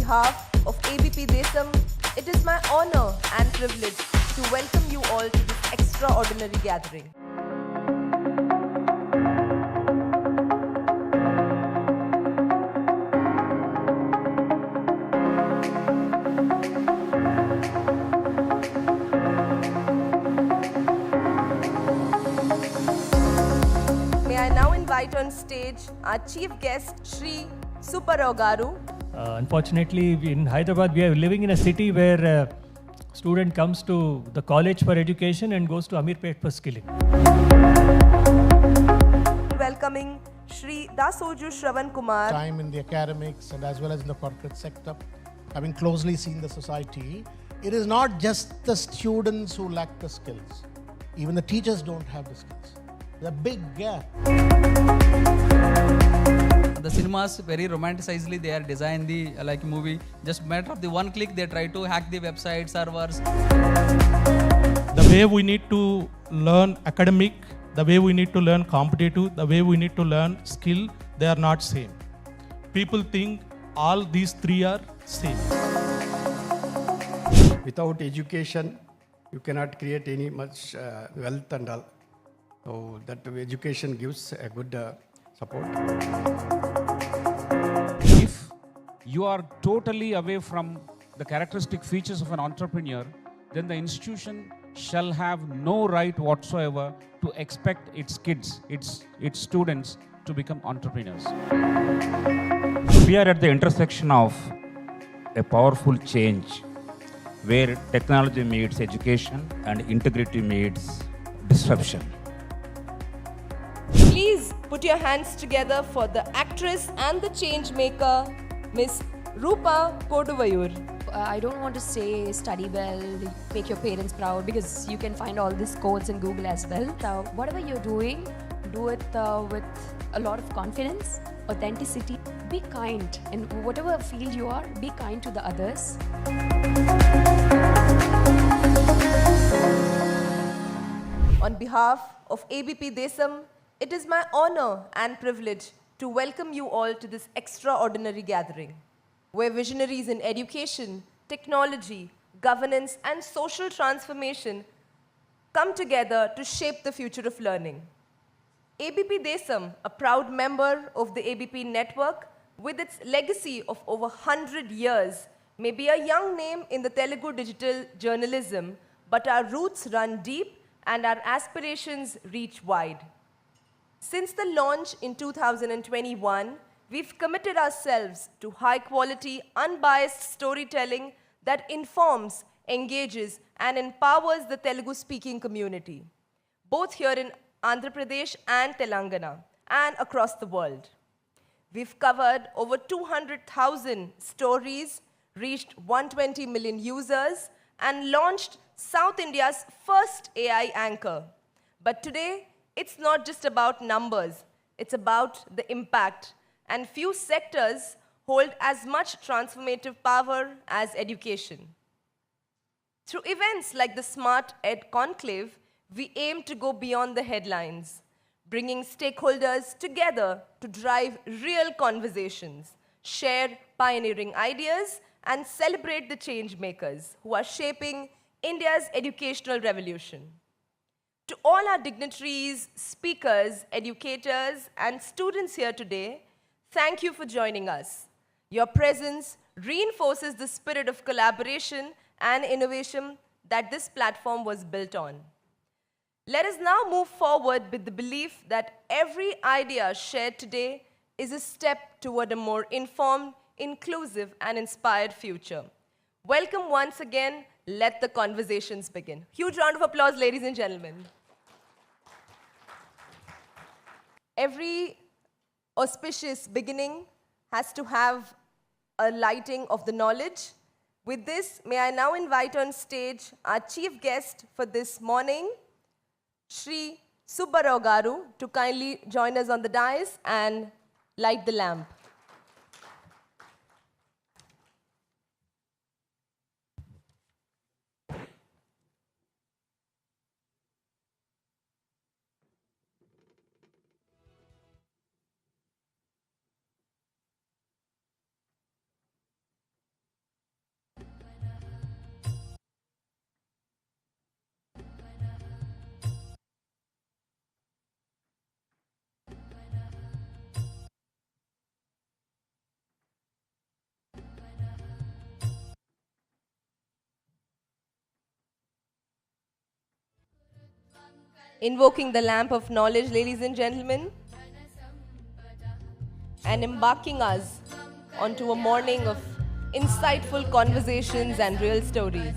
behalf of ABP Desam, it is my honor and privilege to welcome you all to this extraordinary gathering. May I now invite on stage our chief guest, Shri Supparao Garu. Unfortunately, in Hyderabad, we are living in a city where a student comes to the college for education and goes to Amirpet for skilling. Welcoming Shri Dasoju Shravan Kumar. Time in the academics and as well as in the corporate sector, having closely seen the society, it is not just the students who lack the skills. Even the teachers don't have the skills. There's a big gap. The cinemas very romanticizedly they are designed the like movie. Just matter of the one click they try to hack the website servers. The way we need to learn academic, the way we need to learn competitive, the way we need to learn skill, they are not same. People think all these three are same. Without education, you cannot create any much wealth and all. So that education gives a good support. If you are totally away from the characteristic features of an entrepreneur, then the institution shall have no right whatsoever to expect its kids, its students to become entrepreneurs. We are at the intersection of a powerful change where technology meets education and integrity meets disruption. Please put your hands together for the actress and the change maker, Miss Rupa Koduvayur. I don't want to say study well, make your parents proud, because you can find all these codes in Google as well. So whatever you're doing, do it with a lot of confidence, authenticity. Be kind in whatever field you are, be kind to the others. On behalf of ABP Desam, it is my honor and privilege to welcome you all to this extraordinary gathering, where visionaries in education, technology, governance, and social transformation come together to shape the future of learning. ABP Desam, a proud member of the ABP network, with its legacy of over 100 years, may be a young name in the Telugu digital journalism, but our roots run deep and our aspirations reach wide. Since the launch in 2021, we've committed ourselves to high-quality, unbiased storytelling that informs, engages, and empowers the Telugu-speaking community, both here in Andhra Pradesh and Telangana, and across the world. We've covered over 200,000 stories, reached 120 million users, and launched South India's first AI anchor. But today, it's not just about numbers, it's about the impact. And few sectors hold as much transformative power as education. Through events like the Smart Ed Conclave, we aim to go beyond the headlines, bringing stakeholders together to drive real conversations, share pioneering ideas, and celebrate the change makers who are shaping India's educational revolution. To all our dignitaries, speakers, educators, and students here today, thank you for joining us. Your presence reinforces the spirit of collaboration and innovation that this platform was built on. Let us now move forward with the belief that every idea shared today is a step toward a more informed, inclusive, and inspired future. Welcome once again. Let the conversations begin. Huge round of applause, ladies and gentlemen. Every auspicious beginning has to have a lighting of the knowledge. With this, may I now invite on stage our chief guest for this morning, Shri Supparao Garu, to kindly join us on the dais and light the lamp. invoking the lamp of knowledge, ladies and gentlemen, and embarking us onto a morning of insightful conversations and real stories.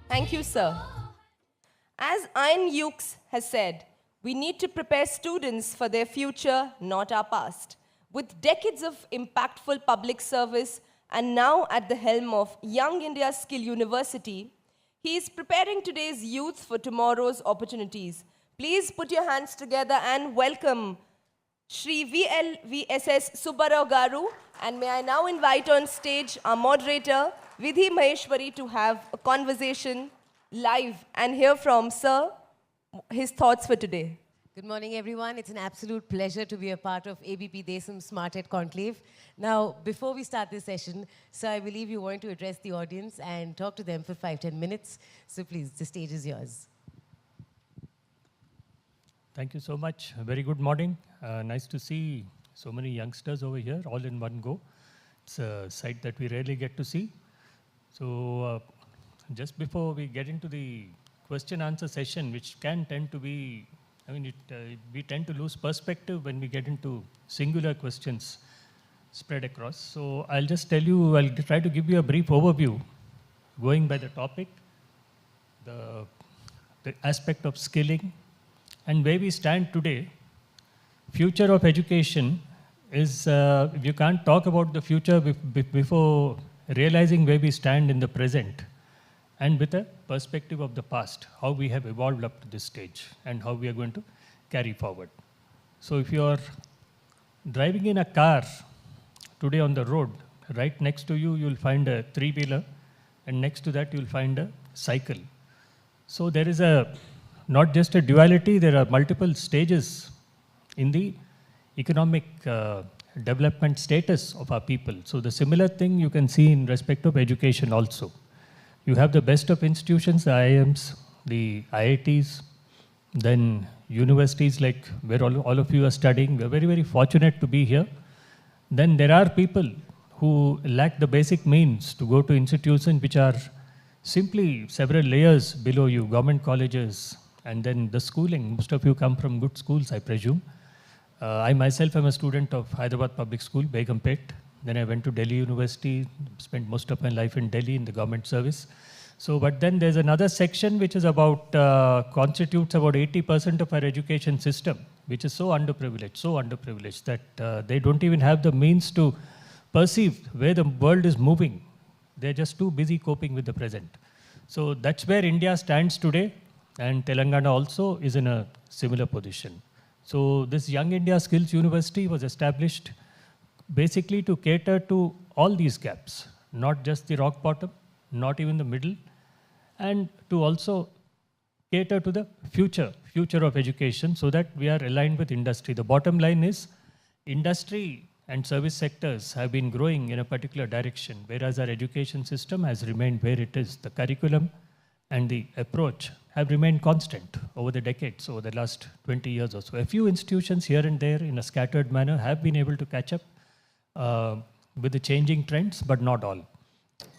Thank you, sir. As Ian Hughes has said, we need to prepare students for their future, not our past. With decades of impactful public service and now at the helm of Young India Skill University, he is preparing today's youth for tomorrow's opportunities. Please put your hands together and welcome Shri VLVSS Subbarao Garu. And may I now invite on stage our moderator, Vidhi Maheshwari, to have a conversation live and hear from Sir his thoughts for today. Good morning, everyone. It's an absolute pleasure to be a part of ABP Desam Smart at Conclave. Now, before we start this session, sir, I believe you want to address the audience and talk to them for 5-10 minutes. So please, the stage is yours. Thank you so much. A very good morning. Nice to see so many youngsters over here, all in one go. It's a sight that we rarely get to see. So just before we get into the question answer session, which can tend to be, we tend to lose perspective when we get into singular questions spread across. So I'll just tell you, I'll try to give you a brief overview, going by the topic, the aspect of skilling, and where we stand today. Future of education is, you can't talk about the future before realizing where we stand in the present, and with a perspective of the past, how we have evolved up to this stage and how we are going to carry forward. So if you are driving in a car today on the road, right next to you, you'll find a three-wheeler, and next to that, you'll find a cycle. So there is not just a duality, there are multiple stages in the economic development status of our people. So the similar thing you can see in respect of education also. You have the best of institutions, the IIMs, the IITs, then universities like where all of you are studying. We're very, very fortunate to be here. Then there are people who lack the basic means to go to institutions which are simply several layers below you, government colleges, and then the schooling. Most of you come from good schools, I presume. I myself am a student of Hyderabad Public School, Begumpet. Then I went to Delhi University, spent most of my life in Delhi in the government service. So, but then there's another section which is about, constitutes about 80% of our education system, which is so underprivileged that they don't even have the means to perceive where the world is moving. They're just too busy coping with the present. So that's where India stands today, and Telangana also is in a similar position. So this Young India Skills University was established basically to cater to all these gaps, not just the rock bottom, not even the middle, and to also cater to the future of education so that we are aligned with industry. The bottom line is industry and service sectors have been growing in a particular direction, whereas our education system has remained where it is. The curriculum and the approach have remained constant over the decades, over the last 20 years or so. A few institutions here and there in a scattered manner have been able to catch up with the changing trends, but not all.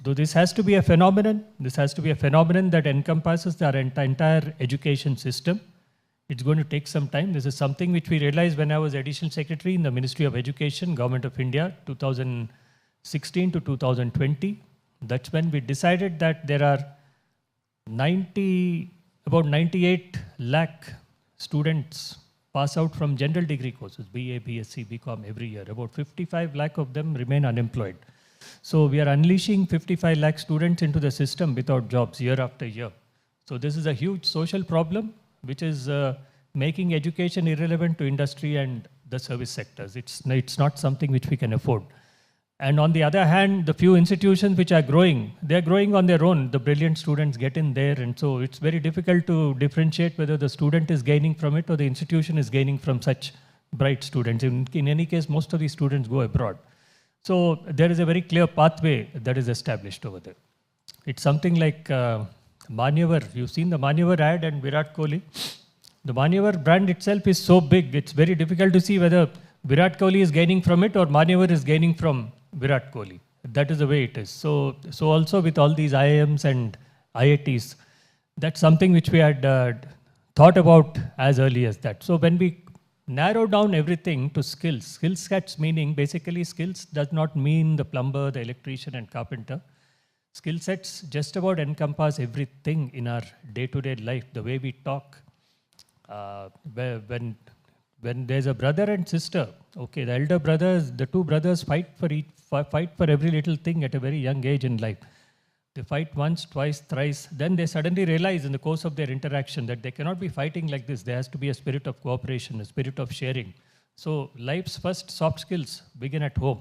Though this has to be a phenomenon, that encompasses our entire education system. It's going to take some time. This is something which we realized when I was Additional Secretary in the Ministry of Education, Government of India, 2016 to 2020. That's when we decided that there are about 98 lakh students pass out from general degree courses, BA, BSc, BCom every year. About 55 lakh of them remain unemployed. So we are unleashing 55 lakh students into the system without jobs year after year. So this is a huge social problem which is making education irrelevant to industry and the service sectors. It's not something which we can afford. And on the other hand, the few institutions which are growing, they're growing on their own. The brilliant students get in there, and so it's very difficult to differentiate whether the student is gaining from it or the institution is gaining from such bright students. In any case, most of these students go abroad. So there is a very clear pathway that is established over there. It's something like Manyavar. You've seen the Manyavar ad and Virat Kohli. The Manyavar brand itself is so big, it's very difficult to see whether Virat Kohli is gaining from it or Manyavar is gaining from Virat Kohli. That is the way it is. So also with all these IIMs and IITs, that's something which we had thought about as early as that. So when we narrow down everything to skills, skill sets meaning basically skills does not mean the plumber, the electrician and carpenter. Skill sets just about encompass everything in our day-to-day life, the way we talk. When there's a brother and sister, okay, the elder brothers, the two brothers fight for every little thing at a very young age in life. They fight once, twice, thrice. Then they suddenly realize in the course of their interaction that they cannot be fighting like this. There has to be a spirit of cooperation, a spirit of sharing. So life's first soft skills begin at home.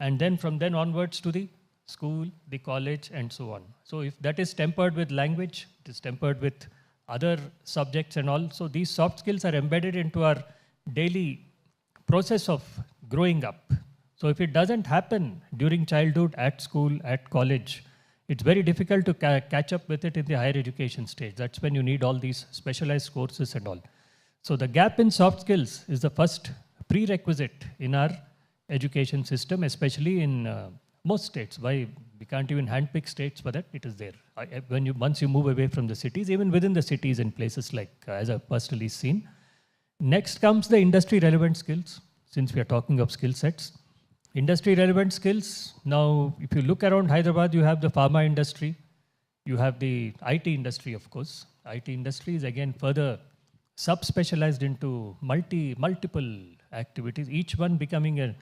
And then from then onwards to the school, the college, and so on. So if that is tempered with language, it is tempered with other subjects and all. So these soft skills are embedded into our daily process of growing up. So if it doesn't happen during childhood, at school, at college, it's very difficult to catch up with it in the higher education stage. That's when you need all these specialized courses and all. So the gap in soft skills is the first prerequisite in our education system, especially in most states. Why we can't even handpick states for that? It is there. Once you move away from the cities, even within the cities in places like, as I've personally seen. Next comes the industry relevant skills, since we are talking of skill sets. Industry relevant skills. Now, if you look around Hyderabad, you have the pharma industry, you have the IT industry, of course. IT industry is again further sub-specialized into multiple activities, each one becoming a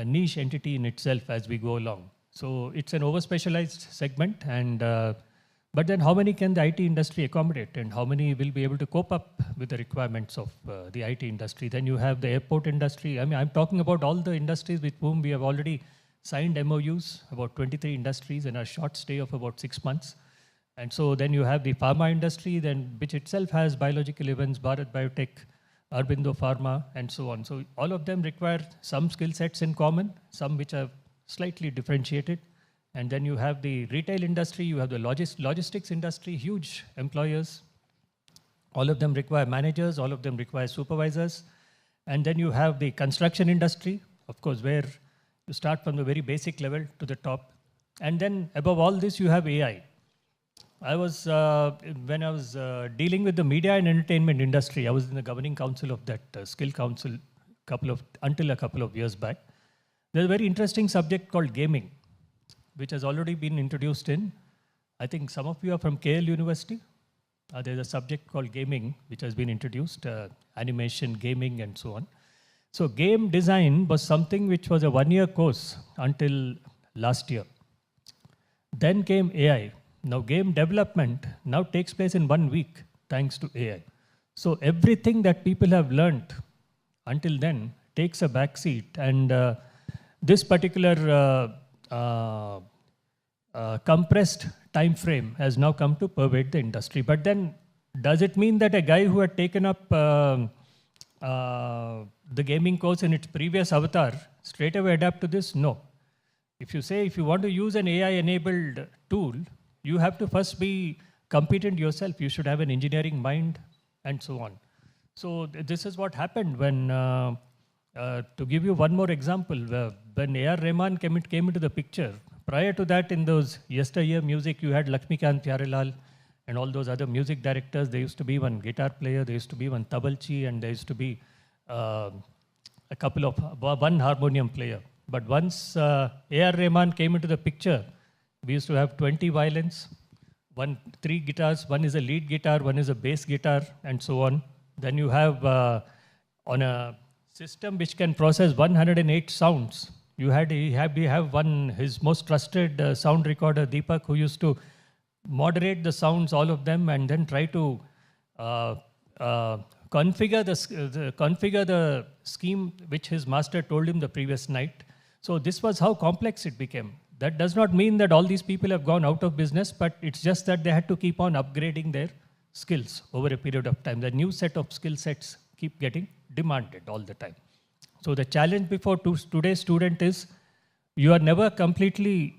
niche entity in itself as we go along. So it's an over-specialized segment, and but then how many can the IT industry accommodate, and how many will be able to cope up with the requirements of the IT industry? Then you have the airport industry. I mean, I'm talking about all the industries with whom we have already signed MOUs, about 23 industries in a short stay of about 6 months. And so then you have the pharma industry, then which itself has biological events, Bharat Biotech, Aurobindo Pharma, and so on. So all of them require some skill sets in common, some which are slightly differentiated. And then you have the retail industry, you have the logistics industry, huge employers. All of them require managers, all of them require supervisors. And then you have the construction industry, of course, where you start from the very basic level to the top. And then above all this, you have AI. When I was dealing with the media and entertainment industry, I was in the governing council of that skill council until a couple of years back. There's a very interesting subject called gaming, which has already been introduced in, I think some of you are from KL University. There's a subject called gaming, which has been introduced, animation, gaming, and so on. So game design was something which was a one-year course until last year. Then came AI. Now game development now takes place in 1 week, thanks to AI. So everything that people have learned until then takes a backseat, and this particular compressed time frame has now come to pervade the industry. But then, does it mean that a guy who had taken up the gaming course in its previous avatar straight away adapt to this? No. If you want to use an AI-enabled tool, you have to first be competent yourself. You should have an engineering mind, and so on. So this is what happened when, to give you one more example, when A.R. Rahman came into the picture. Prior to that, in those yesteryear music, you had Lakshmikant Pyarelal and all those other music directors. There used to be one guitar player, there used to be one tabalchi, and there used to be one harmonium player. But once A.R. Rahman came into the picture, we used to have 20 violins, 3 guitars, one is a lead guitar, one is a bass guitar, and so on. Then you have on a system which can process 108 sounds. You have his most trusted sound recorder, Deepak, who used to moderate the sounds, all of them, and then try to configure the scheme which his master told him the previous night. So this was how complex it became. That does not mean that all these people have gone out of business, but it's just that they had to keep on upgrading their skills over a period of time. The new set of skill sets keep getting demanded all the time. So the challenge before today's student is you are never completely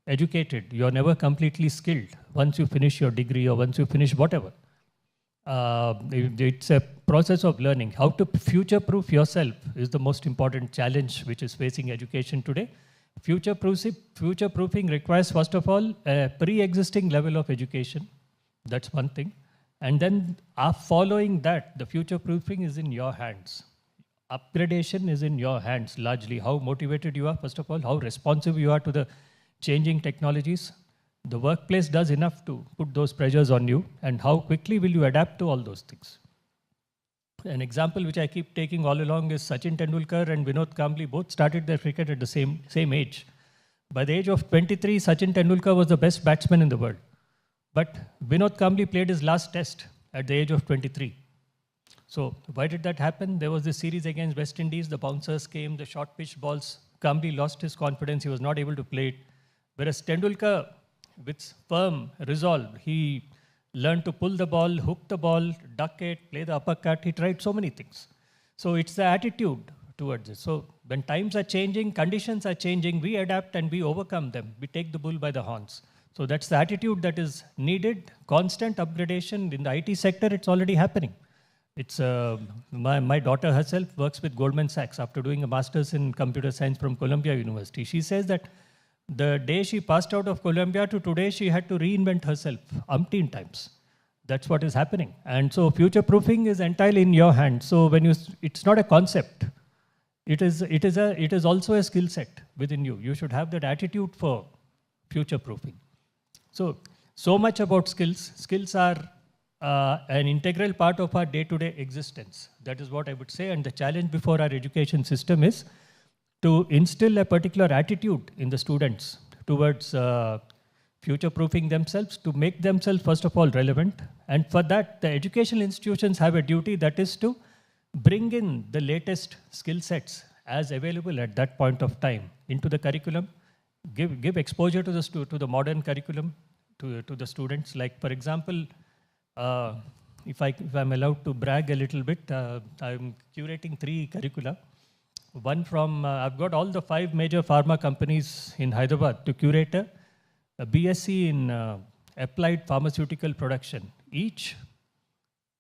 educated, you are never completely skilled once you finish your degree or once you finish whatever. It's a process of learning. How to future-proof yourself is the most important challenge which is facing education today. Future-proofing requires, first of all, a pre-existing level of education. That's one thing. And then following that, the future-proofing is in your hands. Upgradation is in your hands largely. How motivated you are, first of all, how responsive you are to the changing technologies. The workplace does enough to put those pressures on you, and how quickly will you adapt to all those things. An example which I keep taking all along is Sachin Tendulkar and Vinod Kambli both started their cricket at the same age. By the age of 23, Sachin Tendulkar was the best batsman in the world. But Vinod Kambli played his last test at the age of 23. So why did that happen? There was this series against West Indies, the bouncers came, the short pitch balls, Kambli lost his confidence, he was not able to play it. Whereas Tendulkar, with firm resolve, he learned to pull the ball, hook the ball, duck it, play the uppercut. He tried so many things. So it's the attitude towards it. So when times are changing, conditions are changing, we adapt and we overcome them. We take the bull by the horns. So that's the attitude that is needed. Constant upgradation in the IT sector, it's already happening. It's my daughter herself works with Goldman Sachs after doing a master's in computer science from Columbia University. She says that the day she passed out of Columbia to today, she had to reinvent herself umpteen times. That's what is happening. And so future-proofing is entirely in your hands. So it's not a concept. It is also a skill set within you. You should have that attitude for future-proofing. So much about skills. Skills are an integral part of our day-to-day existence. That is what I would say. And the challenge before our education system is to instill a particular attitude in the students towards future-proofing themselves, to make themselves, first of all, relevant. And for that, the educational institutions have a duty, that is to bring in the latest skill sets as available at that point of time into the curriculum, give exposure to the modern curriculum to the students. Like, for example, if I'm allowed to brag a little bit, I'm curating 3 curricula. One from, I've got all the 5 major pharma companies in Hyderabad to curate a BSc in applied pharmaceutical production. Each,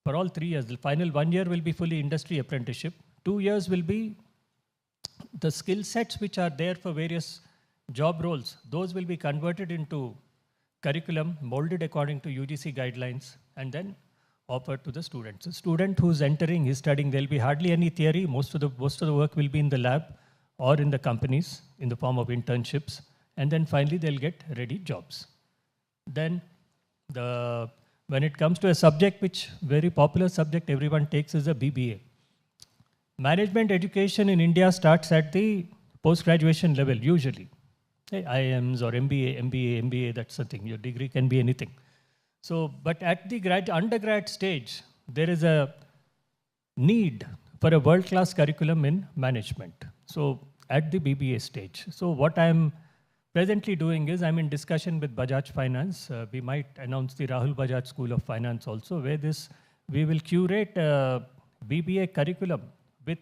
for all 3 years, the final 1 year will be fully industry apprenticeship. 2 years will be the skill sets which are there for various job roles. Those will be converted into curriculum, molded according to UGC guidelines, and then offered to the students. The student who's entering, he's studying, there'll be hardly any theory. Most of the work will be in the lab or in the companies in the form of internships. And then finally, they'll get ready jobs. Then when it comes to a subject, which very popular subject everyone takes is a BBA. Management education in India starts at the post-graduation level, usually. IIMs or MBA, that's something. Your degree can be anything. So, but at the undergrad stage, there is a need for a world-class curriculum in management. So, at the BBA stage. So, what I'm presently doing is I'm in discussion with Bajaj Finance. We might announce the Rahul Bajaj School of Finance also, where we will curate a BBA curriculum with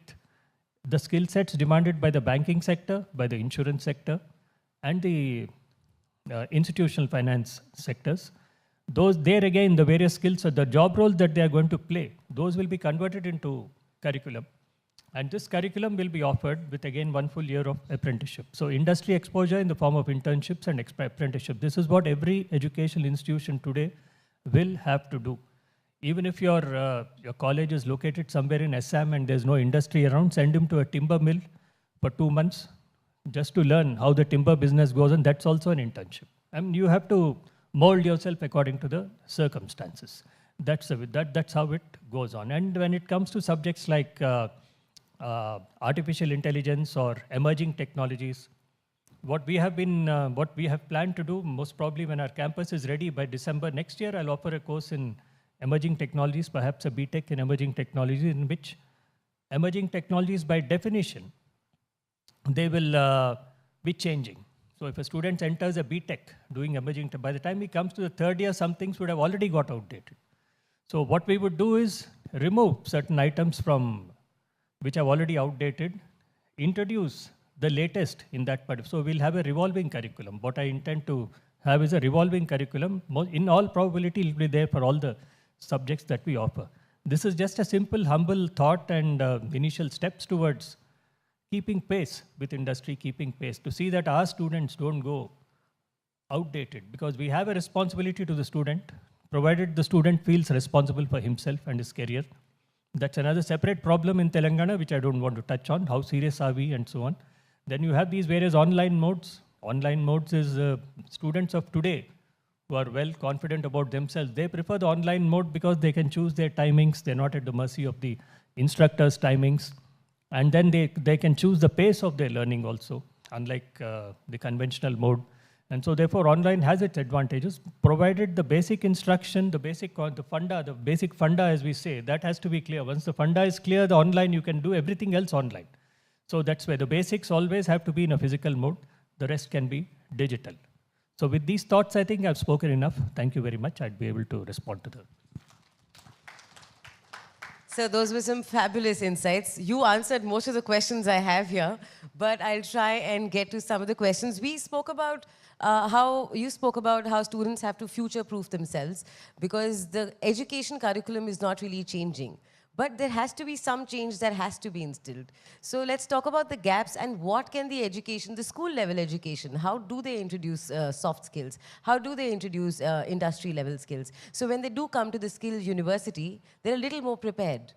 the skill sets demanded by the banking sector, by the insurance sector, and the institutional finance sectors. There again, the various skills or the job roles that they are going to play, those will be converted into curriculum. And this curriculum will be offered with again 1 full year of apprenticeship. So industry exposure in the form of internships and apprenticeship. This is what every educational institution today will have to do. Even if your college is located somewhere in Assam and there's no industry around, send him to a timber mill for 2 months just to learn how the timber business goes, and that's also an internship. And you have to mold yourself according to the circumstances. That's how it goes on. And when it comes to subjects like artificial intelligence or emerging technologies, what we have planned to do, most probably when our campus is ready by December next year, I'll offer a course in emerging technologies, perhaps a BTech in emerging technologies, in which emerging technologies by definition, they will be changing. So if a student enters a BTech doing emerging, by the time he comes to the 3rd year, some things would have already got outdated. So what we would do is remove certain items from which are already outdated, introduce the latest in that part. So we'll have a revolving curriculum. What I intend to have is a revolving curriculum. In all probability, it will be there for all the subjects that we offer. This is just a simple, humble thought and initial steps towards keeping pace with industry, keeping pace, to see that our students don't go outdated, because we have a responsibility to the student, provided the student feels responsible for himself and his career. That's another separate problem in Telangana, which I don't want to touch on. How serious are we and so on. Then you have these various online modes. Online modes is students of today who are well confident about themselves. They prefer the online mode because they can choose their timings. They're not at the mercy of the instructor's timings. And then they can choose the pace of their learning also, unlike the conventional mode. And so therefore online has its advantages, provided the basic instruction, the basic funda as we say, that has to be clear. Once the funda is clear, the online, you can do everything else online. So that's where the basics always have to be in a physical mode. The rest can be digital. So with these thoughts, I think I've spoken enough. Thank you very much. I'd be able to respond to the... So those were some fabulous insights. You answered most of the questions I have here, but I'll try and get to some of the questions. We spoke about you spoke about how students have to future-proof themselves because the education curriculum is not really changing. But there has to be some change that has to be instilled. So let's talk about the gaps and what can the education, the school level education, how do they introduce soft skills? How do they introduce industry level skills? So when they do come to the skills university, they're a little more prepared.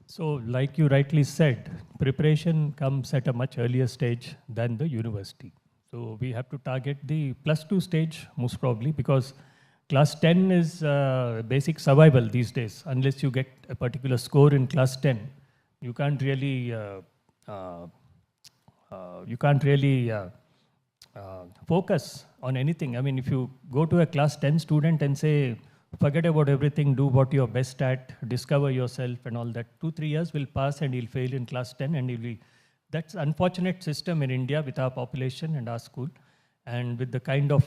So like you rightly said, preparation comes at a much earlier stage than the university. So we have to target the +2 stage most probably, because class 10 is basic survival these days. Unless you get a particular score in class 10, you can't really focus on anything. I mean, if you go to a class 10 student and say, forget about everything, do what you're best at, discover yourself and all that, 2-3 years will pass and he'll fail in class 10 and he'll be... That's an unfortunate system in India with our population and our school, and with the kind of...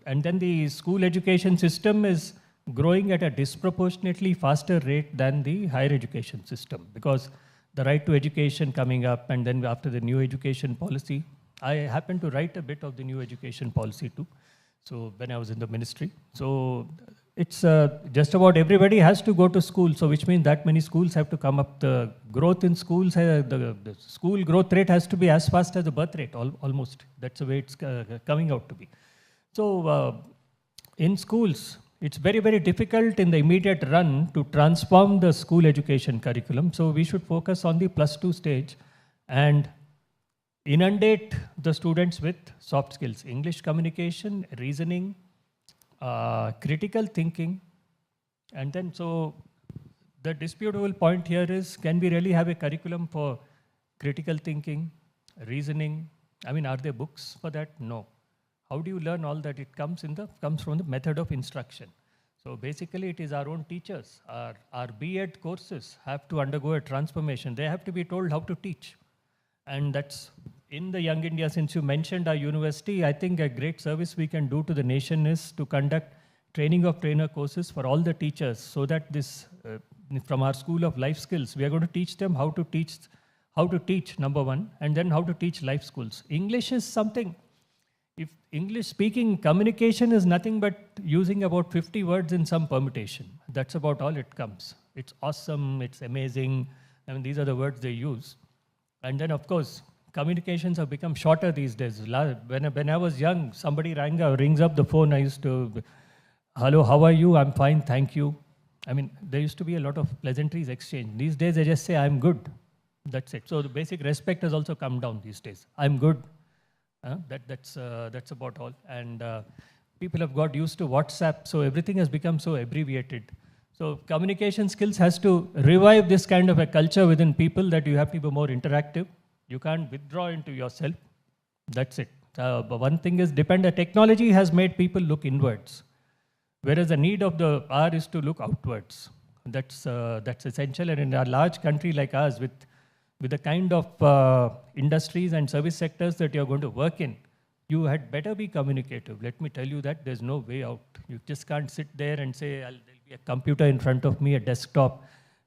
and then the school education system is growing at a disproportionately faster rate than the higher education system, because the right to education coming up, and then after the new education policy, I happen to write a bit of the new education policy too. So when I was in the ministry, so it's just about everybody has to go to school. So which means that many schools have to come up. The growth in schools, the school growth rate has to be as fast as the birth rate, almost. That's the way it's coming out to be. So in schools, it's very, very difficult in the immediate run to transform the school education curriculum. So we should focus on the +2 stage and inundate the students with soft skills: English communication, reasoning, critical thinking. And then so the disputable point here is, can we really have a curriculum for critical thinking, reasoning? I mean, are there books for that? No. How do you learn all that? It comes from the method of instruction. So basically it is our own teachers. Our B.Ed courses have to undergo a transformation. They have to be told how to teach. And that's in the Young India, since you mentioned our university, I think a great service we can do to the nation is to conduct training of trainer courses for all the teachers, so that this, from our School of Life Skills, we are going to teach them how to teach, number one, and then how to teach life skills. English is something. If English speaking communication is nothing but using about 50 words in some permutation, that's about all it comes. It's awesome, it's amazing. I mean, these are the words they use. And then, of course, communications have become shorter these days. When I was young, somebody rings up the phone, I used to, hello, how are you? I'm fine, thank you. I mean, there used to be a lot of pleasantries exchanged. These days, they just say, I'm good. That's it. So the basic respect has also come down these days. I'm good. That's about all. And people have got used to WhatsApp, so everything has become so abbreviated. So communication skills has to revive this kind of a culture within people, that you have to be more interactive. You can't withdraw into yourself. That's it. But one thing is technology has made people look inwards, whereas the need of the hour is to look outwards. That's essential. And in a large country like ours, with the kind of industries and service sectors that you're going to work in, you had better be communicative. Let me tell you that there's no way out. You just can't sit there and say, there'll be a computer in front of me, a desktop,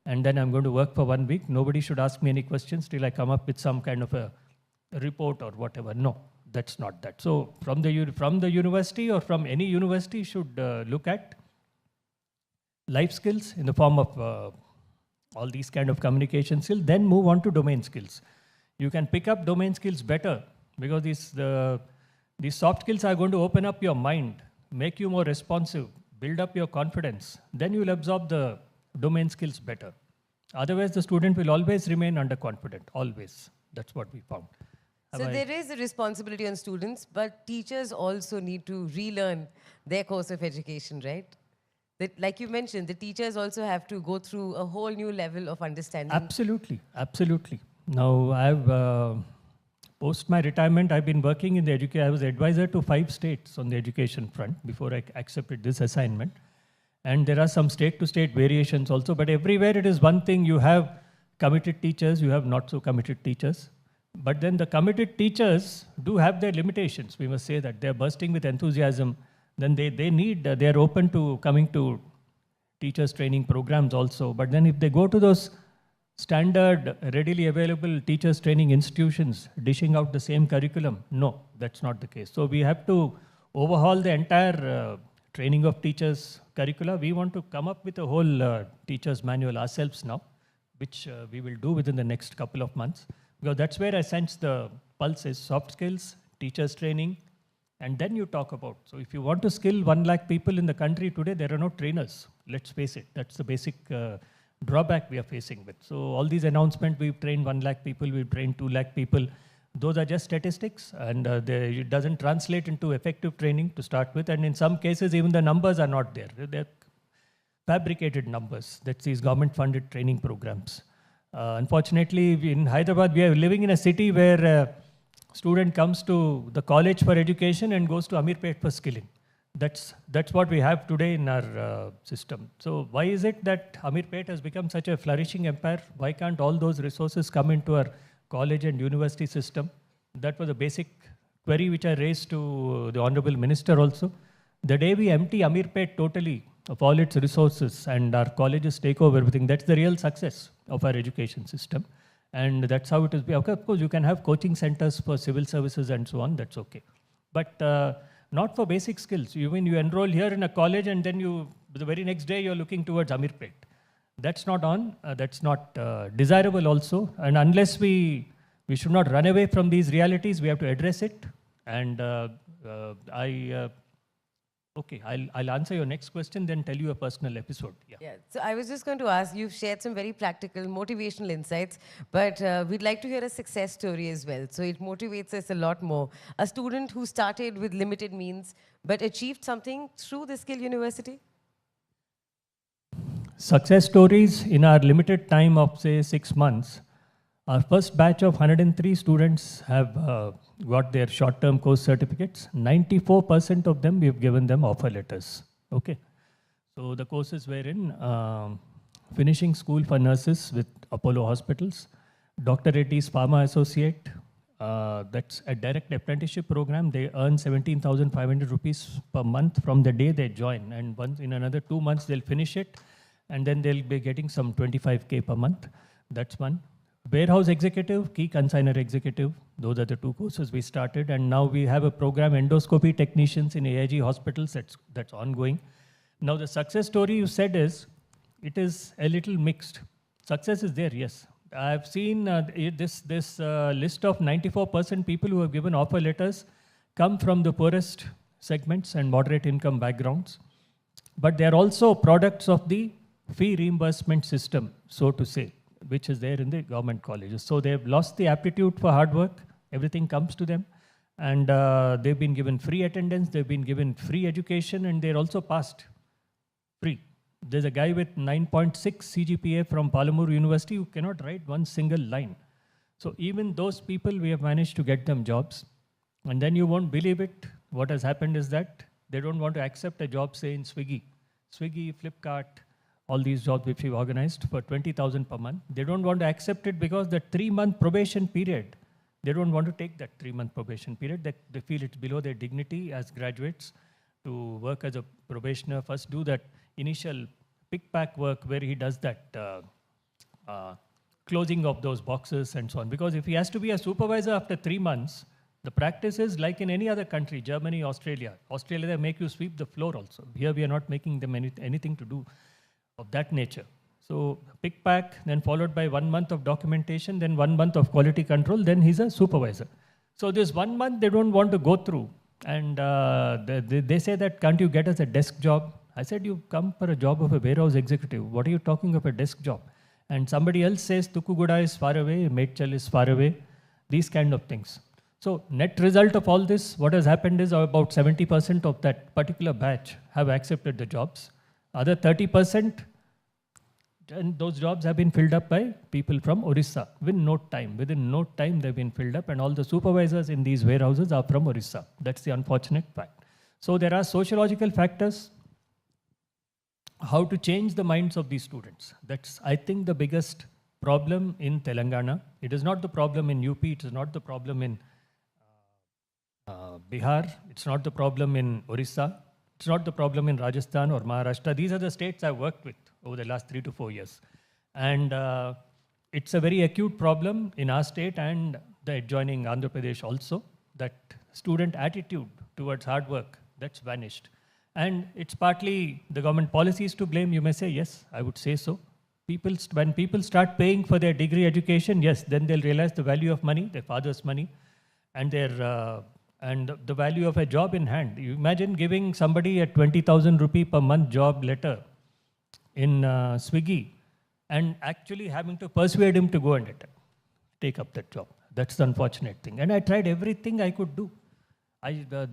and then I'm going to work for 1 week. Nobody should ask me any questions till I come up with some kind of a report or whatever. No, that's not that. So from the university or from any university should look at life skills in the form of all these kind of communication skills, then move on to domain skills. You can pick up domain skills better because these soft skills are going to open up your mind, make you more responsive, build up your confidence. Then you will absorb the domain skills better. Otherwise, the student will always remain underconfident, always. That's what we found. So there is a responsibility on students, but teachers also need to relearn their course of education, right? That, like you mentioned, the teachers also have to go through a whole new level of understanding. Absolutely, absolutely. Now, I've post my retirement, I've been working in the education. I was advisor to 5 states on the education front before I accepted this assignment. And there are some state-to-state variations also, but everywhere it is one thing. You have committed teachers, you have not so committed teachers. But then the committed teachers do have their limitations. We must say that they're bursting with enthusiasm. Then they're open to coming to teachers training programs also. But then if they go to those standard, readily available teachers training institutions, dishing out the same curriculum, no, that's not the case. So we have to overhaul the entire training of teachers curricula. We want to come up with a whole teacher's manual ourselves now, which we will do within the next couple of months. Because that's where I sense the pulse is soft skills, teachers training, and then you talk about. So if you want to skill 1 lakh people in the country today, there are no trainers. Let's face it. That's the basic drawback we are facing with. So all these announcements, we've trained 1 lakh people, we've trained 2 lakh people. Those are just statistics, and it doesn't translate into effective training to start with. And in some cases, even the numbers are not there. They're fabricated numbers. That's these government-funded training programs. Unfortunately, in Hyderabad, we are living in a city where a student comes to the college for education and goes to Amirpet for skilling. That's what we have today in our system. So why is it that Amirpet has become such a flourishing empire? Why can't all those resources come into our college and university system? That was a basic query which I raised to the Honorable Minister also. The day we empty Amirpet totally of all its resources and our colleges take over everything, that's the real success of our education system. And that's how it is. Okay, of course, you can have coaching centers for civil services and so on, that's okay. But not for basic skills. You enroll here in a college and then the very next day you're looking towards Amirpet. That's not that's not desirable also. And unless we should not run away from these realities, we have to address it. And I'll answer your next question, then tell you a personal episode. Yeah. So I was just going to ask, you've shared some very practical, motivational insights, but we'd like to hear a success story as well. So it motivates us a lot more. A student who started with limited means, but achieved something through the Skill University? Success stories in our limited time of, say, 6 months. Our first batch of 103 students have got their short-term course certificates. 94% of them, we've given them offer letters. Okay. So the courses were in finishing school for nurses with Apollo Hospitals, Dr. Reddy's Pharma Associate. That's a direct apprenticeship program. They earn 17,500 rupees per month from the day they join. And once in another 2 months, they'll finish it. And then they'll be getting some 25K per month. That's one. Warehouse executive, key consignor executive. Those are the 2 courses we started. And now we have a program, endoscopy technicians in AIG hospitals. That's ongoing. Now the success story you said it is a little mixed. Success is there, yes. I've seen this list of 94% people who have given offer letters come from the poorest segments and moderate income backgrounds. But they are also products of the fee reimbursement system, so to say, which is there in the government colleges. So they've lost the aptitude for hard work. Everything comes to them. And they've been given free attendance, they've been given free education, and they're also passed free. There's a guy with 9.6 CGPA from Palamur University who cannot write one single line. So even those people, we have managed to get them jobs. And then you won't believe it. What has happened is that they don't want to accept a job, say, in Swiggy, Flipkart, all these jobs which we've organized for 20,000 per month. They don't want to accept it because the 3-month probation period, they don't want to take that 3-month probation period. They feel it's below their dignity as graduates to work as a probationer. First do that initial pick-pack work where he does that closing of those boxes and so on. Because if he has to be a supervisor after 3 months, the practice is like in any other country, Germany, Australia. Australia, they make you sweep the floor also. Here we are not making them anything to do of that nature. So pick pack, then followed by 1 month of documentation, then 1 month of quality control, then he's a supervisor. So this 1 month they don't want to go through. And they say that, can't you get us a desk job? I said, you come for a job of a warehouse executive. What are you talking of a desk job? And somebody else says Tukuguda is far away, Medchal is far away, these kind of things. So net result of all this, what has happened is about 70% of that particular batch have accepted the jobs. Other 30%, and those jobs have been filled up by people from Orissa within no time they've been filled up, and all the supervisors in these warehouses are from Orissa. That's the unfortunate fact. So there are sociological factors, how to change the minds of these students. That's, I think, the biggest problem in Telangana. It is not the problem in UP, it is not the problem in Bihar, it's not the problem in Orissa, it's not the problem in Rajasthan or Maharashtra. These are the states I've worked with over the last 3 to 4 years. And it's a very acute problem in our state and the adjoining Andhra Pradesh also, that student attitude towards hard work, that's vanished. And it's partly the government policies to blame, you may say. Yes, I would say so. When people start paying for their degree education, yes, then they'll realize the value of money, their father's money, and the value of a job in hand. You imagine giving somebody a 20,000 rupee per month job letter in Swiggy and actually having to persuade him to go and take up that job. That's the unfortunate thing. And I tried everything I could do.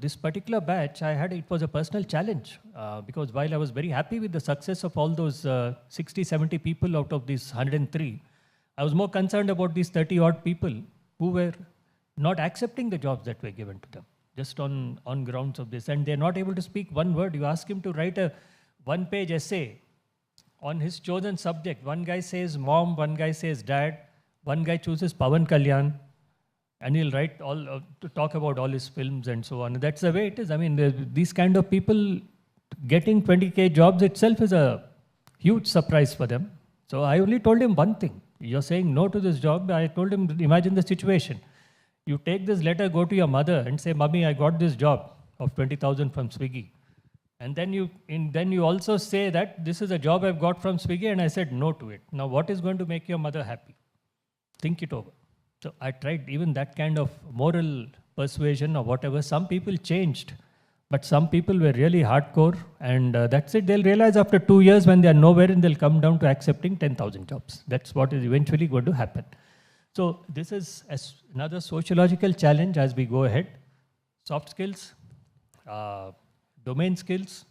This particular batch, it was a personal challenge because while I was very happy with the success of all those 60, 70 people out of these 103, I was more concerned about these 30 odd people who were not accepting the jobs that were given to them, just on grounds of this. And they're not able to speak one word. You ask him to write a 1-page essay on his chosen subject. One guy says mom, one guy says dad, one guy chooses Pawan Kalyan, and he'll write to talk about all his films and so on. That's the way it is. I mean, these kind of people getting 20K jobs itself is a huge surprise for them. So I only told him one thing. You're saying no to this job. I told him, imagine the situation. You take this letter, go to your mother and say, Mummy, I got this job of 20,000 from Swiggy. And then you also say that this is a job I've got from Swiggy and I said no to it. Now, what is going to make your mother happy? Think it over. So I tried even that kind of moral persuasion or whatever. Some people changed, but some people were really hardcore, and that's it. They'll realize after 2 years when they are nowhere, and they'll come down to accepting 10,000 jobs. That's what is eventually going to happen. So this is another sociological challenge as we go ahead. Soft skills, domain skills,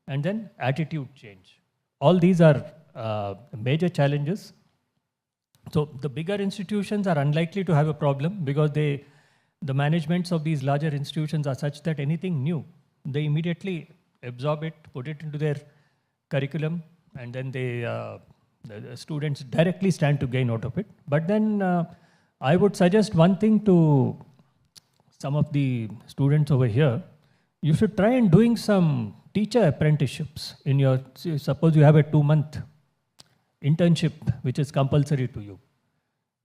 and then attitude change. All these are major challenges. So the bigger institutions are unlikely to have a problem because the managements of these larger institutions are such that anything new, they immediately absorb it, put it into their curriculum, and then the students directly stand to gain out of it. But then I would suggest one thing to some of the students over here. You should try and doing some teacher apprenticeships in your, suppose you have a 2-month internship which is compulsory to you.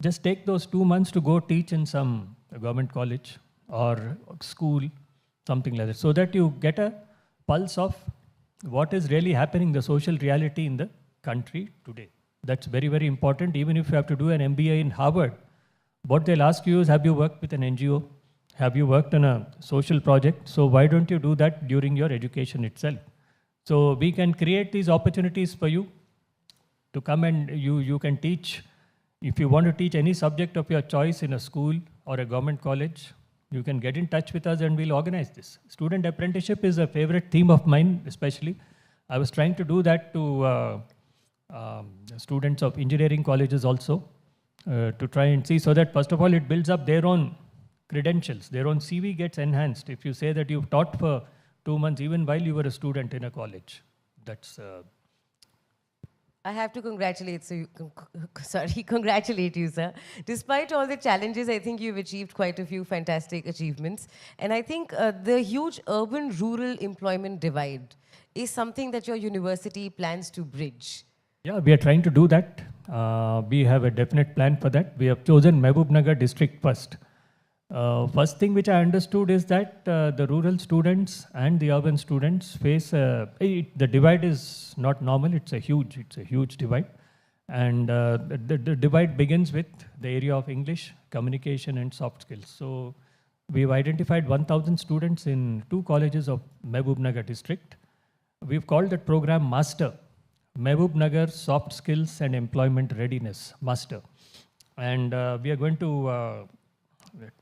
Just take those 2 months to go teach in some government college or school, something like that, so that you get a pulse of what is really happening, the social reality in the country today. That's very, very important. Even if you have to do an MBA in Harvard, what they'll ask you is, have you worked with an NGO? Have you worked on a social project? So why don't you do that during your education itself? So we can create these opportunities for you to come, and you can teach. If you want to teach any subject of your choice in a school or a government college, you can get in touch with us and we'll organize this. Student apprenticeship is a favorite theme of mine, especially. I was trying to do that to students of engineering colleges also, to try and see, so that first of all it builds up their own credentials, their own CV gets enhanced. If you say that you've taught for 2 months even while you were a student in a college, that's... I have to congratulate you, sir. Despite all the challenges, I think you've achieved quite a few fantastic achievements. And I think the huge urban-rural employment divide is something that your university plans to bridge. Yeah, we are trying to do that. We have a definite plan for that. We have chosen Mehboob district first. First thing which I understood is that the rural students and the urban students face the divide is not normal. It's a huge divide, and the divide begins with the area of English, communication, and soft skills. So we've identified 1,000 students in 2 colleges of Mehboob district. We've called that program Master, Mehboob Soft Skills and Employment Readiness Master, and we are going to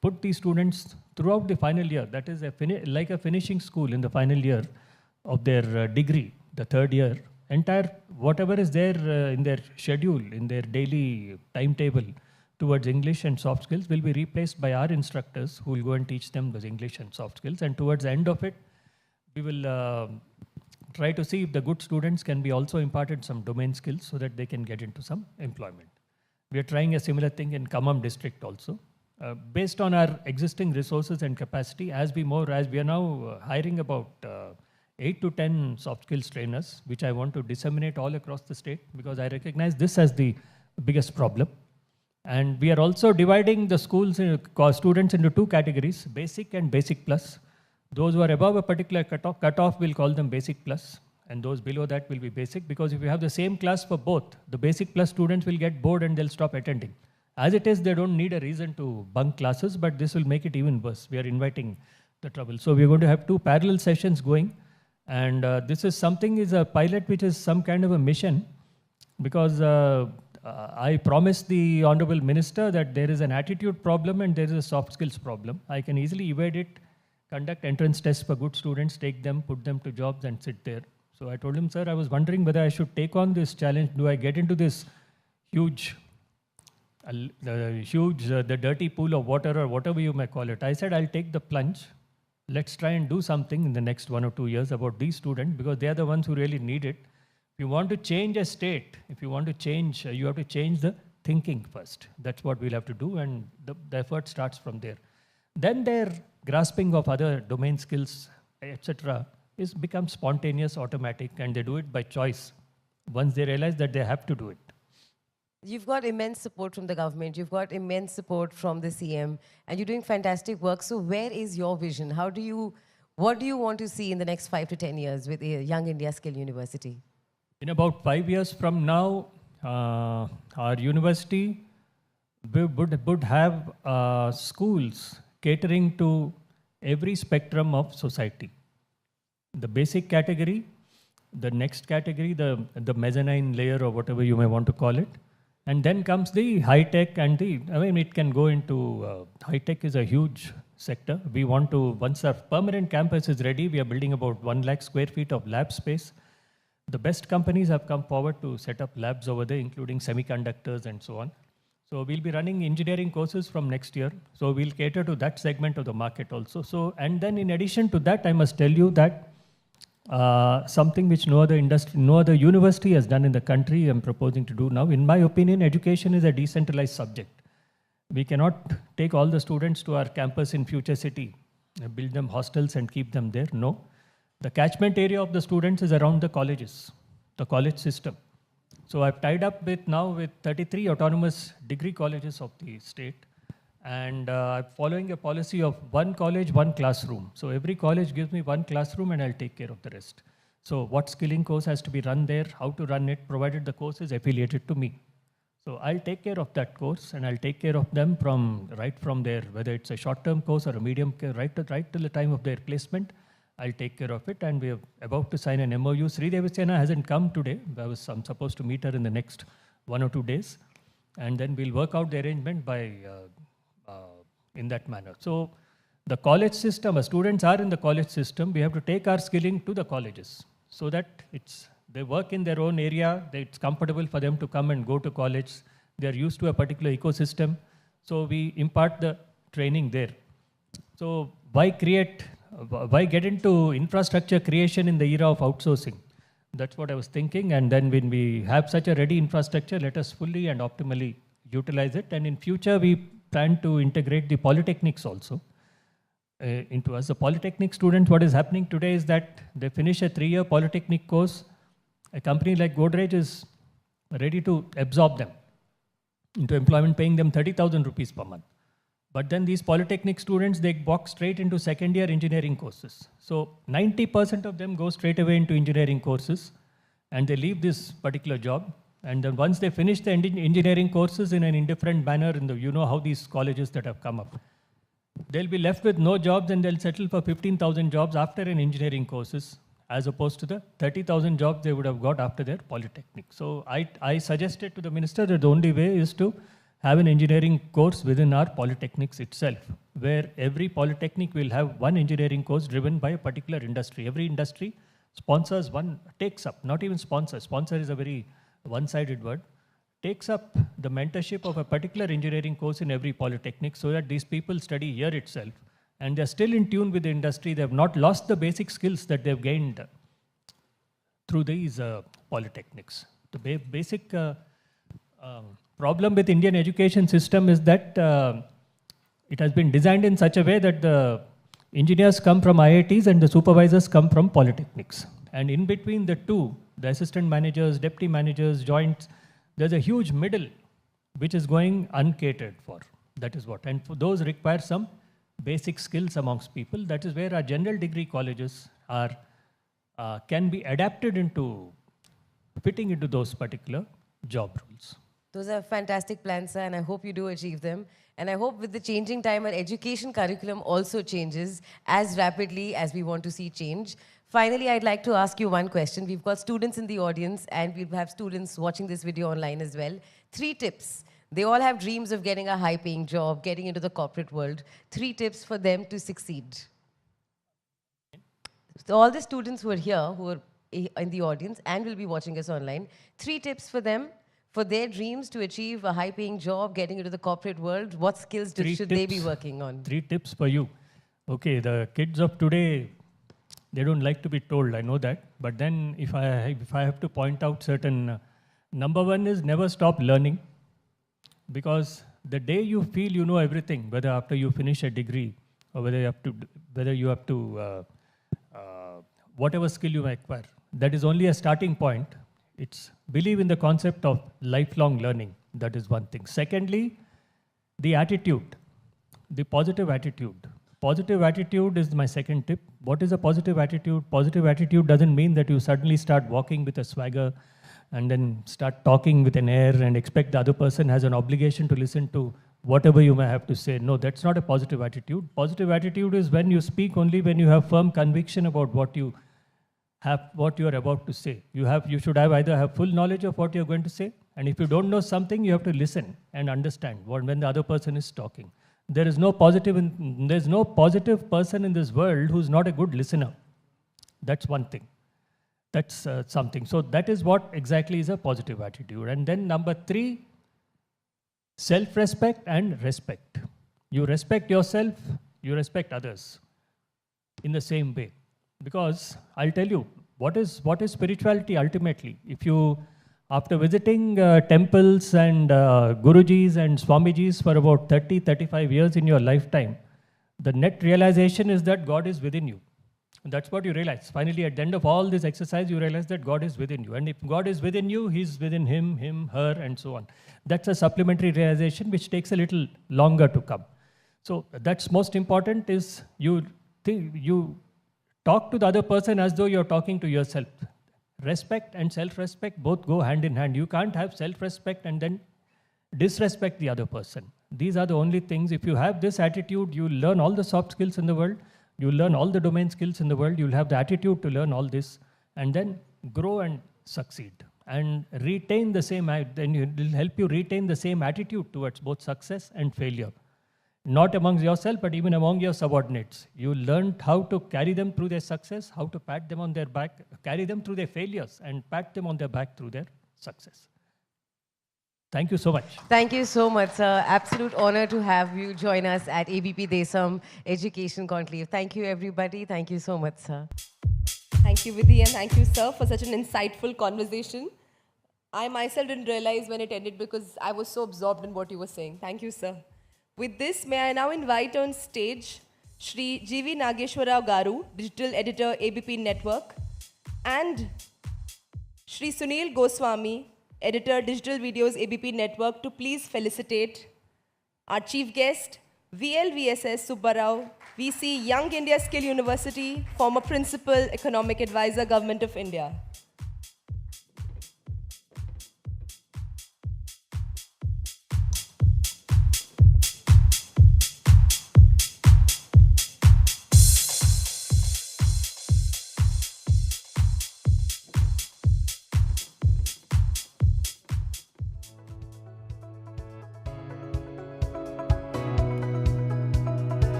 put these students throughout the final year. That is like a finishing school in the final year of their degree, the 3rd year. Entire whatever is there in their schedule, in their daily timetable towards English and soft skills will be replaced by our instructors who will go and teach them those English and soft skills. And towards the end of it, we will try to see if the good students can be also imparted some domain skills so that they can get into some employment. We are trying a similar thing in Khammam district also. Based on our existing resources and capacity, as we are now hiring about 8 to 10 soft skills trainers, which I want to disseminate all across the state because I recognize this as the biggest problem. And we are also dividing the schools, students into 2 categories, basic and basic plus. Those who are above a particular cutoff will call them basic plus, and those below that will be basic, because if you have the same class for both, the basic plus students will get bored and they'll stop attending. As it is, they don't need a reason to bunk classes, but this will make it even worse. We are inviting the trouble. So we're going to have 2 parallel sessions going, and this is a pilot which is some kind of a mission, because I promised the Honorable Minister that there is an attitude problem and there is a soft skills problem. I can easily evade it, conduct entrance tests for good students, take them, put them to jobs and sit there. So I told him, sir, I was wondering whether I should take on this challenge. Do I get into this the dirty pool of water or whatever you may call it? I said, I'll take the plunge. Let's try and do something in the next 1 or 2 years about these students, because they are the ones who really need it. If you want to change a state, if you want to change, you have to change the thinking first. That's what we'll have to do, and the effort starts from there. Then their grasping of other domain skills, etc., becomes spontaneous, automatic, and they do it by choice once they realize that they have to do it. You've got immense support from the government, you've got immense support from the CM, and you're doing fantastic work. So where is your vision? What do you want to see in the next 5 to 10 years with Young India Skill University? In about 5 years from now, our university would have schools catering to every spectrum of society. The basic category, the next category, the mezzanine layer or whatever you may want to call it. And then comes the high-tech and it can go into, high-tech is a huge sector. We want to, once our permanent campus is ready, we are building about 1 lakh square feet of lab space. The best companies have come forward to set up labs over there, including semiconductors and so on. So we'll be running engineering courses from next year. So we'll cater to that segment of the market also. So, and then in addition to that, I must tell you that something which no other university has done in the country, I'm proposing to do now. In my opinion, education is a decentralized subject. We cannot take all the students to our campus in Future City, build them hostels and keep them there. No. The catchment area of the students is around the colleges, the college system. So I've tied up with 33 autonomous degree colleges of the state, and I'm following a policy of 1 college, 1 classroom. So every college gives me 1 classroom and I'll take care of the rest. So what skilling course has to be run there, how to run it, provided the course is affiliated to me. So I'll take care of that course, and I'll take care of them right from there, whether it's a short-term course or a medium, right till the time of their placement. I'll take care of it, and we're about to sign an MOU. Sri Devasena hasn't come today. I'm supposed to meet her in the next 1 or 2 days, and then we'll work out the arrangement in that manner. So the college system, students are in the college system. We have to take our skilling to the colleges so that they work in their own area. It's comfortable for them to come and go to college. They're used to a particular ecosystem. So we impart the training there. So why get into infrastructure creation in the era of outsourcing? That's what I was thinking. And then when we have such a ready infrastructure, let us fully and optimally utilize it. And in future, we plan to integrate the polytechnics also into us. The polytechnic students, what is happening today is that they finish a 3-year polytechnic course. A company like Godrej is ready to absorb them into employment, paying them 30,000 rupees per month. But then these polytechnic students, they walk straight into second year engineering courses. So 90% of them go straight away into engineering courses and they leave this particular job. And then once they finish the engineering courses in an indifferent manner, you know how these colleges that have come up, they'll be left with no jobs and they'll settle for 15,000 jobs after an engineering courses, as opposed to the 30,000 jobs they would have got after their polytechnic. So I suggested to the minister that the only way is to have an engineering course within our polytechnics itself, where every polytechnic will have one engineering course driven by a particular industry. Every industry sponsors one, takes up, not even sponsor. Sponsor is a very one-sided word. Takes up the mentorship of a particular engineering course in every polytechnic so that these people study here itself and they're still in tune with the industry. They have not lost the basic skills that they've gained through these polytechnics. The basic problem with Indian education system is that it has been designed in such a way that the engineers come from IITs and the supervisors come from polytechnics. And in between the two, the assistant managers, deputy managers, joints, there's a huge middle which is going uncatered for. That is what. And for those require some basic skills amongst people. That is where our general degree colleges are can be adapted into fitting into those particular job roles. Those are fantastic plans, sir, and I hope you do achieve them. And I hope with the changing time, our education curriculum also changes as rapidly as we want to see change. Finally, I'd like to ask you one question. We've got students in the audience, and we'll have students watching this video online as well. 3 tips. They all have dreams of getting a high-paying job, getting into the corporate world. 3 tips for them to succeed. So all the students who are here, who are in the audience and will be watching us online, 3 tips for them for their dreams to achieve a high-paying job, getting into the corporate world. What skills should they be working on? 3 tips for you. Okay, the kids of today, they don't like to be told, I know that. But then if I have to point out certain, number 1 is never stop learning. Because the day you feel you know everything, whether after you finish a degree or whether you have to whatever skill you may acquire, that is only a starting point. It's believe in the concept of lifelong learning. That is one thing. Secondly, the attitude, the positive attitude. Positive attitude is my second tip. What is a positive attitude? Positive attitude doesn't mean that you suddenly start walking with a swagger and then start talking with an air and expect the other person has an obligation to listen to whatever you may have to say. No, that's not a positive attitude. Positive attitude is when you speak only when you have firm conviction about what you are about to say. You should either have full knowledge of what you're going to say, and if you don't know something, you have to listen and understand when the other person is talking. There's no positive person in this world who's not a good listener. That's one thing. That's something. So that is what exactly is a positive attitude. And then number 3, self-respect and respect. You respect yourself, you respect others in the same way. Because I'll tell you, what is spirituality ultimately? If you, after visiting temples and Gurujis and Swamijis for about 30-35 years in your lifetime, the net realization is that God is within you. And that's what you realize. Finally, at the end of all this exercise, you realize that God is within you. And if God is within you, He's within him, her, and so on. That's a supplementary realization which takes a little longer to come. So that's most important is you talk to the other person as though you're talking to yourself. Respect and self-respect both go hand in hand. You can't have self-respect and then disrespect the other person. These are the only things. If you have this attitude, you'll learn all the soft skills in the world. You'll learn all the domain skills in the world. You'll have the attitude to learn all this and then grow and succeed and retain the same, then it will help you retain the same attitude towards both success and failure. Not amongst yourself, but even among your subordinates. You learned how to carry them through their success, how to pat them on their back, carry them through their failures and pat them on their back through their success. Thank you so much. Thank you so much, sir. Absolute honor to have you join us at ABP Desam Education Conclave. Thank you, everybody. Thank you so much, sir. Thank you, Vidhi, and thank you, sir, for such an insightful conversation. I myself didn't realize when it ended because I was so absorbed in what you were saying. Thank you, sir. With this, may I now invite on stage Shri G.V. Nageshwara Garu, Digital Editor, ABP Network, and Shri Sunil Goswami, Editor, Digital Videos ABP Network, to please felicitate our chief guest, VLVSS Subbarao, VC, Young India Skill University, former Principal, Economic Advisor, Government of India.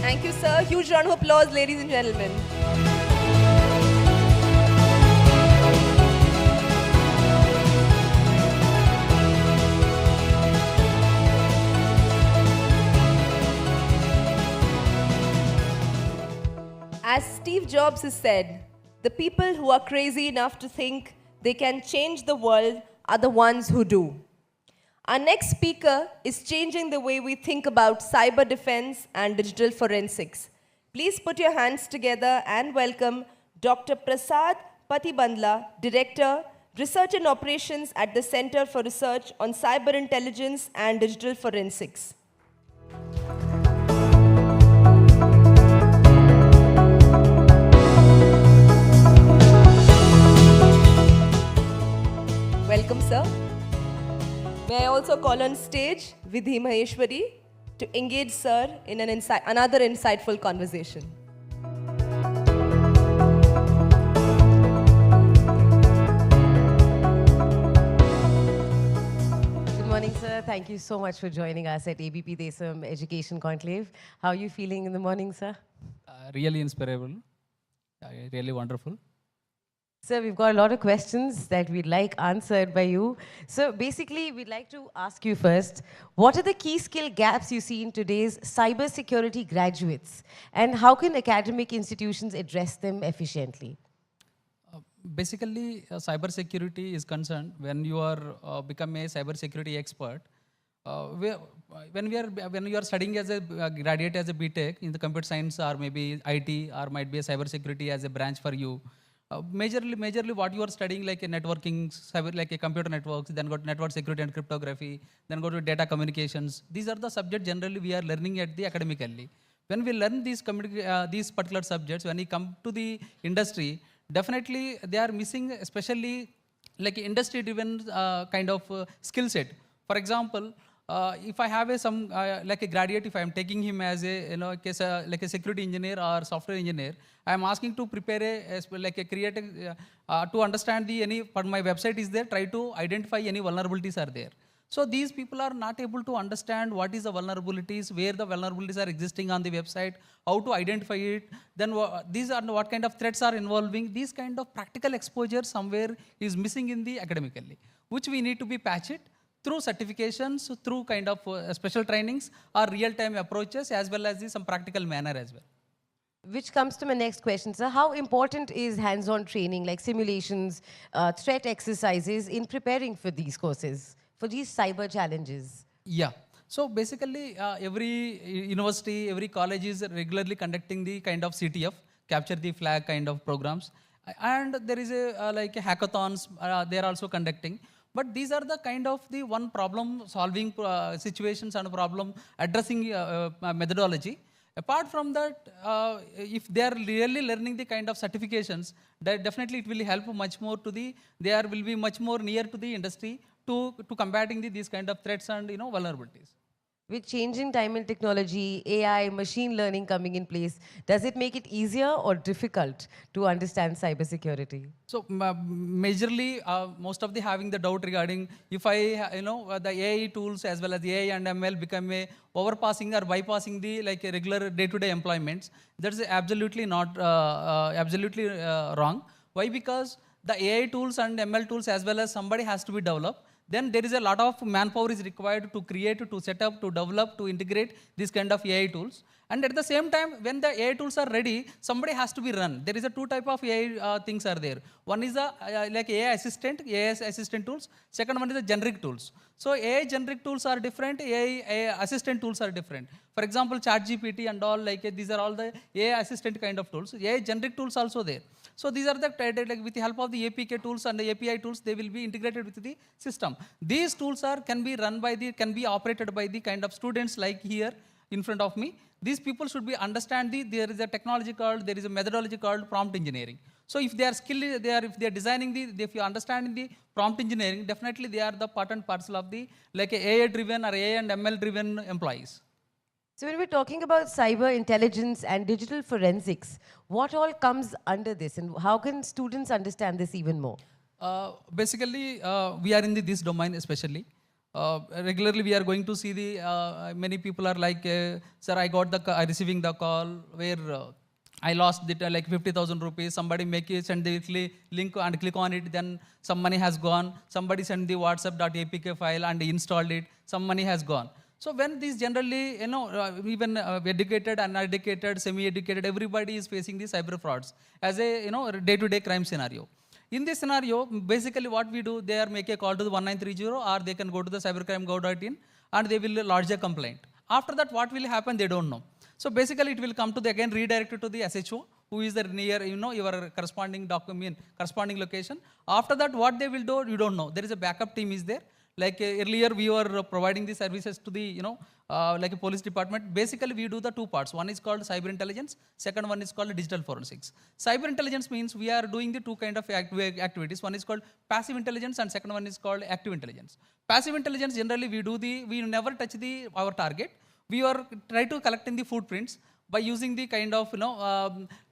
Thank you, sir. Huge round of applause, ladies and gentlemen. As Steve Jobs has said, the people who are crazy enough to think they can change the world are the ones who do. Our next speaker is changing the way we think about cyber defense and digital forensics. Please put your hands together and welcome Dr. Prasad Patibandla, Director, Research and Operations at the Center for Research on Cyber Intelligence and Digital Forensics. Welcome, sir. May I also call on stage Vidhi Maheshwari to engage sir in another insightful conversation. Good morning, sir. Thank you so much for joining us at ABP Desam Education Conclave. How are you feeling in the morning, sir? Really inspirable, really wonderful. Sir, we've got a lot of questions that we'd like answered by you. So basically, we'd like to ask you first, what are the key skill gaps you see in today's cybersecurity graduates? And how can academic institutions address them efficiently? Basically, cybersecurity is concerned when you are become a cybersecurity expert. When you are studying as a graduate as a BTech in the computer science or maybe IT or might be a cybersecurity as a branch for you. Majorly what you are studying like a networking, cyber, like a computer networks, then got network security and cryptography, then go to data communications. These are the subjects generally we are learning at the academically. When we learn these particular subjects, when we come to the industry, definitely they are missing, especially like industry-driven kind of skill set. For example, if I have like a graduate, if I am taking him as a like a security engineer or software engineer, I am asking to prepare to understand but my website is there, try to identify any vulnerabilities are there. So these people are not able to understand what is the vulnerabilities, where the vulnerabilities are existing on the website, how to identify it, then what kind of threats are involving. These kind of practical exposure somewhere is missing in the academically, which we need to be patched through certifications, through kind of special trainings or real-time approaches, as well as some practical manner as well. Which comes to my next question, sir. How important is hands-on training like simulations, threat exercises in preparing for these courses, for these cyber challenges? Yeah. So basically, every university, every college is regularly conducting the kind of CTF, capture the flag kind of programs. And there is like hackathons, they are also conducting. But these are the kind of the one problem solving situations and problem addressing methodology. Apart from that, if they are really learning the kind of certifications, that definitely it will help much more to they will be much more near to the industry to combating these kind of threats and vulnerabilities. With changing time and technology, AI, machine learning coming in place, does it make it easier or difficult to understand cybersecurity? So majorly, most of the having the doubt regarding if the AI tools as well as the AI and ML become a overpassing or bypassing the like a regular day-to-day employments. That's absolutely not absolutely wrong. Why? Because the AI tools and ML tools as well as somebody has to be developed. Then there is a lot of manpower is required to create, to set up, to develop, to integrate this kind of AI tools. And at the same time, when the AI tools are ready, somebody has to be run. There is a two type of AI things are there. One is the like AI assistant tools. Second one is the generic tools. So AI generic tools are different. AI assistant tools are different. For example, ChatGPT and all like these are all the AI assistant kind of tools. AI generic tools also there. So these are the like with the help of the APK tools and the API tools, they will be integrated with the system. These tools can be run by can be operated by the kind of students like here in front of me. These people should be understand there is a technology called, there is a methodology called prompt engineering. So if they are skilled, if they are designing if you understand the prompt engineering, definitely they are the part and parcel of the like AI driven or AI and ML driven employees. So when we're talking about cyber intelligence and digital forensics, what all comes under this and how can students understand this even more? Basically, we are in this domain especially. Regularly we are going to see many people are like, sir, I receiving the call where I lost like 50,000 rupees. Somebody send the link and click on it. Then some money has gone. Somebody send the WhatsApp.apk file and installed it. Some money has gone. So when these generally, even educated, uneducated, semi-educated, everybody is facing these cyber frauds as a day-to-day crime scenario. In this scenario, basically what we do, they are make a call to the 1930 or they can go to the cybercrime.gov.in and they will lodge a complaint. After that, what will happen, they don't know. So basically it will come to the again redirected to the SHO, who is the near, your corresponding document, corresponding location. After that, what they will do, you don't know. There is a backup team is there. Like earlier, we were providing the services to the, like a police department. Basically, we do the two parts. One is called cyber intelligence. Second one is called digital forensics. Cyber intelligence means we are doing the two kind of activities. One is called passive intelligence and second one is called active intelligence. Passive intelligence, generally, we never touch our target. We are try to collect in the footprints by using the kind of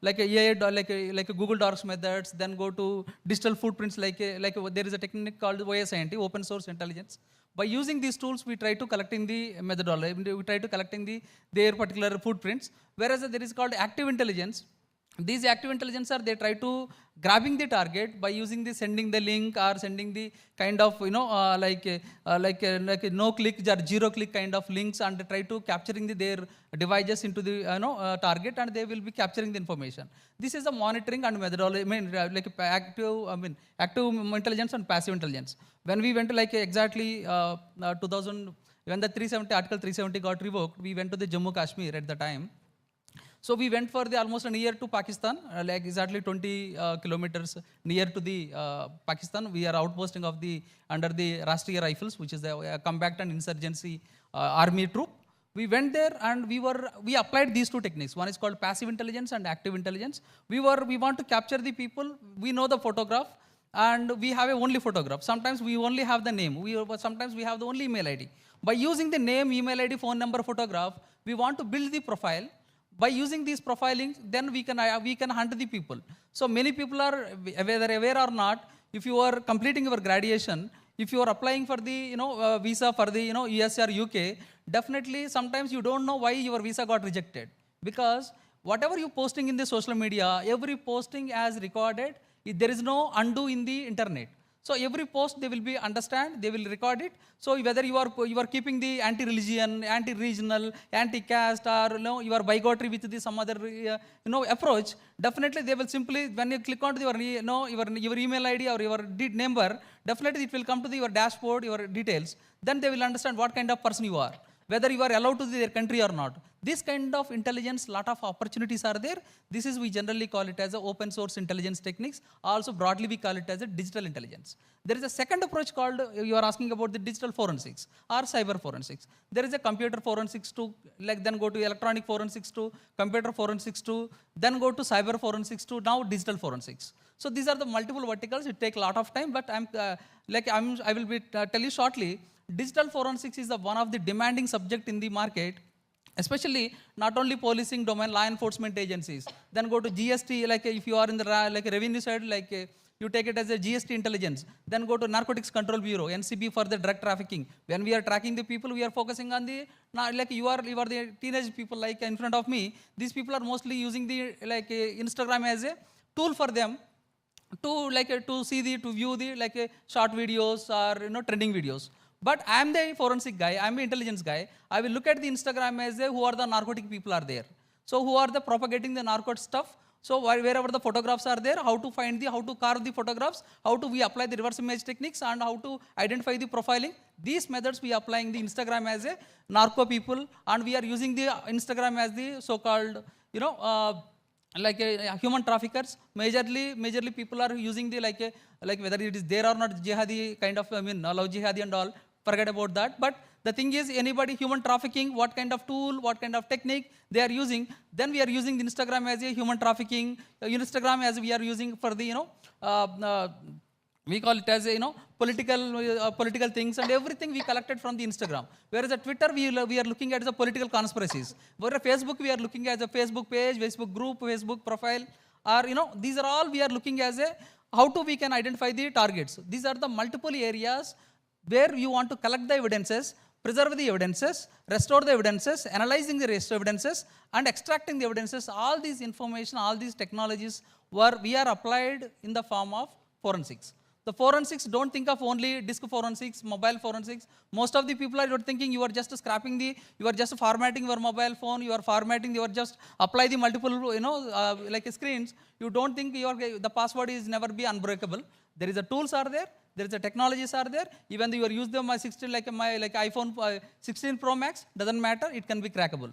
like a AI, like a Google Docs methods, then go to digital footprints like there is a technique called OSINT, open source intelligence. By using these tools, we try to collecting the methodology, we try to collecting their particular footprints. Whereas there is called active intelligence. These active intelligence they try to grabbing the target by using the sending the link or sending the kind of like a no click or zero click kind of links and try to capturing their devices into the target and they will be capturing the information. This is the monitoring and methodology. Like active intelligence and passive intelligence. When we went to like exactly 2000 when the Article 370 got revoked, we went to the Jammu Kashmir at the time. So we went for almost near to Pakistan, like exactly 20 kilometers near to the Pakistan. We are outposting of under the Rashtriya Rifles, which is the combat and insurgency army troop. We went there and we applied these two techniques. One is called passive intelligence and active intelligence. We want to capture the people. We know the photograph and we have only photograph. Sometimes we only have the name. Sometimes we have the only email ID. By using the name, email ID, phone number, photograph, we want to build the profile. By using these profiling, then we can hunt the people. So many people are whether aware or not. If you are completing your graduation, if you are applying for the visa for the US or UK, definitely sometimes you don't know why your visa got rejected because whatever you posting in the social media, every posting as recorded. There is no undo in the internet. So every post they will be understand, they will record it. So whether you are keeping the anti-religion, anti-regional, anti-caste, or you are bigotry with some other approach, definitely they will simply when you click on your email ID or your number, definitely it will come to your dashboard, your details. Then they will understand what kind of person you are, whether you are allowed to their country or not. This kind of intelligence, lot of opportunities are there. This is we generally call it as a open source intelligence techniques. Also broadly we call it as a digital intelligence. There is a second approach called, you are asking about the digital forensics or cyber forensics. There is a computer forensics too, like then go to electronic forensics too, computer forensics too, then go to cyber forensics too, now digital forensics. So these are the multiple verticals. It takes a lot of time, but I will tell you shortly. digital forensics is one of the demanding subject in the market, especially not only policing domain, law enforcement agencies. Then go to GST, like if you are in the like revenue side, like you take it as a GST intelligence. Then go to Narcotics Control Bureau, NCB, for the drug trafficking. When we are tracking the people, we are focusing on the, like you are the teenage people like in front of me. These people are mostly using the like Instagram as a tool for them to like to see the, to view the like short videos or trending videos. But I am the forensic guy, I am the intelligence guy. I will look at the Instagram as a, who are the narcotic people are there. So who are the propagating the narcotic stuff. So wherever the photographs are there, how to find the, how to carve the photographs, how to we apply the reverse image techniques, and how to identify the profiling. These methods we applying the Instagram as a narco people, and we are using the Instagram as the so-called, like human traffickers. Majorly people are using the like whether it is there or not jihadi kind of, love jihadi and all, forget about that. But the thing is, anybody human trafficking, what kind of tool, what kind of technique they are using, then we are using the Instagram as a human trafficking, Instagram as we are using for the, we call it as a, political things, and everything we collected from the Instagram. Whereas at Twitter, we are looking at the political conspiracies. Whereas Facebook, we are looking at a Facebook page, Facebook group, Facebook profile, or, these are all we are looking as a, how to we can identify the targets. These are the multiple areas where you want to collect the evidences, preserve the evidences, restore the evidences, analyzing the rest evidences, and extracting the evidences. All these information, all these technologies we are applied in the form of forensics. The forensics, don't think of only disk forensics, mobile forensics. Most of the people are thinking you are just scrapping you are just formatting your mobile phone, you are formatting, you are just apply the multiple, like screens. You don't think the password is never be unbreakable. There is a tools are there. There is a technologies are there. Even though you are using them my 16 like iPhone 16 Pro Max, doesn't matter. It can be crackable.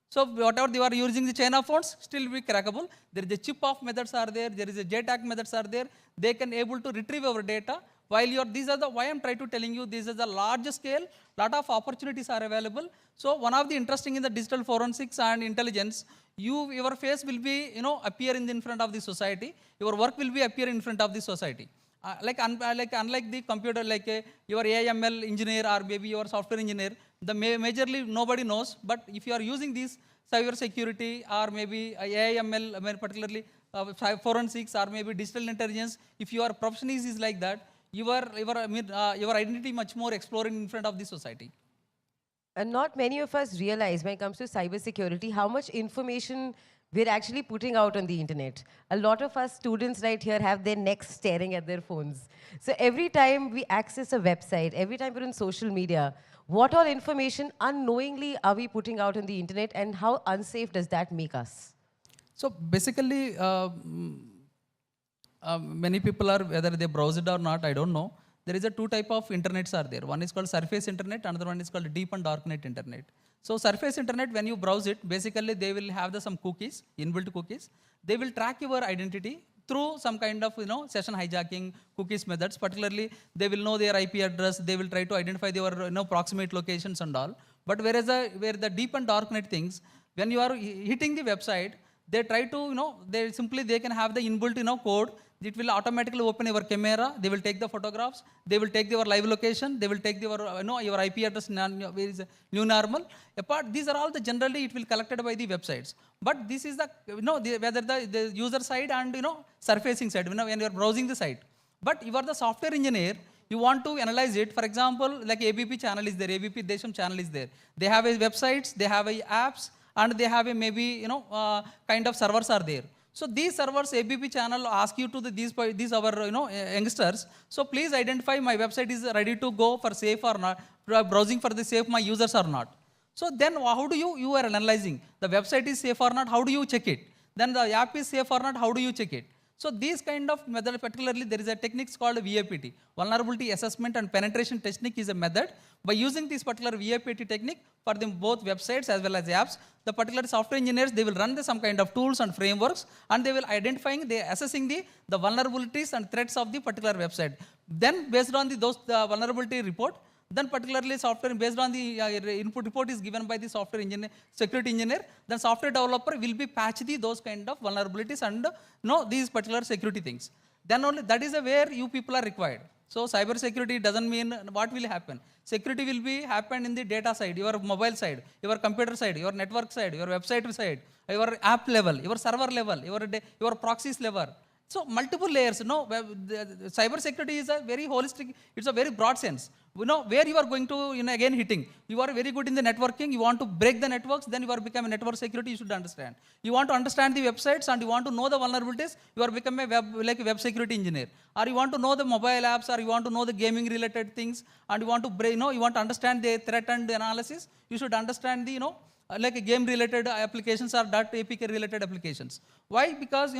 So whatever you are using the China phones, still be crackable. There is a chip off methods are there. There is a JTAG methods are there. They can able to retrieve our data. While these are the, why I'm trying to telling you, this is a large scale, lot of opportunities are available. So one of the interesting in the digital forensics and intelligence, your face will be, appear in front of the society. Your work will be appear in front of the society. Unlike the computer, like your AML engineer or maybe your software engineer, the majorly nobody knows. But if you are using this cyber security or maybe AML, particularly forensics or maybe digital intelligence, if your profession is like that, your identity much more exploring in front of the society. And not many of us realize when it comes to cybersecurity how much information we're actually putting out on the internet. A lot of us students right here have their necks staring at their phones. So every time we access a website, every time we're on social media, what all information unknowingly are we putting out on the internet, and how unsafe does that make us? So basically, many people are, whether they browse it or not, I don't know. There is a two type of internets are there. One is called surface internet, another one is called deep and darknet internet. So surface internet, when you browse it, basically they will have some cookies, inbuilt cookies. They will track your identity through some kind of session hijacking cookies methods. Particularly, they will know their IP address. They will try to identify their proximate locations and all. But whereas where the deep and darknet things, when you are hitting the website, they try to they can have the inbuilt code. It will automatically open your camera. They will take the photographs. They will take your live location. They will take your your IP address, where is new normal. Apart, these are all the generally it will collected by the websites. But this is the whether the user side and surfacing side when you are browsing the site. But you are the software engineer. You want to analyze it. For example, like ABP channel is there. ABP Desam channel is there. They have a websites. They have a apps, and they have a maybe kind of servers are there. So these servers, ABP channel, ask you to these our youngsters. So please identify my website is ready to go for safe or not, browsing for the safe my users or not. So then how do you are analyzing the website is safe or not? How do you check it? Then the app is safe or not? How do you check it? So these kind of method, particularly there is a technique called VAPT, Vulnerability Assessment and Penetration Technique is a method. By using this particular VAPT technique for them both websites as well as apps, the particular software engineers, they will run some kind of tools and frameworks, and they will assessing the vulnerabilities and threats of the particular website. Then based on the vulnerability report, then particularly software based on the input report is given by the software engineer, security engineer, then software developer will be patch those kind of vulnerabilities and these particular security things. Then only that is where you people are required. So cyber security doesn't mean what will happen. Security will be happen in the data side, your mobile side, your computer side, your network side, your website side, your app level, your server level, your proxies level. So multiple layers. Cyber security is a very holistic, it's a very broad sense. Where you are going to, again hitting. You are very good in the networking, you want to break the networks, then you are become a network security, you should understand. You want to understand the websites and you want to know the vulnerabilities, you are become a web security engineer. Or you want to know the mobile apps, or you want to know the gaming related things, and you want to you want to understand the threat and analysis, you should understand the, like game related applications or .apk related applications. Why? Because,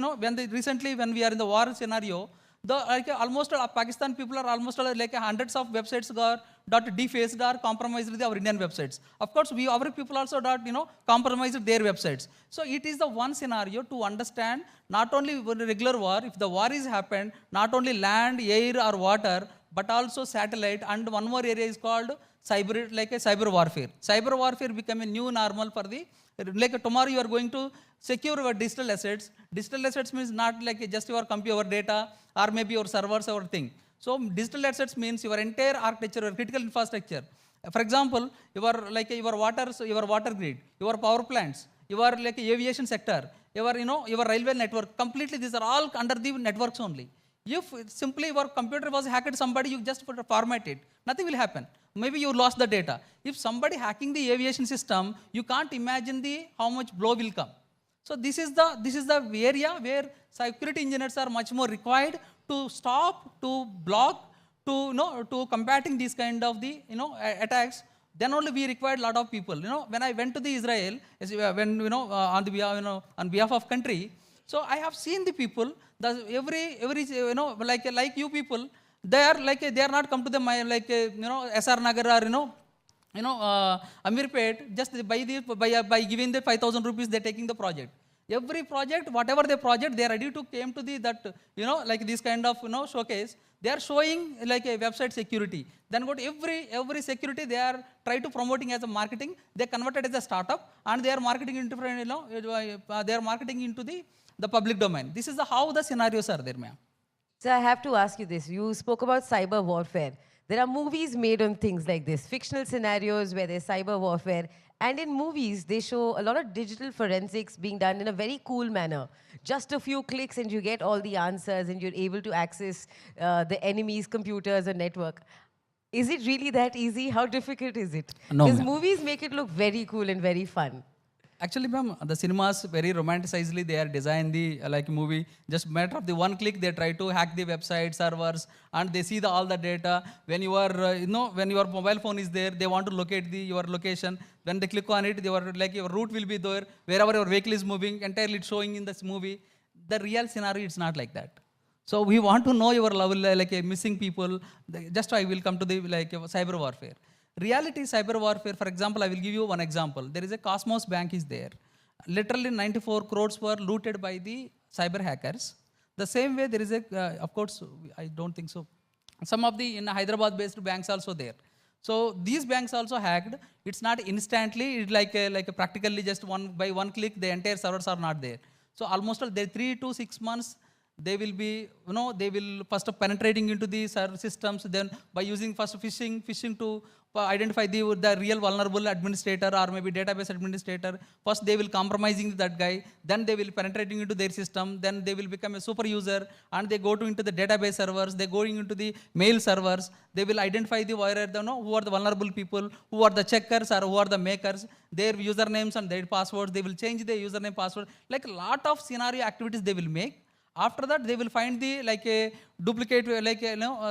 recently when we are in the war scenario, almost Pakistan people are almost like hundreds of websites got defaced or compromised with our Indian websites. Of course, our people also compromised their websites. So it is the one scenario to understand not only regular war, if the war is happened, not only land, air or water, but also satellite, and one more area is called cyber, like a cyber warfare. Cyber warfare become a new normal for the, like tomorrow you are going to secure your digital assets. Digital assets means not like just your computer data or maybe your servers or thing. So digital assets means your entire architecture, your critical infrastructure. For example, your water grid, your power plants, your like aviation sector, your railway network, completely these are all under the networks only. If simply your computer was hacked, somebody, you just format it, nothing will happen. Maybe you lost the data. If somebody hacking the aviation system, you can't imagine how much blow will come. So this is the area where security engineers are much more required to stop, to block, to combating these kind of the attacks. Then only we required a lot of people. When I went to the Israel, when on behalf of country, so I have seen the people. Every like you people, they are not come to the SR Nagar or Amirpet, just by giving the 5,000 rupees, they're taking the project. Every project, whatever the project, they are ready to came to the like this kind of showcase. They are showing like a website security. Then got every security they are try to promoting as a marketing. They converted as a startup and they are marketing into they are marketing into the public domain. This is how the scenarios are there, ma'am. So I have to ask you this. You spoke about cyber warfare. There are movies made on things like this, fictional scenarios where there's cyber warfare. And in movies, they show a lot of digital forensics being done in a very cool manner. Just a few clicks and you get all the answers and you're able to access the enemy's computers or network. Is it really that easy? How difficult is it? No, Because ma'am. movies make it look very cool and very fun. Actually, ma'am, the cinemas very romanticizedly they are designed the like movie. Just matter of the one click, they try to hack the website servers and they see all the data. When you are when your mobile phone is there, they want to locate your location. When they click on it, your route will be there. Wherever your vehicle is moving, entirely it's showing in this movie. The real scenario, it's not like that. So we want to know your level, like missing people. Just I will come to the cyber warfare. Reality cyber warfare, for example, I will give you one example. There is a Cosmos Bank is there. Literally 94 crores were looted by the cyber hackers. The same way there is of course, I don't think so. Some of the in Hyderabad based banks also there. So these banks also hacked. It's not instantly, it's like practically just by one click, the entire servers are not there. So almost 3 to 6 months, they will be, they will first penetrating into the server systems, then by using first phishing to identify the real vulnerable administrator or maybe database administrator. First they will compromising that guy, then they will penetrating into their system, then they will become a super user and they go into the database servers, they going into the mail servers, they will identify who are the vulnerable people, who are the checkers or who are the makers, their usernames and their passwords, they will change their username password, like a lot of scenario activities they will make. After that, they will find the a duplicate,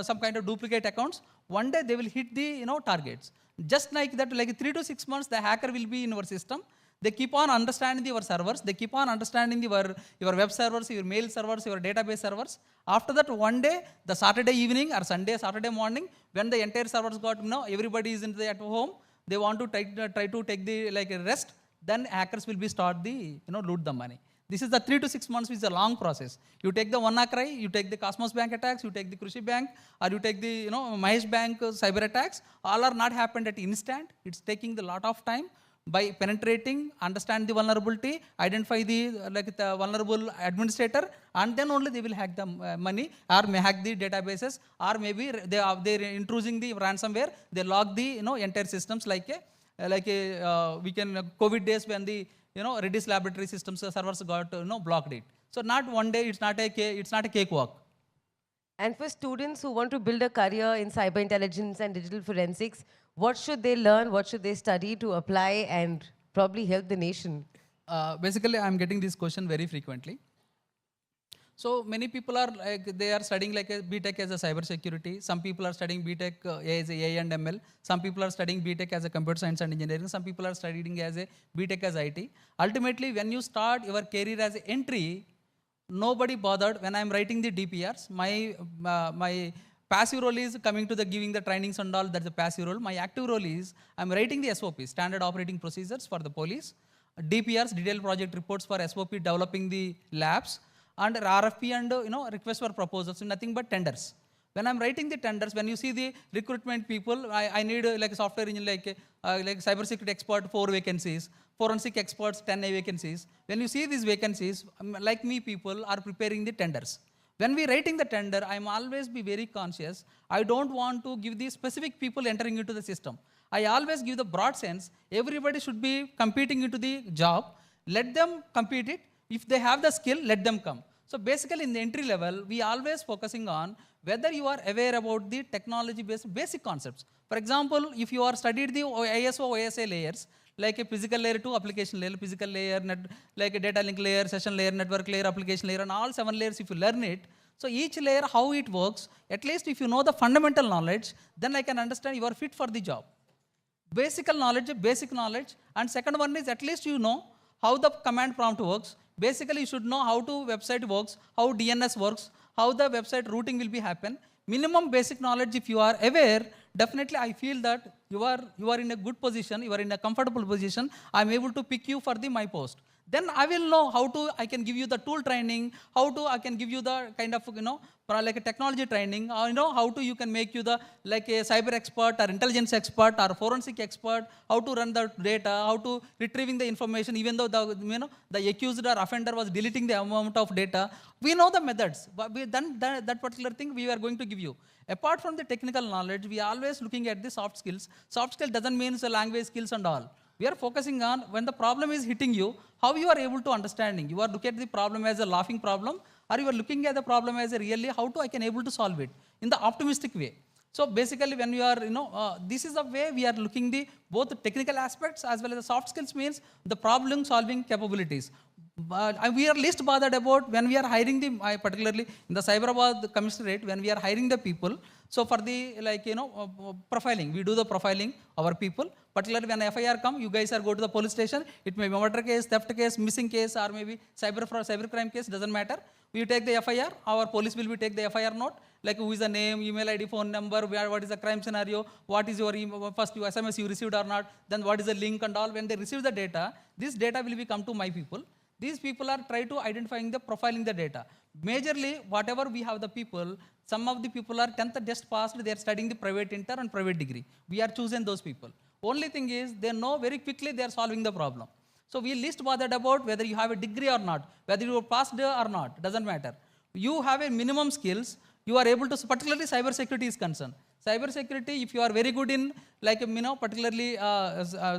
some kind of duplicate accounts. One day they will hit the targets. Just like that, 3 to 6 months, the hacker will be in our system. They keep on understanding your servers. They keep on understanding your web servers, your mail servers, your database servers. After that, one day, the Saturday evening or Saturday morning, when the entire servers got, everybody is at home, they want to try to take the rest. Then hackers will be start the loot the money. This is the 3 to 6 months, which is a long process. You take the WannaCry, you take the Cosmos Bank attacks, you take the Krushi Bank, or you take the Mahesh Bank cyber attacks. All are not happened at instant. It's taking a lot of time. by penetrating, understand the vulnerability, identify the the vulnerable administrator, and then only they will hack the money or may hack the databases, or maybe they're intruding the ransomware. They log the entire systems like we can COVID days when the Redis laboratory systems servers got blocked it. So not one day. It's not a cakewalk. And for students who want to build a career in cyber intelligence and digital forensics, what should they learn? What should they study to apply and probably help the nation? Basically, I'm getting this question very frequently. So many people are they are studying like a BTech as a cyber security. Some people are studying BTech as a AI and ML. Some people are studying BTech as a computer science and engineering. Some people are studying as a BTech as IT. Ultimately, when you start your career as an entry, nobody bothered when I'm writing the DPRs. My passive role is coming to the giving the trainings and all. That's the passive role. My active role is I'm writing the SOPs, standard operating procedures for the police, DPRs, detailed project reports for SOP, developing the labs, and RFP and request for proposals. Nothing but tenders. When I'm writing the tenders, when you see the recruitment people, I need like a software engineer, like cybersecurity expert, 4 vacancies, forensic experts, 10 vacancies. When you see these vacancies, like me, people are preparing the tenders. When we writing the tender, I'm always be very conscious. I don't want to give the specific people entering into the system. I always give the broad sense. Everybody should be competing into the job. Let them compete it. If they have the skill, let them come. So basically in the entry level, we always focusing on whether you are aware about the technology-based basic concepts. For example, if you are studied the ISO, OSA layers, like a physical layer to application layer, physical layer, like a data link layer, session layer, network layer, application layer, and all 7 layers, if you learn it, so each layer, how it works, at least if you know the fundamental knowledge, then I can understand you are fit for the job. Basic knowledge, and second one is at least you know how the command prompt works. Basically, you should know how to website works, how DNS works, how the website routing will be happen. Minimum basic knowledge, if you are aware, definitely I feel that you are in a good position, you are in a comfortable position. I'm able to pick you for my post. Then I will know how to, I can give you the tool training, I can give you the kind of, like a technology training, or how to you can make you the, like a cyber expert or intelligence expert or forensic expert, how to run the data, how to retrieving the information, even though the accused or offender was deleting the amount of data. We know the methods, but that particular thing we are going to give you. Apart from the technical knowledge, we are always looking at the soft skills. Soft skill doesn't mean the language skills and all. We are focusing on when the problem is hitting you, how you are able to understanding. You are looking at the problem as a laughing problem, or you are looking at the problem as a really how to I can able to solve it in the optimistic way. So basically when you are, this is the way we are looking the both the technical aspects as well as the soft skills means the problem solving capabilities. We are least bothered about when we are hiring particularly in the Cyberabad Commissionerate, when we are hiring the people. So for the profiling, we do the profiling our people. Particularly when FIR come, you guys are go to the police station. It may be murder case, theft case, missing case, or maybe cybercrime case. Doesn't matter. We take the FIR. Our police will take the FIR note. Like who is the name, email ID, phone number, what is the crime scenario, what is your first SMS you received or not, then what is the link and all. When they receive the data, this data will be come to my people. These people are try to identifying the profiling the data. Majorly, whatever we have the people, some of the people are 10th just passed, they are studying the private inter and private degree. We are choosing those people. Only thing is, they know very quickly they are solving the problem. So we least bothered about whether you have a degree or not, whether you passed or not, doesn't matter. You have a minimum skills, you are able to, particularly cyber security is concerned. Cyber security, if you are very good in, like, particularly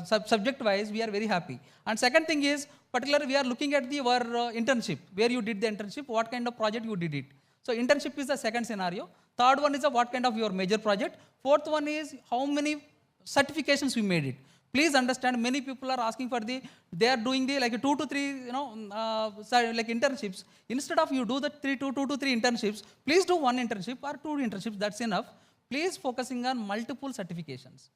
subject wise, we are very happy. And second thing is, particularly we are looking at your internship, where you did the internship, what kind of project you did it. So internship is the second scenario. Third one is what kind of your major project. Fourth one is how many certifications we made it. Please understand, many people are asking for they are doing the like 2 to 3, like internships. Instead of you do the 2 to 3 internships, please do 1 internship or 2 internships, that's enough. Please focusing on multiple certifications.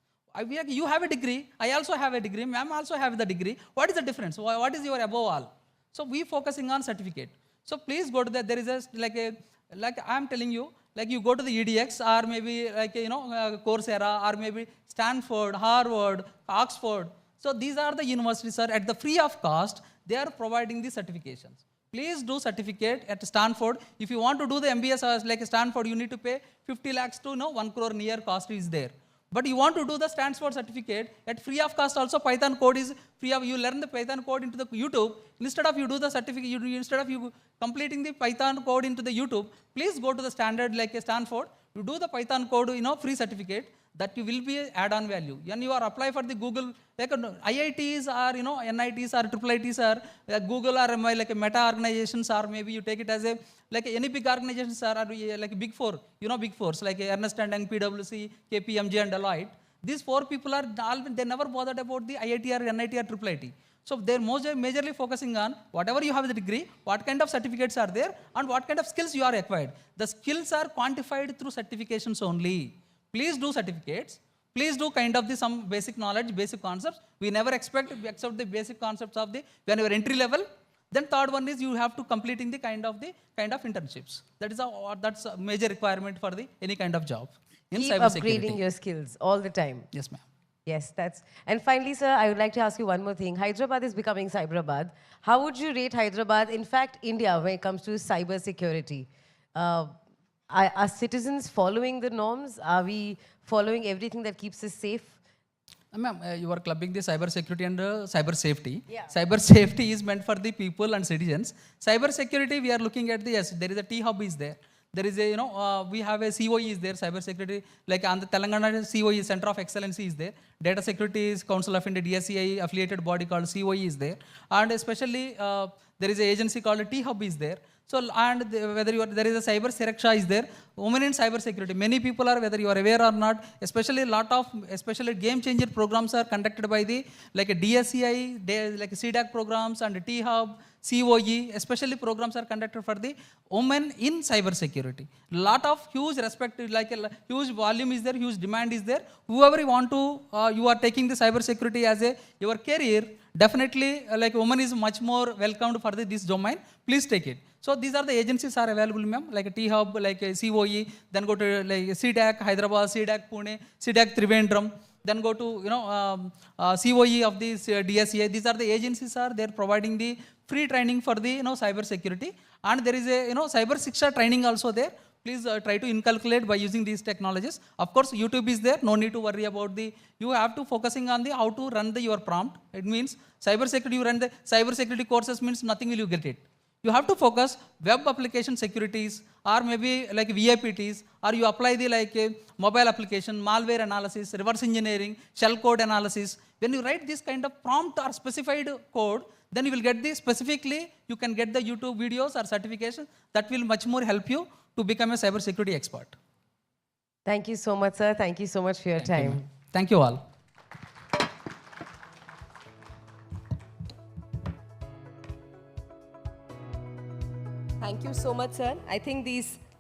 You have a degree, I also have a degree, ma'am also have the degree. What is the difference? What is your above all? So we focusing on certificate. So please go to that. There is a, like I am telling you, like you go to the EDX or maybe like, Coursera or maybe Stanford, Harvard, Oxford. So these are the universities, sir, at the free of cost, they are providing the certifications. Please do certificate at Stanford. If you want to do the MBS like Stanford, you need to pay 50 lakhs to 1 crore near cost is there. But you want to do the Stanford certificate at free of cost also. Python code is free of, you learn the Python code into the YouTube. Instead of you do the certificate, instead of you completing the Python code into the YouTube, please go to the standard like a Stanford. You do the Python code, free certificate. That you will be add-on value. When you are apply for the Google, like IITs or NITs or IIITs or Google or like a Meta organizations, or maybe you take it as a like any big organizations or like Big Four, Big Fours like Ernst & Young, PwC, KPMG and Deloitte. These four people are they never bothered about the IIT or NIT or IIIT. So they're majorly focusing on whatever you have the degree, what kind of certificates are there, and what kind of skills you are acquired. The skills are quantified through certifications only. Please do certificates. Please do kind of some basic knowledge, basic concepts. We never expect except the basic concepts of the when you are entry level. Then third one is you have to completing the kind of internships. That's a major requirement for any kind of job in Keep cybersecurity. upgrading your skills all the time. Yes, ma'am. Yes, that's. And finally, sir, I would like to ask you one more thing. Hyderabad is becoming Cyberabad. How would you rate Hyderabad, in fact, India, when it comes to cybersecurity? Are citizens following the norms? Are we following everything that keeps us safe? Ma'am, you are clubbing the cyber security and cyber safety. Yeah. Cyber safety is meant for the people and citizens. Cyber security, we are looking at yes, there is a T-Hub is there. There is a, we have a COE is there, cyber security, like on the Telangana COE, Center of Excellency is there. Data Security is Council of India, DSCI affiliated body called COE is there. And especially there is an agency called T-Hub is there. So, and there is a cyber Siraksha is there, women in cyber security. Many people are, whether you are aware or not, especially game changer programs are conducted by the, like a DSCI, like CDAC programs and T-Hub, COE, especially programs are conducted for the women in cyber security. Lot of huge respect, like a huge volume is there, huge demand is there. Whoever you want to, you are taking the cyber security as your career, definitely like women is much more welcomed for this domain. Please take it. So these are the agencies are available, ma'am, like a T-Hub, like a COE, then go to like CDAC, Hyderabad, CDAC, Pune, CDAC, Trivandrum, then go to, COE of the DSCI. These are the agencies they're providing the free training for the, cyber security. And there is a, cyber Siksha training also there. Please try to inculcate by using these technologies. Of course, YouTube is there. No need to worry about you have to focusing on how to run your prompt. It means cyber security, you run the cyber security courses means nothing will you get it. You have to focus web application securities or maybe like VIPTs, or you apply the like mobile application, malware analysis, reverse engineering, shell code analysis. When you write this kind of prompt or specified code, then you will get specifically, you can get the YouTube videos or certifications that will much more help you to become a cyber security expert. Thank you so much, sir. Thank you so much for your time. Thank you all. Thank you so much, sir. I think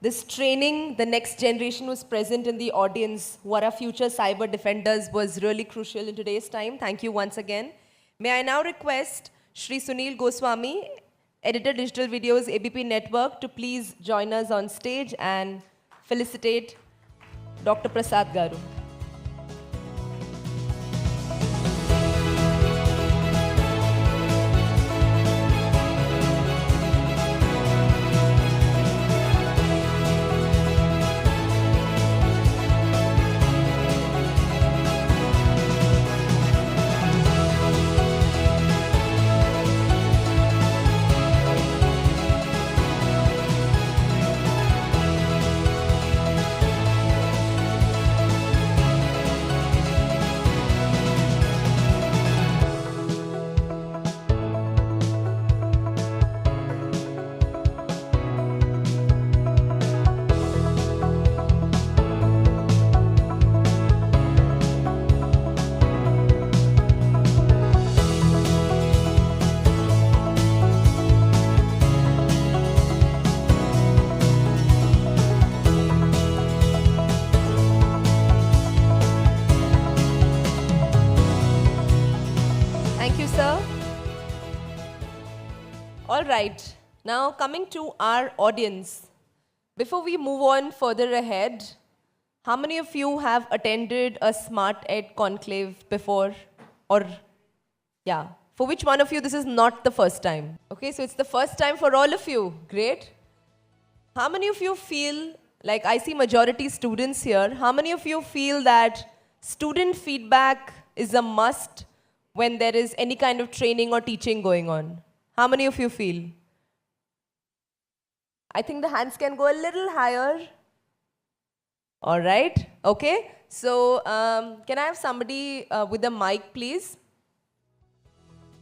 this training, the next generation was present in the audience, who are our future cyber defenders, was really crucial in today's time. Thank you once again. May I now request Shri Sunil Goswami, Editor Digital Videos ABP Network, to please join us on stage and felicitate Dr. Prasad Garu. All right, now coming to our audience. Before we move on further ahead, how many of you have attended a Smart Ed Conclave before? Or, yeah, for which one of you this is not the first time? Okay, so it's the first time for all of you. Great. How many of you feel, like I see majority students here, how many of you feel that student feedback is a must when there is any kind of training or teaching going on? How many of you feel? I think the hands can go a little higher. All right, okay. So can I have somebody with a mic, please?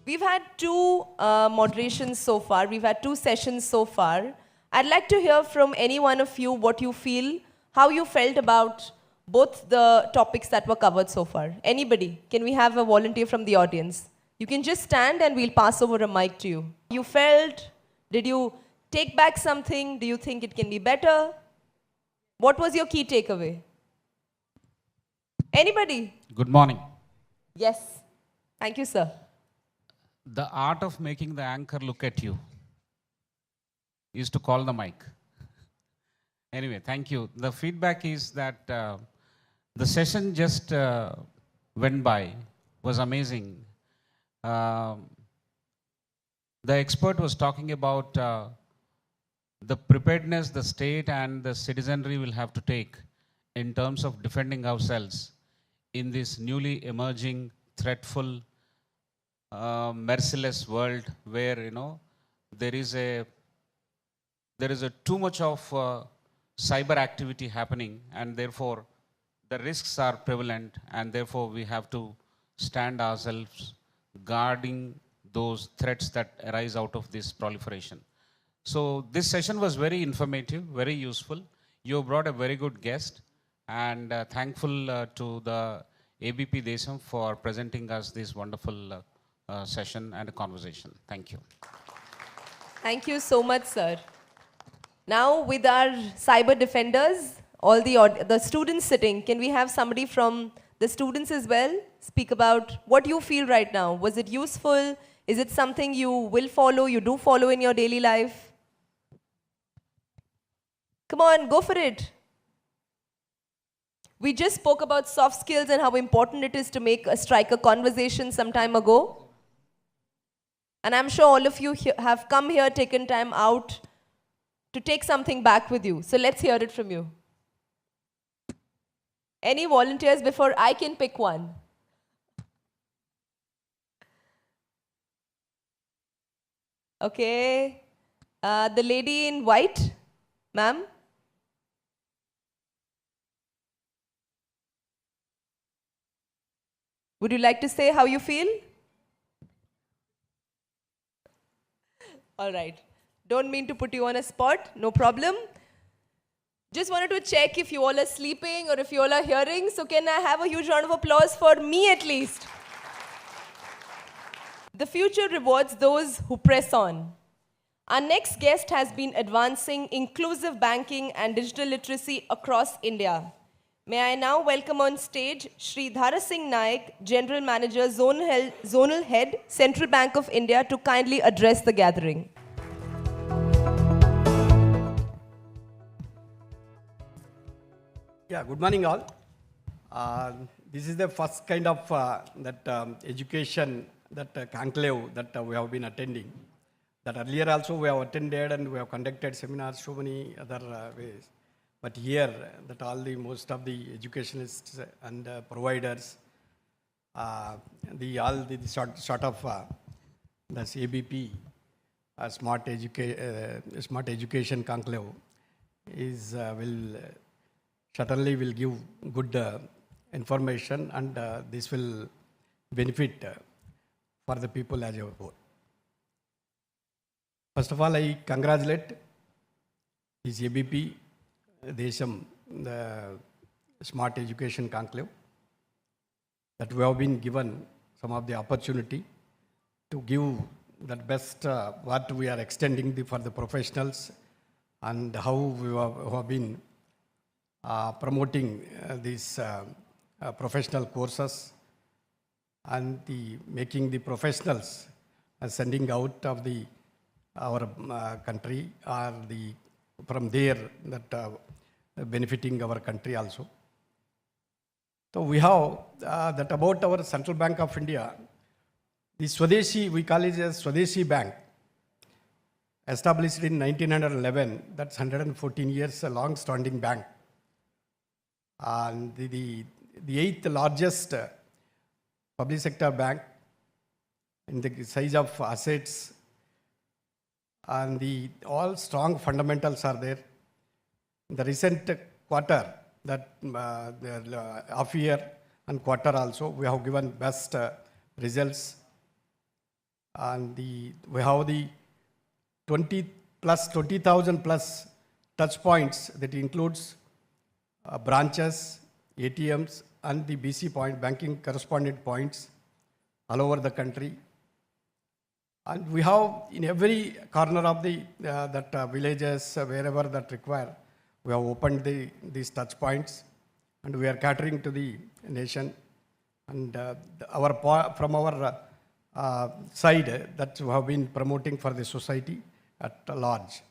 We've had two moderations so far. We've had two sessions so far. I'd like to hear from any one of you what you feel, how you felt about both the topics that were covered so far. Anybody? Can we have a volunteer from the audience? You can just stand and we'll pass over a mic to you. You felt? Did you take back something? Do you think it can be better? What was your key takeaway? Anybody? Good morning. Yes. Thank you, sir. The art of making the anchor look at you is to call the mic. Anyway, thank you. The feedback is that the session just went by, was amazing. The expert was talking about the preparedness the state and the citizenry will have to take in terms of defending ourselves in this newly emerging, threatful, merciless world where, there is a too much of cyber activity happening, and therefore the risks are prevalent, and therefore we have to stand ourselves guarding those threats that arise out of this proliferation. So this session was very informative, very useful. You brought a very good guest, and thankful to the ABP Desam for presenting us this wonderful session and a conversation. Thank you. Thank you so much, sir. Now, with our cyber defenders, all the students sitting, can we have somebody from the students as well speak about what you feel right now? Was it useful? Is it something you will follow, you do follow in your daily life? Come on, go for it. We just spoke about soft skills and how important it is to strike a conversation some time ago. And I'm sure all of you have come here, taken time out to take something back with you. So let's hear it from you. Any volunteers before I can pick one? Okay. The lady in white, ma'am. Would you like to say how you feel? All right. Don't mean to put you on a spot. No problem. Just wanted to check if you all are sleeping or if you all are hearing. So can I have a huge round of applause for me at least? The future rewards those who press on. Our next guest has been advancing inclusive banking and digital literacy across India. May I now welcome on stage Shri Dhara Singh Naik, General Manager, Zonal Head, Central Bank of India, to kindly address the gathering. Yeah, good morning all. This is the first kind of education conclave that we have been attending. That earlier also we have attended and we have conducted seminars, so many other ways. But here, that most of the educationists and providers, this ABP Smart Education Conclave certainly will give good information, and this will benefit for the people as a whole. First of all, I congratulate this ABP Desam, the Smart Education Conclave, that we have been given some of the opportunity to give the best what we are extending for the professionals, and how we have been promoting these professional courses, and making the professionals sending out of our country, or from there that benefiting our country also. So we have that about our Central Bank of India, the Swadeshi, we call it as Swadeshi Bank, established in 1911. That's 114 years, a long-standing bank. And the eighth largest public sector bank in the size of assets, and all strong fundamentals are there. In the recent quarter, that half year and quarter also, we have given best results, and we have the 20,000 plus touch points that includes branches, ATMs, and the BC point, banking correspondent points all over the country. And we have in every corner of the villages, wherever that require, we have opened these touch points, and we are catering to the nation. And from our side, that we have been promoting for the society at large.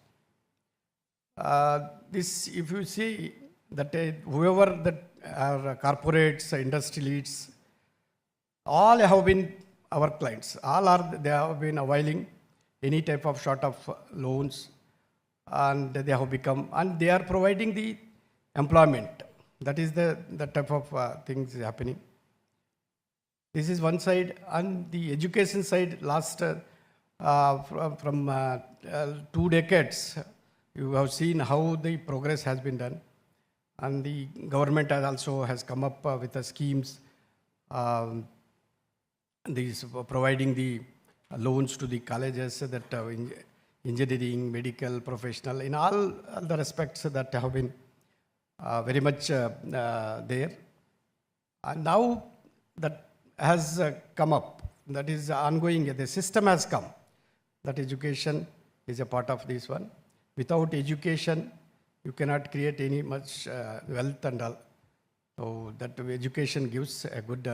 This, if you see that whoever that are corporates, industry leads, all have been our clients. They have been availing any type of sort of loans, and they have become, and they are providing the employment. That is the type of things happening. This is one side, and the education side. Last from 2 decades, you have seen how the progress has been done, and the government has come up with the schemes. These providing the loans to the colleges that engineering, medical, professional, in all the respects that have been very much there. And now that has come up, that is ongoing, the system has come, that education is a part of this one. Without education, you cannot create any much wealth and all. So that education gives a good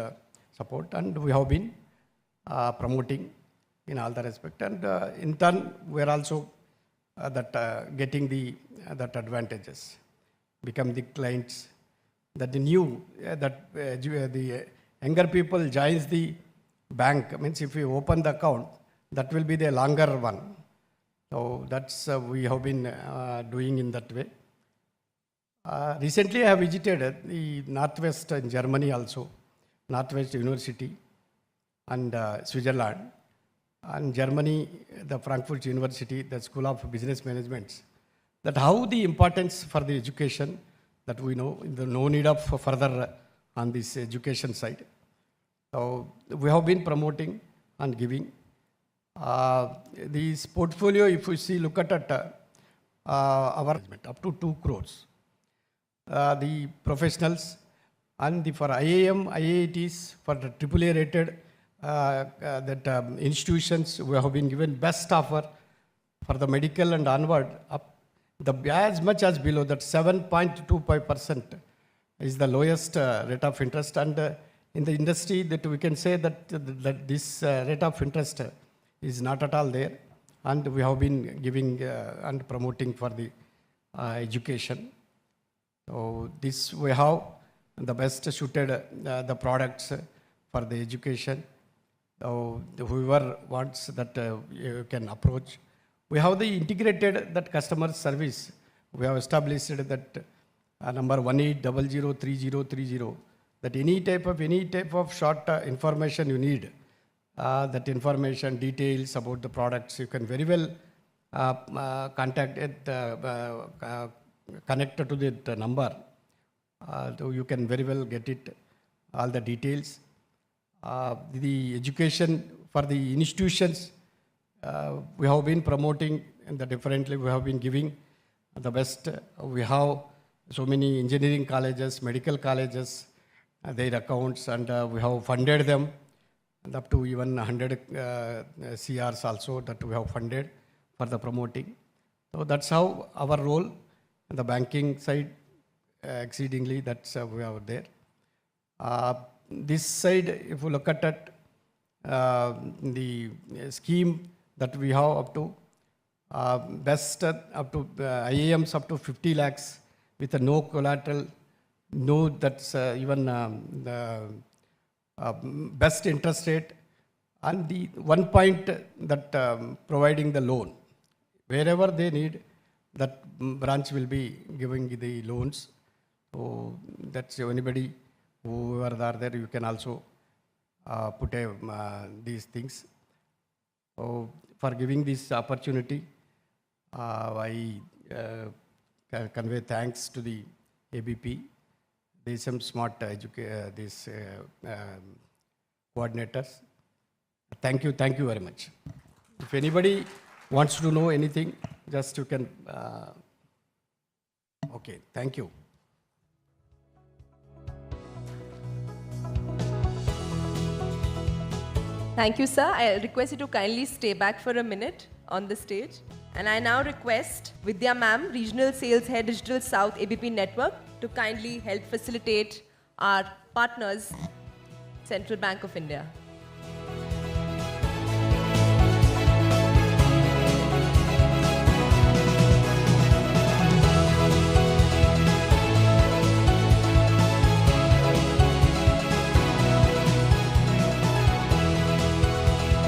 support, and we have been promoting in all the respect, and in turn we are also getting that advantages, become the clients, that the new the younger people joins the bank. Means if you open the account, that will be the longer one. So that's we have been doing in that way. Recently I have visited the Northwest in Germany also, Northwest University, and Switzerland, and Germany, the Frankfurt University, the School of Business Management, that how the importance for the education, that we know, no need of further on this education side. So we have been promoting and giving. This portfolio, if you see, look at our up to 2 crores. The professionals, and for IIM, IITs, for the AAA rated institutions, we have been given best offer for the medical and onward, up as much as below that 7.25% is the lowest rate of interest, and in the industry that we can say that this rate of interest is not at all there, and we have been giving and promoting for the education. So this we have the best suited the products for the education. So whoever wants that you can approach. We have the integrated that customer service. We have established that number 18003030, that any type of short information you need, that information details about the products, you can very well contact it, connect to the number. So you can very well get it, all the details. The education for the institutions, we have been promoting, and differently we have been giving the best. We have so many engineering colleges, medical colleges, their accounts, and we have funded them up to even 100 CRs also that we have funded for the promoting. So that's how our role in the banking side, exceedingly, that's we are there. This side, if you look at it, the scheme that we have up to best up to IAMs up to 50 lakhs with no collateral, no that's even the best interest rate, and the 1 point that providing the loan wherever they need, that branch will be giving the loans. So that's anybody whoever are there, you can also put these things. So for giving this opportunity, I convey thanks to the ABP Desam Smart coordinators. Thank you very much. If anybody wants to know anything, just you can. Okay, thank you. Thank you, sir. I request you to kindly stay back for a minute on the stage. And I now request Vidya ma'am, Regional Sales Head, Digital South ABP Network, to kindly help facilitate our partners, Central Bank of India.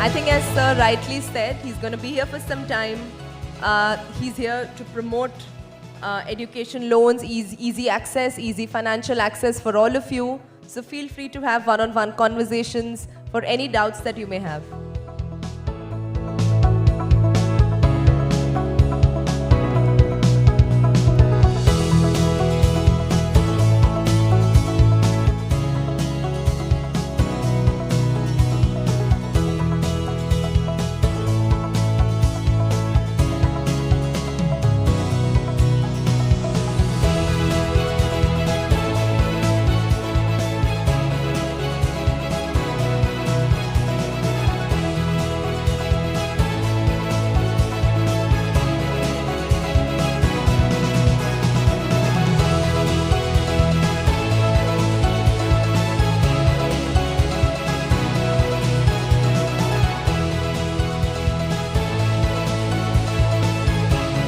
I think as sir rightly said, he's going to be here for some time. He's here to promote education loans, easy access, easy financial access for all of you. So feel free to have one-on-one conversations for any doubts that you may have.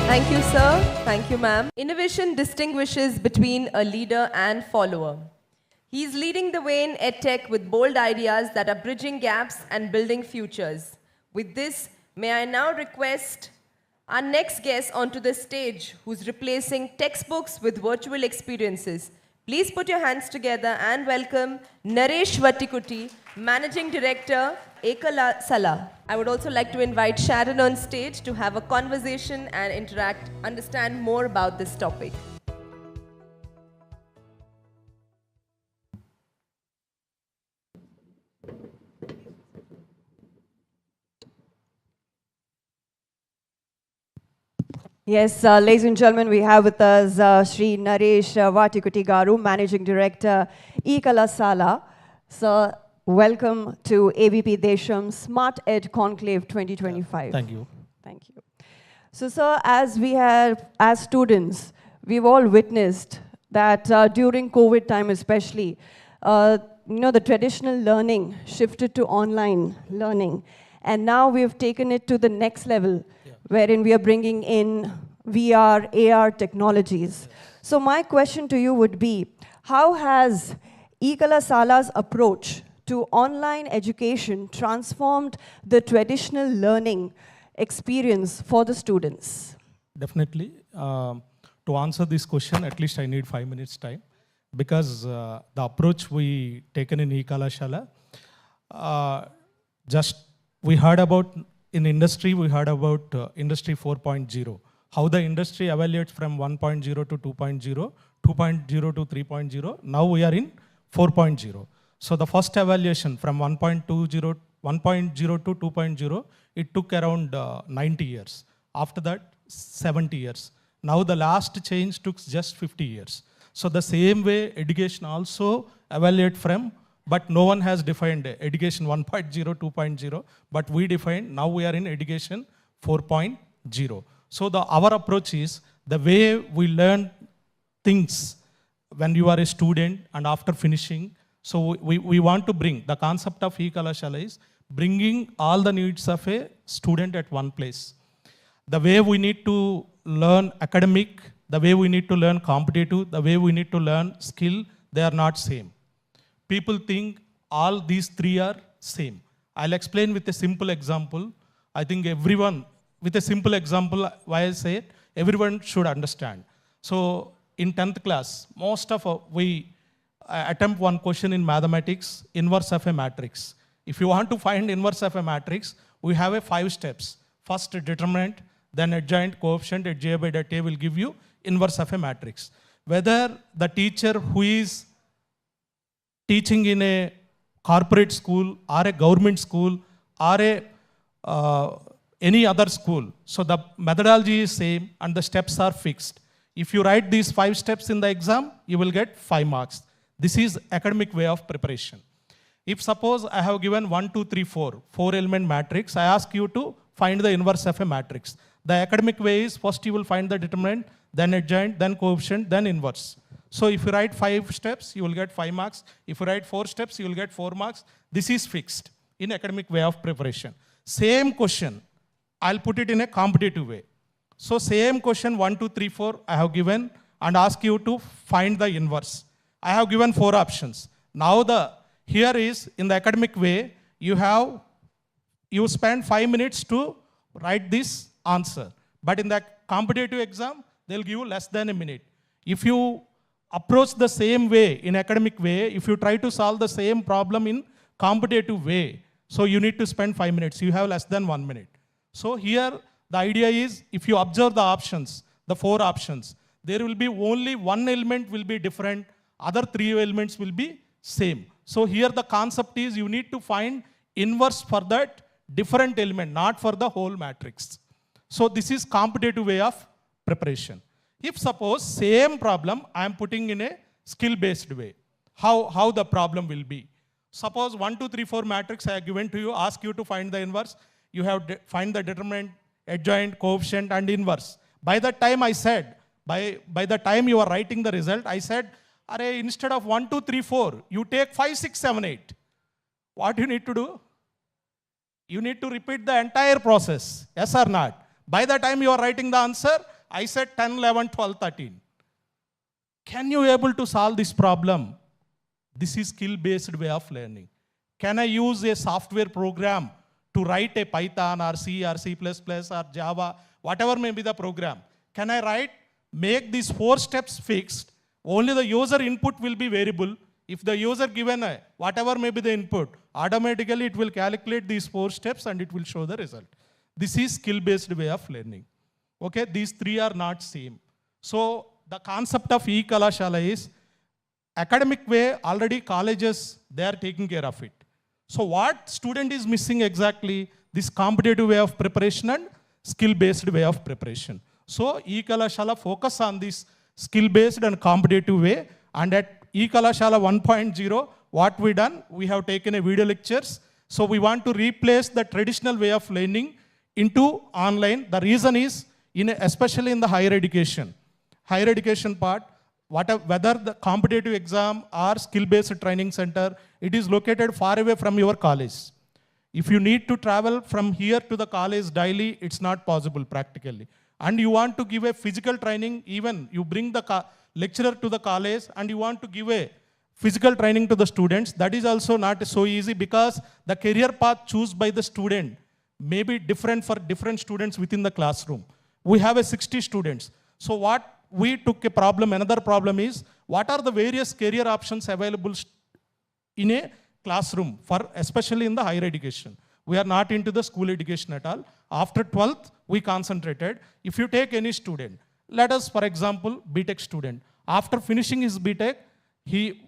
Thank you, sir. Thank you, ma'am. Innovation distinguishes between a leader and follower. He's leading the way in EdTech with bold ideas that are bridging gaps and building futures. With this, may I now request our next guest onto the stage, who's replacing textbooks with virtual experiences. Please put your hands together and welcome Naresh Vattikutti, Managing Director, Ekala Sala. I would also like to invite Sharon on stage to have a conversation and interact, understand more about this topic. Yes, ladies and gentlemen, we have with us Sri Naresh Vattikutti Garu, Managing Director, Ekala Sala. Sir, welcome to ABP Desam Smart Ed Conclave 2025. Thank you. Thank you. So, sir, as students, we've all witnessed that during COVID time especially, the traditional learning shifted to online learning. And now we've taken it to the next level, wherein we are bringing in VR, AR technologies. So my question to you would be, how has Ekala Sala's approach to online education transformed the traditional learning experience for the students? Definitely. To answer this question, at least I need 5 minutes time, because the approach we taken in Ekala Sala, we heard about in industry, we heard about industry 4.0, how the industry evaluates from 1.0 to 2.0, 2.0 to 3.0. Now we are in 4.0. So the first evaluation from 1.0 to 2.0, it took around 90 years. After that, 70 years. Now the last change took just 50 years. So the same way education also evaluate from, but no one has defined education 1.0, 2.0, but we defined, now we are in education 4.0. So our approach is the way we learn things when you are a student and after finishing. So we want to bring, the concept of Ekala Sala is bringing all the needs of a student at one place. The way we need to learn academic, the way we need to learn competitive, the way we need to learn skill, they are not same. People think all these three are same. I'll explain with a simple example. I think everyone, with a simple example, why I say it, everyone should understand. So in 10th class, most of we attempt one question in mathematics, inverse of a matrix. If you want to find inverse of a matrix, we have a 5 steps. First determinant, then adjoint, coefficient, at j by that a will give you inverse of a matrix. Whether the teacher who is teaching in a corporate school or a government school or any other school, so the methodology is same and the steps are fixed. If you write these 5 steps in the exam, you will get 5 marks. This is academic way of preparation. If suppose I have given 1, 2, 3, 4 element matrix, I ask you to find the inverse of a matrix. The academic way is first you will find the determinant, then adjoint, then coefficient, then inverse. So if you write 5 steps, you will get 5 marks. If you write 4 steps, you will get 4 marks. This is fixed in academic way of preparation. Same question, I'll put it in a competitive way. So same question 1, 2, 3, 4 I have given and ask you to find the inverse. I have given 4 options. Now here is in the academic way, you spend 5 minutes to write this answer. But in the competitive exam, they'll give you less than a minute. If you approach the same way in academic way, if you try to solve the same problem in competitive way, so you need to spend 5 minutes. You have less than 1 minute. So here the idea is if you observe the options, the 4 options, there will be only one element will be different, other 3 elements will be same. So here the concept is you need to find inverse for that different element, not for the whole matrix. So this is competitive way of preparation. If suppose same problem I am putting in a skill-based way, how the problem will be. Suppose 1, 2, 3, 4 matrix I have given to you, ask you to find the inverse. You have find the determinant, adjoint, coefficient and inverse. By the time I said, by the time you are writing the result, I said, instead of 1, 2, 3, 4, you take 5, 6, 7, 8. What you need to do? You need to repeat the entire process, yes or not? By the time you are writing the answer, I said 10, 11, 12, 13. Can you able to solve this problem? This is skill-based way of learning. Can I use a software program to write a Python or C or C++ or Java, whatever may be the program? Can I make these 4 steps fixed? Only the user input will be variable. If the user given whatever may be the input, automatically it will calculate these 4 steps and it will show the result. This is skill-based way of learning. Okay, these 3 are not same. So the concept of e-Kalashala is academic way, already colleges, they are taking care of it. So what student is missing exactly? This competitive way of preparation and skill-based way of preparation. So e-Kalashala focus on this skill-based and competitive way, and at e-Kalashala 1.0, what we done? We have taken a video lectures. So we want to replace the traditional way of learning into online. The reason is, especially in the higher education part, whether the competitive exam or skill-based training center, it is located far away from your college. If you need to travel from here to the college daily, it's not possible practically. And you want to give a physical training, even you bring the lecturer to the college and you want to give a physical training to the students, that is also not so easy because the career path chosen by the student may be different for different students within the classroom. We have 60 students. So what we took another problem is, what are the various career options available in a classroom, especially in the higher education. We are not into the school education at all. After 12th, we concentrated. If you take any student, let us, for example, BTech student. After finishing his BTech,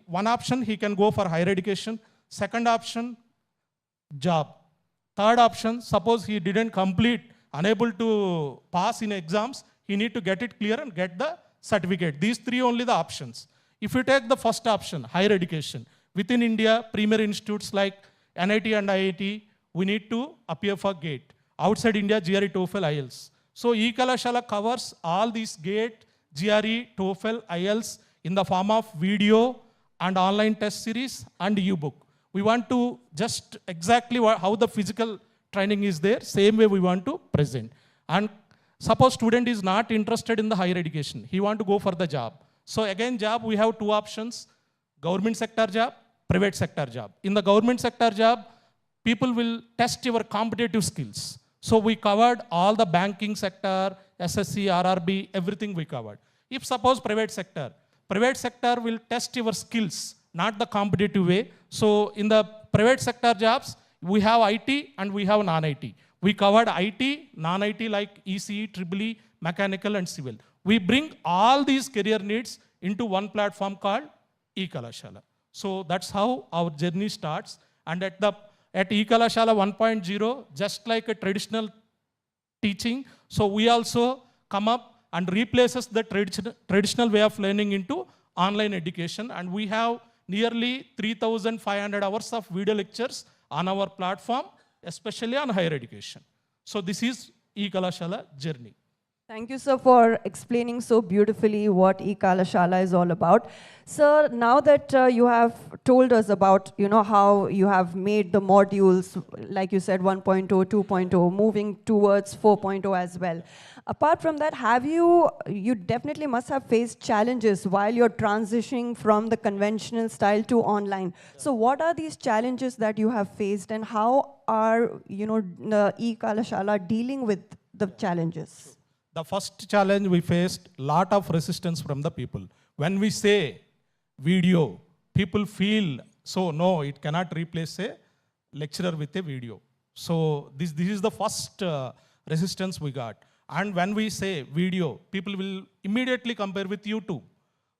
one option, he can go for higher education. Second option, job. Third option, suppose he didn't complete, unable to pass in exams, he need to get it clear and get the certificate. These 3 only the options. If you take the first option, higher education, within India, premier institutes like NIT and IIT, we need to appear for GATE. Outside India, GRE, TOEFL, IELTS. So e-Kalashala covers all these GATE, GRE, TOEFL, IELTS in the form of video and online test series and e-book. We want to just exactly how the physical training is there, same way we want to present. And suppose student is not interested in the higher education, he want to go for the job. So again, job, we have 2 options, government sector job, private sector job. In the government sector job, people will test your competitive skills. So we covered all the banking sector, SSC, RRB, everything we covered. If suppose private sector will test your skills, not the competitive way. So in the private sector jobs, we have IT and we have non-IT. We covered IT, non-IT like ECE, EEE, mechanical and civil. We bring all these career needs into one platform called eKalashala. So that's how our journey starts. And at eKalashala 1.0, just like a traditional teaching, so we also come up and replaces the traditional way of learning into online education. And we have nearly 3,500 hours of video lectures on our platform, especially on higher education. So this is eKalashala journey. Thank you, sir, for explaining so beautifully what eKalashala is all about. Sir, now that you have told us about, how you have made the modules, like you said, 1.0, 2.0, moving towards 4.0 as well. Apart from that, you definitely must have faced challenges while you're transitioning from the conventional style to online. So what are these challenges that you have faced, and how are, the eKalashala dealing with the challenges? The first challenge we faced, lot of resistance from the people. When we say video, people feel, so no, it cannot replace a lecturer with a video. So this is the first resistance we got. And when we say video, people will immediately compare with YouTube.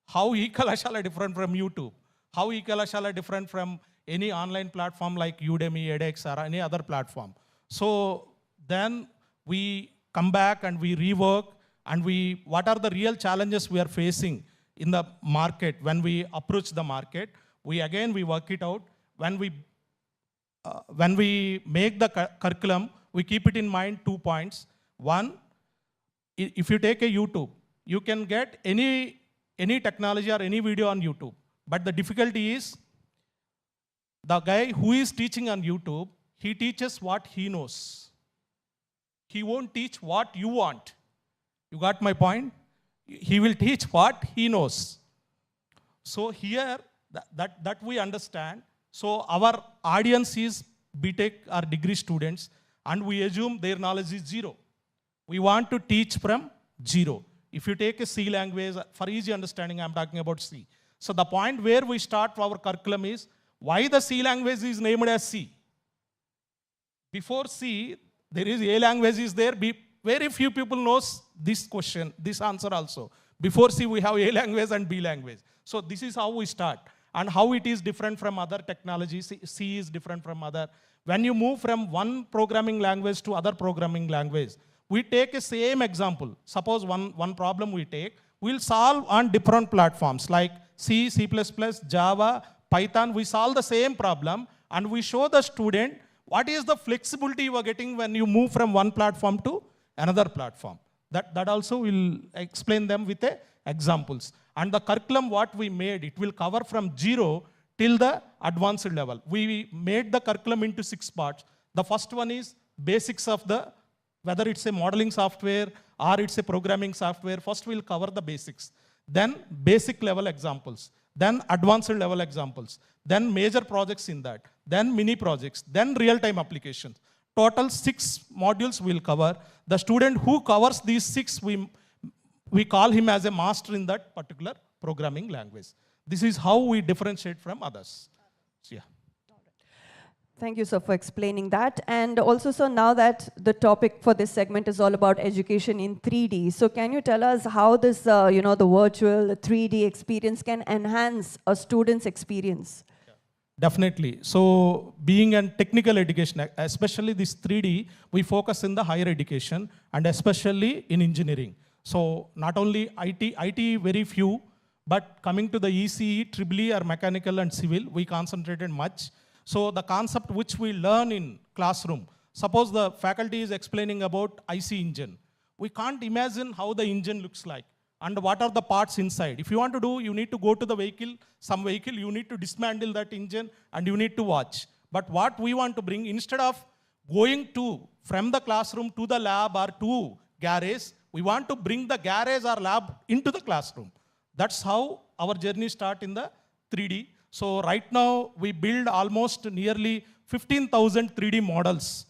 How eKalashala different from YouTube? How eKalashala different from any online platform like Udemy, edX, or any other platform? So then we come back and we rework, and what are the real challenges we are facing in the market when we approach the market. We work it out. When we make the curriculum, we keep it in mind 2 points. One, if you take a YouTube, you can get any technology or any video on YouTube. But the difficulty is, the guy who is teaching on YouTube, he teaches what he knows. He won't teach what you want. You got my point? He will teach what he knows. So here, that we understand. So our audience is BTech or degree students, and we assume their knowledge is zero. We want to teach from zero. If you take a C language, for easy understanding, I'm talking about C. So the point where we start our curriculum is, why the C language is named as C? Before C, there is A language is there. Very few people knows this question, this answer also. Before C, we have A language and B language. So this is how we start. And how it is different from other technologies. C is different from other. When you move from one programming language to other programming language, we take a same example. Suppose one problem we take, we'll solve on different platforms like C, C++, Java, Python. We solve the same problem, and we show the student what is the flexibility you are getting when you move from one platform to another platform. That also will explain them with examples. And the curriculum what we made, it will cover from 0 till the advanced level. We made the curriculum into 6 parts. The first one is basics of whether it's a modeling software or it's a programming software. First we'll cover the basics. Then basic level examples. Then advanced level examples. Then major projects in that. Then mini projects. Then real-time applications. Total 6 modules we'll cover. The student who covers these 6, we call him as a master in that particular programming language. This is how we differentiate from others. So, yeah. Thank you, sir, for explaining that. And also, sir, now that the topic for this segment is all about education in 3D, so can you tell us how this, the virtual 3D experience can enhance a student's experience? Definitely. So being in technical education, especially this 3D, we focus in the higher education and especially in engineering. So not only IT very few, but coming to the ECE, EEE or mechanical and civil, we concentrated much. So the concept which we learn in classroom, suppose the faculty is explaining about IC engine. We can't imagine how the engine looks like and what are the parts inside. If you want to do, you need to go to the vehicle, some vehicle, you need to dismantle that engine and you need to watch. But what we want to bring, instead of going from the classroom to the lab or to garage, we want to bring the garage or lab into the classroom. That's how our journey starts in the 3D. So right now, we build almost nearly 15,000 3D models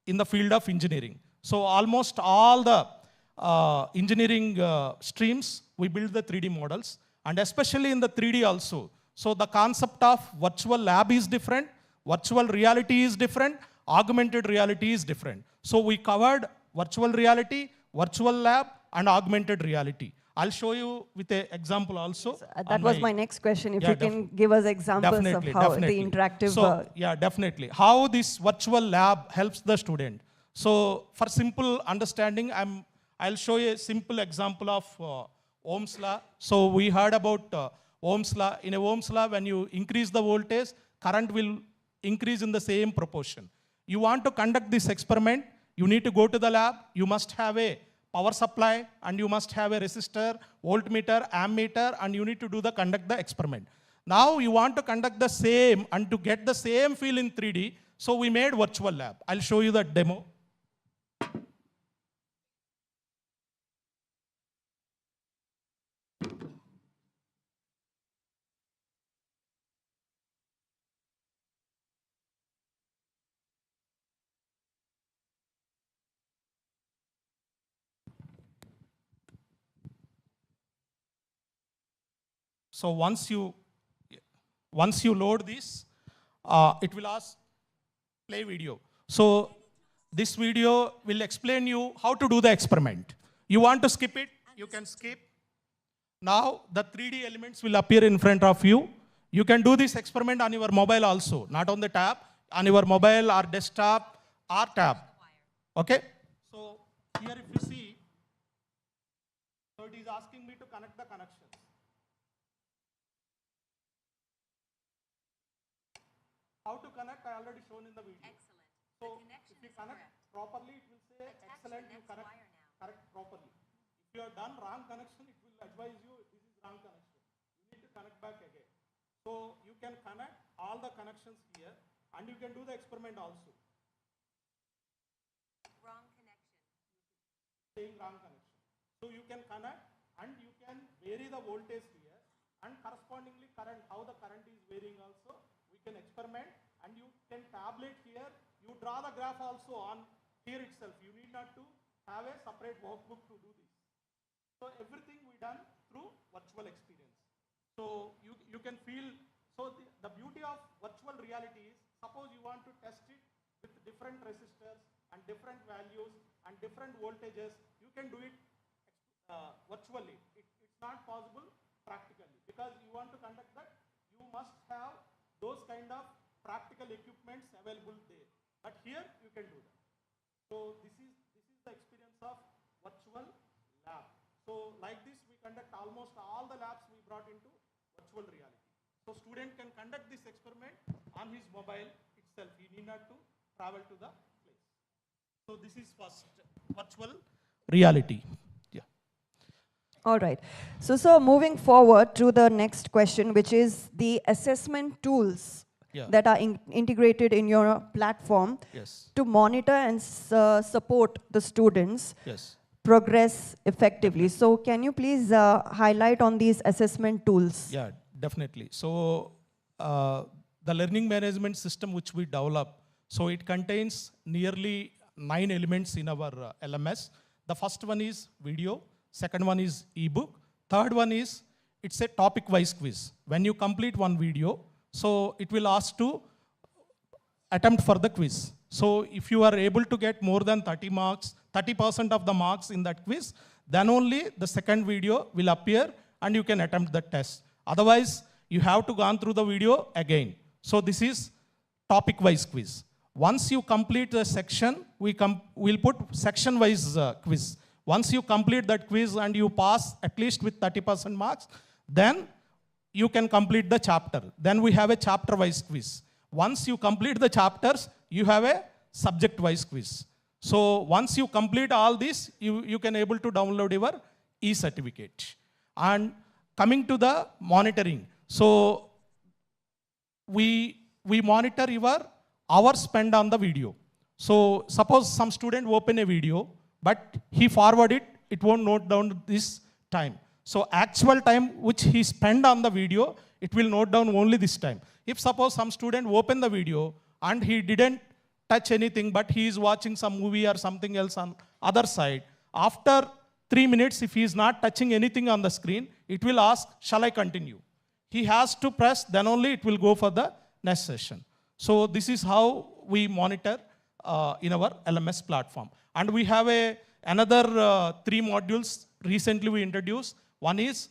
in the field of engineering. So almost all the engineering streams, we build the 3D models. And especially in the 3D also, So the concept of virtual lab is different, virtual reality is different, augmented reality is different. So we covered virtual reality, virtual lab, and augmented reality. I'll show you with an example also. That was my next question. If Yeah, you can give us examples of definitely, how definitely. the interactive. So, yeah, definitely. How this virtual lab helps the student. So, for simple understanding, I'll show you a simple example of Ohm's law. So, we heard about Ohm's law. In a Ohm's law, when you increase the voltage, current will increase in the same proportion. You want to conduct this experiment, you need to go to the lab, you must have a power supply, and you must have a resistor, voltmeter, ammeter, and you need to conduct the experiment. Now you want to conduct the same and to get the same feel in 3D, so we made virtual lab. I'll show you the demo. So once you load this, it will ask play video. So this video will explain you how to do the experiment. You want to skip it, you can skip. Now the 3D elements will appear in front of you. You can do this experiment on your mobile also, not on the tab, on your mobile or desktop or tab. Okay? So here if you see, so it is asking me to connect the connections. How to connect, I already shown in the video. Excellent. So if you connect properly, it will say excellent, you correct properly. If you have done wrong connection, it will advise you this is wrong connection. You need to connect back again. So you can connect all the connections here and you can do the experiment also. Wrong connection. Saying wrong connection. So you can connect and you can vary the voltage here and correspondingly current, how the current is varying also. We can experiment and you can tablet here. You draw the graph also on here itself. You need not to have a separate workbook to do this. So everything we done through virtual experience. So you can feel, so the beauty of virtual reality is, suppose you want to test it with different resistors and different values and different voltages, you can do it virtually. It's not possible practically because you want to conduct that, you must have those kind of practical equipments available there. But here you can do that. So this is the experience of virtual lab. So like this we conduct almost all the labs we brought into virtual reality. So student can conduct this experiment on his mobile itself. He need not to travel to the place. So this is first virtual reality. Yeah. All right. So moving forward to the next question, which is the assessment tools that are integrated in your platform to monitor and support the students progress effectively. So can you please highlight on these assessment tools? Yeah, definitely. So the learning management system which we develop, so it contains nearly 9 elements in our LMS. The first one is video, second one is ebook, third one is it's a topic-wise quiz. When you complete one video, so it will ask to attempt for the quiz. So if you are able to get more than 30 marks, 30% of the marks in that quiz, then only the second video will appear and you can attempt the test. Otherwise, you have to go through the video again. So this is topic-wise quiz. Once you complete the section, we'll put section-wise quiz. Once you complete that quiz and you pass at least with 30% marks, then you can complete the chapter. Then we have a chapter-wise quiz. Once you complete the chapters, you have a subject-wise quiz. So once you complete all this, you can able to download your e-certificate. And coming to the monitoring, so we monitor your hours spent on the video. So suppose some student open a video, but he forward it, it won't note down this time. So actual time which he spent on the video, it will note down only this time. If suppose some student open the video and he didn't touch anything, but he is watching some movie or something else on other side, after 3 minutes, if he is not touching anything on the screen, it will ask, shall I continue? he has to press, then only it will go for the next session. So this is how we monitor in our LMS platform. And we have another 3 modules recently we introduced. One is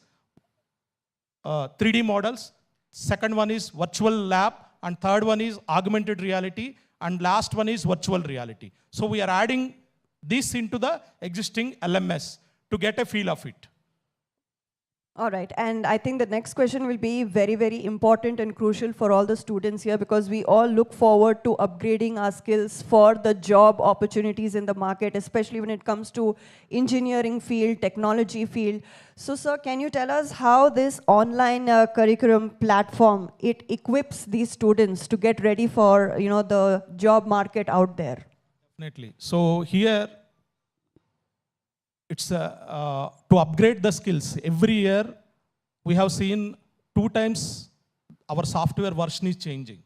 3D models, second one is virtual lab, and third one is augmented reality, and last one is virtual reality. So we are adding this into the existing LMS to get a feel of it. All right, and I think the next question will be very, very important and crucial for all the students here, because we all look forward to upgrading our skills for the job opportunities in the market, especially when it comes to engineering field, technology field. So, sir, can you tell us how this online curriculum platform, it equips these students to get ready for, the job market out there? Definitely. So here, it's to upgrade the skills. Every year, we have seen 2 times our software version is changing.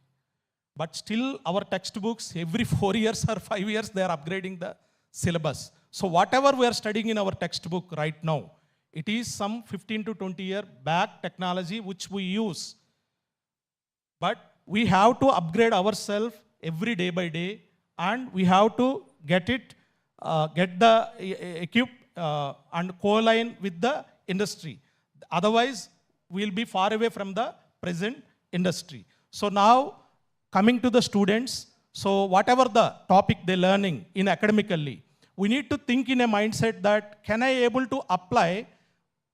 But still, our textbooks, every 4 years or 5 years, they are upgrading the syllabus. So whatever we are studying in our textbook right now, it is some 15 to 20 year back technology which we use. But we have to upgrade ourselves every day by day, and we have to get the equip and co-align with the industry. Otherwise, we'll be far away from the present industry. So now, coming to the students, so whatever the topic they're learning in academically, we need to think in a mindset that, can I able to apply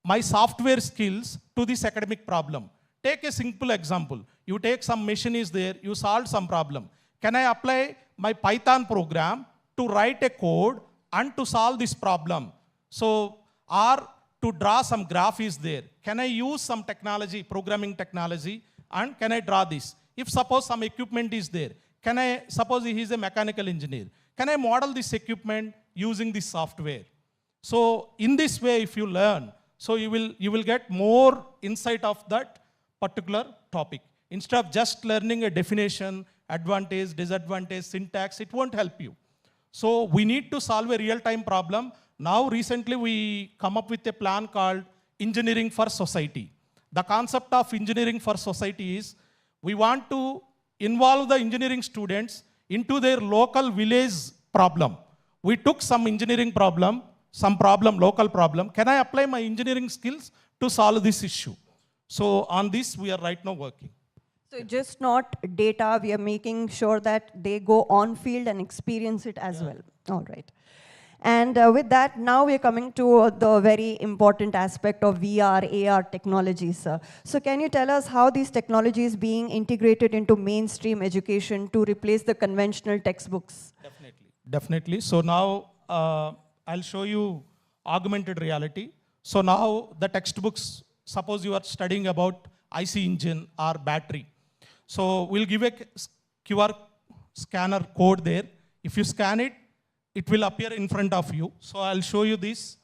my software skills to this academic problem? Take a simple example. You take some machine is there, you solve some problem. Can I apply my Python program to write a code and to solve this problem? So, or to draw some graph is there. Can I use some technology, programming technology, and can I draw this? If suppose some equipment is there, suppose he is a mechanical engineer, can I model this equipment using this software? So in this way, if you learn, so you will get more insight of that particular topic. Instead of just learning a definition, advantage, disadvantage, syntax, it won't help you. So we need to solve a real-time problem. Now recently we come up with a plan called Engineering for Society. The concept of Engineering for Society is, we want to involve the engineering students into their local village problem. We took some engineering problem, local problem. Can I apply my engineering skills to solve this issue? So on this we are right now working. So just not data, we are making sure that they go on field and experience it as well. All right. And with that, now we're coming to the very important aspect of VR, AR technologies, sir. So can you tell us how these technologies being integrated into mainstream education to replace the conventional textbooks? Definitely. So now I'll show you augmented reality. So now the textbooks, suppose you are studying about IC engine or battery. So we'll give a QR scanner code there. If you scan it, it will appear in front of you. So I'll show you this.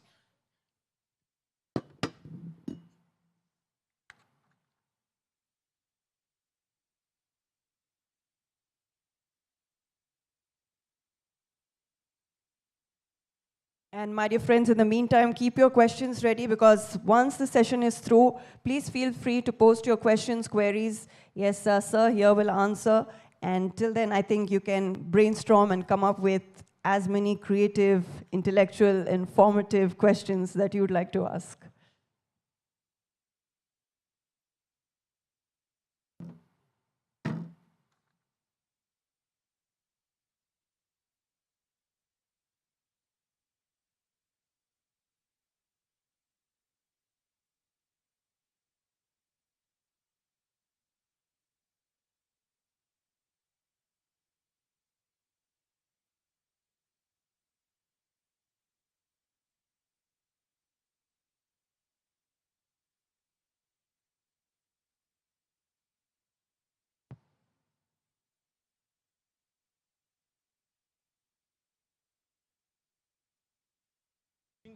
And my dear friends, in the meantime, keep your questions ready, because once the session is through, please feel free to post your questions, queries. Yes, sir, here will answer. And till then, I think you can brainstorm and come up with as many creative, intellectual, informative questions that you would like to ask.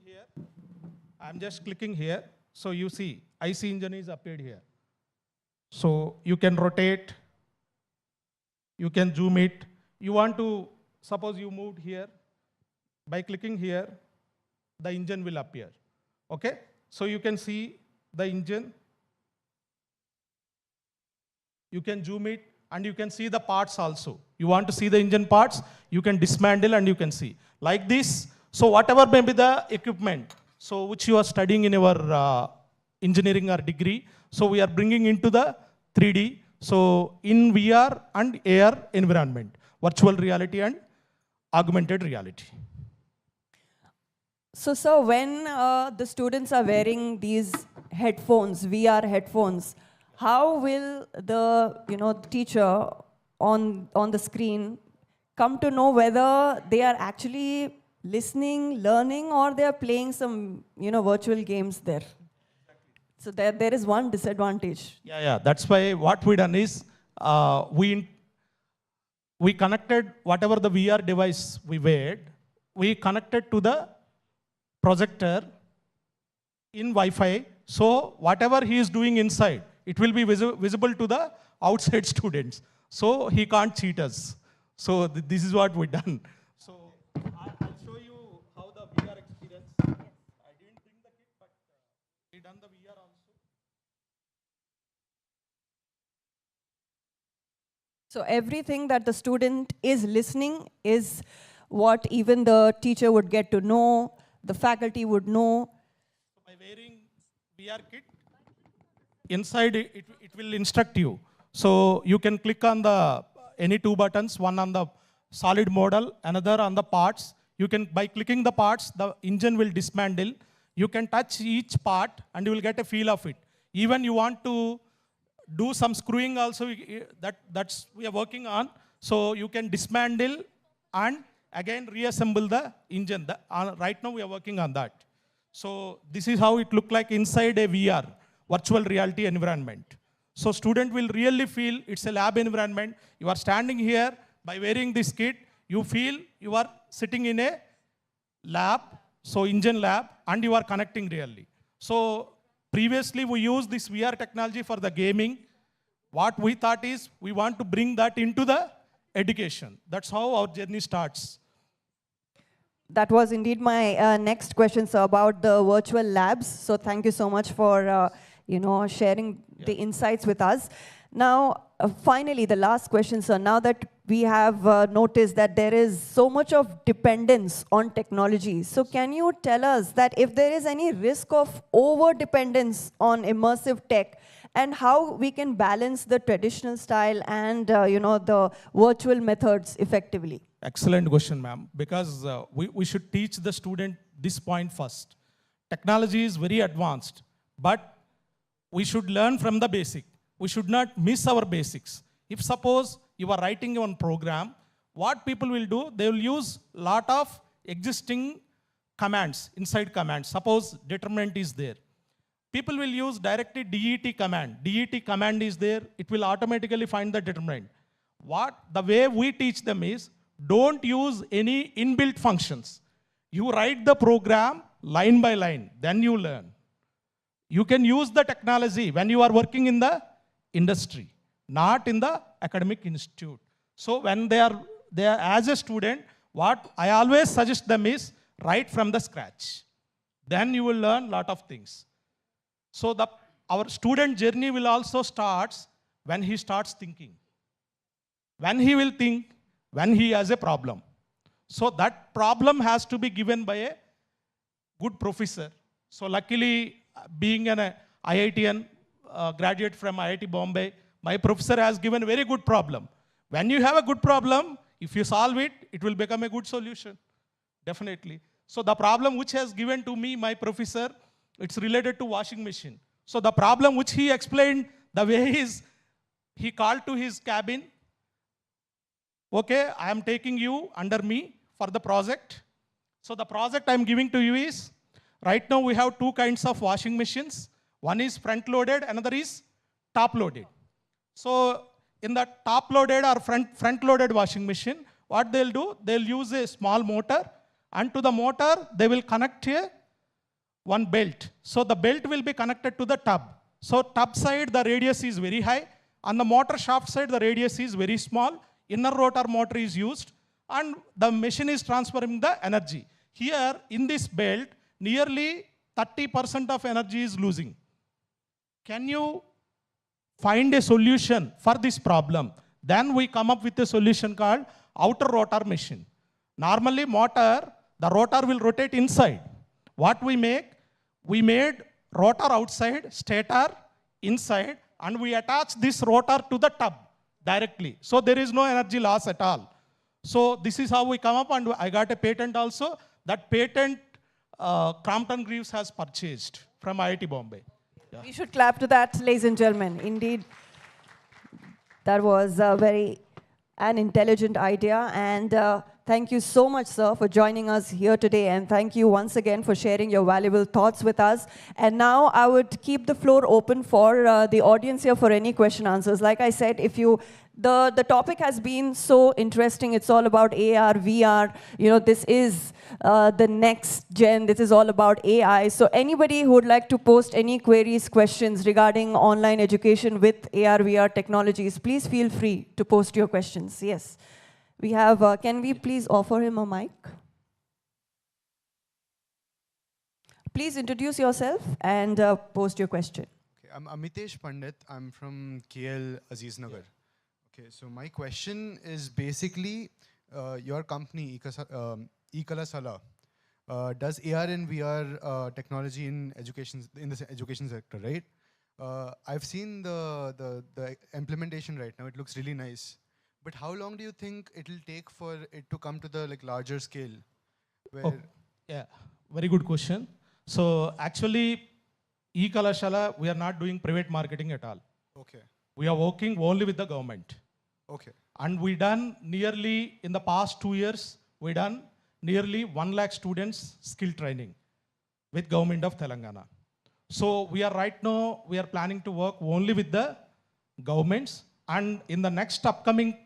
Here, I'm just clicking here. So you see, IC engine is appeared here. So you can rotate, you can zoom it. You want to, suppose you moved here, by clicking here, the engine will appear. Okay? So you can see the engine. you can zoom it, and you can see the parts also. You want to see the engine parts, you can dismantle and you can see. Like this, so whatever may be the equipment, so which you are studying in your engineering or degree, so we are bringing into the 3D, so in VR and AR environment, virtual reality and augmented reality. So, sir, when the students are wearing these headphones, VR headphones, how will the teacher on the screen come to know whether they are actually listening, learning, or they are playing some virtual games there? So there is one disadvantage. Yeah. That's why what we done is we connected whatever the VR device we wear, we connected to the projector in Wi-Fi. So whatever he is doing inside, it will be visible to the outside students. So he can't cheat us. So this is what we done. So I'll show you how the VR experience. I didn't bring the kit, but we done the VR also. So everything that the student is listening is what even the teacher would get to know, the faculty would know. So by wearing VR kit, inside it will instruct you. So you can click on the any two buttons, one on the solid model, another on the parts. You can, by clicking the parts, the engine will dismantle. You can touch each part and you will get a feel of it. Even you want to do some screwing also, that's we are working on. So you can dismantle and again reassemble the engine. Right now we are working on that. So this is how it look like inside a VR, virtual reality environment. So student will really feel it's a lab environment. You are standing here, by wearing this kit, you feel you are sitting in a lab, so engine lab, and you are connecting really. So previously we used this VR technology for the gaming. What we thought is we want to bring that into the education. That's how our journey starts. That was indeed my next question, sir, about the virtual labs. So thank you so much for sharing the insights with us. Now, finally, the last question, sir. Now that we have noticed that there is so much of dependence on technology, so can you tell us that if there is any risk of over-dependence on immersive tech, and how we can balance the traditional style and the virtual methods effectively? Excellent question, ma'am, because we should teach the student this point first. Technology is very advanced, but we should learn from the basic. We should not miss our basics. If suppose you are writing one program, what people will do, they will use lot of existing commands, inside commands. Suppose determinant is there. People will use directly DET command. DET command is there, it will automatically find the determinant. The way we teach them is, don't use any inbuilt functions. You write the program line by line, then you learn. You can use the technology when you are working in the industry, not in the academic institute. So when they are as a student, what I always suggest them is write from the scratch. Then you will learn lot of things. So our student journey will also start when he starts thinking. When he will think, when he has a problem. So that problem has to be given by a good professor. So luckily, being an IITian, graduate from IIT Bombay, my professor has given a very good problem. When you have a good problem, if you solve it, it will become a good solution, definitely. So the problem which has given to me, my professor, it's related to washing machine. So the problem which he explained, the way is, he called to his cabin, okay, I am taking you under me for the project. So the project I am giving to you is, right now we have two kinds of washing machines. One is front-loaded, another is top-loaded. So in the top-loaded or front-loaded washing machine, what they'll do, they'll use a small motor, and to the motor, they will connect one belt. So the belt will be connected to the tub. So tub side, the radius is very high. On the motor shaft side, the radius is very small. Inner rotor motor is used, and the machine is transferring the energy. Here, in this belt, nearly 30% of energy is losing. Can you find a solution for this problem. Then we come up with a solution called outer rotor machine. Normally motor, the rotor will rotate inside. What we make? We made rotor outside, stator inside, and we attach this rotor to the tub directly. So there is no energy loss at all. So this is how we come up, and I got a patent also. That patent Crompton Greaves has purchased from IIT Bombay. Yeah. We should clap to that, ladies and gentlemen. Indeed, that was an intelligent idea. And thank you so much, sir, for joining us here today. And thank you once again for sharing your valuable thoughts with us. And now I would keep the floor open for the audience here for any question answers. Like I said, if you the topic has been so interesting. It's all about AR, VR. You know, this is the next gen. This is all about AI. So anybody who would like to post any queries, questions regarding online education with AR, VR technologies, please feel free to post your questions. Yes. We have, can we please offer him a mic? Please introduce yourself and post your question. Okay, I'm Amitesh Pandit. I'm from KL Aziznagar. Okay, so my question is basically your company, Ekalasala, does AR and VR technology in the education sector, right? I've seen the implementation right now. It looks really nice. But how long do you think it will take for it to come to the larger scale? Where yeah, very good question. So actually, Ekalasala, we are not doing private marketing at all. Okay. We are working only with the government. Okay. And we done nearly, in the past 2 years, we done nearly 1 lakh students skill training with government of Telangana. So we are right now, we are planning to work only with the governments. And in the next upcoming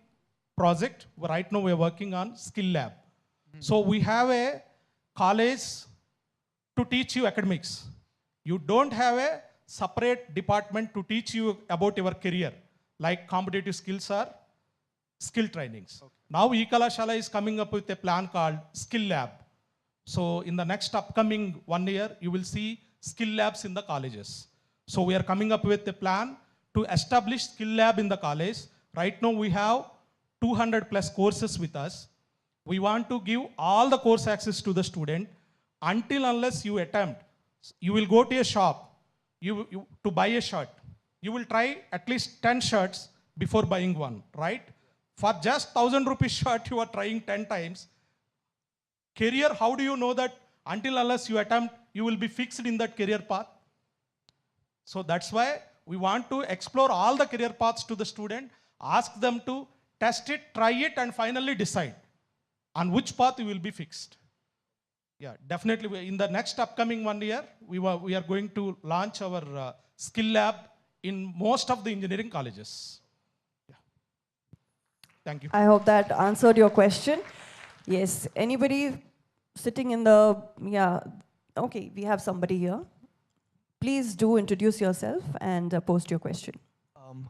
project, right now we are working on skill lab. So we have a college to teach you academics. You don't have a separate department to teach you about your career, like competitive skills or skill trainings. Okay. Now Ekalashala is coming up with a plan called Skill Lab. So in the next upcoming 1 year, you will see skill labs in the colleges. So we are coming up with a plan to establish skill lab in the college. Right now we have 200 plus courses with us. We want to give all the course access to the student until unless you attempt. You will go to a shop to buy a shirt. You will try at least 10 shirts before buying one, right? For just 1,000 rupees shirt, you are trying 10 times. Career, how do you know that until unless you attempt, you will be fixed in that career path? So that's why we want to explore all the career paths to the student, ask them to test it, try it, and finally decide on which path you will be fixed. Yeah, definitely. In the next upcoming 1 year, we are going to launch our skill lab in most of the engineering colleges. Yeah. Thank you. I hope that answered your question. Yes. Anybody sitting in the, yeah, okay, we have somebody here. Please do introduce yourself and post your question.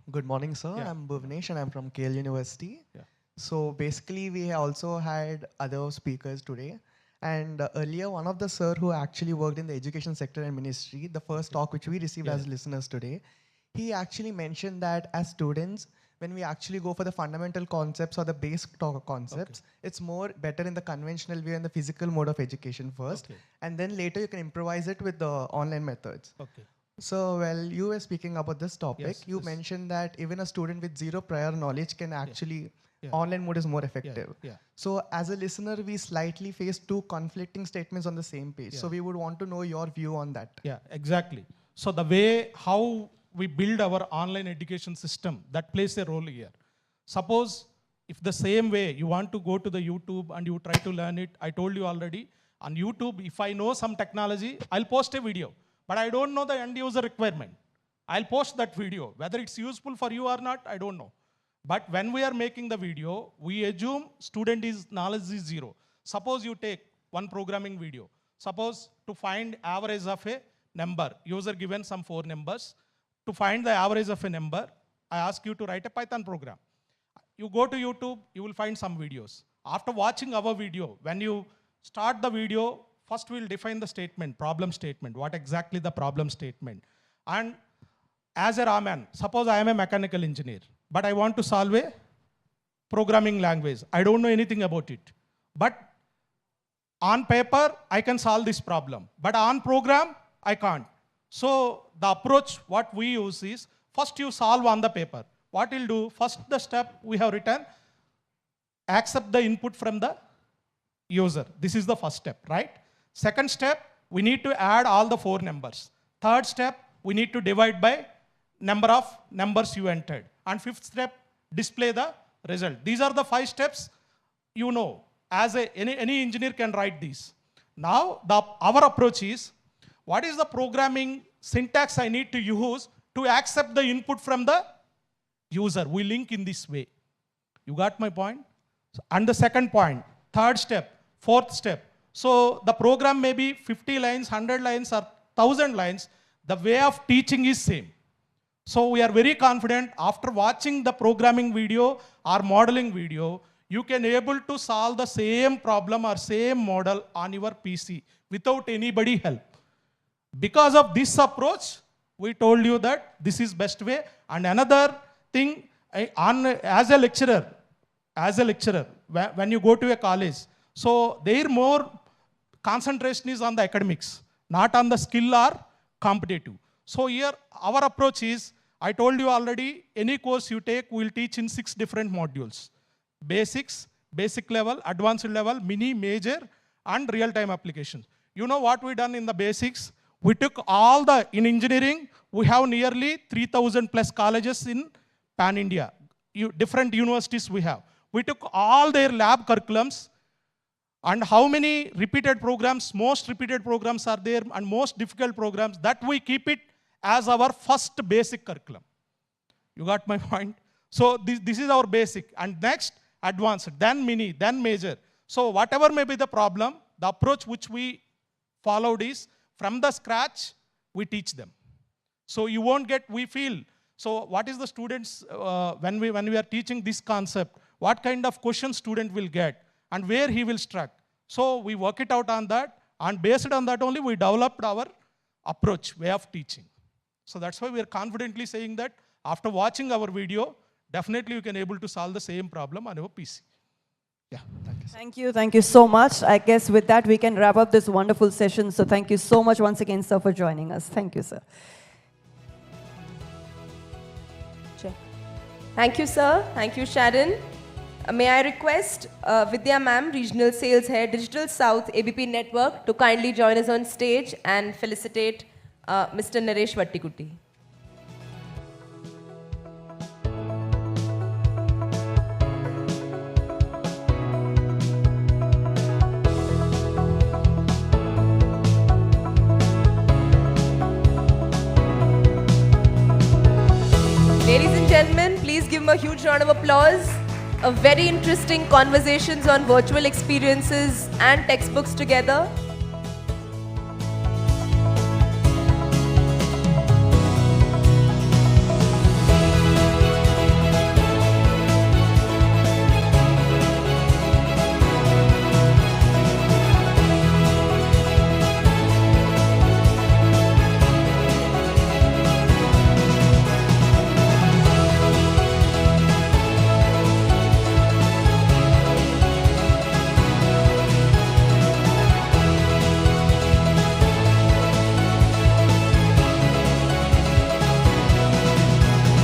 Good morning, sir. Yeah. I'm Bhuvnesh and I'm from KL University. Yeah. So basically, we also had other speakers today. And earlier, one of the sir who actually worked in the education sector and ministry, the first talk which we received as listeners today, he actually mentioned that as students, when we actually go for the fundamental concepts or the basic concepts, it's more better in the conventional way and the physical mode of education first. And then later you can improvise it with the online methods. So while you were speaking about this topic, you mentioned that even a student with zero prior knowledge can actually, online mode is more effective. So as a listener, we slightly face two conflicting statements on the same page. So we would want to know your view on that. Yeah, exactly. So the way how we build our online education system, that plays a role here. Suppose if the same way you want to go to the YouTube and you try to learn it, I told you already, on YouTube, if I know some technology, I'll post a video, but I don't know the end user requirement. I'll post that video. Whether it's useful for you or not, I don't know. But when we are making the video, we assume knowledge is zero. Suppose you take one programming video. Suppose to find average of a number, user given some 4 numbers. To find the average of a number, I ask you to write a Python program. You go to YouTube, you will find some videos. After watching our video, when you start the video, first we'll define the statement, problem statement, what exactly the problem statement. And as a Raman, suppose I am a mechanical engineer, but I want to solve a programming language. I don't know anything about it. But on paper, I can solve this problem. But on program, I can't. So the approach, what we use is, first you solve on the paper. What you'll do, first the step we have written, accept the input from the user. This is the first step, right? Second step, we need to add all the 4 numbers. Third step, we need to divide by number of numbers you entered. And fifth step, display the result. These are the 5 steps you know. As any engineer can write these. Now, our approach is, what is the programming syntax I need to use to accept the input from the user? We link in this way. You got my point? And the second point, third step, fourth step. So the program may be 50 lines, 100 lines, or 1,000 lines. The way of teaching is same. So we are very confident after watching the programming video or modeling video, you can able to solve the same problem or same model on your PC without anybody help. Because of this approach, we told you that this is best way. And another thing, as a lecturer, when you go to a college, so their more concentration is on the academics, not on the skill or competitive. So here, our approach is, I told you already, any course you take, we'll teach in 6 different modules. Basics, basic level, advanced level, mini, major, and real-time applications. You know what we done in the basics? We took in engineering, we have nearly 3,000 plus colleges in pan-India. Different universities we have. We took all their lab curriculums and how many repeated programs, most repeated programs are there and most difficult programs, that we keep it as our first basic curriculum. You got my point? So this is our basic. And next, advanced, then mini, then major. So whatever may be the problem, the approach which we followed is, from the scratch, we teach them. So you won't get, we feel, so what is the students, when we are teaching this concept, what kind of question student will get and where he will struggle. So we work it out on that, and based on that only we developed our approach, way of teaching. So that's why we are confidently saying that after watching our video, definitely you can able to solve the same problem on your PC. Yeah, thank you. Thank you so much. I guess with that we can wrap up this wonderful session. So thank you so much once again, sir, for joining us. Thank you, sir. Thank you, sir. Thank you, Sharon. May I request Vidya ma'am, Regional Sales Head, Digital South ABP Network, to kindly join us on stage and felicitate Mr. Naresh Vattikutti. Ladies and gentlemen, please give him a huge round of applause. A very interesting conversations on virtual experiences and textbooks together.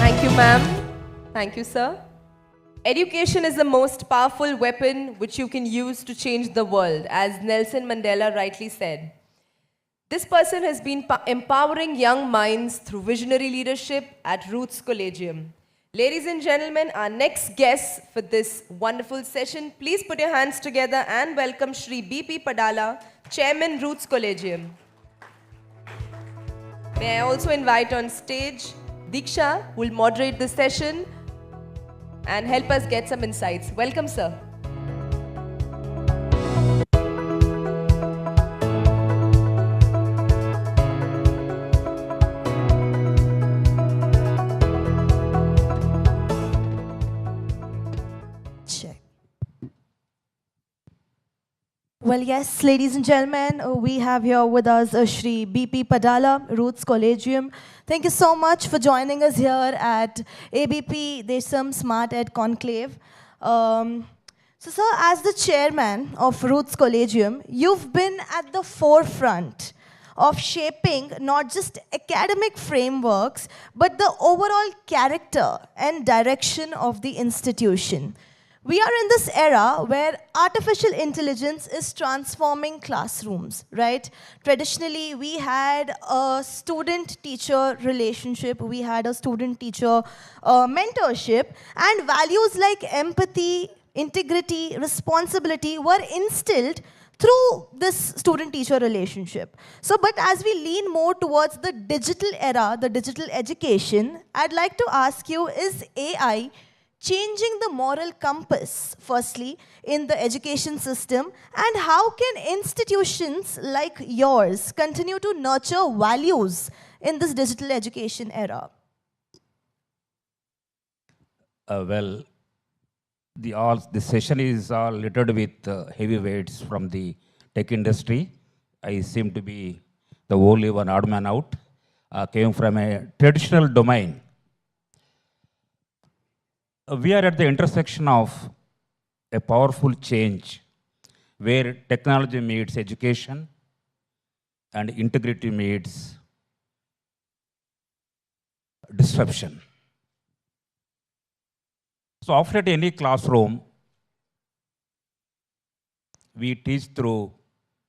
Thank you, ma'am. Thank you, sir. Education is the most powerful weapon which you can use to change the world, as Nelson Mandela rightly said. This person has been empowering young minds through visionary leadership at Roots Collegium. Ladies and gentlemen, our next guest for this wonderful session, please put your hands together and welcome Shri B.P. Padala, Chairman, Roots Collegium. May I also invite on stage Diksha, who will moderate the session and help us get some insights. Welcome, sir. Well, yes, ladies and gentlemen, we have here with us Shri BP Padala, Roots Collegium. Thank you so much for joining us here at ABP Desam Smart Ed Conclave. So, sir, as the chairman of Roots Collegium, you've been at the forefront of shaping not just academic frameworks, but the overall character and direction of the institution. We are in this era where artificial intelligence is transforming classrooms, right? Traditionally, we had a student-teacher relationship, we had a student-teacher mentorship, and values like empathy, integrity, responsibility were instilled through this student-teacher relationship. So, but as we lean more towards the digital era, the digital education, I'd like to ask you, is AI changing the moral compass, firstly, in the education system, and how can institutions like yours continue to nurture values in this digital education era? Well, the session is all littered with heavyweights from the tech industry. I seem to be the only one odd man out, came from a traditional domain. We are at the intersection of a powerful change where technology meets education and integrity meets disruption. So often at any classroom, we teach through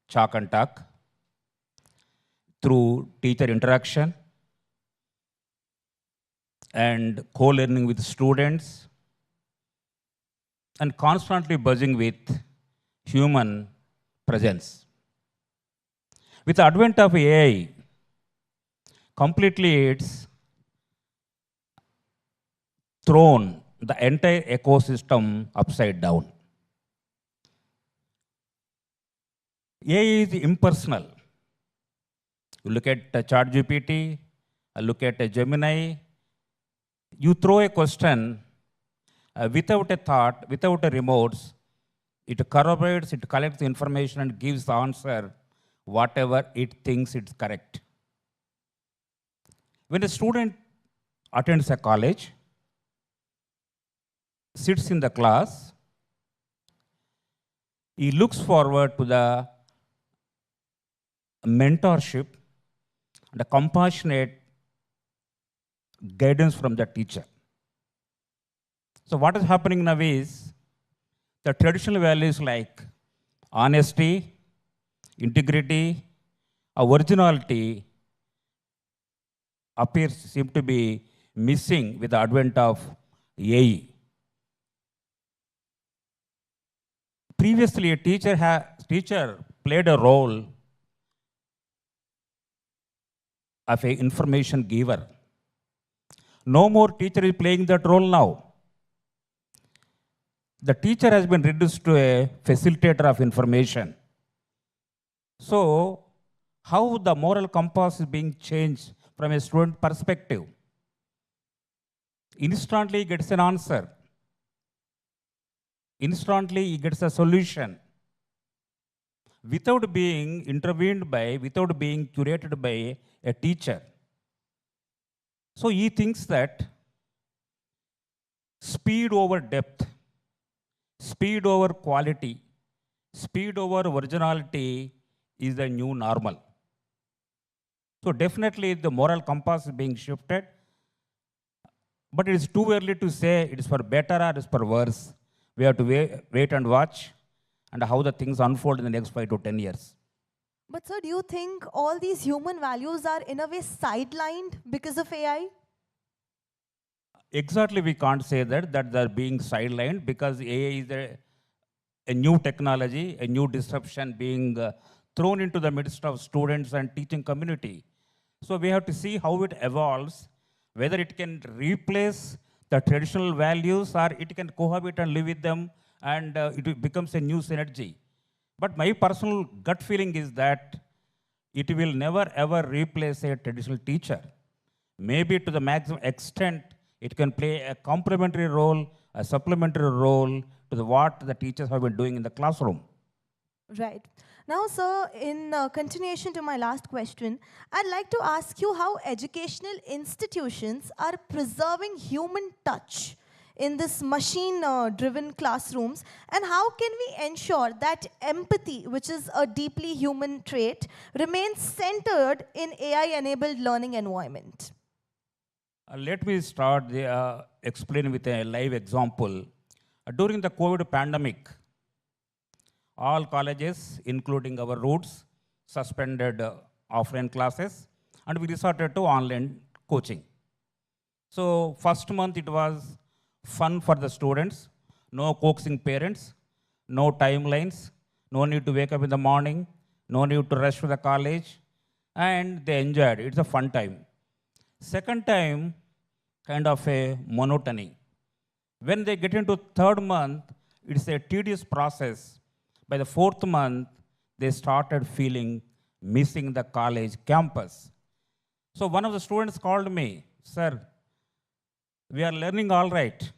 chalk and talk, through teacher interaction, and co-learning with students, and constantly buzzing with human presence. With the advent of AI, completely it's thrown the entire ecosystem upside down. AI is impersonal. You look at ChatGPT, look at Gemini, you throw a question without a thought, without a remorse, it corroborates, it collects the information and gives the answer whatever it thinks it's correct. When a student attends a college, sits in the class, he looks forward to the mentorship and a compassionate guidance from the teacher. So what is happening now is the traditional values like honesty, integrity, originality seem to be missing with the advent of AI. Previously, a teacher played a role of an information giver. No more teacher is playing that role now. The teacher has been reduced to a facilitator of information. So, how the moral compass is being changed from a student perspective? Instantly he gets an answer. Instantly he gets a solution. Without being intervened by, without being curated by a teacher. So he thinks that speed over depth, speed over quality, speed over originality is the new normal. So definitely the moral compass is being shifted, but it is too early to say it is for better or it is for worse. We have to wait and watch and how the things unfold in the next 5 to 10 years. But sir, do you think all these human values are in a way sidelined because of AI? Exactly, we can't say that they're being sidelined because AI is a new technology, a new disruption being thrown into the midst of students and teaching community. So we have to see how it evolves, whether it can replace the traditional values or it can cohabit and live with them and it becomes a new synergy. But my personal gut feeling is that it will never ever replace a traditional teacher. Maybe to the maximum extent, it can play a complementary role, a supplementary role to what the teachers have been doing in the classroom. Right. Now, sir, in continuation to my last question, I'd like to ask you how educational institutions are preserving human touch in this machine-driven classrooms, and how can we ensure that empathy, which is a deeply human trait, remains centered in AI-enabled learning environment? Let me start explain with a live example. During the COVID pandemic, all colleges, including our roots, suspended offline classes, and we resorted to online coaching. So first month it was fun for the students, no coaxing parents, no timelines, no need to wake up in the morning, no need to rush to the college, and they enjoyed. It's a fun time. Second time, kind of a monotony. When they get into third month, it's a tedious process. By the fourth month, they started feeling missing the college campus. So one of the students called me, sir, we are learning all right.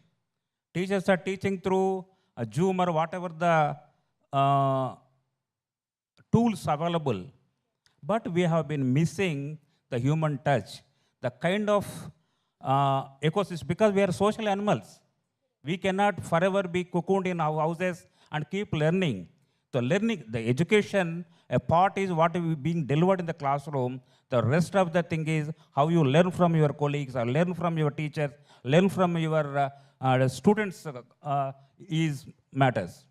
Teachers are teaching through a Zoom or whatever the tools available. But we have been missing the human touch, the kind of ecosystem, because we are social animals. We cannot forever be cocooned in our houses and keep learning. So learning, the education, a part is what is being delivered in the classroom. The rest of the thing is how you learn from your colleagues, or learn from your teachers, learn from your students is matters.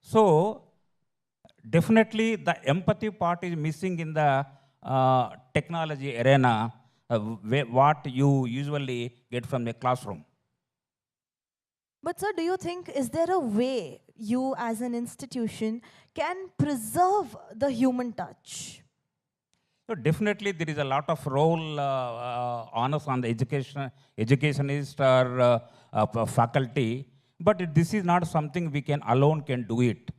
So definitely the empathy part is missing in the technology arena, what you usually get from the classroom. But sir, do you think, is there a way you as an institution can preserve the human touch? So definitely there is a lot of role onus on the educationist or faculty, but this is not something we can alone can do it.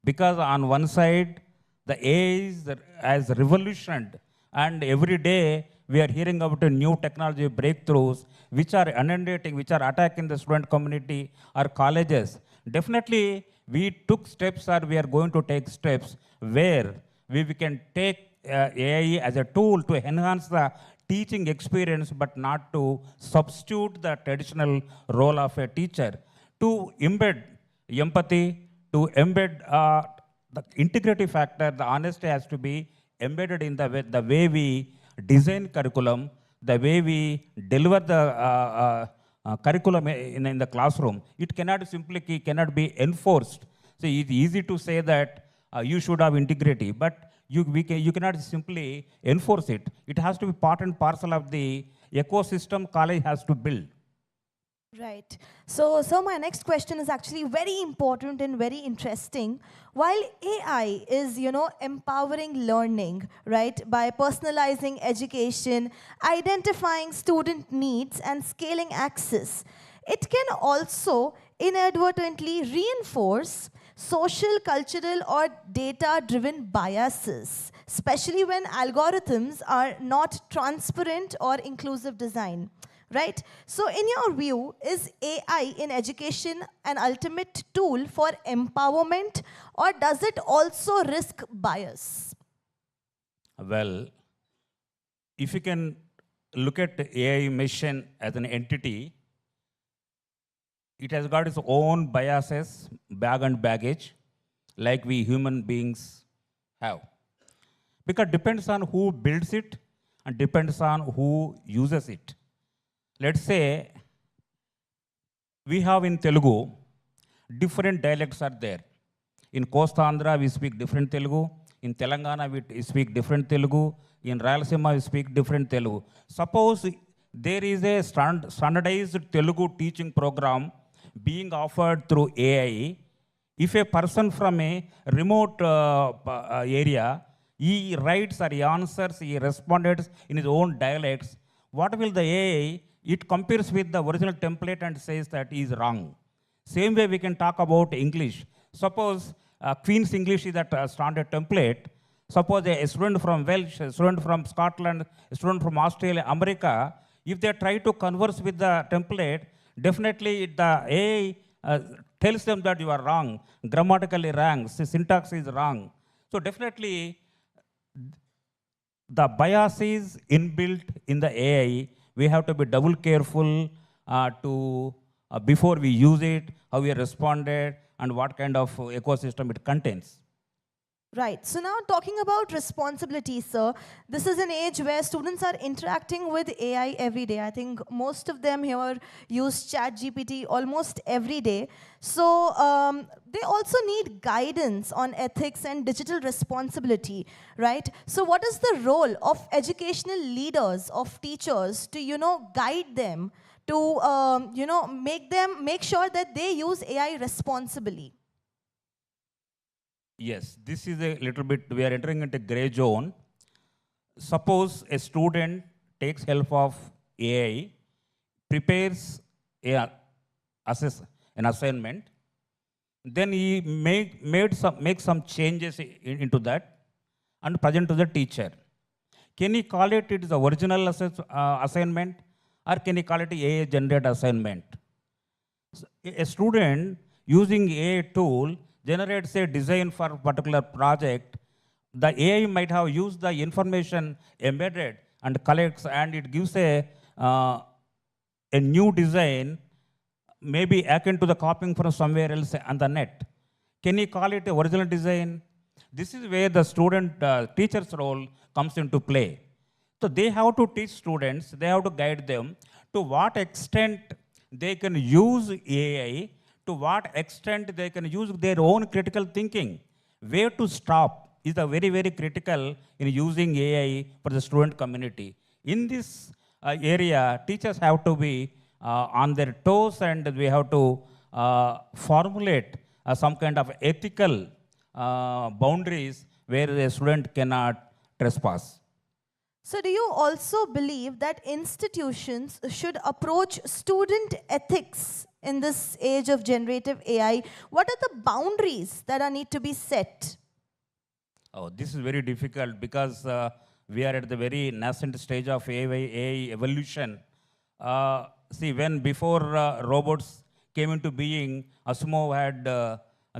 Because on one side, the AI has revolutioned, and every day we are hearing about new technology breakthroughs which are inundating, which are attacking the student community or colleges. Definitely, we took steps, or we are going to take steps where we can take AI as a tool to enhance the teaching experience, but not to substitute the traditional role of a teacher, to embed empathy, to embed the integrity factor. The honesty has to be embedded in the way we design curriculum, the way we deliver the curriculum in the classroom. It cannot simply cannot be enforced. So it's easy to say that you should have integrity, but you cannot simply enforce it. It has to be part and parcel of the ecosystem college has to build. Right. So my next question is actually very important and very interesting. While AI is, empowering learning, right, by personalizing education, identifying student needs, and scaling access, it can also inadvertently reinforce social, cultural, or data-driven biases, especially when algorithms are not transparent or inclusive design. Right? So in your view, is AI in education an ultimate tool for empowerment, or does it also risk bias? Well, if you can look at the AI mission as an entity, it has got its own biases, baggage, like we human beings have. Because it depends on who builds it and depends on who uses it. Let's say we have in Telugu, different dialects are there. In Costa Andhra, we speak different Telugu. In Telangana, we speak different Telugu. In Rayalaseema, we speak different Telugu. Suppose there is a standardized Telugu teaching program being offered through AI. If a person from a remote area, he writes or he answers, he responded in his own dialects, what will the AI? It compares with the original template and says that is wrong. Same way we can talk about English. Suppose Queen's English is that standard template. Suppose a student from Welsh, a student from Scotland, a student from Australia, America, if they try to converse with the template, definitely the AI tells them that you are wrong, grammatically wrong, syntax is wrong. So definitely the bias is inbuilt in the AI. We have to be double careful before we use it, how we responded, and what kind of ecosystem it contains. Right. So now talking about responsibility, sir, this is an age where students are interacting with AI every day. I think most of them here use ChatGPT almost every day. So they also need guidance on ethics and digital responsibility, right? So what is the role of educational leaders, of teachers to, guide them, to, make sure that they use AI responsibly? Yes, this is a little bit, we are entering into gray zone. Suppose a student takes help of AI, prepares an assignment, then he make some changes into that and present to the teacher. Can he call it is the original assignment, or can he call it AI generated assignment? So a student using AI tool generates a design for a particular project, the AI might have used the information embedded and collects, and it gives a new design, maybe akin to the copying from somewhere else on the net. Can you call it a original design? This is where the teacher's role comes into play. So they have to teach students, they have to guide them to what extent they can use AI, to what extent they can use their own critical thinking. Where to stop is very, very critical in using AI for the student community. In this area, teachers have to be on their toes, and we have to formulate some kind of ethical boundaries where the student cannot trespass. So do you also believe that institutions should approach student ethics in this age of generative AI? What are the boundaries that need to be set? Oh, this is very difficult because we are at the very nascent stage of AI evolution. See, when before robots came into being, Asimov had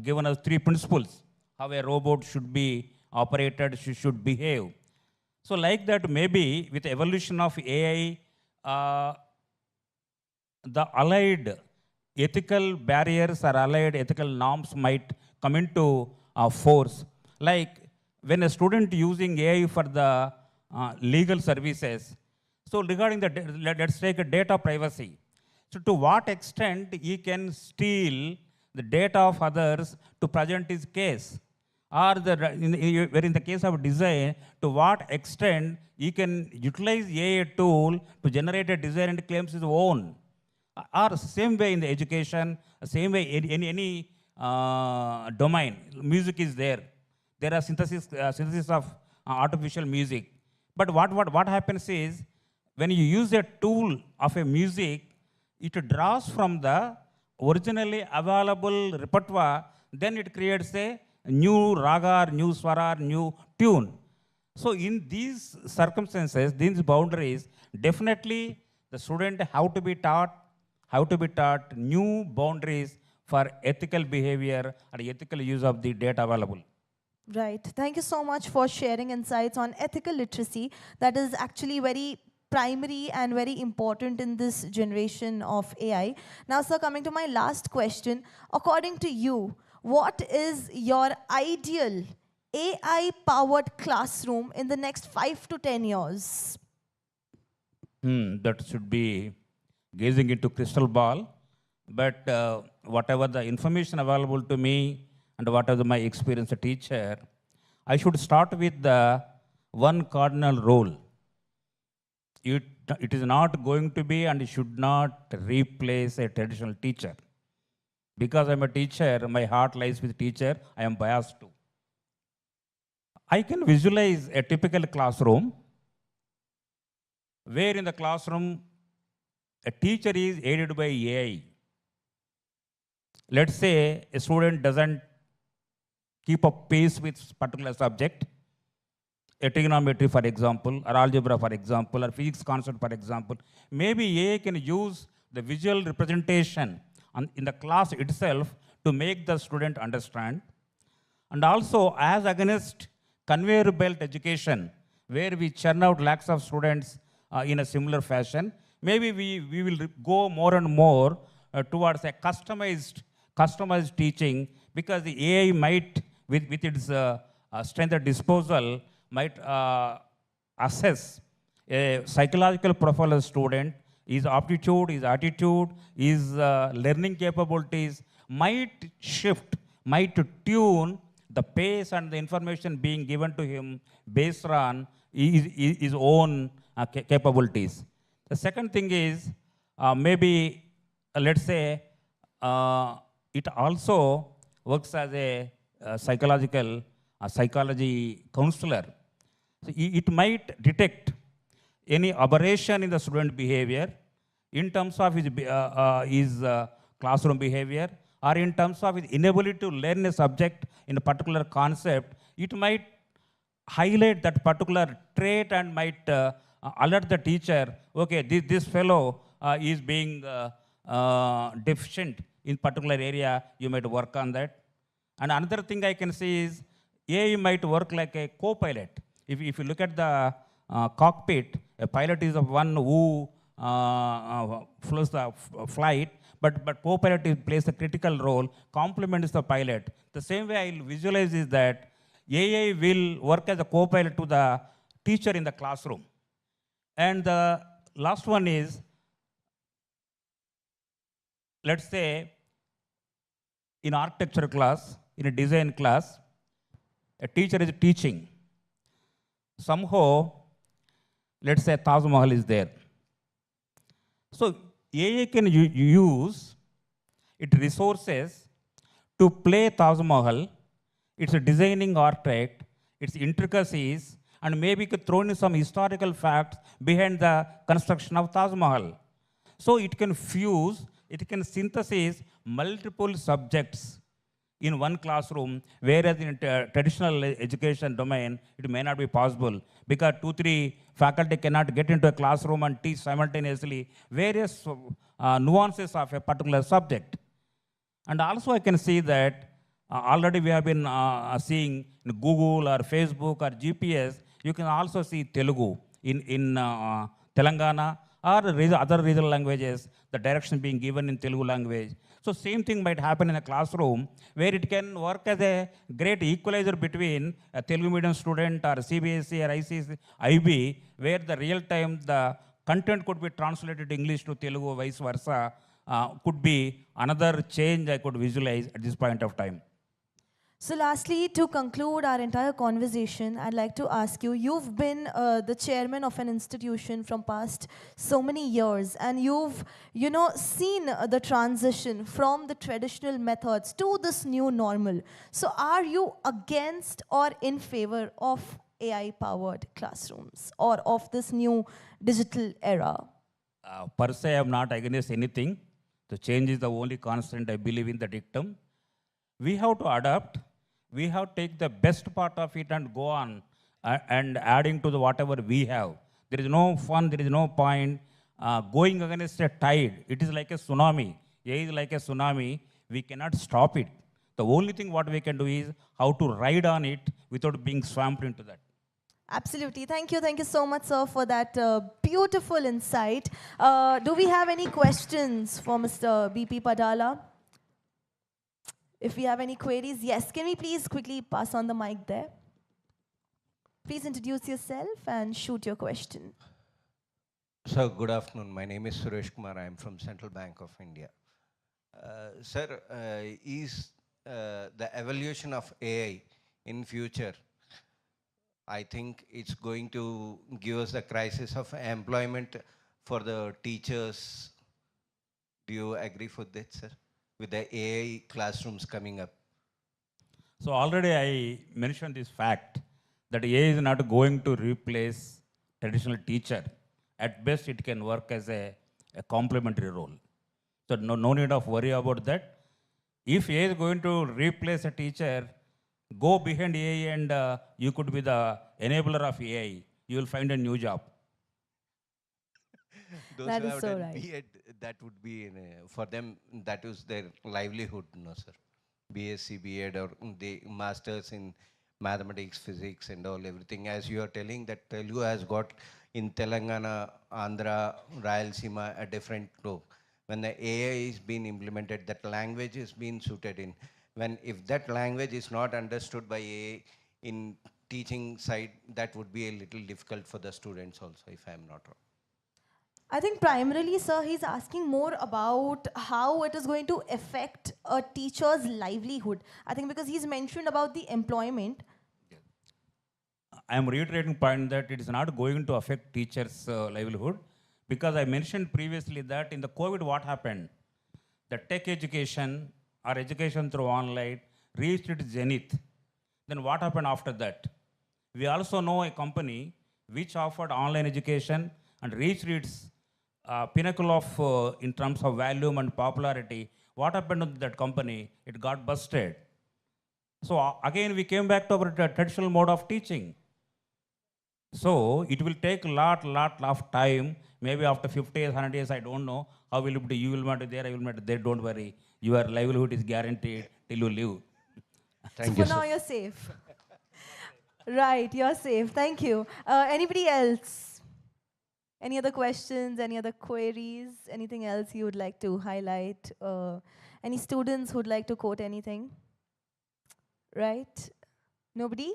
given us 3 principles, how a robot should be operated, should behave. So like that, maybe with the evolution of AI, the allied ethical barriers or allied ethical norms might come into force. Like when a student using AI for the legal services, so regarding let's take a data privacy. So to what extent he can steal the data of others to present his case? Or in the case of design, to what extent he can utilize AI tool to generate a design and claims his own? Or same way in the education, same way in any domain, music is there. There are synthesis of artificial music. But what happens is, when you use a tool of a music, it draws from the originally available repertoire, then it creates a new raga, new swara, new tune. So in these circumstances, these boundaries, definitely the student have to be taught new boundaries for ethical behavior and ethical use of the data available. Right. Thank you so much for sharing insights on ethical literacy. That is actually very primary and very important in this generation of AI. Now, sir, coming to my last question, according to you, what is your ideal AI-powered classroom in the next 5 to 10 years? That should be gazing into crystal ball. But whatever the information available to me and whatever my experience as a teacher, I should start with the one cardinal rule. It is not going to be and should not replace a traditional teacher. Because I'm a teacher, my heart lies with teacher, I am biased too. I can visualize a typical classroom where in the classroom a teacher is aided by AI. Let's say a student doesn't keep up pace with particular subject, a trigonometry for example, or algebra for example, or physics concept for example. Maybe AI can use the visual representation in the class itself to make the student understand. And also, as against conveyor belt education, where we churn out lakhs of students in a similar fashion, maybe we will go more and more towards a customized teaching, because the AI might, with its strength at disposal, might assess a psychological profile of student, his aptitude, his attitude, his learning capabilities, might shift, might tune the pace and the information being given to him based on his own capabilities. The second thing is, maybe, let's say, it also works as a psychology counselor. So it might detect any aberration in the student behavior in terms of his classroom behavior, or in terms of his inability to learn a subject in a particular concept. It might highlight that particular trait and might alert the teacher, okay, this fellow is being deficient in particular area, you might work on that. And another thing I can see is AI might work like a co-pilot. If you look at the cockpit, a pilot is the one who flows the flight, but co-pilot plays a critical role, complements the pilot. The same way I visualize is that AI will work as a co-pilot to the teacher in the classroom. And the last one is, let's say, in architecture class, in a design class, a teacher is teaching. Somehow, let's say Taj Mahal is there. So AI can use its resources to play Taj Mahal, its designing architect, its intricacies, and maybe could throw in some historical facts behind the construction of Taj Mahal. So it can fuse, it can synthesize multiple subjects in one classroom, whereas in traditional education domain, it may not be possible, because 2-3 faculty cannot get into a classroom and teach simultaneously various nuances of a particular subject. And also I can see that already we have been seeing in Google or Facebook or GPS, you can also see Telugu in Telangana or other regional languages, the direction being given in Telugu language. So same thing might happen in a classroom, where it can work as a great equalizer between a Telugu medium student or CBSE or ICC, IB, where the real time the content could be translated English to Telugu, vice versa, could be another change I could visualize at this point of time. So lastly, to conclude our entire conversation, I'd like to ask you, you've been the chairman of an institution from past so many years, and you've, seen the transition from the traditional methods to this new normal. So are you against or in favor of AI-powered classrooms or of this new digital era? Per se, I am not against anything. The change is the only constant, I believe in the dictum. We have to adapt. We have to take the best part of it and go on and adding to whatever we have. There is no fun, there is no point going against a tide. It is like a tsunami. AI is like a tsunami. We cannot stop it. The only thing what we can do is how to ride on it without being swamped into that. Absolutely. Thank you so much, sir, for that beautiful insight. Do we have any questions for Mr. BP Padala? If we have any queries, yes. Can we please quickly pass on the mic there? Please introduce yourself and shoot your question. Sir, good afternoon. My name is Suresh Kumar. I am from Central Bank of India. Sir, is the evolution of AI in future, I think it's going to give us a crisis of employment for the teachers. Do you agree with that, sir? With the AI classrooms coming up? So already I mentioned this fact that AI is not going to replace traditional teacher. At best, it can work as a complementary role. So no need of worry about that. If AI is going to replace a teacher, go behind AI and you could be the enabler of AI. You will find a new job. Those That who is have so done right. B.Ed, that would be, for them, that is their livelihood, no, sir? BSc, B.Ed, or the masters in mathematics, physics, and all everything. As you are telling that Telugu has got in Telangana, Andhra, Rayalaseema a different flow. When the AI is being implemented, that language is being suited in. When if that language is not understood by AI in teaching side, that would be a little difficult for the students also, if I am not wrong. I think primarily, sir, he's asking more about how it is going to affect a teacher's livelihood. I think because he's mentioned about the employment. I am reiterating point that it is not going to affect teachers' livelihood, because I mentioned previously that in the COVID, what happened? The tech education or education through online reached its zenith. Then what happened after that? We also know a company which offered online education and reached its pinnacle of in terms of volume and popularity. What happened to that company? It got busted. So again, we came back to our traditional mode of teaching. So it will take lot of time. Maybe after 50 years, 100 years, I don't know how will it be. You will not be there, I will not be there. Don't worry. Your livelihood is guaranteed till you live. Thank So you, for now, sir. you're safe. Right, you're safe. Thank you. Anybody else? Any other questions? Any other queries? Anything else you would like to highlight? Any students who would like to quote anything? Right? Nobody?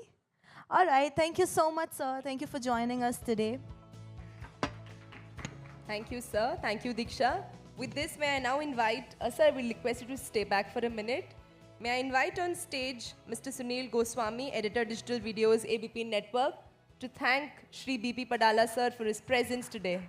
All right. Thank you so much, sir. Thank you for joining us today. Thank you, sir. Thank you, Diksha. With this, may I now invite, sir, I will request you to stay back for a minute. May I invite on stage Mr. Sunil Goswami, Editor Digital Videos, ABP Network, to thank Shri BP Padala, sir, for his presence today.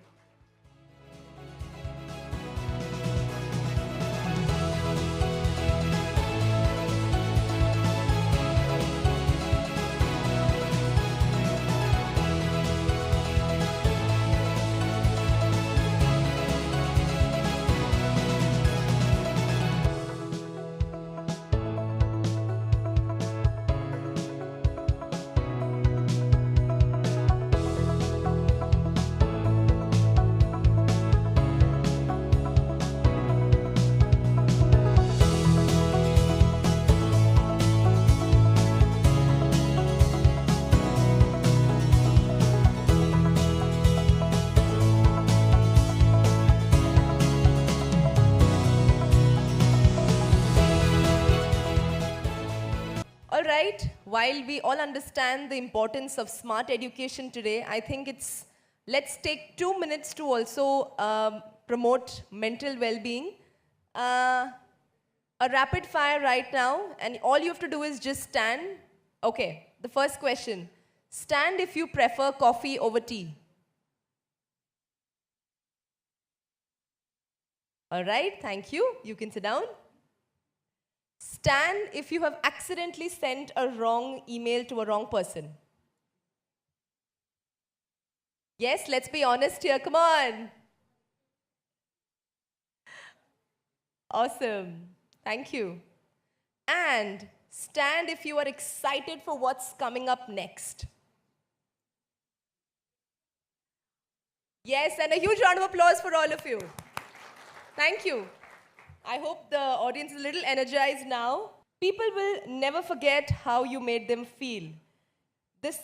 All right, while we all understand the importance of smart education today, I think let's take 2 minutes to also promote mental well-being. A rapid fire right now, and all you have to do is just stand. Okay, the first question. Stand if you prefer coffee over tea. All right, thank you. You can sit down. Stand if you have accidentally sent a wrong email to a wrong person. Yes, let's be honest here. Come on. Awesome. Thank you. And stand if you are excited for what's coming up next. Yes, and a huge round of applause for all of you. Thank you. I hope the audience is a little energized now. People will never forget how you made them feel.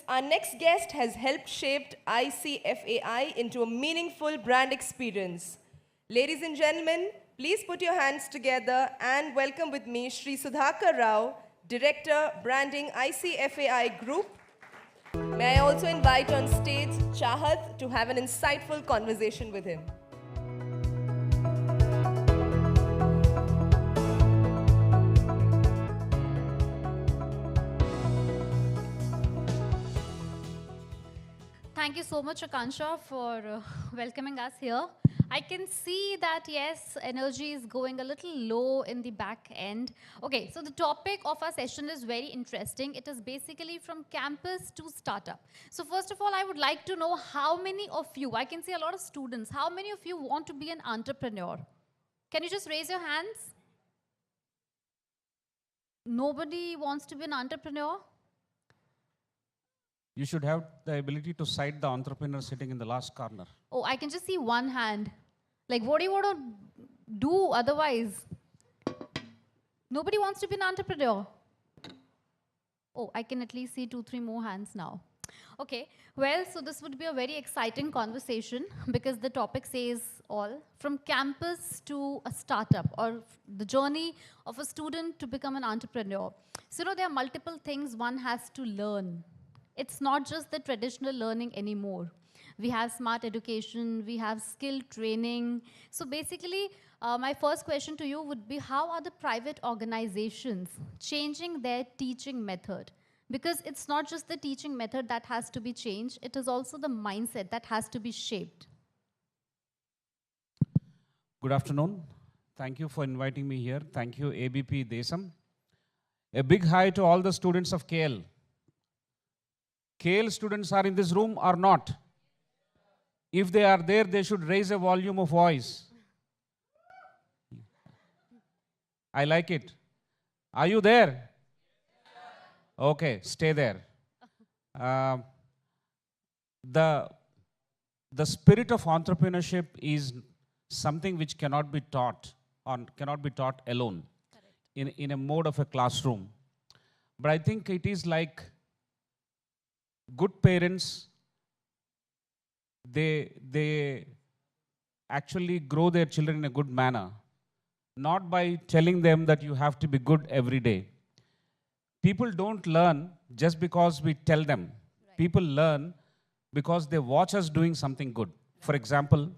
Our next guest has helped shape ICFAI into a meaningful brand experience. Ladies and gentlemen, please put your hands together and welcome with me Shri Sudhakar Rao, Director, Branding, ICFAI Group. May I also invite on stage Chahat to have an insightful conversation with him. Thank you so much, Akansha, for welcoming us here. I can see that, yes, energy is going a little low in the back end. Okay, so the topic of our session is very interesting. It is basically from campus to startup. So first of all, I would like to know how many of you, I can see a lot of students, how many of you want to be an entrepreneur? Can you just raise your hands? Nobody wants to be an entrepreneur? You should have the ability to cite the entrepreneur sitting in the last corner. Oh, I can just see one hand. Like, what do you want to do otherwise? Nobody wants to be an entrepreneur. Oh, I can at least see 2-3 more hands now. Okay, well, so this would be a very exciting conversation because the topic says all, from campus to a startup, or the journey of a student to become an entrepreneur. So, there are multiple things one has to learn. It's not just the traditional learning anymore. We have smart education, we have skill training. So basically, my first question to you would be, how are the private organizations changing their teaching method? Because it's not just the teaching method that has to be changed, it is also the mindset that has to be shaped. Good afternoon. Thank you for inviting me here. Thank you, ABP Desam. A big hi to all the students of KL. KL students are in this room or not? If they are there, they should raise a volume of voice. I like it. Are you there? Okay, stay there. The spirit of entrepreneurship is something which cannot be taught alone in a mode of a classroom. But I think it is like good parents, they actually grow their children in a good manner, not by telling them that you have to be good every day. People don't learn just because we tell them. Right. People learn because they watch us doing something good. For example,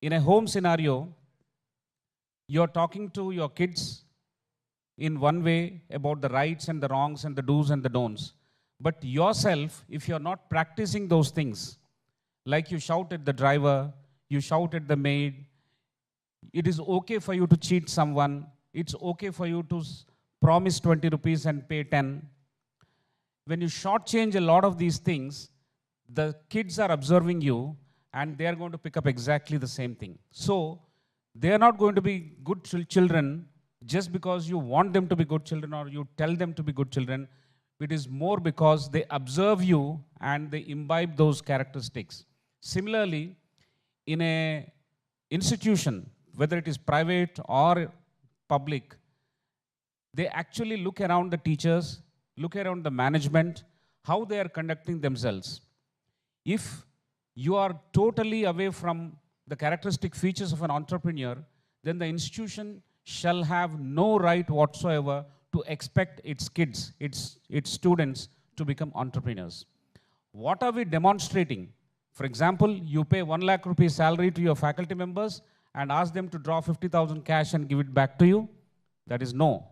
in a home scenario, you're talking to your kids in one way about the rights and the wrongs and the do's and the don'ts. But yourself, if you're not practicing those things, like you shout at the driver, you shout at the maid, it is okay for you to cheat someone, it's okay for you to promise 20 rupees and pay 10. When you shortchange a lot of these things, the kids are observing you and they are going to pick up exactly the same thing. So they are not going to be good children just because you want them to be good children or you tell them to be good children. It is more because they observe you and they imbibe those characteristics. Similarly, in an institution, whether it is private or public, they actually look around the teachers, look around the management, how they are conducting themselves. If you are totally away from the characteristic features of an entrepreneur, then the institution shall have no right whatsoever to expect its kids, its students to become entrepreneurs. What are we demonstrating? For example, you pay 1 lakh rupees salary to your faculty members and ask them to draw 50,000 cash and give it back to you? That is no.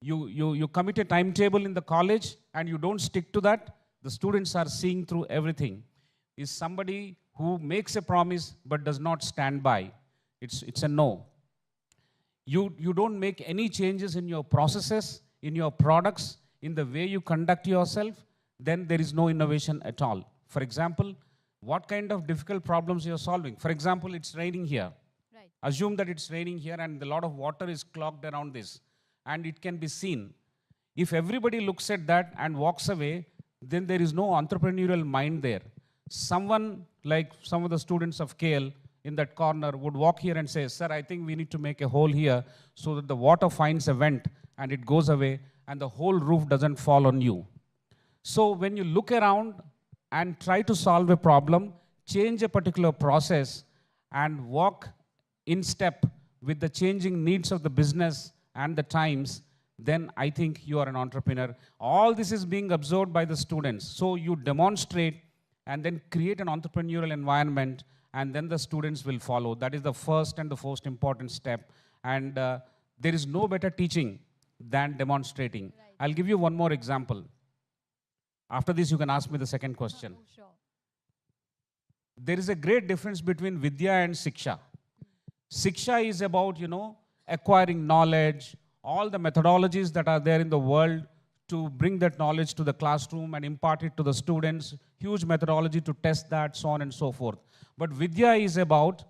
You commit a timetable in the college and you don't stick to that, the students are seeing through everything. Is somebody who makes a promise but does not stand by. It's a no. You don't make any changes in your processes, in your products, in the way you conduct yourself, then there is no innovation at all. For example, what kind of difficult problems you're solving? For example, it's raining here. Right. Assume that it's raining here and a lot of water is clogged around this, and it can be seen. If everybody looks at that and walks away, then there is no entrepreneurial mind there. Someone like some of the students of KL in that corner would walk here and say, sir, I think we need to make a hole here so that the water finds a vent and it goes away and the whole roof doesn't fall on you. So when you look around and try to solve a problem, change a particular process and walk in step with the changing needs of the business and the times, then I think you are an entrepreneur. All this is being absorbed by the students. So you demonstrate and then create an entrepreneurial environment, and then the students will follow. That is the first and the most important step. And there is no better teaching than demonstrating. Right. I'll give you one more example. After this, you can ask me the second question. Oh, sure. There is a great difference between Vidya and Siksha. Siksha is about, acquiring knowledge, all the methodologies that are there in the world to bring that knowledge to the classroom and impart it to the students, huge methodology to test that, so on and so forth. But Vidya is about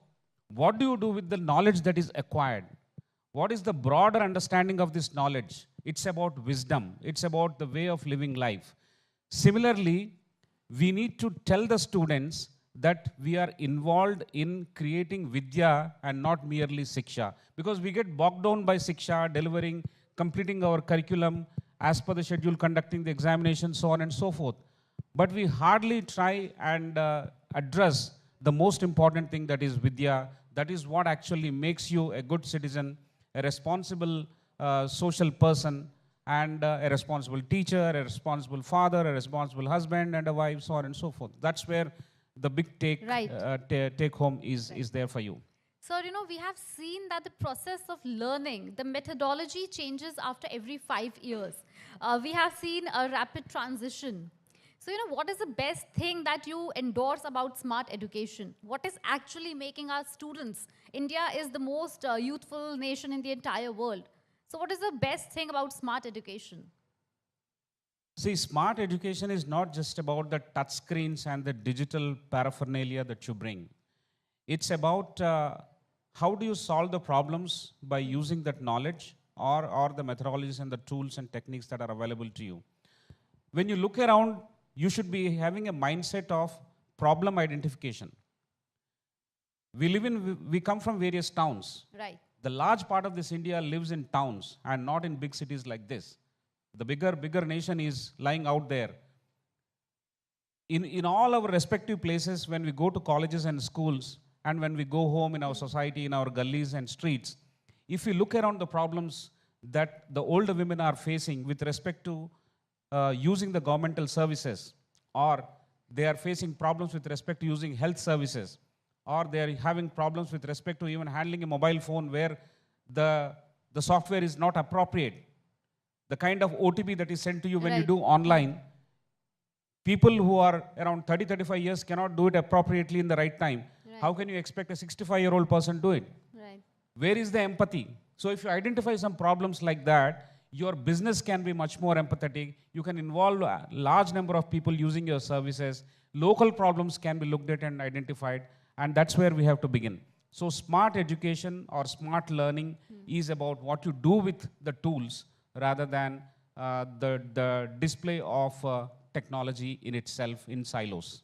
what do you do with the knowledge that is acquired? What is the broader understanding of this knowledge? It's about wisdom. It's about the way of living life. Similarly, we need to tell the students that we are involved in creating Vidya and not merely Siksha. Because we get bogged down by Siksha, delivering, completing our curriculum as per the schedule, conducting the examination, so on and so forth. But we hardly try and address the most important thing, that is Vidya. That is what actually makes you a good citizen, a responsible social person, and a responsible teacher, a responsible father, a responsible husband and a wife, so on and so forth. That's where the big take home is there for you. So, we have seen that the process of learning, the methodology changes after every 5 years. We have seen a rapid transition. So, what is the best thing that you endorse about smart education? What is actually making our students? India is the most youthful nation in the entire world. So, what is the best thing about smart education? See, smart education is not just about the touch screens and the digital paraphernalia that you bring. It's about how do you solve the problems by using that knowledge or the methodologies and the tools and techniques that are available to you. When you look around, you should be having a mindset of problem identification. We come from various towns. Right. The large part of this India lives in towns and not in big cities like this. The bigger nation is lying out there. In all our respective places, when we go to colleges and schools, and when we go home in our society, in our gullies and streets, if we look around the problems that the older women are facing with respect to using the governmental services, or they are facing problems with respect to using health services, or they are having problems with respect to even handling a mobile phone where the software is not appropriate. The kind of OTP that is sent to you when you do online, people who are around 30, 35 years cannot do it appropriately in the right time. How can you expect a 65-year-old person to do it? Where is the empathy? So if you identify some problems like that, your business can be much more empathetic. You can involve a large number of people using your services. Local problems can be looked at and identified. And that's where we have to begin. So smart education or smart learning is about what you do with the tools rather than the display of technology in itself in silos.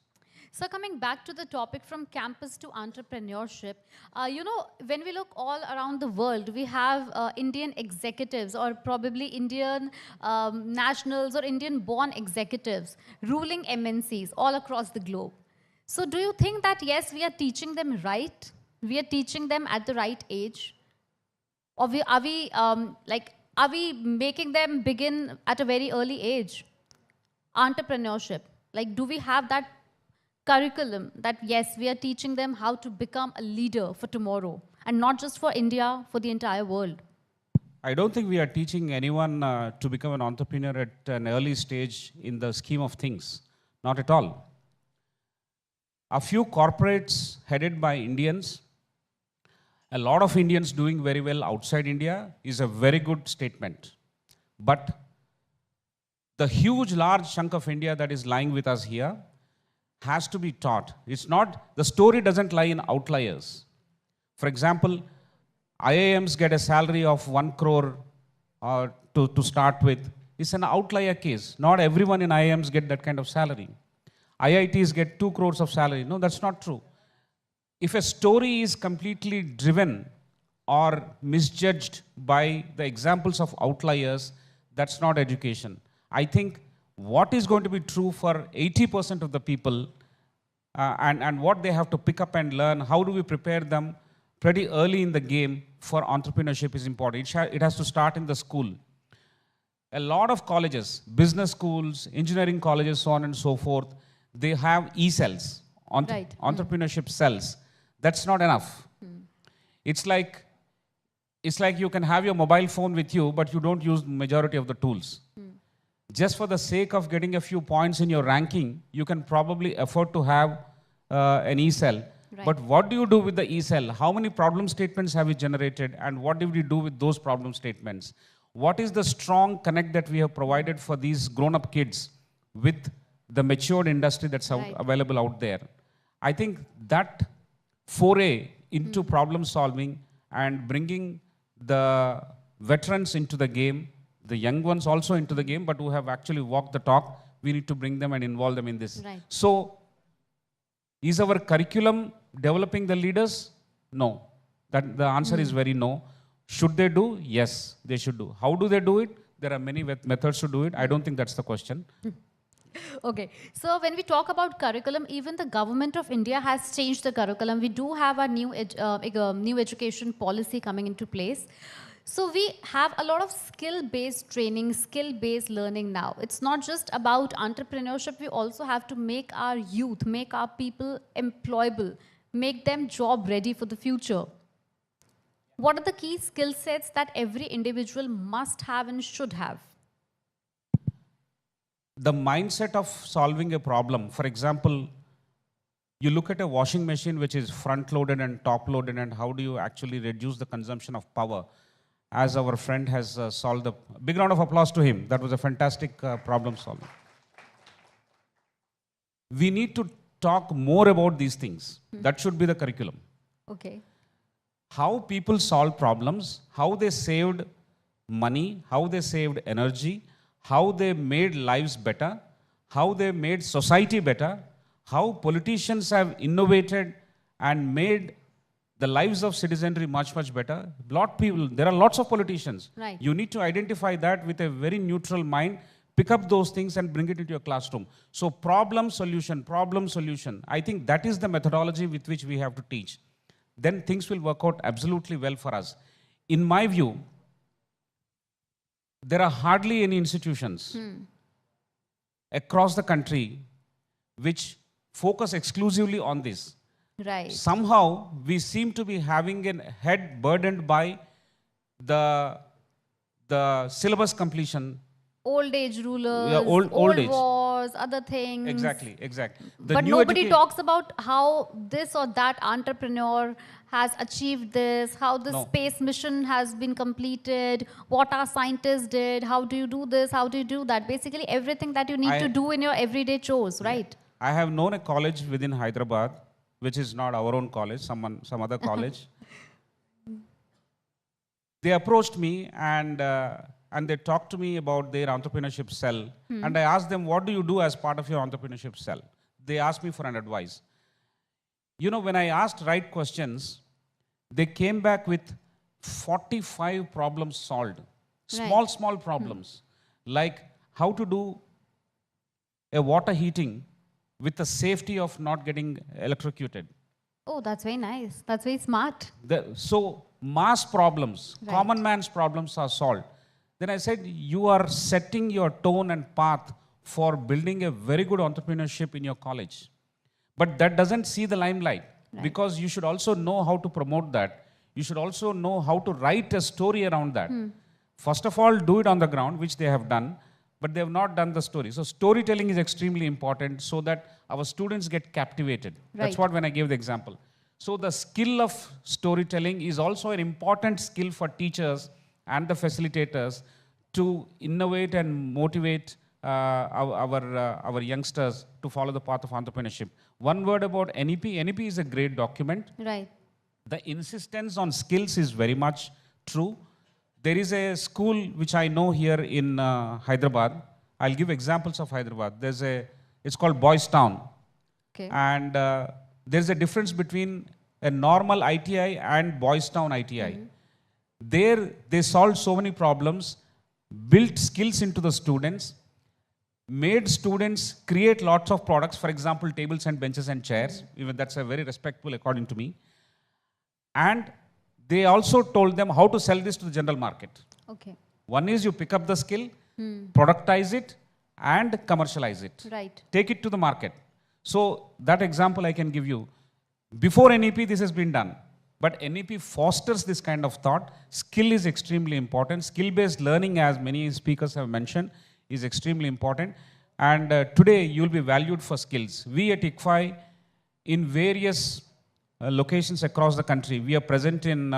So coming back to the topic from campus to entrepreneurship, when we look all around the world, we have Indian executives or probably Indian nationals or Indian-born executives ruling MNCs all across the globe. So do you think that, yes, we are teaching them right? We are teaching them at the right age? Or are we making them begin at a very early age? Entrepreneurship. Like, do we have that curriculum that, yes, we are teaching them how to become a leader for tomorrow, and not just for India, for the entire world? I don't think we are teaching anyone to become an entrepreneur at an early stage in the scheme of things. Not at all. A few corporates headed by Indians, a lot of Indians doing very well outside India is a very good statement. But the huge, large chunk of India that is lying with us here has to be taught. It's not, the story doesn't lie in outliers. For example, IIMs get a salary of 1 crore to start with. It's an outlier case. Not everyone in IIMs get that kind of salary. IITs get 2 crores of salary. No, that's not true. If a story is completely driven or misjudged by the examples of outliers, that's not education. I think what is going to be true for 80% of the people and what they have to pick up and learn, how do we prepare them pretty early in the game for entrepreneurship is important. It has to start in the school. A lot of colleges, business schools, engineering colleges, so on and so forth, they have e-cells, entrepreneurship cells. That's not enough. It's like you can have your mobile phone with you, but you don't use majority of the tools. Just for the sake of getting a few points in your ranking, you can probably afford to have an e-cell. But what do you do with the e-cell? How many problem statements have you generated, and what did we do with those problem statements? What is the strong connect that we have provided for these grown-up kids with the matured industry that's available out there? I think that foray into problem solving and bringing the veterans into the game, the young ones also into the game, but who have actually walked the talk, we need to bring them and involve them in this. So Is our curriculum developing the leaders? No. That the answer is very no. Should they do? Yes, they should do. How do they do it? There are many methods to do it. I don't think that's the question. Okay, so when we talk about curriculum, even the government of India has changed the curriculum. We do have a new education policy coming into place. So we have a lot of skill-based training, skill-based learning now. It's not just about entrepreneurship. We also have to make our youth, make our people employable, make them job ready for the future. What are the key skill sets that every individual must have and should have? The mindset of solving a problem. For example, you look at a washing machine which is front-loaded and top-loaded, and how do you actually reduce the consumption of power? As our friend has solved the... Big round of applause to him. That was a fantastic problem solving. We need to talk more about these things. That should be the curriculum. Okay. How people solve problems, how they saved money, how they saved energy, how they made lives better, how they made society better, how politicians have innovated and made the lives of citizenry much, much better. There are lots of politicians. Right. You need to identify that with a very neutral mind, pick up those things and bring it into your classroom. So problem, solution. I think that is the methodology with which we have to teach. Then things will work out absolutely well for us. In my view, there are hardly any institutions across the country which focus exclusively on this. Right. Somehow, we seem to be having a head burdened by the syllabus completion. Old age rulers, Yeah, old age. wars, other things. Exactly. But nobody talks about how this or that entrepreneur has achieved this, how the space mission has been completed, what our scientists did, how do you do this, how do you do that. Basically, everything that you need to do in your everyday chores, right? I have known a college within Hyderabad, which is not our own college, some other college. They approached me and they talked to me about their entrepreneurship cell. And I asked them, what do you do as part of your entrepreneurship cell? They asked me for an advice. You know, when I asked right questions, they came back with 45 problems solved. Small problems. Like how to do a water heating with the safety of not getting electrocuted. Oh, that's very nice. That's very smart. So mass problems, common man's problems are solved. Then I said, you are setting your tone and path for building a very good entrepreneurship in your college. But that doesn't see the limelight because you should also know how to promote that. You should also know how to write a story around that. First of all, do it on the ground, which they have done, but they have not done the story. So storytelling is extremely important so that our students get captivated. That's what when I gave the example. So the skill of storytelling is also an important skill for teachers and the facilitators to innovate and motivate our youngsters to follow the path of entrepreneurship. One word about NEP. NEP is a great document. Right. The insistence on skills is very much true. There is a school which I know here in Hyderabad. I'll give examples of Hyderabad. It's called Boys Town. Okay. And there's a difference between a normal ITI and Boys Town ITI. There, they solved so many problems, built skills into the students, made students create lots of products, for example, tables and benches and chairs. Even that's a very respectful according to me. And they also told them how to sell this to the general market. Okay. One is you pick up the skill, productize it, and commercialize it. Right. Take it to the market. So that example I can give you. Before NEP, this has been done. But NEP fosters this kind of thought. Skill is extremely important. Skill-based learning, as many speakers have mentioned, is extremely important. And today, you'll be valued for skills. We at ICFI, in various locations across the country, we are present in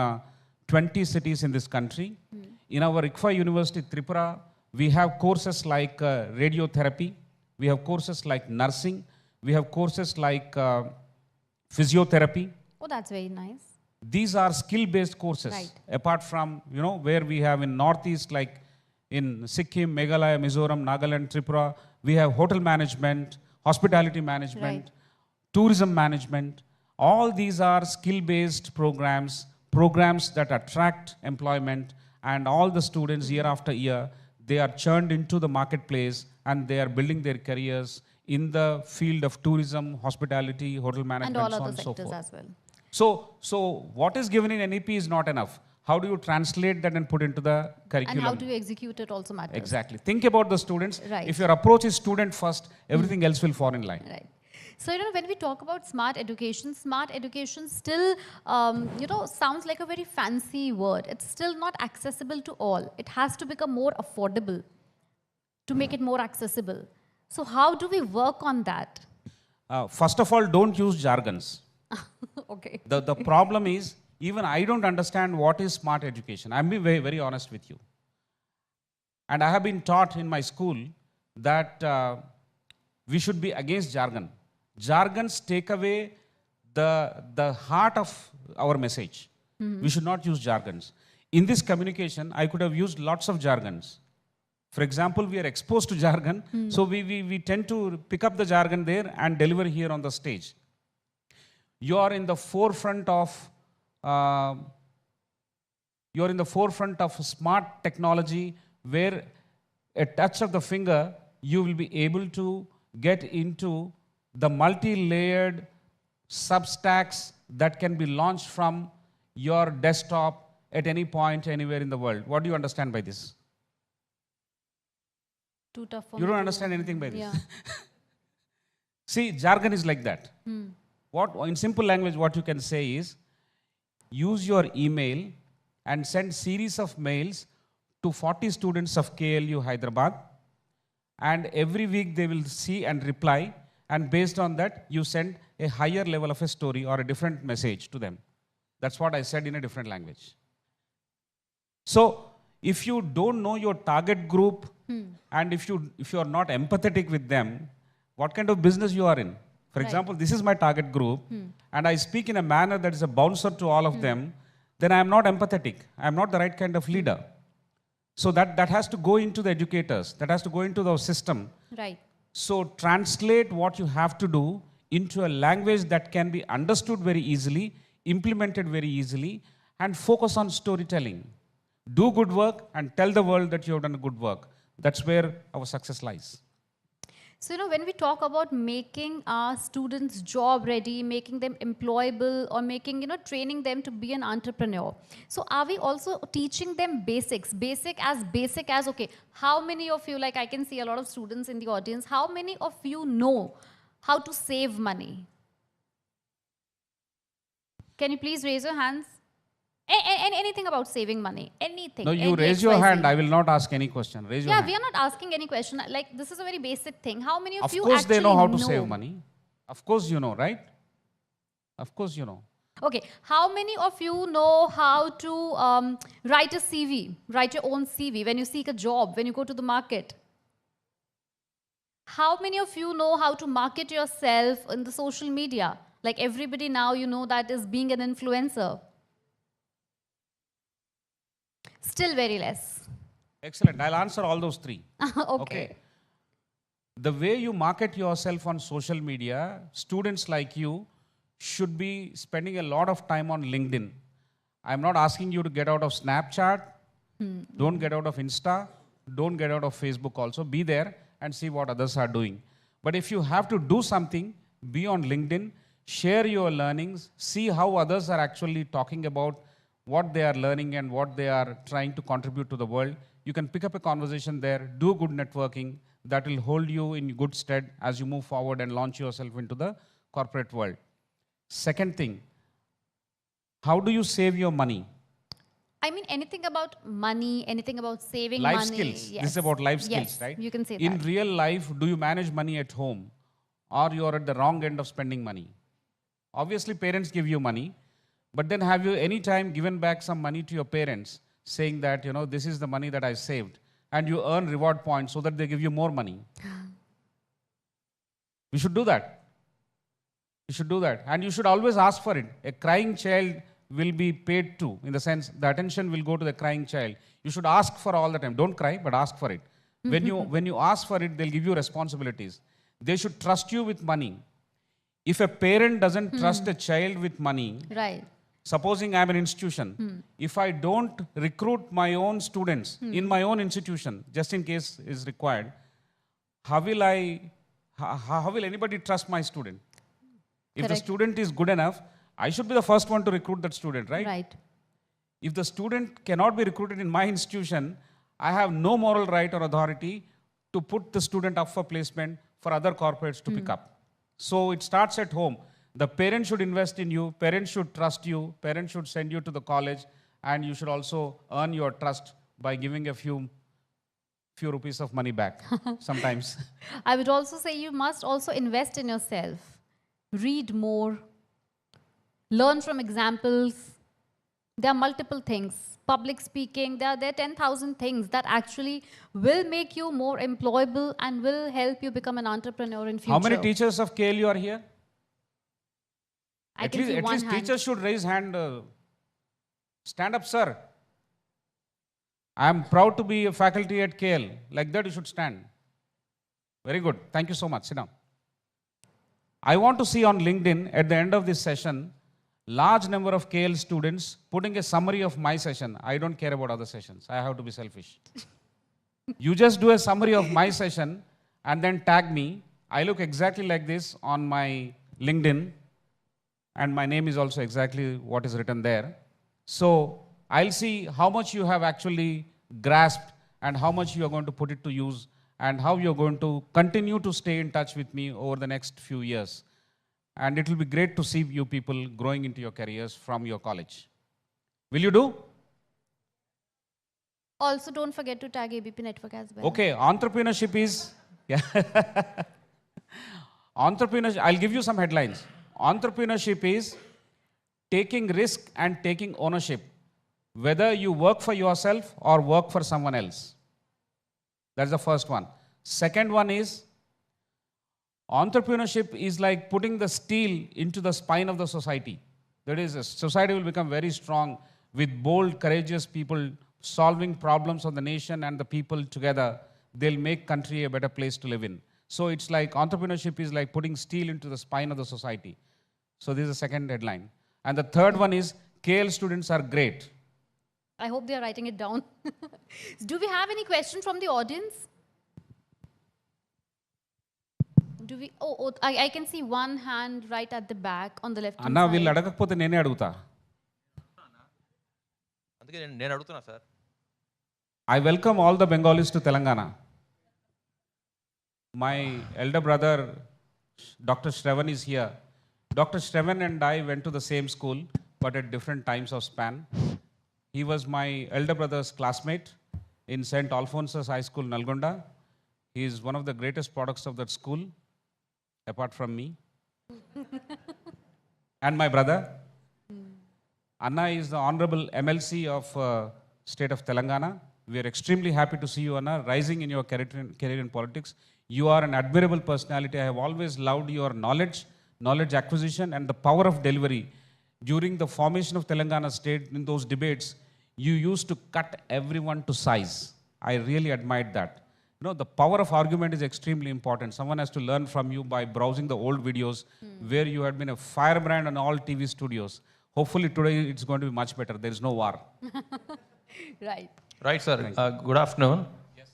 20 cities in this country. In our ICFI University, Tripura, we have courses like radiotherapy. We have courses like nursing. We have courses like physiotherapy. Oh, that's very nice. These are skill-based courses. Right. Apart from, where we have in Northeast, like in Sikkim, Meghalaya, Mizoram, Nagaland, Tripura, we have hotel management, hospitality management, tourism management. All these are skill-based programs, programs that attract employment, and all the students year after year, they are churned into the marketplace and they are building their careers in the field of tourism, hospitality, hotel management, And all so on other and so sectors forth. as well. So what is given in NEP is not enough. How do you translate that and put into the curriculum? And how do you execute it also matters. Exactly. Think about the students. Right. If your approach is student first, everything else will fall in line. Right. So, when we talk about smart education still, sounds like a very fancy word. It's still not accessible to all. It has to become more affordable to make it more accessible. So, how do we work on that? First of all, don't use jargons. Okay. The problem is, even I don't understand what is smart education. I'm being very, very honest with you. And I have been taught in my school that we should be against jargon. Jargons take away the heart of our message. We should not use jargons. In this communication, I could have used lots of jargons. For example, we are exposed to jargon, so we tend to pick up the jargon there and deliver here on the stage. You are in the forefront of smart technology, where a touch of the finger, you will be able to get into the multi-layered substacks that can be launched from your desktop at any point, anywhere in the world. What do you understand by this? Too tough for You me don't to- understand anything by this. Yeah. See, jargon is like that. In simple language, what you can say is, use your email and send series of mails to 40 students of KLU Hyderabad, and every week they will see and reply, and based on that, you send a higher level of a story or a different message to them. That's what I said in a different language. So, if you don't know your target group, and if you are not empathetic with them, what kind of business you are in? For example, this is my target group, and I speak in a manner that is a bouncer to all of them, then I am not empathetic. I am not the right kind of leader. So that has to go into the educators, that has to go into the system. Right. So translate what you have to do into a language that can be understood very easily, implemented very easily, and focus on storytelling. Do good work and tell the world that you have done good work. That's where our success lies. So, when we talk about making our students job ready, making them employable, or making, training them to be an entrepreneur. So, are we also teaching them basics? Basic as, okay, how many of you, like I can see a lot of students in the audience, how many of you know how to save money? Can you please raise your hands? Anything about saving money? Anything? No, you any raise your XYZ. hand. I will not ask any question. Raise your hand. We are not asking any question. Like, this is a very basic thing. How many of you Of course actually they know how to save money. Of course you know, right? Of course you know. Okay, how many of you know how to write a CV, write your own CV when you seek a job, when you go to the market? How many of you know how to market yourself in the social media? Like everybody now, that is being an influencer. Still very less. Excellent. I'll answer all those three. Okay. The way you market yourself on social media, students like you should be spending a lot of time on LinkedIn. I'm not asking you to get out of Snapchat. Don't get out of Insta. Don't get out of Facebook also. Be there and see what others are doing. But if you have to do something, be on LinkedIn, share your learnings, see how others are actually talking about what they are learning and what they are trying to contribute to the world. You can pick up a conversation there, do good networking, that will hold you in good stead as you move forward and launch yourself into the corporate world. Second thing, how do you save your money? I mean, anything about money, anything about saving Life money. skills. Yes. This is about life skills, Yes, right? you can say In that. real life, do you manage money at home or you are at the wrong end of spending money? Obviously, parents give you money, but then have you any time given back some money to your parents saying that, this is the money that I saved, and you earn reward points so that they give you more money? You should do that. You should do that. And you should always ask for it. A crying child will be paid to, in the sense the attention will go to the crying child. You should ask for all the time. Don't cry, but ask for it. When you ask for it, they'll give you responsibilities. They should trust you with money. If a parent doesn't trust a child with money, Right. supposing I'm an institution, if I don't recruit my own students in my own institution, just in case is required, how will anybody trust my student? If the Correct. student is good enough, I should be the first one to recruit that student, right? Right. If the student cannot be recruited in my institution, I have no moral right or authority to put the student up for placement for other corporates to pick up. So it starts at home. The parent should invest in you, parents should trust you, parents should send you to the college, and you should also earn your trust by giving a few rupees of money back sometimes. I would also say you must also invest in yourself. Read more. Learn from examples. There are multiple things. Public speaking, there are 10,000 things that actually will make you more employable and will help you become an entrepreneur in future. How many teachers of KLU are here? I At can see least one hand. teachers should raise hand. Stand up, sir. I am proud to be a faculty at KL. Like that, you should stand. Very good. Thank you so much. Sit down. I want to see on LinkedIn at the end of this session, large number of KL students putting a summary of my session. I don't care about other sessions. I have to be selfish. You just do a summary of my session and then tag me. I look exactly like this on my LinkedIn. And my name is also exactly what is written there. So I'll see how much you have actually grasped and how much you are going to put it to use and how you're going to continue to stay in touch with me over the next few years. And it will be great to see you people growing into your careers from your college. Will you do? Also, don't forget to tag ABP Network as well. Okay, entrepreneurship is... Entrepreneurship, I'll give you some headlines. Entrepreneurship is taking risk and taking ownership, whether you work for yourself or work for someone else. That's the first one. Second one is, entrepreneurship is like putting the steel into the spine of the society. That is, a society will become very strong with bold, courageous people solving problems of the nation and the people together. They'll make country a better place to live in. So it's like entrepreneurship is like putting steel into the spine of the society. So this is the second headline. And the third one is, KL students are great. I hope they are writing it down. Do we have any question from the audience? Do we? I can see one hand right at the back on the left hand Anna, will side. adagakapothe nene aduguta. అందుకే నేను అడుగుతున్నా sir. I welcome all the Bengalis to Telangana. My elder brother, Dr. Shravan, is here. Dr. Shravan and I went to the same school, but at different times of span. He was my elder brother's classmate in St. Alphonsus High School, Nalgonda. He is one of the greatest products of that school, apart from me. And my brother. Anna is the Honorable MLC of State of Telangana. We are extremely happy to see you, Anna, rising in your career in politics. You are an admirable personality. I have always loved your knowledge acquisition and the power of delivery. During the formation of Telangana state, in those debates, you used to cut everyone to size. I really admired that. You know, the power of argument is extremely important. Someone has to learn from you by browsing the old videos where you had been a firebrand on all TV studios. Hopefully today it's going to be much better. There is no war. Right. Right, sir. Good afternoon. Yes.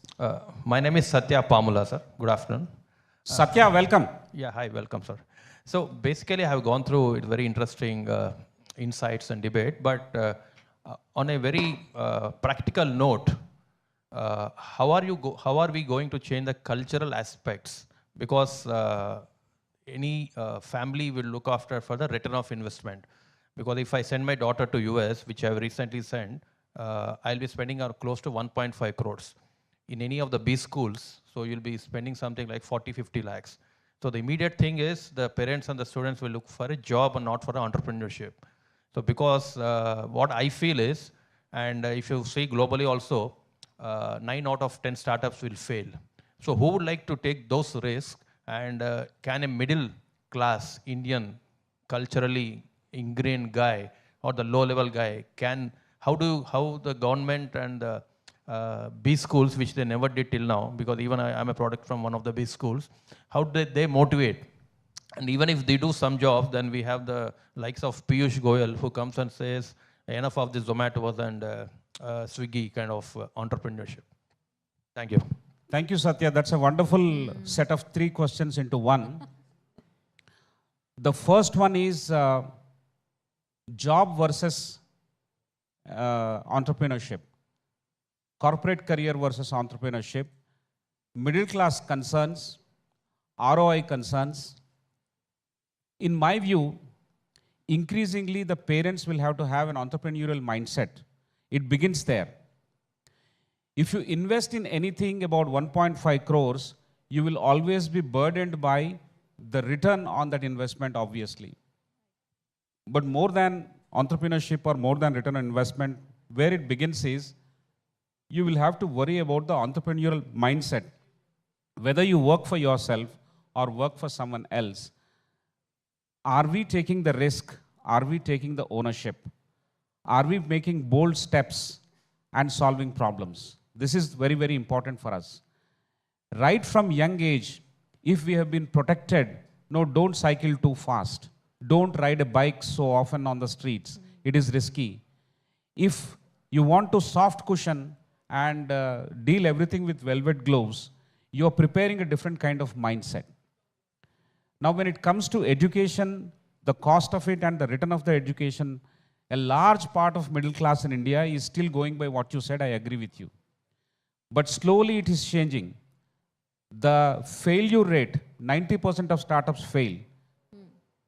My name is Satya Pamula, sir. Good afternoon. Satya, welcome. Yeah, hi, welcome, sir. So basically, I have gone through very interesting insights and debate, but on a very practical note, how are we going to change the cultural aspects? Because any family will look after for the return of investment. Because if I send my daughter to US, which I have recently sent, I'll be spending close to 1.5 crores. In any of the B schools, so you'll be spending something like 40-50 lakhs. So the immediate thing is the parents and the students will look for a job and not for entrepreneurship. So because what I feel is, and if you see globally also, 9 out of 10 startups will fail. So who would like to take those risks, and can a middle class Indian culturally ingrained guy or the low level guy how the government and the B schools, which they never did till now, because even I'm a product from one of the B schools, how did they motivate And even if they do some jobs, then we have the likes of Piyush Goyal who comes and says, enough of this Zomatos and Swiggy kind of entrepreneurship. Thank you. Thank you, Satya. That's a wonderful set of 3 questions into one. The first one is job versus entrepreneurship, corporate career versus entrepreneurship, middle class concerns, ROI concerns. In my view, increasingly the parents will have to have an entrepreneurial mindset. It begins there. If you invest in anything about 1.5 crores, you will always be burdened by the return on that investment, obviously. But more than entrepreneurship or more than return on investment, where it begins is, you will have to worry about the entrepreneurial mindset. Whether you work for yourself or work for someone else, are we taking the risk? Are we taking the ownership? Are we making bold steps and solving problems? This is very, very important for us. Right from young age, if we have been protected, no, don't cycle too fast. Don't ride a bike so often on the streets. It is risky. If you want to soft cushion and deal everything with velvet gloves, you are preparing a different kind of mindset. Now, when it comes to education, the cost of it and the return of the education, a large part of middle class in India is still going by what you said. I agree with you. But slowly it is changing. The failure rate, 90% of startups fail.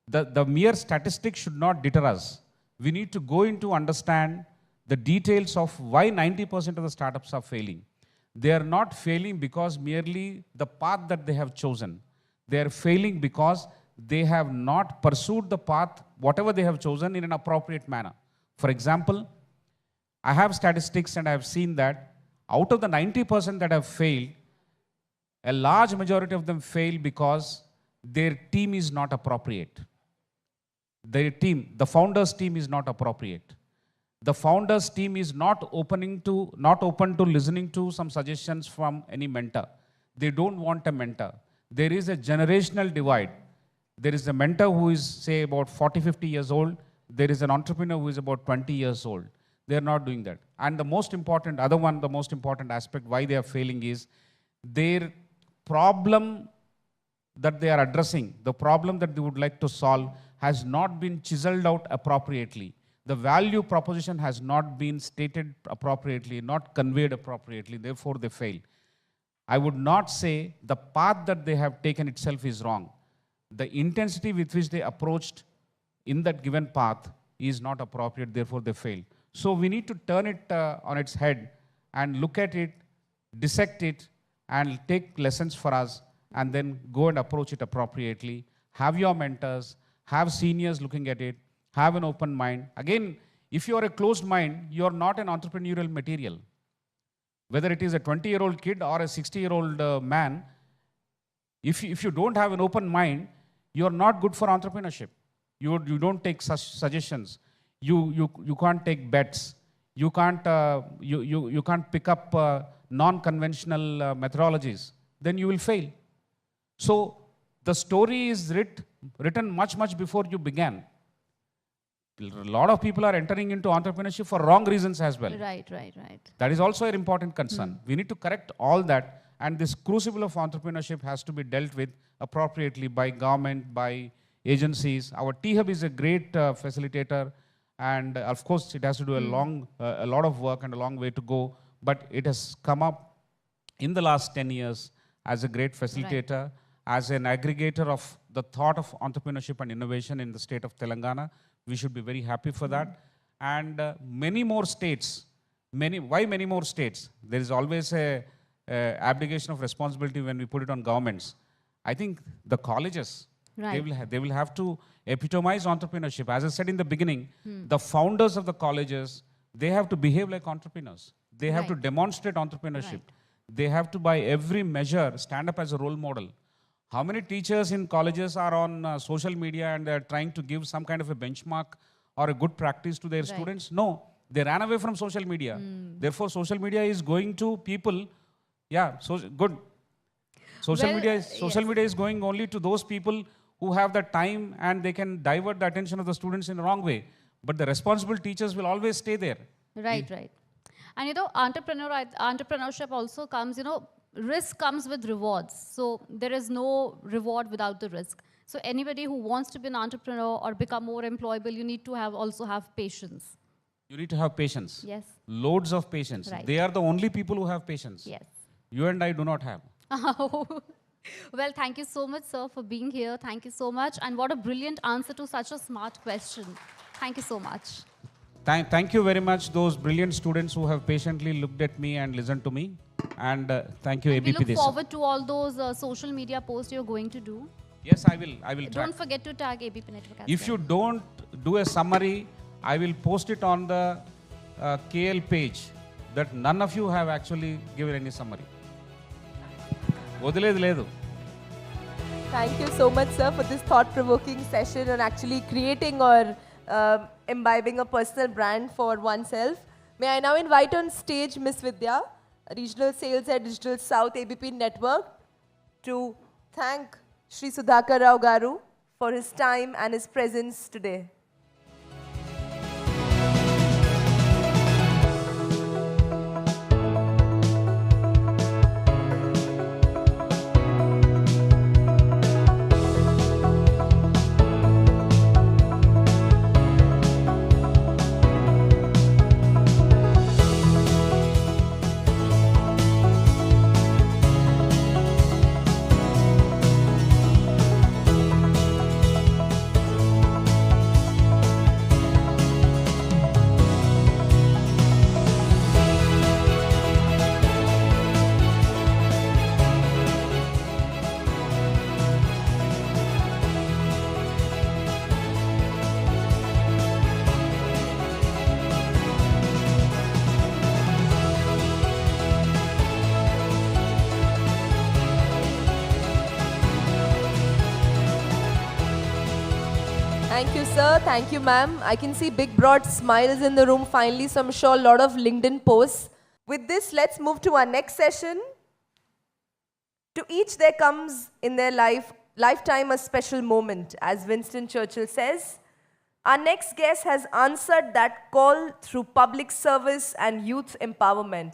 The mere statistics should not deter us. We need to go into understand the details of why 90% of the startups are failing. They are not failing because merely the path that they have chosen. They are failing because they have not pursued the path, whatever they have chosen, in an appropriate manner. For example, I have statistics and I have seen that out of the 90% that have failed, a large majority of them fail because their team is not appropriate. Their team, the founder's team is not appropriate. The founder's team is not open to listening to some suggestions from any mentor. They don't want a mentor. There is a generational divide. There is a mentor who is, say, about 40, 50 years old. There is an entrepreneur who is about 20 years old. They are not doing that. And the most important aspect why they are failing is their problem that they are addressing, the problem that they would like to solve, has not been chiseled out appropriately. The value proposition has not been stated appropriately, not conveyed appropriately, therefore they fail. I would not say the path that they have taken itself is wrong. The intensity with which they approached in that given path is not appropriate, therefore they fail. So we need to turn it on its head and look at it, dissect it, and take lessons for us, and then go and approach it appropriately. Have your mentors, have seniors looking at it, have an open mind. Again, if you are a closed mind, you are not an entrepreneurial material. Whether it is a 20-year-old kid or a 60-year-old man, if you don't have an open mind, you are not good for entrepreneurship. You don't take such suggestions. You can't take bets. You can't pick up non-conventional methodologies. Then you will fail. So the story is written much before you began. A lot of people are entering into entrepreneurship for wrong reasons as well. Right. That is also an important concern. We need to correct all that, and this crucible of entrepreneurship has to be dealt with appropriately by government, by agencies. Our T-Hub is a great facilitator, and of course it has to do a lot of work and a long way to go, but it has come up in the last 10 years as a great facilitator, as an aggregator of the thought of entrepreneurship and innovation in the state of Telangana. We should be very happy for that. And many more states, why many more states? There is always a abdication of responsibility when we put it on governments. I think the colleges, they will have to epitomize entrepreneurship. As I said in the beginning, the founders of the colleges, they have to behave like entrepreneurs. They have to demonstrate entrepreneurship. They have to, by every measure, stand up as a role model. How many teachers in colleges are on social media and they're trying to give some kind of a benchmark or a good practice to their students? No, they ran away from social media. Therefore, social media is going to people, good. Social media is going only to those people who have the time and they can divert the attention of the students in the wrong way. But the responsible teachers will always stay there. Right, right. And you know, entrepreneurship also comes, you know, risk comes with rewards. So there is no reward without the risk. So anybody who wants to be an entrepreneur or become more employable, you need to also have patience. You need to have patience. Yes. Loads of patience. Right. They are the only people who have patience. Yes. You and I do not have. Well, thank you so much, sir, for being here. Thank you so much. And what a brilliant answer to such a smart question. Thank you so much. Thank you very much, those brilliant students who have patiently looked at me and listened to me. And thank you, We ABP look Desam. forward to all those social media posts you're going to do. Yes, I will track. Don't forget to tag ABP Network as If well. you don't do a summary, I will post it on the KL page that none of you have actually given any summary. వదిలేదు లేదు. Thank you so much, sir, for this thought-provoking session on actually creating or imbibing a personal brand for oneself. May I now invite on stage Miss Vidya, Regional Sales Head, Digital South ABP Network, to thank Shri Sudhakar Rao Garu for his time and his presence today. Thank you, sir. Thank you, ma'am. I can see big, broad smiles in the room finally, so I'm sure a lot of LinkedIn posts. With this, let's move to our next session. To each there comes in their lifetime a special moment, as Winston Churchill says. Our next guest has answered that call through public service and youth empowerment.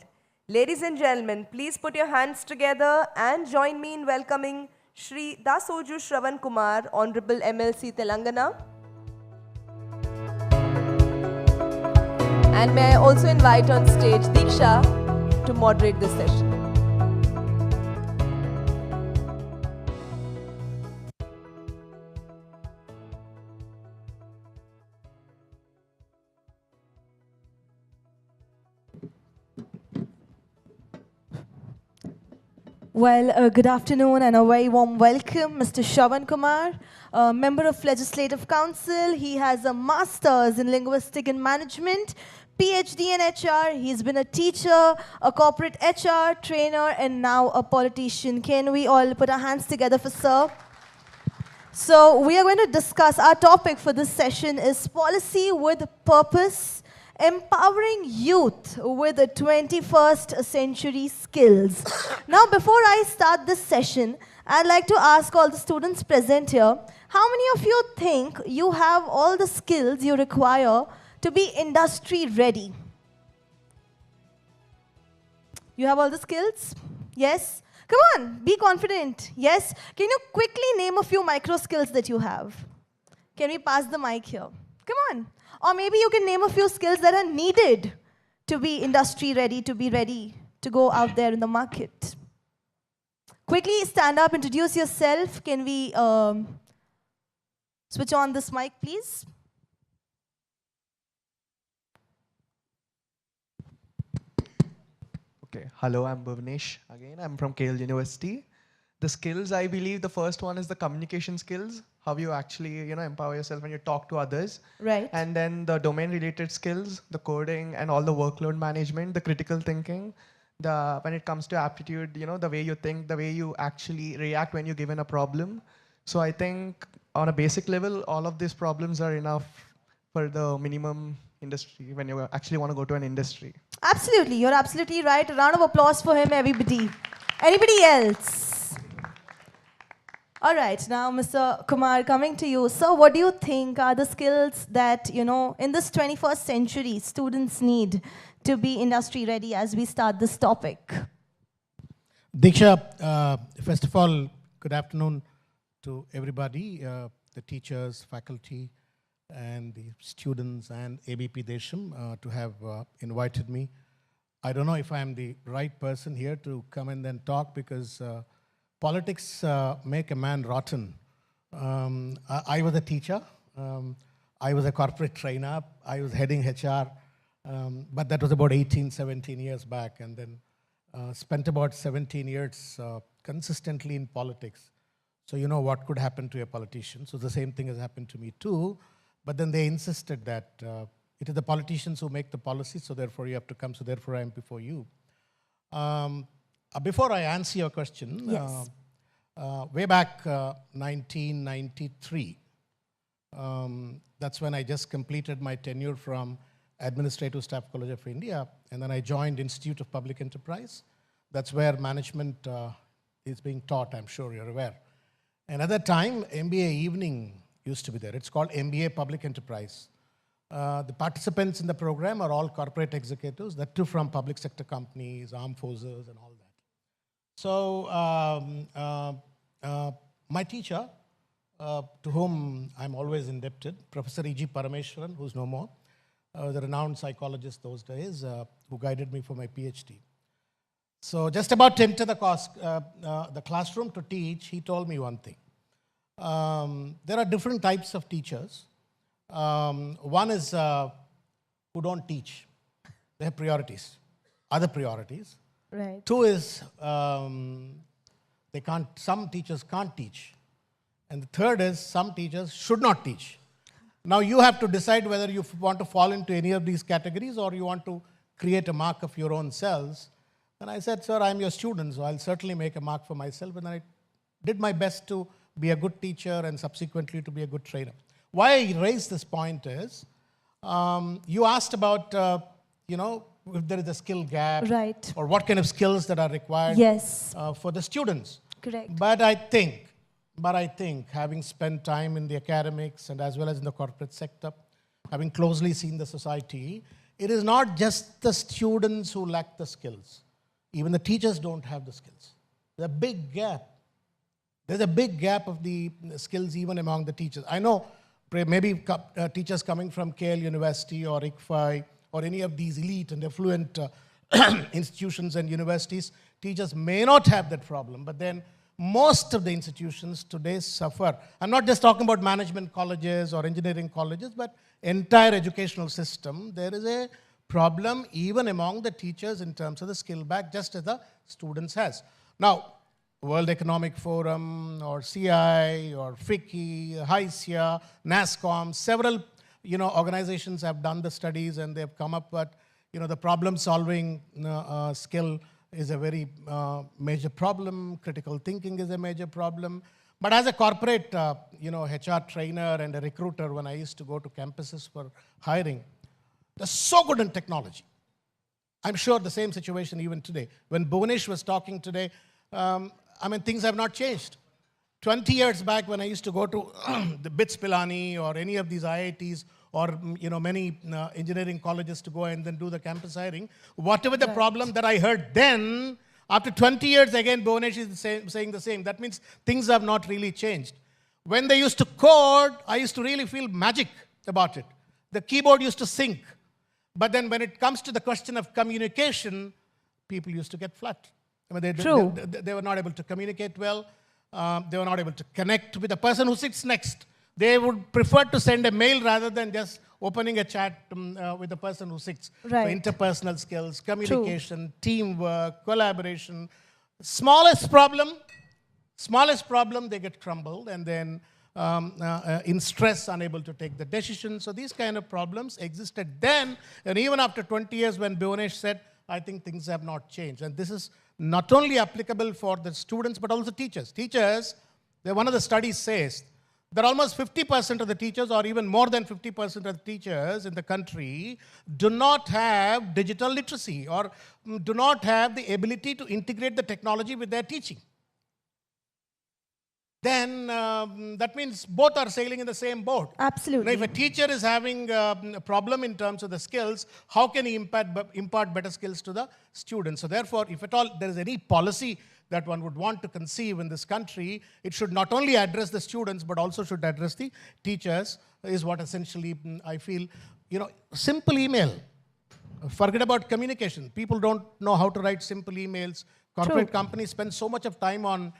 Ladies and gentlemen, please put your hands together and join me in welcoming Shri Dasoju Shravan Kumar, Honorable MLC Telangana. And may I also invite on stage Diksha to moderate this session. Well, good afternoon and a very warm welcome, Mr. Shravan Kumar, a member of Legislative Council. He has a master's in linguistic and management, PhD in HR. He's been a teacher, a corporate HR trainer, and now a politician. Can we all put our hands together for sir? So we are going to discuss, our topic for this session is policy with purpose, empowering youth with the 21st century skills. Now, before I start this session, I'd like to ask all the students present here, how many of you think you have all the skills you require to be industry ready? You have all the skills? Yes? Come on, be confident. Yes? Can you quickly name a few micro skills that you have? Can we pass the mic here? Come on. Or maybe you can name a few skills that are needed to be industry ready, to be ready to go out there in the market. Quickly stand up, introduce yourself. Can we switch on this mic, please? Okay, hello, I'm Bhuvnesh. Again, I'm from KL University. The skills, I believe the first one is the communication skills, how you actually, empower yourself when you talk to others. Right. And then the domain related skills, the coding and all the workload management, the critical thinking, when it comes to aptitude, the way you think, the way you actually react when you're given a problem. So I think on a basic level, all of these problems are enough for the minimum industry when you actually want to go to an industry. Absolutely, you're absolutely right. A round of applause for him, everybody. Anybody else? All right, now Mr. Kumar, coming to you. So what do you think are the skills that, in this 21st century, students need to be industry ready as we start this topic? Diksha, first of all, good afternoon to everybody, the teachers, faculty, and the students, and ABP Desam to have invited me. I don't know if I'm the right person here to come in and talk, because politics make a man rotten. I was a teacher. I was a corporate trainer. I was heading HR. But that was about 18, 17 years back. And then spent about 17 years consistently in politics. So you know what could happen to a politician. So the same thing has happened to me too. But then they insisted that it is the politicians who make the policy, so therefore you have to come, so therefore I am before you. Before I answer your question, Yes. Way back 1993, that's when I just completed my tenure from Administrative Staff College of India, and then I joined Institute of Public Enterprise. That's where management is being taught, I'm sure you're aware. And at that time, MBA evening used to be there. It's called MBA Public Enterprise. The participants in the program are all corporate executives, that too from public sector companies, armed forces, and all that. So my teacher, to whom I'm always indebted, Professor E.G. Parameswaran, who's no more, the renowned psychologist those days, who guided me for my PhD. So just about to enter the classroom to teach, he told me one thing. There are different types of teachers. One is who don't teach. They have priorities, other priorities. Right. Two is some teachers can't teach. And the third is some teachers should not teach. Now you have to decide whether you want to fall into any of these categories or you want to create a mark of your own selves. And I said, sir, I'm your student, so I'll certainly make a mark for myself. And I did my best to be a good teacher and subsequently to be a good trainer. Why I raised this point is, you asked about, if there is a skill gap, Right. or what kind of skills that are required Yes. for the students. Correct. But I think, having spent time in the academics and as well as in the corporate sector, having closely seen the society, it is not just the students who lack the skills. Even the teachers don't have the skills. There's a big gap. There's a big gap of the skills even among the teachers. I know maybe teachers coming from KL University or ICFI or any of these elite and affluent institutions and universities, teachers may not have that problem, but then most of the institutions today suffer. I'm not just talking about management colleges or engineering colleges, but entire educational system. There is a problem even among the teachers in terms of the skill back, just as the students has. Now, World Economic Forum or CI or FICCI, HISIA, NASSCOM, several organizations have done the studies and they've come up with the problem-solving skill is a very major problem. Critical thinking is a major problem. But as a corporate, HR trainer and a recruiter, when I used to go to campuses for hiring, they're so good in technology. I'm sure the same situation even today. When Bhuvanesh was talking today, things have not changed. 20 years back when I used to go to the BITS Pilani or any of these IITs or many engineering colleges to go and then do the campus hiring, whatever the problem that I heard then, after 20 years again, Bhuvanesh is saying the same. That means things have not really changed. When they used to code, I used to really feel magic about it. The keyboard used to sync. But then when it comes to the question of communication, people used to get flat. True. They were not able to communicate well. They were not able to connect with the person who sits next. They would prefer to send a mail rather than just opening a chat with the person who sits. Right. So interpersonal skills, communication, teamwork, collaboration. Smallest problem, they get crumbled and then in stress, unable to take the decision. So these kind of problems existed then. And even after 20 years when Bhuvanesh said, I think things have not changed. And this is not only applicable for the students, but also teachers. Teachers, one of the studies says that almost 50% of the teachers, or even more than 50% of the teachers in the country, do not have digital literacy or do not have the ability to integrate the technology with their teaching. then that means both are sailing in the same boat. Absolutely. Now, if a teacher is having a problem in terms of the skills, how can he impart better skills to the students? So therefore, if at all there is any policy that one would want to conceive in this country, it should not only address the students, but also should address the teachers, is what essentially I feel. Simple email. Forget about communication. People don't know how to write simple emails. Corporate companies spend so much of time on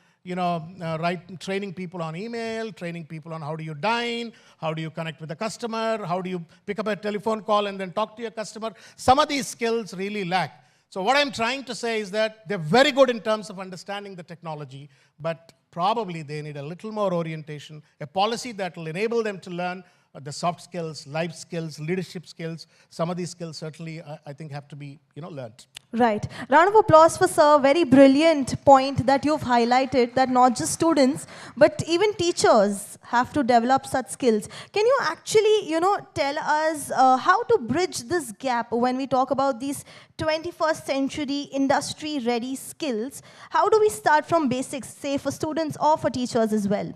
training people on email, training people on how do you dine, how do you connect with the customer, how do you pick up a telephone call and then talk to your customer. Some of these skills really lack. So what I'm trying to say is that they're very good in terms of understanding the technology, but probably they need a little more orientation, a policy that will enable them to learn the soft skills, life skills, leadership skills. Some of these skills certainly, I think, have to be, learned. Right. Round of applause for Sir. Very brilliant point that you've highlighted, that not just students, but even teachers have to develop such skills. Can you actually, tell us how to bridge this gap when we talk about these 21st century industry-ready skills? How do we start from basics, say, for students or for teachers as well?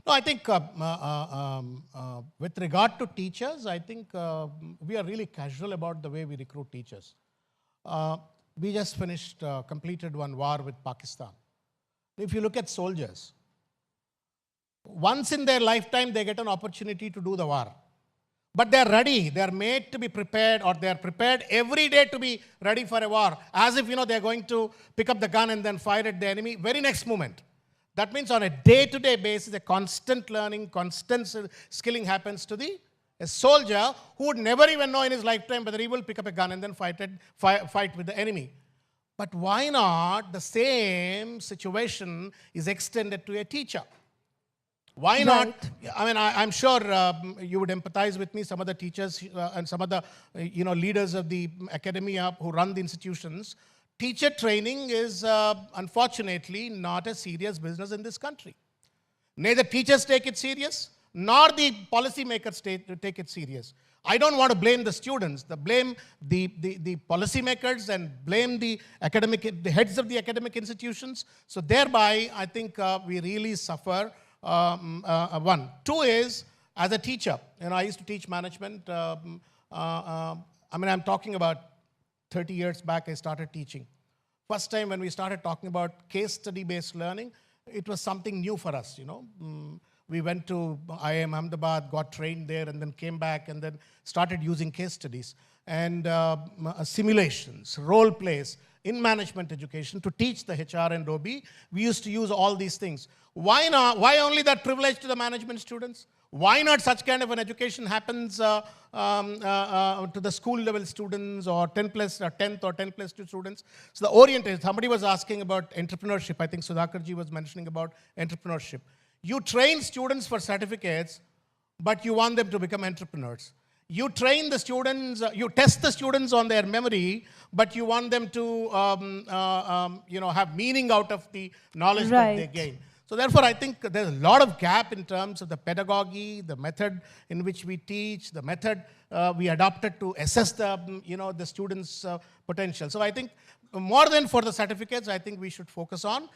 No, I think with regard to teachers, I think we are really casual about the way we recruit teachers. We just completed one war with Pakistan. If you look at soldiers, once in their lifetime, they get an opportunity to do the war. But they're ready. They're made to be prepared, or they're prepared every day to be ready for a war. As if, they're going to pick up the gun and then fire at the enemy very next moment. That means on a day-to-day basis, a constant learning, constant skilling happens to a soldier who would never even know in his lifetime whether he will pick up a gun and then fight with the enemy. But why not the same situation is extended to a teacher? Why not? I mean, I'm sure you would empathize with me, some of the teachers and some of the leaders of the academia who run the institutions. Teacher training is, unfortunately, not a serious business in this country. Neither teachers take it serious, nor the policymakers take it serious. I don't want to blame the students. Blame the policymakers and blame the heads of the academic institutions. So thereby, I think we really suffer. One. Two is, as a teacher, I used to teach management. I'm talking about 30 years back, I started teaching. First time when we started talking about case study-based learning, it was something new for us, We went to IIM Ahmedabad, got trained there, and then came back and then started using case studies and simulations, role plays in management education to teach the HR and OB. We used to use all these things. Why not? Why only that privilege to the management students? Why not such kind of an education happens to the school level students or 10th or 10 plus 2 students? So the orientation, somebody was asking about entrepreneurship. I think Sudhakarji was mentioning about entrepreneurship. You train students for certificates, but you want them to become entrepreneurs. You train the students, you test the students on their memory, but you want them to have meaning out of the knowledge that they gain. So therefore, I think there's a lot of gap in terms of the pedagogy, the method in which we teach, the method we adopted to assess the students' potential. So I think more than for the certificates, I think we should focus on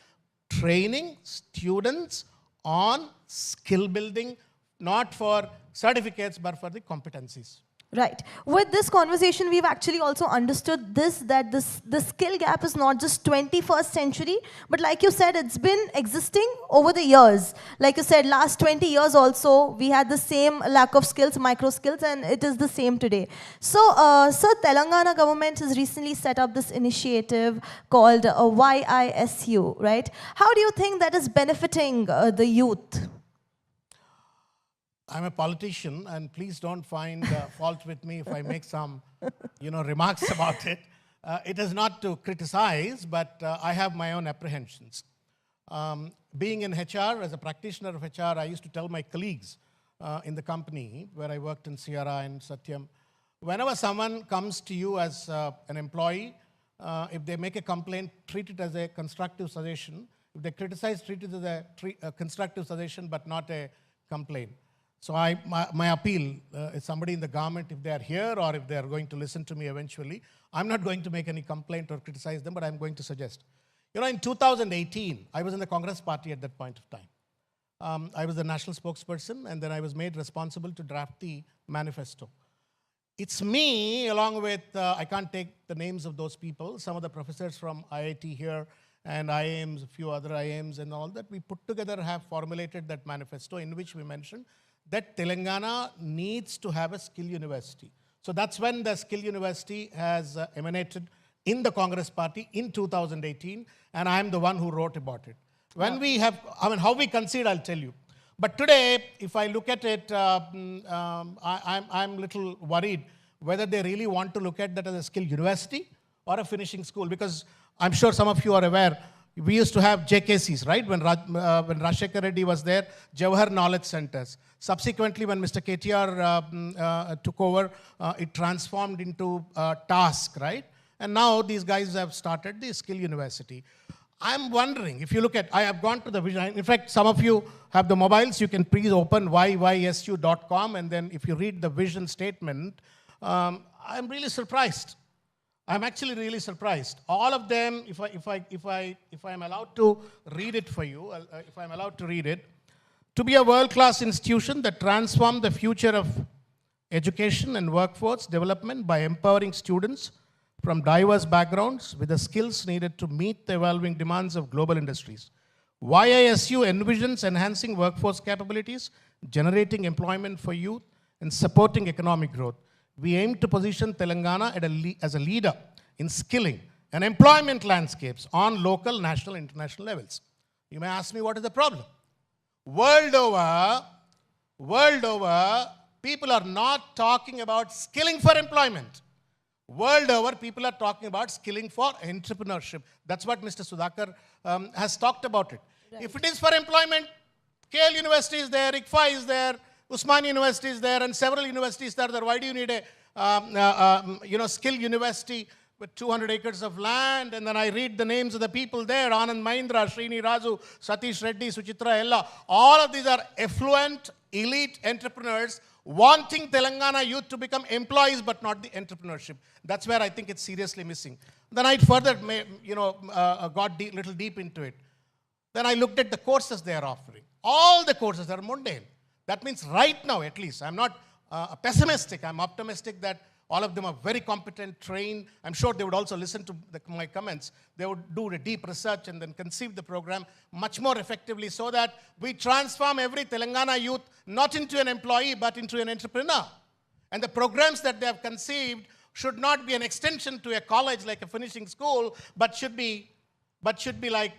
training students on skill building, not for certificates, but for the competencies. Right. With this conversation, we've actually also understood that the skill gap is not just 21st century, but like you said, it's been existing over the years. Like you said, last 20 years also, we had the same lack of skills, micro skills, and it is the same today. So, Sir, Telangana government has recently set up this initiative called YISU, right? How do you think that is benefiting the youth? I'm a politician, and please don't find fault with me if I make some, remarks about it. It is not to criticize, but I have my own apprehensions. Being in HR, as a practitioner of HR, I used to tell my colleagues in the company where I worked in Sierra and Satyam, whenever someone comes to you as an employee, if they make a complaint, treat it as a constructive suggestion. If they criticize, treat it as a constructive suggestion, but not a complaint. So my appeal is somebody in the government, if they are here or if they are going to listen to me eventually, I'm not going to make any complaint or criticize them, but I'm going to suggest. In 2018, I was in the Congress party at that point of time. I was the national spokesperson, and then I was made responsible to draft the manifesto. It's me, along with, I can't take the names of those people, some of the professors from IIT here and IIMs, a few other IIMs and all that, we put together have formulated that manifesto in which we mentioned that Telangana needs to have a skill university. So that's when the skill university has emanated in the Congress party in 2018, and I am the one who wrote about it. When we have, I mean, how we concede, I'll tell you. But today, if I look at it, I'm a little worried whether they really want to look at that as a skill university or a finishing school, because I'm sure some of you are aware, we used to have JKCs, right? When Rajshekar Reddy was there, Jawahar Knowledge Centers. Subsequently, when Mr. KTR took over, it transformed into Task, right? And now these guys have started the skill university. I'm wondering, if you look at, I have gone to the vision. In fact, some of you have the mobiles. You can please open yysu.com, and then if you read the vision statement, I'm really surprised. I'm actually really surprised. All of them, if I'm allowed to read it for you, if I'm allowed to read it, to be a world-class institution that transforms the future of education and workforce development by empowering students from diverse backgrounds with the skills needed to meet the evolving demands of global industries. YISU envisions enhancing workforce capabilities, generating employment for youth, and supporting economic growth. We aim to position Telangana as a leader in skilling and employment landscapes on local, national, and international levels. You may ask me, what is the problem? World over, people are not talking about skilling for employment. World over, people are talking about skilling for entrepreneurship. That's what Mr. Sudhakar has talked about it. Right. If it is for employment, KL University is there, ICFA is there, Usman University is there, and several universities are there. Why do you need a skill university with 200 acres of land? And then I read the names of the people there: Anand Mahindra, Srini Raju, Satish Reddy, Suchitra Ella. All of these are affluent, elite entrepreneurs wanting Telangana youth to become employees, but not the entrepreneurship. That's where I think it's seriously missing. Then I further, got little deep into it. Then I looked at the courses they are offering. All the courses are mundane. That means right now, at least, I'm not pessimistic. I'm optimistic that all of them are very competent, trained. I'm sure they would also listen to my comments. They would do a deep research and then conceive the program much more effectively so that we transform every Telangana youth not into an employee but into an entrepreneur. And the programs that they have conceived should not be an extension to a college like a finishing school, but should be like,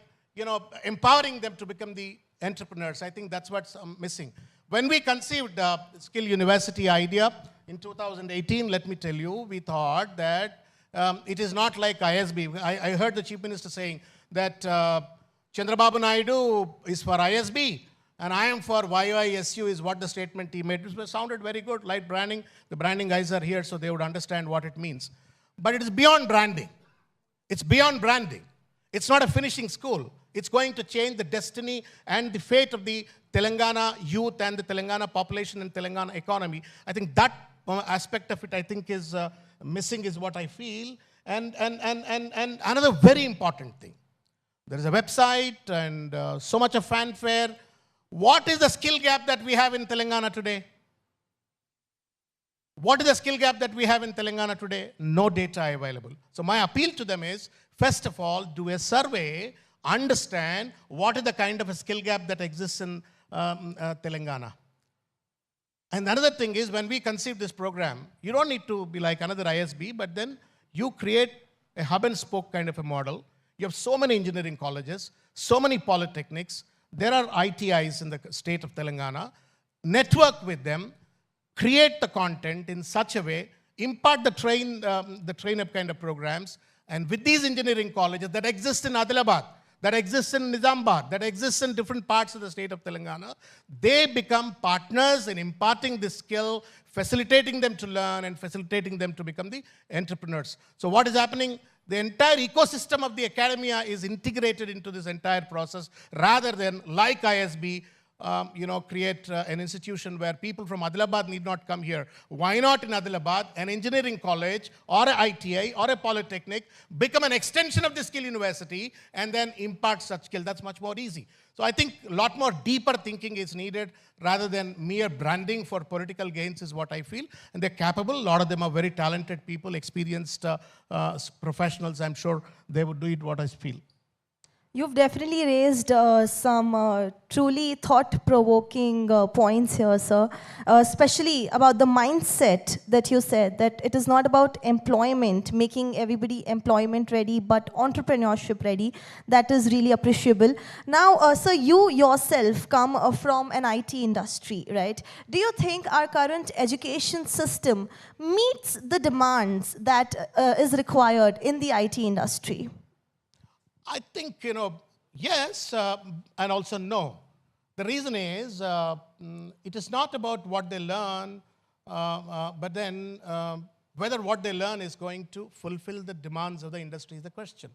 empowering them to become the entrepreneurs. I think that's what's missing. When we conceived the Skill University idea in 2018, let me tell you, we thought that it is not like ISB. I heard the Chief Minister saying that Chandrababu Naidu is for ISB and I am for YYSU is what the statement he made. It sounded very good, light branding. The branding guys are here, so they would understand what it means. But it is beyond branding. It's beyond branding. It's not a finishing school. It's going to change the destiny and the fate of the Telangana youth and the Telangana population and Telangana economy. I think that aspect of it, I think, is missing, is what I feel. And another very important thing. There is a website and so much of fanfare. What is the skill gap that we have in Telangana today? What is the skill gap that we have in Telangana today? No data available. So my appeal to them is, first of all, do a survey, understand what is the kind of a skill gap that exists in Telangana. And another thing is, when we conceive this program, you don't need to be like another ISB, but then you create a hub and spoke kind of a model. You have so many engineering colleges, so many polytechnics. There are ITIs in the state of Telangana. Network with them, create the content in such a way, impart the train-up kind of programs. And with these engineering colleges that exist in Adilabad, that exists in Nizamabad, that exists in different parts of the state of Telangana, they become partners in imparting this skill, facilitating them to learn and facilitating them to become the entrepreneurs. So what is happening? The entire ecosystem of the academia is integrated into this entire process rather than, like ISB, create an institution where people from Adilabad need not come here. Why not in Adilabad, an engineering college or a ITI or a polytechnic become an extension of the skill university and then impart such skill? That's much more easy. So I think a lot more deeper thinking is needed rather than mere branding for political gains is what I feel. And they're capable. A lot of them are very talented people, experienced professionals. I'm sure they would do it what I feel. You've definitely raised some truly thought-provoking points here, sir, especially about the mindset that you said, that it is not about employment, making everybody employment ready, but entrepreneurship ready. That is really appreciable. Now, sir, you yourself come from an IT industry, right? Do you think our current education system meets the demands that is required in the IT industry? I think, yes, and also no. The reason is, it is not about what they learn, but then whether what they learn is going to fulfill the demands of the industry is the question.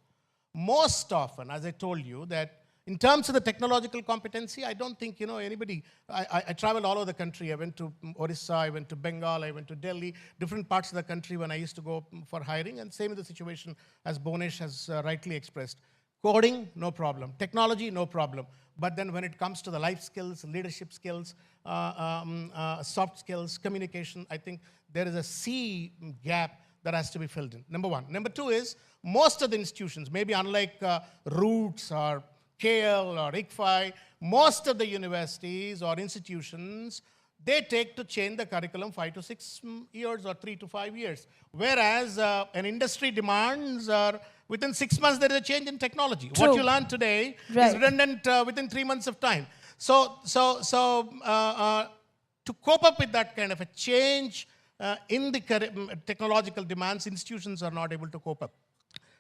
Most often, as I told you, that in terms of the technological competency, I don't think, anybody, I travel all over the country. I went to Orissa, I went to Bengal, I went to Delhi, different parts of the country when I used to go for hiring, and same is the situation as Bonesh has rightly expressed. Coding, no problem. Technology, no problem. But then when it comes to the life skills, leadership skills, soft skills, communication, I think there is a C gap that has to be filled in, number one. Number two is, most of the institutions, maybe unlike Roots or KL or ICFI, most of the universities or institutions, they take to change the curriculum 5 to 6 years or 3 to 5 years. Whereas an industry demands are within 6 months there is a change in technology. True. What you learn today is redundant within 3 months of time. So to cope up with that kind of a change in the technological demands, institutions are not able to cope up.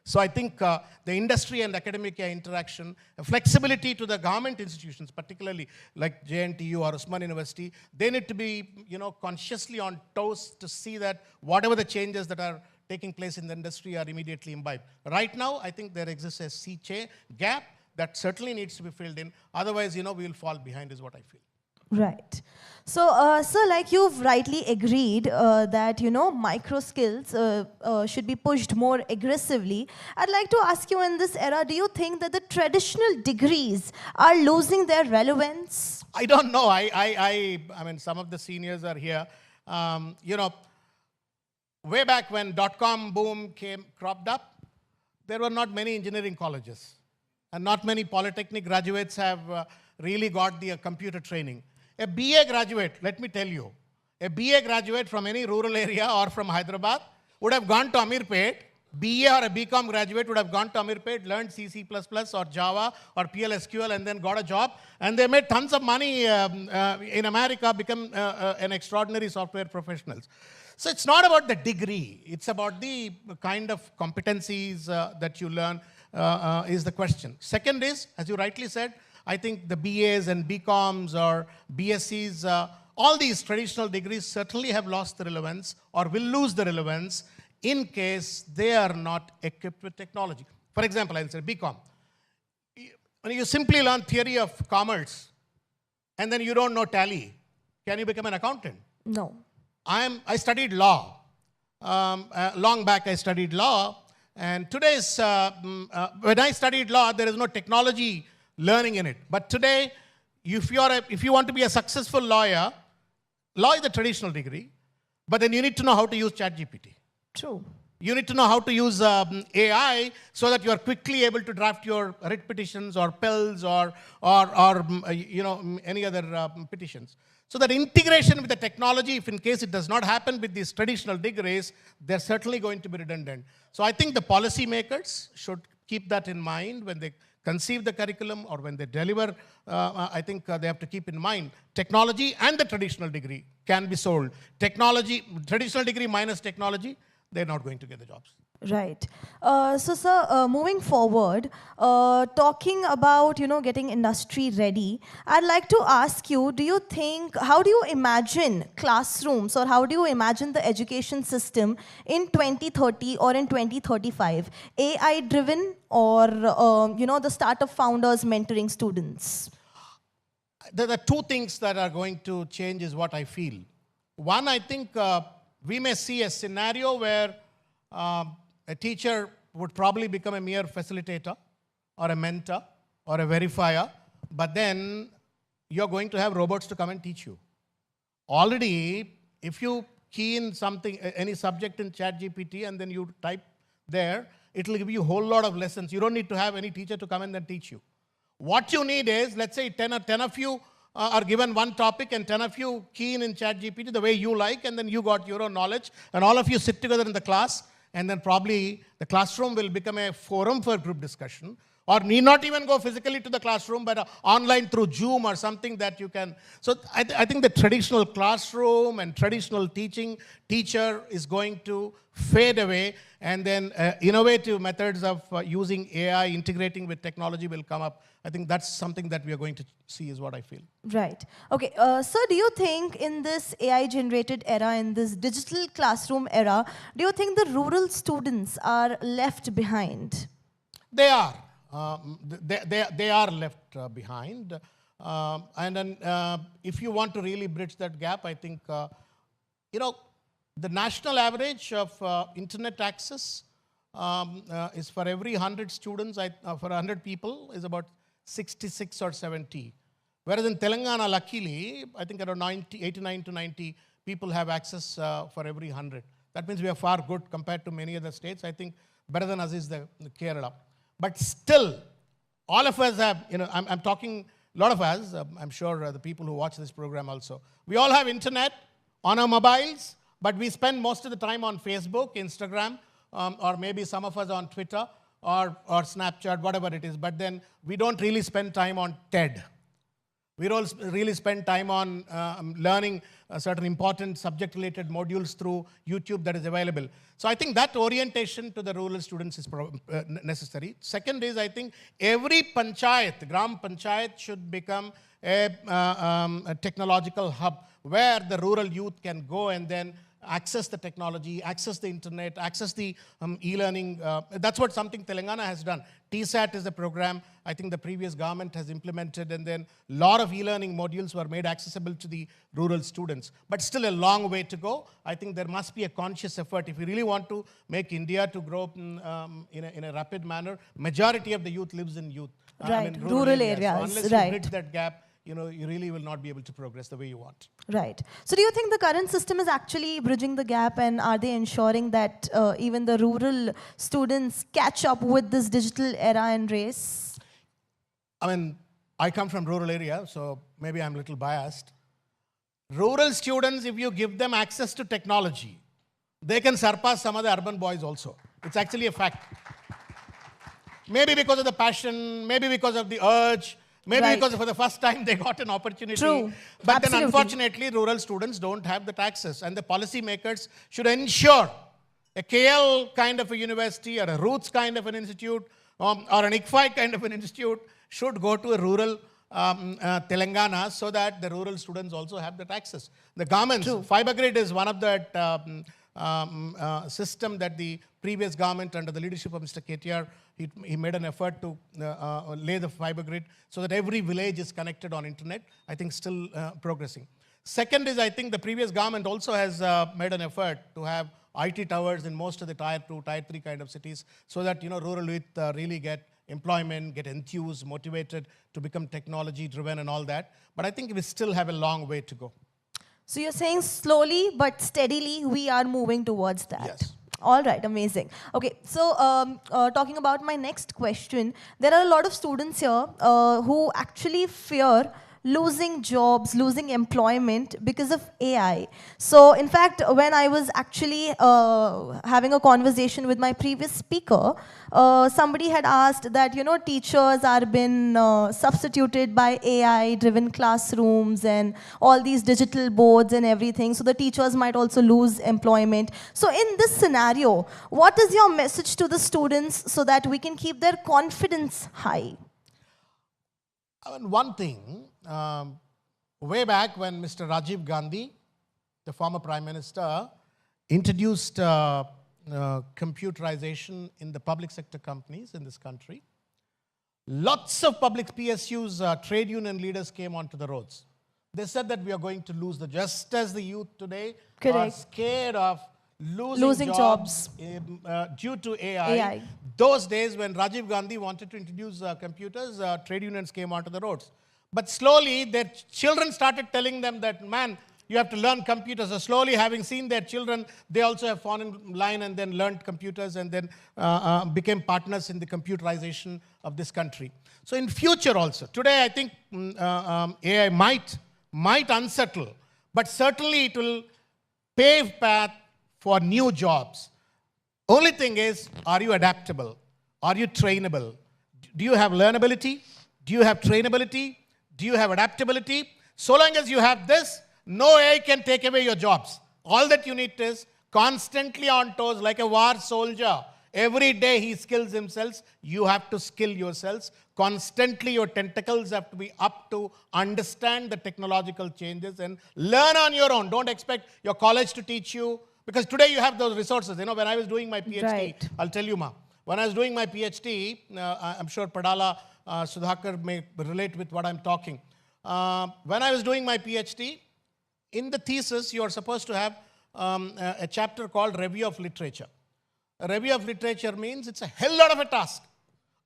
So I think the industry and academic interaction, flexibility to the government institutions, particularly like JNTU or Usman University, they need to be consciously on toes to see that whatever the changes that are taking place in the industry are immediately imbibed. Right now, I think there exists a C gap that certainly needs to be filled in. Otherwise, we will fall behind is what I feel. Right. So, sir, like you've rightly agreed that, micro skills should be pushed more aggressively. I'd like to ask you, in this era, do you think that the traditional degrees are losing their relevance? I don't know. I mean, some of the seniors are here. Way back when dot-com boom cropped up, there were not many engineering colleges. And not many polytechnic graduates have really got the computer training. A BA graduate, let me tell you, a BA graduate from any rural area or from Hyderabad would have gone to Amirpet. BA or a BCom graduate would have gone to Amirpet, learned C, C++ or Java or PLSQL and then got a job. And they made tons of money in America, become an extraordinary software professionals. So it's not about the degree. It's about the kind of competencies that you learn is the question. Second is, as you rightly said, I think the BAs and BComs or BScs, all these traditional degrees certainly have lost the relevance or will lose the relevance in case they are not equipped with technology. For example, I'll say BCom. When you simply learn theory of commerce and then you don't know tally, can you become an accountant? No. I studied law. Long back I studied law. And today's, when I studied law, there is no technology learning in it. But today, if you want to be a successful lawyer, law is a traditional degree, but then you need to know how to use ChatGPT. True. You need to know how to use AI so that you are quickly able to draft your writ petitions or pills or any other petitions. So that integration with the technology, if in case it does not happen with these traditional degrees, they're certainly going to be redundant. So I think the policymakers should keep that in mind when they conceive the curriculum or when they deliver. I think they have to keep in mind technology and the traditional degree can be sold. Traditional degree minus technology, they're not going to get the jobs. Right. So, sir, moving forward, talking about, getting industry ready, I'd like to ask you, how do you imagine classrooms or how do you imagine the education system in 2030 or in 2035? AI-driven or, the startup founders mentoring students? there are two things that are going to change is what I feel. One, I think we may see a scenario where a teacher would probably become a mere facilitator or a mentor or a verifier, but then you're going to have robots to come and teach you. Already, if you key in something, any subject in ChatGPT and then you type there, it will give you a whole lot of lessons. You don't need to have any teacher to come and then teach you. What you need is, let's say 10 of you are given one topic and 10 of you key in ChatGPT the way you like, and then you got your own knowledge, and all of you sit together in the class, and then probably the classroom will become a forum for group discussion, or need not even go physically to the classroom, but online through Zoom or something that you can. So I think the traditional classroom and traditional teacher is going to fade away, and then innovative methods of using AI, integrating with technology will come up. I think that's something that we are going to see is what I feel. Right. Okay. Sir, do you think in this AI-generated era, in this digital classroom era, do you think the rural students are left behind? They are. They are left behind. And then if you want to really bridge that gap, I think, the national average of internet access is for every 100 students, for 100 people, is about 66 or 70. Whereas in Telangana, luckily, I think around 89 to 90 people have access for every 100. That means we are far good compared to many other states. I think better than us is the Kerala. But still, all of us have, I'm talking, a lot of us, I'm sure the people who watch this program also, we all have internet on our mobiles, but we spend most of the time on Facebook, Instagram, or maybe some of us on Twitter or Snapchat, whatever it is. But then we don't really spend time on TED. We don't really spend time on learning certain important subject-related modules through YouTube that is available. So I think that orientation to the rural students is necessary. Second is, I think every panchayat, gram panchayat, should become a technological hub where the rural youth can go and then access the technology, access the internet, access the e-learning. That's what something Telangana has done. TSAT is a program I think the previous government has implemented, and then a lot of e-learning modules were made accessible to the rural students. But still a long way to go. I think there must be a conscious effort. If we really want to make India to grow in a rapid manner, majority of the youth lives in rural areas. So unless you bridge that gap, you really will not be able to progress the way you want. Right. So do you think the current system is actually bridging the gap, and are they ensuring that even the rural students catch up with this digital era and race? I come from rural area, so maybe I'm a little biased. Rural students, if you give them access to technology, they can surpass some of the urban boys also. It's actually a fact. Maybe because of the passion, maybe because of the urge, maybe because for the first time they got an opportunity. True. But then unfortunately, rural students don't have that access. And the policy makers should ensure a KL kind of a university or a Roots kind of an institute or an ICFI kind of an institute should go to a rural Telangana so that the rural students also have that access. The government, fiber grid is one of that system that the previous government under the leadership of Mr. KTR, he made an effort to lay the fiber grid so that every village is connected on internet. I think still progressing. Second is, I think the previous government also has made an effort to have IT towers in most of the tier 2, tier 3 kind of cities so that, rural youth really get employment, get enthused, motivated to become technology driven and all that. But I think we still have a long way to go. So you're saying slowly but steadily we are moving towards that. Yes. All right, amazing. Okay, so talking about my next question, there are a lot of students here who actually fear losing jobs, losing employment because of AI. So in fact, when I was actually having a conversation with my previous speaker, somebody had asked that, teachers are been substituted by AI-driven classrooms and all these digital boards and everything, so the teachers might also lose employment. So in this scenario, what is your message to the students so that we can keep their confidence high? One thing, way back when Mr. Rajiv Gandhi, the former Prime Minister, introduced computerization in the public sector companies in this country, lots of public PSUs, trade union leaders came onto the roads. They said that we are going to lose just as the youth today are Correct. scared of losing jobs due to AI. Those days when Rajiv Gandhi wanted to introduce computers, trade unions came onto the roads. But slowly their children started telling them that, man, you have to learn computers. So slowly, having seen their children, they also have fallen in line and then learned computers and then became partners in the computerization of this country. So in future also, today I think AI might unsettle, but certainly it will pave path for new jobs. Only thing is, are you adaptable? Are you trainable? Do you have learnability? Do you have trainability? Do you have adaptability? So long as you have this, no AI can take away your jobs. All that you need is constantly on toes like a war soldier. Every day he skills himself. You have to skill yourselves. Constantly your tentacles have to be up to understand the technological changes and learn on your own. Don't expect your college to teach you, because today you have those resources. You know, when I was doing my PhD, I'll tell you, when I was doing my PhD, I'm sure Padala, Sudhakar may relate with what I'm talking. When I was doing my PhD, in the thesis, you are supposed to have a chapter called Review of Literature. A review of literature means it's a hell lot of a task.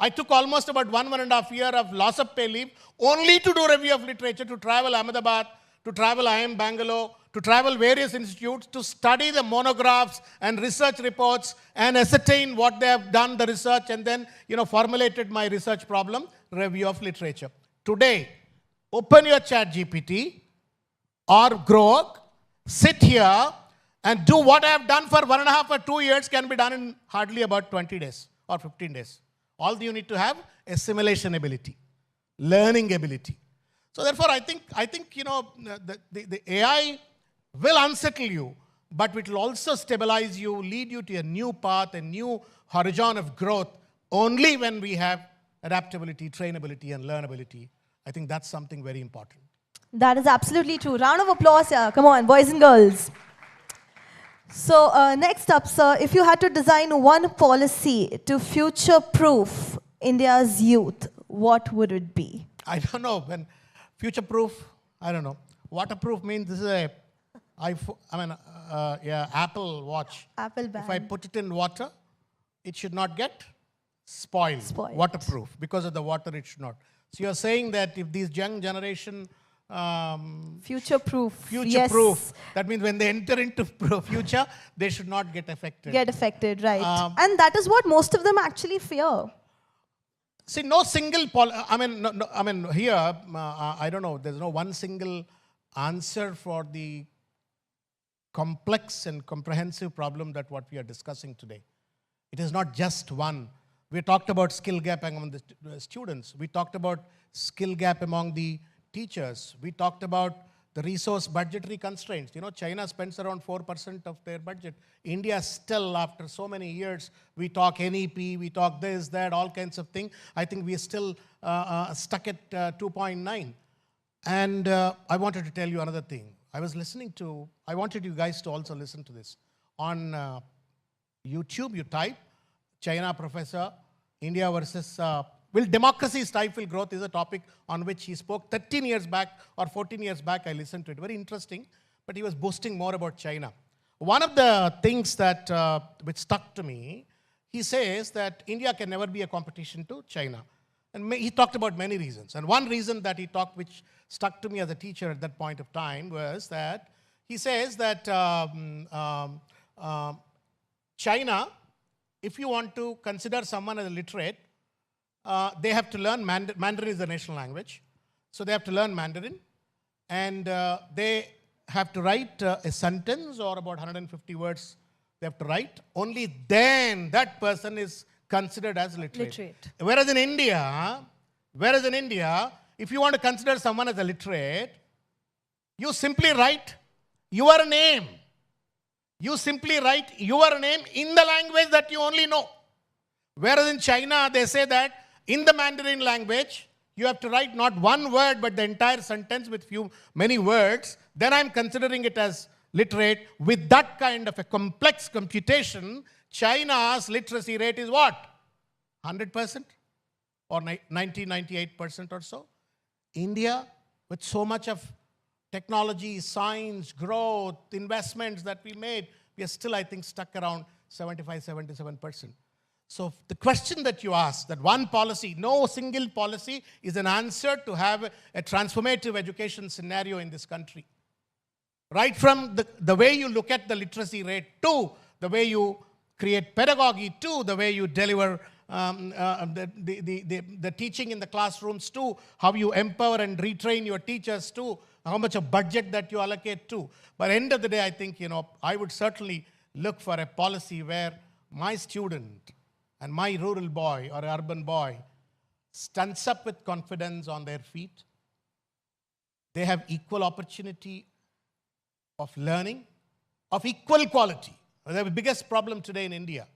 I took almost about 1.5 years of loss of pay leave only to do review of literature, to travel Ahmedabad, to travel IIM Bangalore, to travel various institutes, to study the monographs and research reports and ascertain what they have done, the research, and then, formulated my research problem, review of literature. Today, open your ChatGPT or Grok, sit here and do what I have done for 1.5 or 2 years can be done in hardly about 20 days or 15 days. All you need to have assimilation ability, learning ability. So therefore, I think the AI will unsettle you, but it will also stabilize you, lead you to a new path, a new horizon of growth, only when we have adaptability, trainability, and learnability. I think that's something very important. That is absolutely true. Round of applause here. Come on, boys and girls. So next up, sir, if you had to design one policy to future-proof India's youth, what would it be? I don't know. When future-proof, I don't know. Waterproof means this is Apple Watch. Apple band. If I put it in water, it should not get spoiled. Waterproof. Because of the water, it should not. So you're saying that if these young generation future-proof. Future-proof. That means when they enter into future, they should not get affected. Get affected, right. And that is what most of them actually fear. See, no single, here, I don't know, there's no one single answer for the complex and comprehensive problem that what we are discussing today. It is not just one. We talked about skill gap among the students. We talked about skill gap among the teachers. We talked about the resource budgetary constraints. China spends around 4% of their budget. India still, after so many years, we talk NEP, we talk this, that, all kinds of things. I think we are still stuck at 2.9. And I wanted to tell you another thing. I wanted you guys to also listen to this. On YouTube, you type, China professor, India versus will democracy stifle growth is a topic on which he spoke 13 years back or 14 years back. I listened to it. Very interesting, but he was boasting more about China. One of the things that which stuck to me, he says that India can never be a competition to China. And he talked about many reasons. And one reason that he talked, which stuck to me as a teacher at that point of time, was that he says that China, if you want to consider someone as a literate, they have to learn Mandarin is the national language. So they have to learn Mandarin. And they have to write a sentence or about 150 words they have to write. Only then that person is considered as literate. Whereas in India, if you want to consider someone as a literate, you simply write your name. You simply write your name in the language that you only know. Whereas in China, they say that in the Mandarin language, you have to write not one word, but the entire sentence with many words. Then I'm considering it as literate. With that kind of a complex computation, China's literacy rate is what? 100%? or 98% or so. India, with so much of technology, science, growth, investments that we made, we are still, I think, stuck around 75, 77%. So the question that you asked, that one policy, no single policy is an answer to have a transformative education scenario in this country. Right from the way you look at the literacy rate to the way you create pedagogy to the way you deliver the teaching in the classrooms to how you empower and retrain your teachers to how much of budget that you allocate to. By the end of the day, I think, I would certainly look for a policy where my student and my rural boy or urban boy stands up with confidence on their feet. They have equal opportunity of learning, of equal quality. The biggest problem today in India.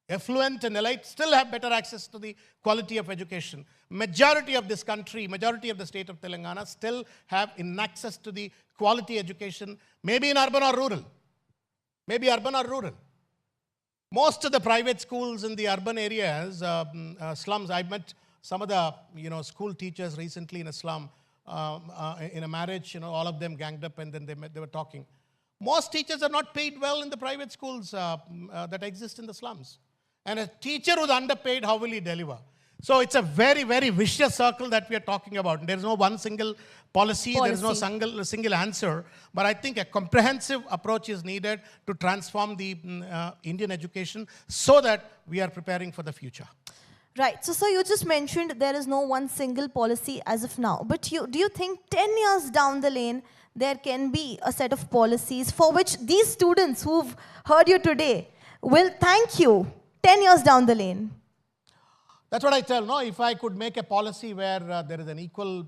Affluent and elite still have better access to the quality of education. Majority of this country, majority of the state of Telangana still have access to the quality education, maybe in urban or rural. Maybe urban or rural. Most of the private schools in the urban areas, slums, I met some of the school teachers recently in a slum, in a marriage, all of them ganged up and then they were talking. Most teachers are not paid well in the private schools that exist in the slums. And a teacher who's underpaid, how will he deliver? So it's a very, very vicious circle that we are talking about. There's no one single policy. There's no single answer. But I think a comprehensive approach is needed to transform the Indian education so that we are preparing for the future. Right. So you just mentioned there is no one single policy as of now. But do you think 10 years down the lane, there can be a set of policies for which these students who've heard you today will thank you 10 years down the lane? That's what I tell. No, if I could make a policy where there is an equal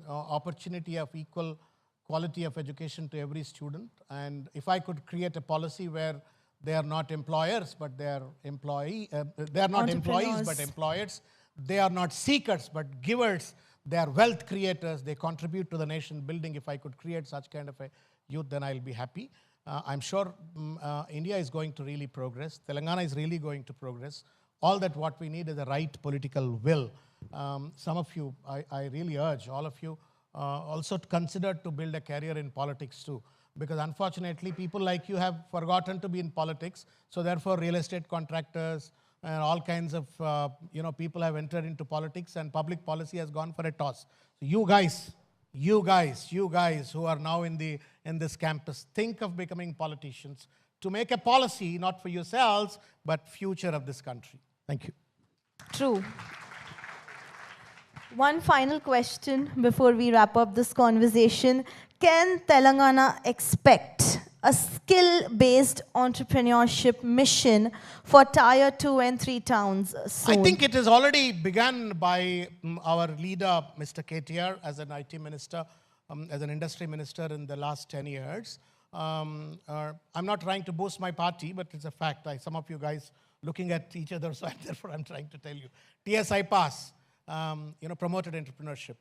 opportunity of equal quality of education to every student, and if I could create a policy where they are not employers, but they are they are not employees, but employers. They are not seekers, but givers. They are wealth creators. They contribute to the nation building. If I could create such kind of a youth, then I'll be happy. I'm sure India is going to really progress. Telangana is really going to progress. All that what we need is the right political will. Some of you, I really urge all of you also to consider to build a career in politics too. Because unfortunately, people like you have forgotten to be in politics. So therefore, real estate contractors and all kinds of people have entered into politics, and public policy has gone for a toss. So you guys who are now in this campus, think of becoming politicians to make a policy not for yourselves but future of this country. Thank you. True. One final question before we wrap up this conversation. Can Telangana expect a skill-based entrepreneurship mission for Tier 2 and 3 towns soon? I think it has already begun by our leader, Mr. KTR, as an IT minister, as an industry minister in the last 10 years. I'm not trying to boast my party, but it's a fact. Some of you guys looking at each other, so therefore I'm trying to tell you. TSI Pass, promoted entrepreneurship.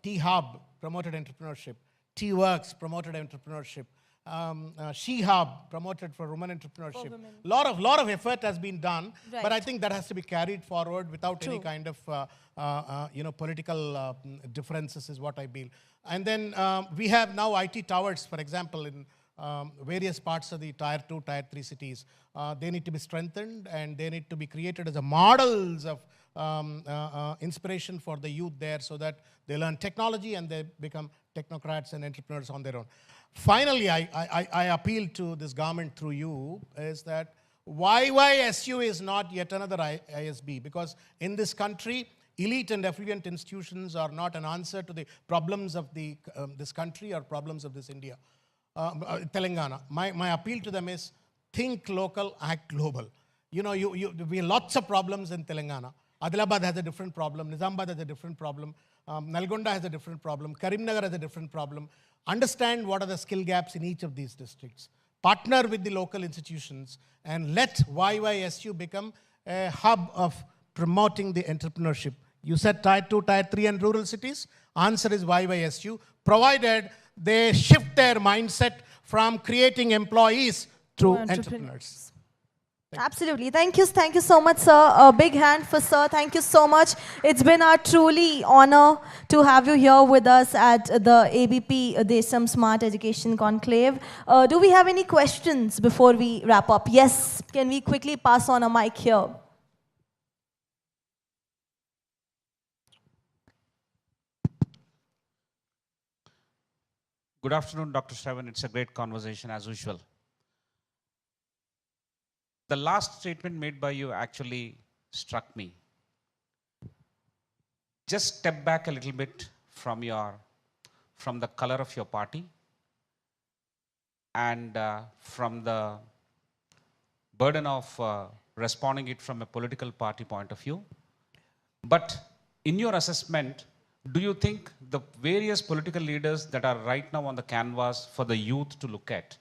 T-Hub, promoted entrepreneurship. T-Works, promoted entrepreneurship. She-Hub, promoted for women entrepreneurship. Lot of effort has been done, but I think that has to be carried forward without any kind of political differences is what I feel. And then we have now IT towers, for example, in various parts of the Tier 2, Tier 3 cities. They need to be strengthened and they need to be created as a models of inspiration for the youth there so that they learn technology and they become technocrats and entrepreneurs on their own. Finally, I appeal to this government through you is that YYSU is not yet another ISB, because in this country, elite and affluent institutions are not an answer to the problems of this country or problems of this India, Telangana. My appeal to them is think local, act global. We have lots of problems in Telangana. Adilabad has a different problem. Nizamabad has a different problem. Nalgonda has a different problem. Karimnagar has a different problem. Understand what are the skill gaps in each of these districts. Partner with the local institutions and let YYSU become a hub of promoting the entrepreneurship. You said Tier 2, Tier 3 and rural cities. Answer is YYSU, provided they shift their mindset from creating employees to entrepreneurs. Absolutely. Thank you so much, sir. A big hand for sir. Thank you so much. It's been our truly honor to have you here with us at the ABP Desam Smart Education Conclave. Do we have any questions before we wrap up? Yes. Can we quickly pass on a mic here? Good afternoon, Dr. Shravan. It's a great conversation as usual. The last statement made by you actually struck me. Just step back a little bit from the color of your party and from the burden of responding it from a political party point of view. But in your assessment, do you think the various political leaders that are right now on the canvas for the youth to look at,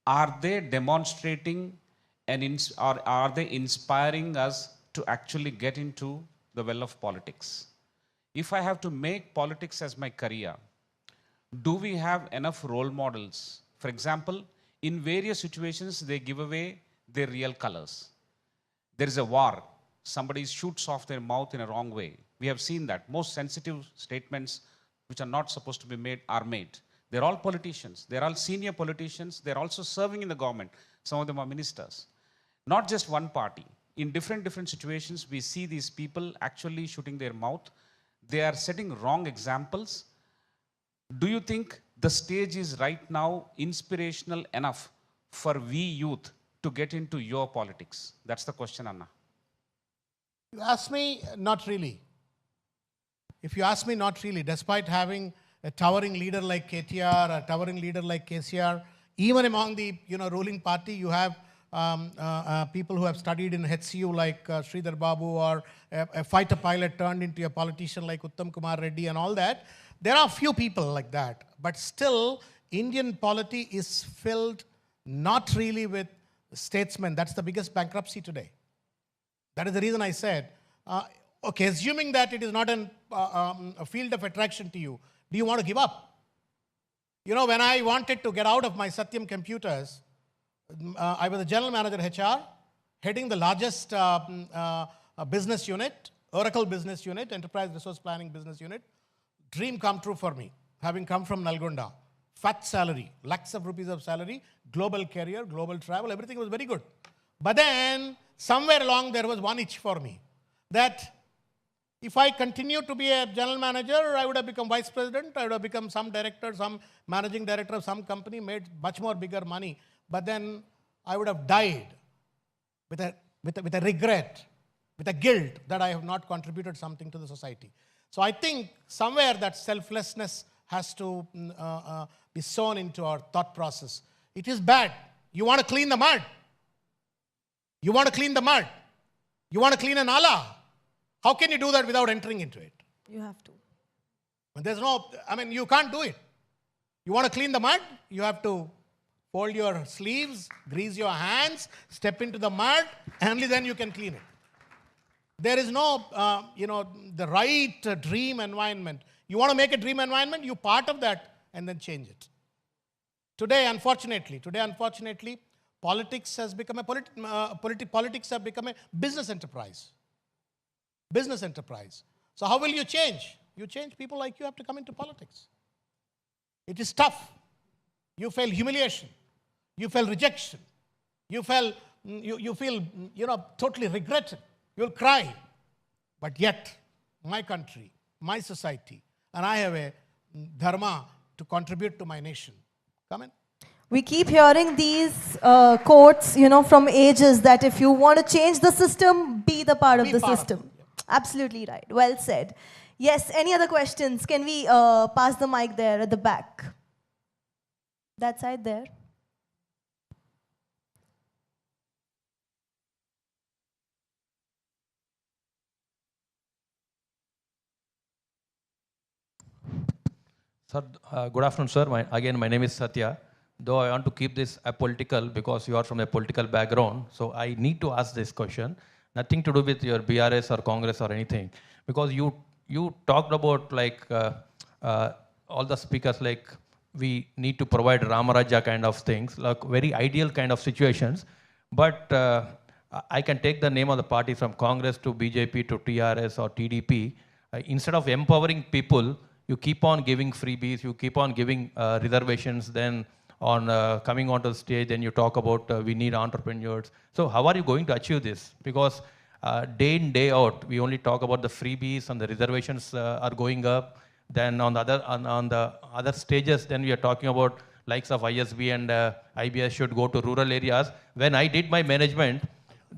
are they demonstrating or are they inspiring us to actually get into the well of politics? If I have to make politics as my career, do we have enough role models? For example, in various situations, they give away their real colors. There is a war. Somebody shoots off their mouth in a wrong way. We have seen that. Most sensitive statements which are not supposed to be made are made. They're all politicians. They're all senior politicians. They're also serving in the government. Some of them are ministers. Not just one party. In different situations, we see these people actually shooting their mouth. They are setting wrong examples. Do you think the stage is right now inspirational enough for we youth to get into your politics? That's the question, Anna. You ask me, not really. If you ask me, not really. Despite having a towering leader like KTR, a towering leader like KCR, even among the ruling party, you have people who have studied in HCU like Sridhar Babu, or a fighter pilot turned into a politician like Uttam Kumar Reddy and all that. There are few people like that. But still, Indian polity is filled not really with statesmen. That's the biggest bankruptcy today. That is the reason I said, okay, assuming that it is not a field of attraction to you, do you want to give up? When I wanted to get out of my Satyam Computers, I was the general manager HR, heading the largest business unit, Oracle business unit, Enterprise Resource Planning business unit. Dream come true for me, having come from Nalgonda. Fat salary, lakhs of rupees of salary, global career, global travel, everything was very good. But then, somewhere along there was one itch for me, that if I continued to be a general manager, I would have become vice president, I would have become some director, some managing director of some company, made much more bigger money. But then I would have died with a regret, with a guilt that I have not contributed something to the society. So I think somewhere that selflessness has to be sown into our thought process. It is bad. You want to clean the mud. You want to clean the mud. You want to clean a nala. How can you do that without entering into it? You have to. But you can't do it. You want to clean the mud, you have to fold your sleeves, grease your hands, step into the mud, and only then you can clean it. There is no, the right dream environment. You want to make a dream environment, you part of that and then change it. Today, unfortunately, politics has become politics have become a business enterprise. Business enterprise. So how will you change? You change. People like you have to come into politics. It is tough. You feel humiliation. You feel rejection. You feel totally regretted. You'll cry. But yet, my country, my society, and I have a dharma to contribute to my nation. Come in. We keep hearing these quotes, from ages, that if you want to change the system, be the part of the system. Absolutely right. Well said. Yes, any other questions? Can we pass the mic there at the back? That side there. Sir, good afternoon, sir. My name is Satya. Though I want to keep this apolitical because you are from a political background, so I need to ask this question. Nothing to do with your BRS or Congress or anything. Because you talked about all the speakers, like we need to provide Ramaraja kind of things, like very ideal kind of situations. But I can take the name of the party from Congress to BJP to TRS or TDP. Instead of empowering people, you keep on giving freebies, you keep on giving reservations, then on coming onto the stage, then you talk about we need entrepreneurs. So how are you going to achieve this? Because day in, day out, we only talk about the freebies and the reservations are going up. Then on the other stages, then we are talking about likes of ISB and IBS should go to rural areas. When I did my management,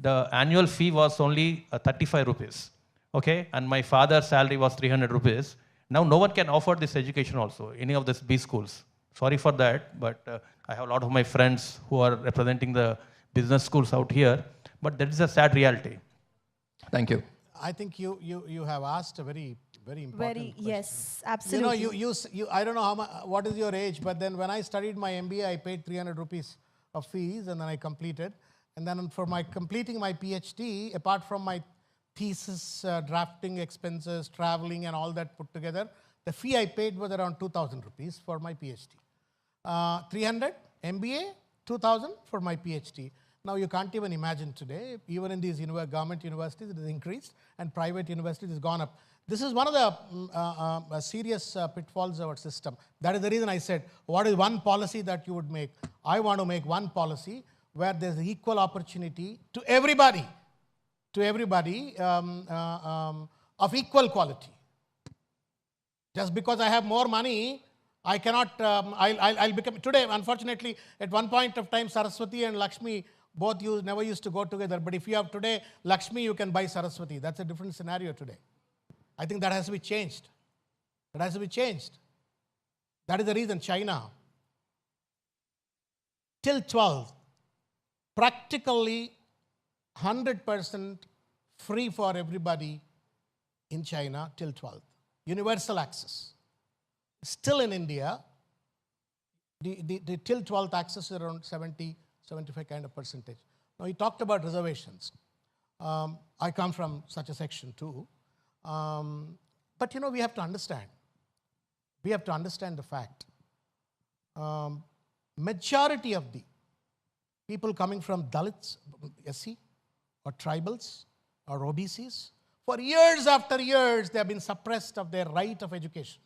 the annual fee was only 35 rupees. Okay, and my father's salary was 300 rupees. Now no one can offer this education also, any of these B schools. Sorry for that, but I have a lot of my friends who are representing the business schools out here, but that is a sad reality. Thank you. I think you have asked a very important question. Yes, absolutely. You I don't know how much, what is your age, but then when I studied my MBA, I paid 300 rupees of fees, and then I completed. And then for my completing my PhD, apart from my thesis, drafting expenses, traveling and all that put together, the fee I paid was around 2,000 rupees for my PhD. 300 MBA, 2,000 for my PhD. Now you can't even imagine today, even in these government universities, it has increased, and private universities has gone up. This is one of the serious pitfalls of our system. That is the reason I said, what is one policy that you would make? I want to make one policy where there's equal opportunity to everybody of equal quality. Just because I have more money, I cannot, I'll become, today, unfortunately, at one point of time, Saraswati and Lakshmi both never used to go together. But if you have today Lakshmi, you can buy Saraswati. That's a different scenario today. I think that has to be changed. That has to be changed. That is the reason China, till 12, practically 100% free for everybody in China till 12. Universal access. Still in India, the till 12th access is around 70, 75 kind of percentage. Now, he talked about reservations. I come from such a section too. But we have to understand. We have to understand the fact. Majority of the people coming from Dalits, SC, or tribals, or OBCs, for years after years, they have been suppressed of their right of education.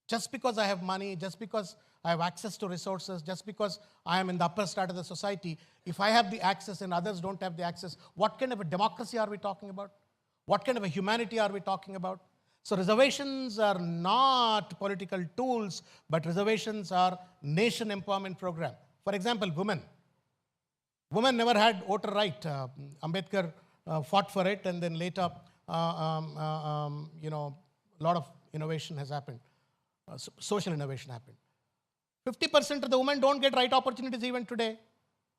Just because I have money, just because I have access to resources, just because I am in the upper strata of the society, if I have the access and others don't have the access, what kind of a democracy are we talking about? What kind of a humanity are we talking about? So reservations are not political tools, but reservations are nation empowerment program. For example, women. Women never had voter right. Ambedkar fought for it, and then later, a lot of innovation has happened. Social innovation happened. 50% of the women don't get right opportunities even today.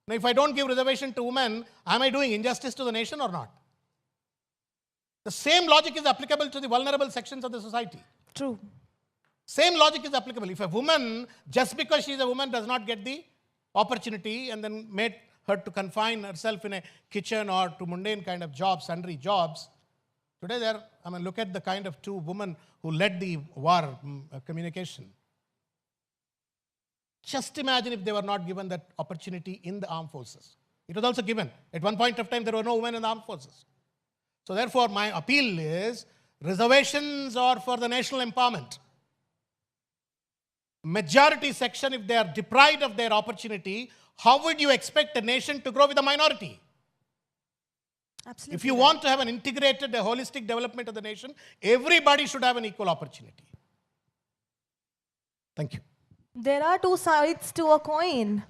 Now, if I don't give reservation to women, am I doing injustice to the nation or not? The same logic is applicable to the vulnerable sections of the society. True. Same logic is applicable. If a woman, just because she is a woman, does not get the opportunity and then made her to confine herself in a kitchen or to mundane kind of jobs, sundry jobs, today look at the kind of two women who led the war communication. Just imagine if they were not given that opportunity in the armed forces. It was also given. At one point of time, there were no women in the armed forces. So therefore, my appeal is reservations are for the national empowerment. Majority section, if they are deprived of their opportunity, how would you expect a nation to grow with a minority? Absolutely. If you want to have an integrated, a holistic development of the nation, everybody should have an equal opportunity. Thank you. There are two sides to a coin.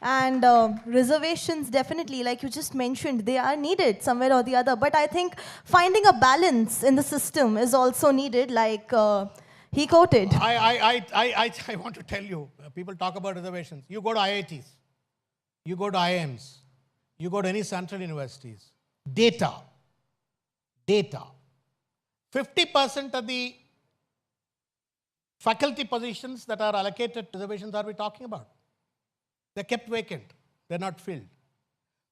And reservations, definitely, like you just mentioned, they are needed somewhere or the other. But I think finding a balance in the system is also needed, like he quoted. I want to tell you, people talk about reservations. You go to IITs, you go to IIMs, you go to any central universities. Data. 50% of the faculty positions that are allocated to reservations are we talking about? They're kept vacant. They're not filled.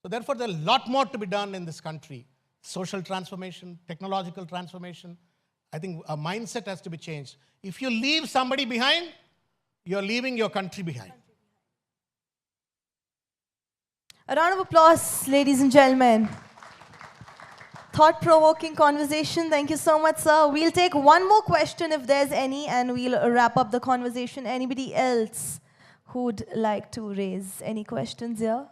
So therefore, there's a lot more to be done in this country. Social transformation, technological transformation. I think a mindset has to be changed. If you leave somebody behind, you're leaving your country behind. A round of applause, ladies and gentlemen. Thought-provoking conversation. Thank you so much, sir. We'll take one more question if there's any, and we'll wrap up the conversation. Anybody else who'd like to raise any questions here?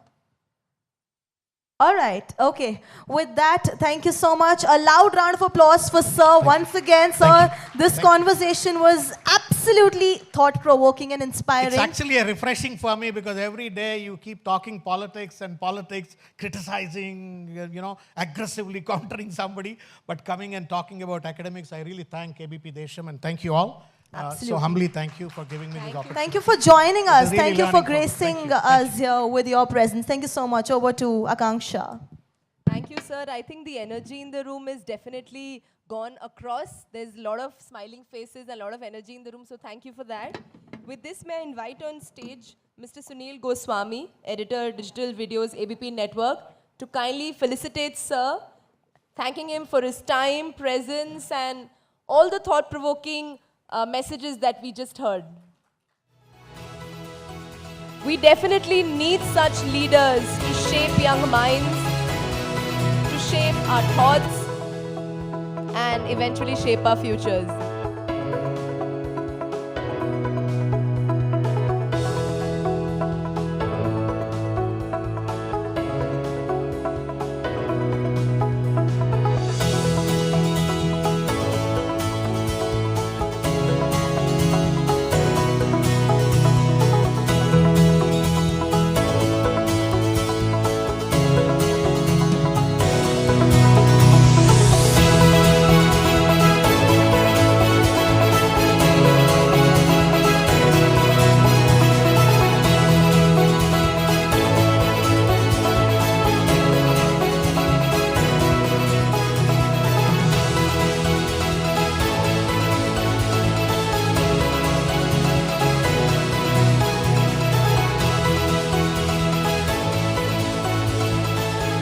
All right, okay. With that, thank you so much. A loud round of applause for Sir once again. Sir, this conversation was absolutely thought-provoking and inspiring. It's actually a refreshing for me because every day you keep talking politics, criticizing, aggressively countering somebody. But coming and talking about academics, I really thank ABP Desam and thank you all. So humbly thank you for giving me this opportunity. Thank you for joining us. Really Thank you for learning from it. gracing us here with your presence. Thank you so much. Over to Akanksha. Thank you, sir. I think the energy in the room is definitely gone across. There's a lot of smiling faces, a lot of energy in the room, so thank you for that. With this, may I invite on stage Mr. Sunil Goswami, Editor, Digital Videos, ABP Network, to kindly felicitate sir, thanking him for his time, presence, and all the thought-provoking messages that we just heard. We definitely need such leaders to shape young minds, to shape our thoughts, and eventually shape our futures.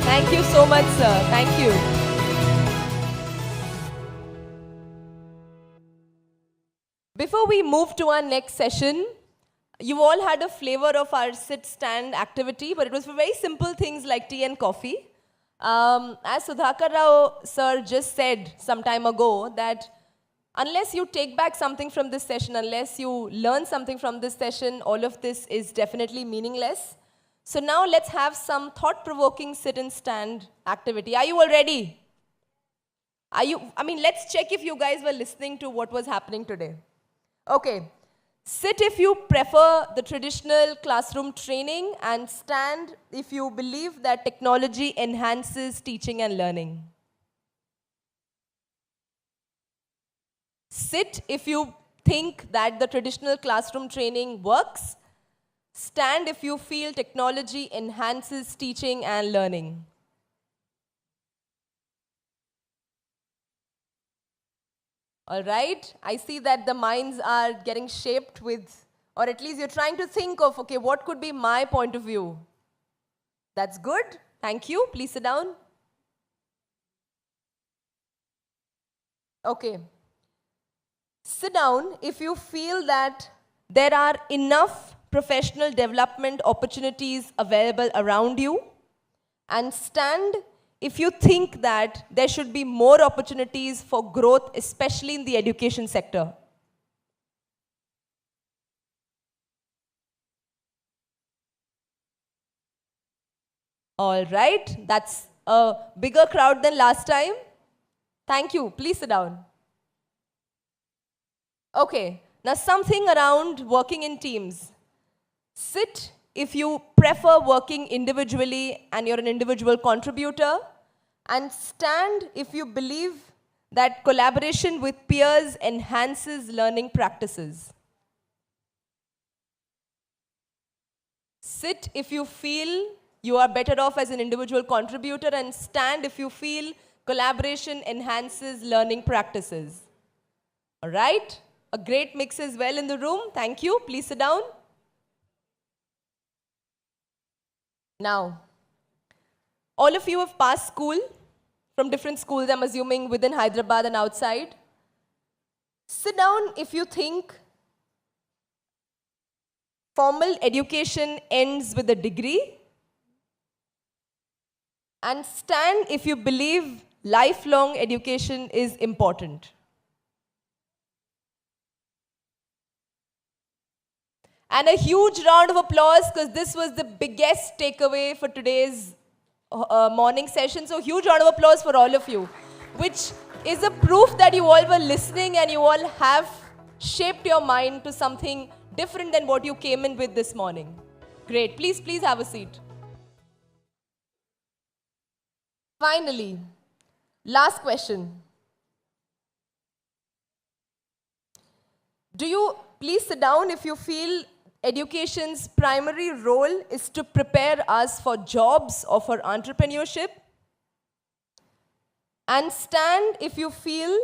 Thank you so much, sir. Thank you. Before we move to our next session, you all had a flavor of our sit-stand activity, but it was for very simple things like tea and coffee. As Sudhakar Rao sir just said some time ago, that unless you take back something from this session, unless you learn something from this session, all of this is definitely meaningless. So now let's have some thought-provoking sit and stand activity. Are you all ready? Let's check if you guys were listening to what was happening today. Okay. Sit if you prefer the traditional classroom training, and stand if you believe that technology enhances teaching and learning. Sit if you think that the traditional classroom training works. Stand if you feel technology enhances teaching and learning. All right, I see that the minds are getting shaped with, or at least you're trying to think of, okay, what could be my point of view? That's good. Thank you. Please sit down. Okay. Sit down if you feel that there are enough professional development opportunities available around you, and stand if you think that there should be more opportunities for growth, especially in the education sector. All right, that's a bigger crowd than last time. Thank you. Please sit down. Okay, now something around working in teams. Sit if you prefer working individually and you're an individual contributor, and stand if you believe that collaboration with peers enhances learning practices. Sit if you feel you are better off as an individual contributor, and stand if you feel collaboration enhances learning practices. All right, a great mix as well in the room. Thank you. Please sit down. Now, all of you have passed school from different schools, I'm assuming within Hyderabad and outside. Sit down if you think formal education ends with a degree, And stand if you believe lifelong education is important. And a huge round of applause because this was the biggest takeaway for today's morning session. So huge round of applause for all of you, which is a proof that you all were listening and you all have shaped your mind to something different than what you came in with this morning. Great. Please have a seat. Finally, last question. Do you, please sit down if you feel education's primary role is to prepare us for jobs or for entrepreneurship? And stand if you feel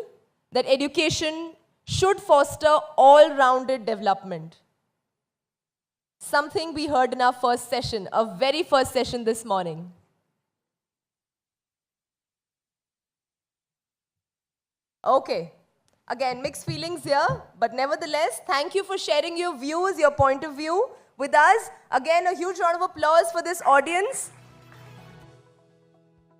that education should foster all-rounded development. Something we heard in our first session, our very first session this morning. Okay. Again, mixed feelings here, but nevertheless, thank you for sharing your views, your point of view with us. Again, a huge round of applause for this audience.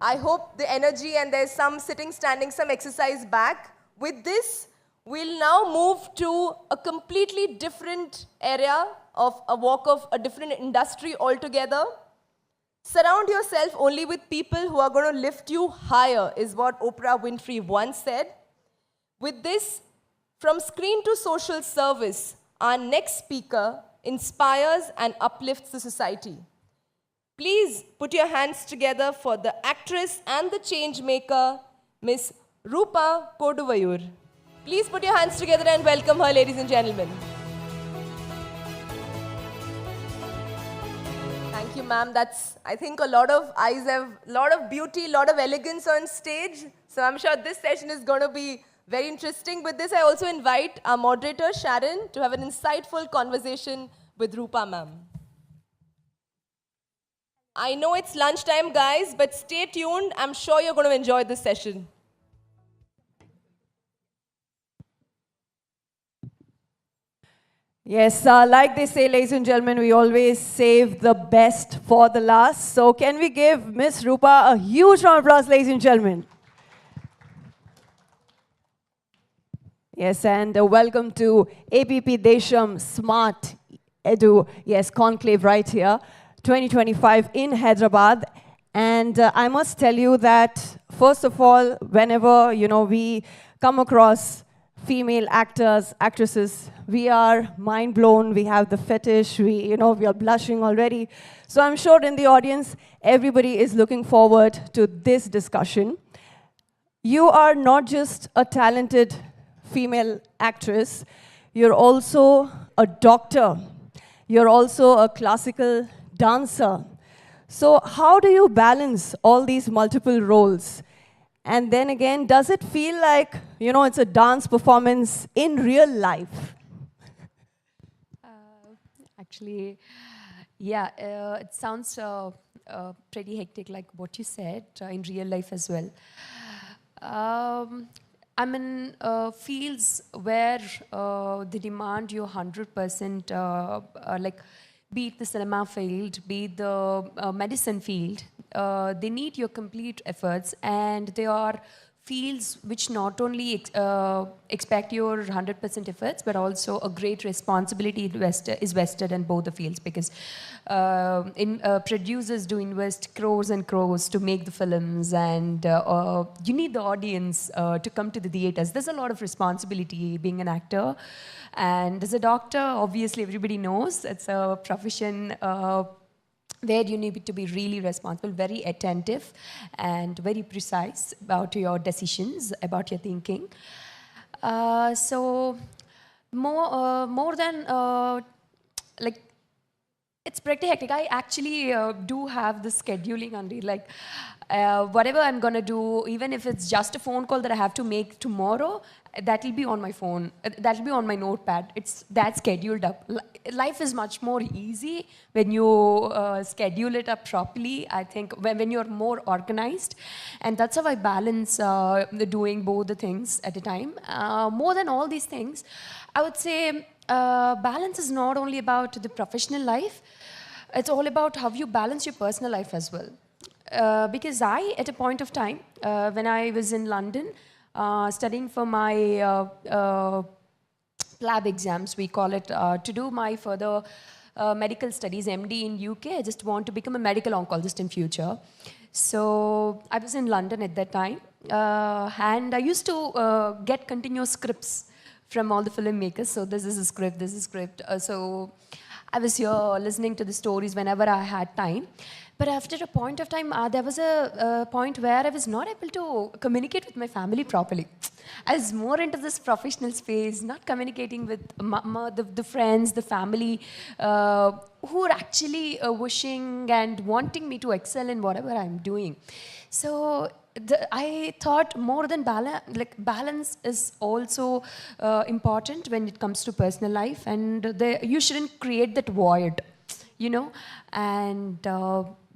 I hope the energy and there's some sitting, standing, some exercise back. With this, we'll now move to a completely different area of a walk of a different industry altogether. Surround yourself only with people who are going to lift you higher, is what Oprah Winfrey once said. With this, from screen to social service, our next speaker inspires and uplifts the society. Please put your hands together for the actress and the change maker, Miss Rupa Koduvayur. Please put your hands together and welcome her, ladies and gentlemen. Thank you, ma'am. That's, I think, a lot of eyes have, a lot of beauty, a lot of elegance on stage. So I'm sure this session is going to be very interesting. With this, I also invite our moderator, Sharon, to have an insightful conversation with Rupa, ma'am. I know it's lunchtime, guys, but stay tuned. I'm sure you're going to enjoy this session. Yes, like they say, ladies and gentlemen, we always save the best for the last. So can we give Miss Rupa a huge round of applause, ladies and gentlemen? Yes, and welcome to ABP Desam Smart Edu, yes, Conclave right here, 2025 in Hyderabad. And I must tell you that, first of all, whenever, we come across female actors, actresses, we are mind blown, we have the fetish, we are blushing already. So I'm sure in the audience, everybody is looking forward to this discussion. You are not just a talented female actress, you're also a doctor, you're also a classical dancer. So how do you balance all these multiple roles? And then again, does it feel like, it's a dance performance in real life? Actually, yeah, it sounds pretty hectic like what you said in real life as well. I'm in fields where they demand you 100%, like be it the cinema field, be it the medicine field, they need your complete efforts, and they are fields which not only expect your 100% efforts, but also a great responsibility is vested in both the fields, because producers do invest crores and crores to make the films, and you need the audience to come to the theaters. There's a lot of responsibility being an actor. And as a doctor, obviously everybody knows it's a profession where you need to be really responsible, very attentive, and very precise about your decisions, about your thinking. So more than like, it's pretty hectic. I actually do have the scheduling under, like whatever I'm gonna do, even if it's just a phone call that I have to make tomorrow, that will be on my phone, that will be on my notepad. It's that scheduled up. Life is much more easy when you schedule it up properly, I think, when you're more organized. And that's how I balance doing both the things at a time. More than all these things, I would say balance is not only about the professional life, it's all about how you balance your personal life as well. because at a point of time, when I was in London, studying for my lab exams, we call it, to do my further medical studies, MD in UK. I just want to become a medical oncologist in future. So I was in London at that time, and I used to get continuous scripts from all the filmmakers. So this is a script, this is a script. So I was here listening to the stories whenever I had time. But after a point of time, there was a point where I was not able to communicate with my family properly. I was more into this professional space, not communicating with the friends, the family, who are actually wishing and wanting me to excel in whatever I'm doing. So I thought more than balance is also important when it comes to personal life, and you shouldn't create that void, you know. And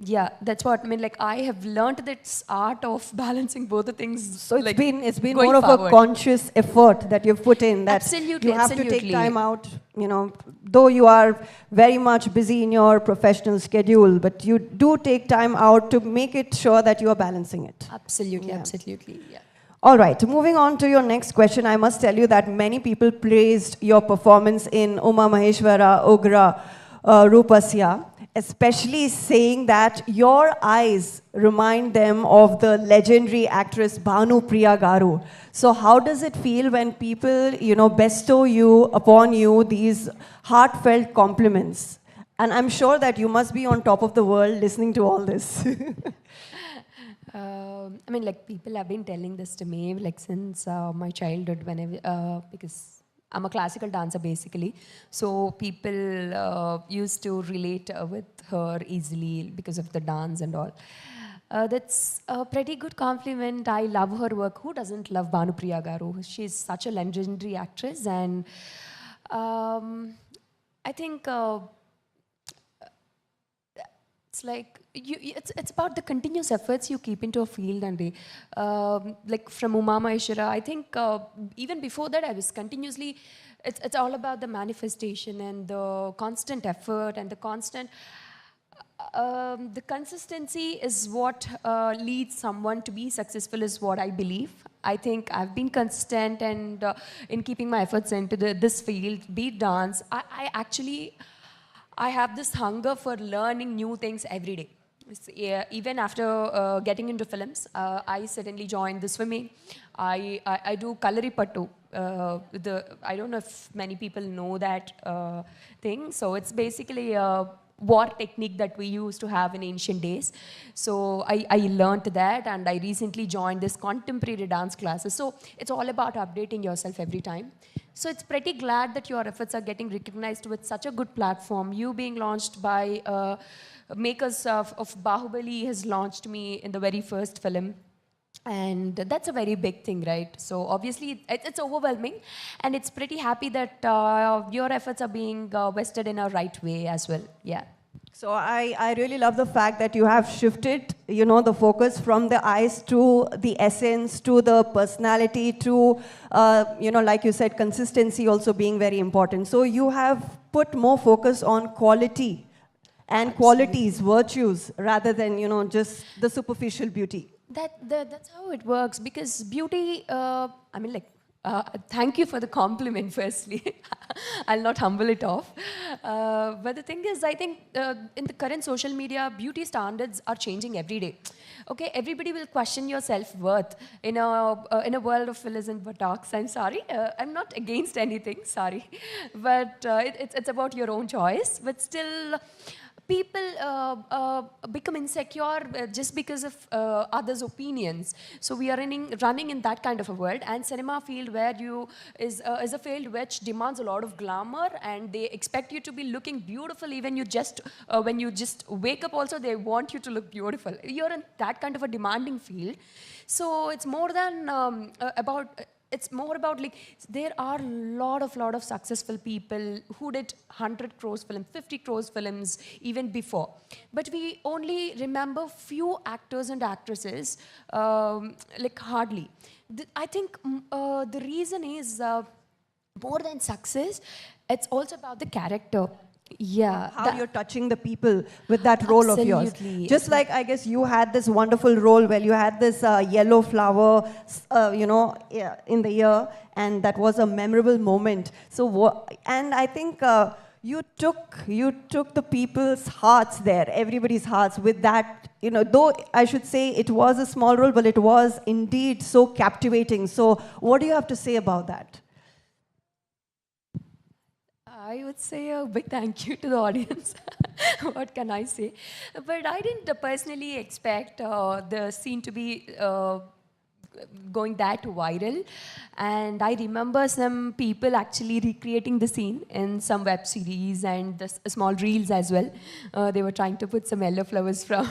yeah, that's what I mean. Like, I have learned this art of balancing both the things. So it's been more of a conscious effort that you've put in. That Absolutely, you have to take time out. You know, though you are very much busy in your professional schedule, but you do take time out to make it sure that you are balancing it. Absolutely, absolutely, yeah. All right, moving on to your next question, I must tell you that many people praised your performance in Uma Maheshwara Ugra Rupasya, especially saying that your eyes remind them of the legendary actress Bhanu Priya Garu. So how does it feel when people, you know, bestow upon you these heartfelt compliments? And I'm sure that you must be on top of the world listening to all this. I mean, like, people have been telling this to me, like, since my childhood, because I'm a classical dancer, basically. So people used to relate with her easily because of the dance and all. That's a pretty good compliment. I love her work. Who doesn't love Bhanu Priya Garu? She's such a legendary actress, and I think it's like it's about the continuous efforts you keep into a field, and like from Uma Maheshwara, I think even before that I was continuously. It's all about the manifestation and the constant effort and the constant. The consistency is what leads someone to be successful, is what I believe. I think I've been consistent and in keeping my efforts into this field, be it dance. I have this hunger for learning new things every day. Yeah, even after getting into films, I suddenly joined the swimming. I do Kalaripattu. I don't know if many people know that thing. So it's basically a war technique that we used to have in ancient days. So I learned that, and I recently joined this contemporary dance classes. So it's all about updating yourself every time. So it's pretty glad that your efforts are getting recognized with such a good platform. You being launched by makers of Bahubali has launched me in the very first film. And that's a very big thing, right? So obviously it's overwhelming, and it's pretty happy that your efforts are being vested in a right way as well. Yeah. So I really love the fact that you have shifted, you know, the focus from the eyes to the essence, to the personality, to, you know, like you said, consistency also being very important. So you have put more focus on quality and qualities, virtues, rather than, you know, just the superficial beauty. That's how it works, because beauty, I mean, like, thank you for the compliment, firstly. I'll not humble it off. But the thing is, I think in the current social media, beauty standards are changing every day. Okay, everybody will question your self-worth in a world of fillers and buttocks. I'm sorry, I'm not against anything, sorry. But it's about your own choice. But still, people become insecure just because of others' opinions. So we are running in that kind of a world, and cinema field where is a field which demands a lot of glamour, and they expect you to be looking beautiful even when you just wake up. Also, they want you to look beautiful. You're in that kind of a demanding field. So it's more than about. It's more about, like, there are a lot of successful people who did 100 crores films, 50 crores films even before. But we only remember few actors and actresses, like hardly. I think the reason is more than success, it's also about the character. Yeah. How you're touching the people with that role of yours. Absolutely. Just like I guess you had this wonderful role where you had this yellow flower, in the ear, and that was a memorable moment. So, and I think you took the people's hearts there, everybody's hearts with that. Though I should say it was a small role, but it was indeed so captivating. So, what do you have to say about that? I would say a big thank you to the audience. What can I say? But I didn't personally expect the scene to be going that viral. And I remember some people actually recreating the scene in some web series and the small reels as well. They were trying to put some yellow flowers from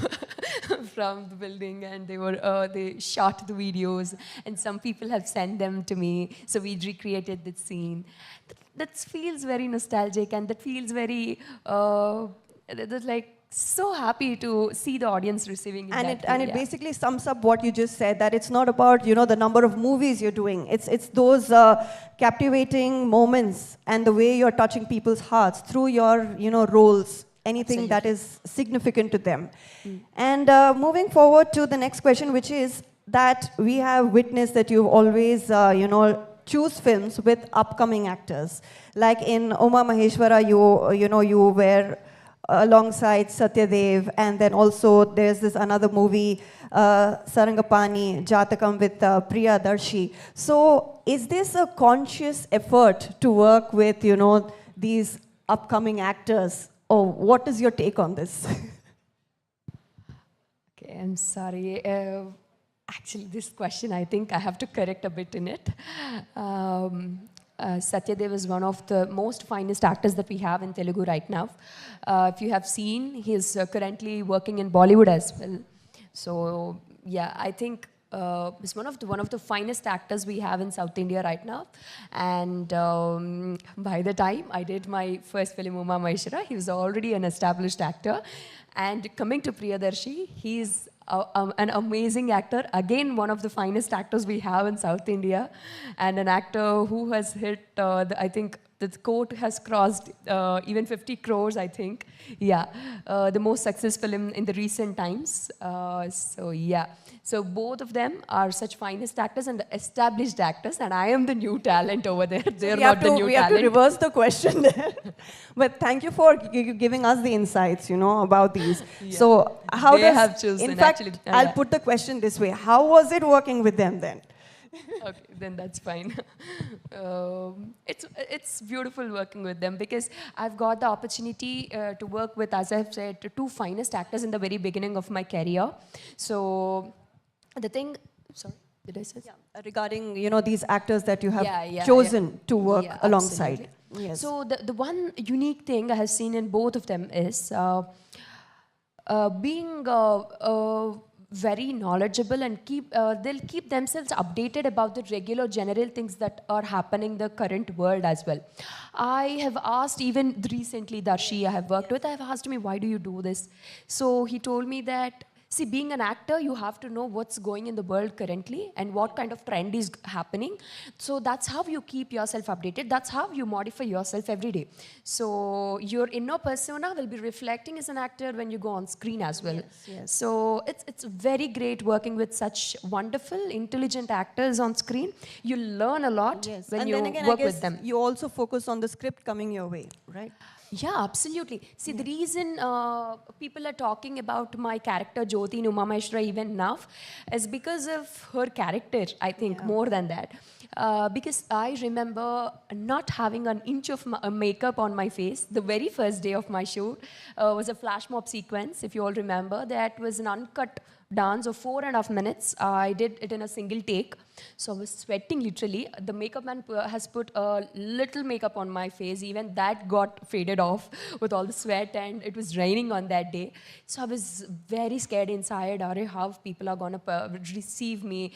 from the building, and they shot the videos, and some people have sent them to me. So we recreated the scene. That feels very nostalgic, and that feels very like so happy to see the audience receiving it. And it basically sums up what you just said, that it's not about the number of movies you're doing. It's those captivating moments and the way you're touching people's hearts through your roles. Anything that is significant to them. And moving forward to the next question, which is that we have witnessed that you've always choose films with upcoming actors. Like in Uma Maheshwara, you were alongside Satyadev, and then also there's this another movie, Sarangapani Jatakam with Priyadarshi. So is this a conscious effort to work with these upcoming actors, or what is your take on this? Okay, I'm sorry. Actually, this question, I think I have to correct a bit in it. Satyadev is one of the most finest actors that we have in Telugu right now. If you have seen, he's currently working in Bollywood as well. So yeah, I think he's one of the finest actors we have in South India right now. And by the time I did my first film, Uma Maheshwara, he was already an established actor. And coming to Priyadarshi, he's an amazing actor, again one of the finest actors we have in South India, and an actor who has hit, I think the quote has crossed even 50 crores, I think. Yeah, the most successful in the recent times. So yeah, so both of them are such finest actors and established actors, and I am the new talent over there. They're not the new talent. We have to reverse the question there. But thank you for giving us the insights, about these. Yeah. So how they have chosen, in fact, actually, I'll put the question this way. How was it working with them then? Okay, then that's fine. It's beautiful working with them because I've got the opportunity to work with, as I've said, two finest actors in the very beginning of my career. So the thing, sorry, did I say? Yeah, regarding these actors that you have chosen to work alongside. Yes. So the one unique thing I have seen in both of them is being very knowledgeable, and they'll keep themselves updated about the regular general things that are happening in the current world as well. I have asked, even recently Darshi I have worked with, I have asked me, why do you do this? So he told me that, see, being an actor, you have to know what's going in the world currently and what kind of trend is happening. So that's how you keep yourself updated. That's how you modify yourself every day. So your inner persona will be reflecting as an actor when you go on screen as well. Yes, yes. So it's very great working with such wonderful, intelligent actors on screen. You learn a lot when you work with them. You also focus on the script coming your way, right? Yeah, absolutely. See, the reason people are talking about my character Jyoti in Uma Maheshwara even now is because of her character, I think, more than that. Because I remember not having an inch of makeup on my face. The very first day of my shoot was a flash mob sequence, if you all remember. That was an uncut dance of 4.5 minutes. I did it in a single take. So I was sweating literally. The makeup man has put a little makeup on my face. Even that got faded off with all the sweat, and it was raining on that day. So I was very scared inside, how people are going to receive me.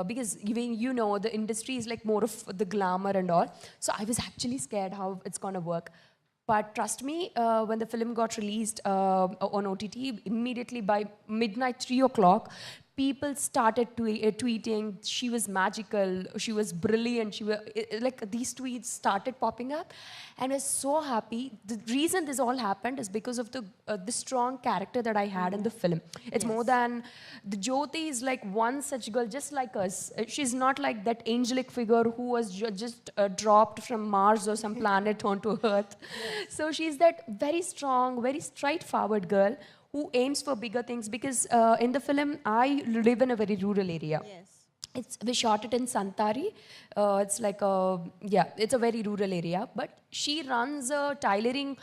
Because even the industry is like more of the glamour and all. So I was actually scared how it's going to work. But trust me, when the film got released on OTT, immediately by midnight, 3 o'clock, people started tweeting she was magical, she was brilliant, like these tweets started popping up, and I was so happy. The reason this all happened is because of the strong character that I had in the film. It's more than, the Jyoti is like one such girl just like us. She's not like that angelic figure who was just dropped from Mars or some planet onto Earth. So she's that very strong, very straightforward girl who aims for bigger things, because in the film, I live in a very rural area. We shot it in Santari. It's like it's a very rural area. But she runs a tailoring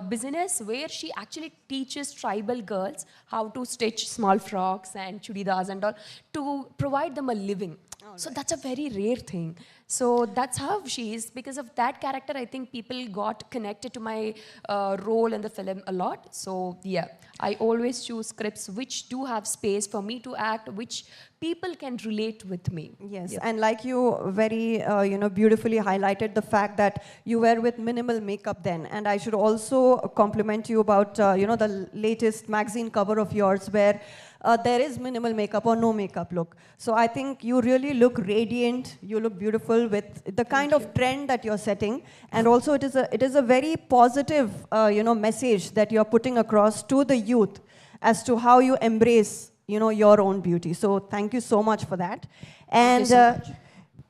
business where she actually teaches tribal girls how to stitch small frocks and chudidars and all to provide them a living. So that's a very rare thing. So that's how she is. Because of that character, I think people got connected to my role in the film a lot. So yeah, I always choose scripts which do have space for me to act, which people can relate with me. Yes, and like you very beautifully highlighted the fact that you were with minimal makeup then, and I should also compliment you about the latest magazine cover of yours where there is minimal makeup or no makeup look. So I think you really look radiant, you look beautiful with the kind of trend that you're setting, and also it is a very positive message that you're putting across to the youth as to how you embrace your own beauty. So thank you so much for that. And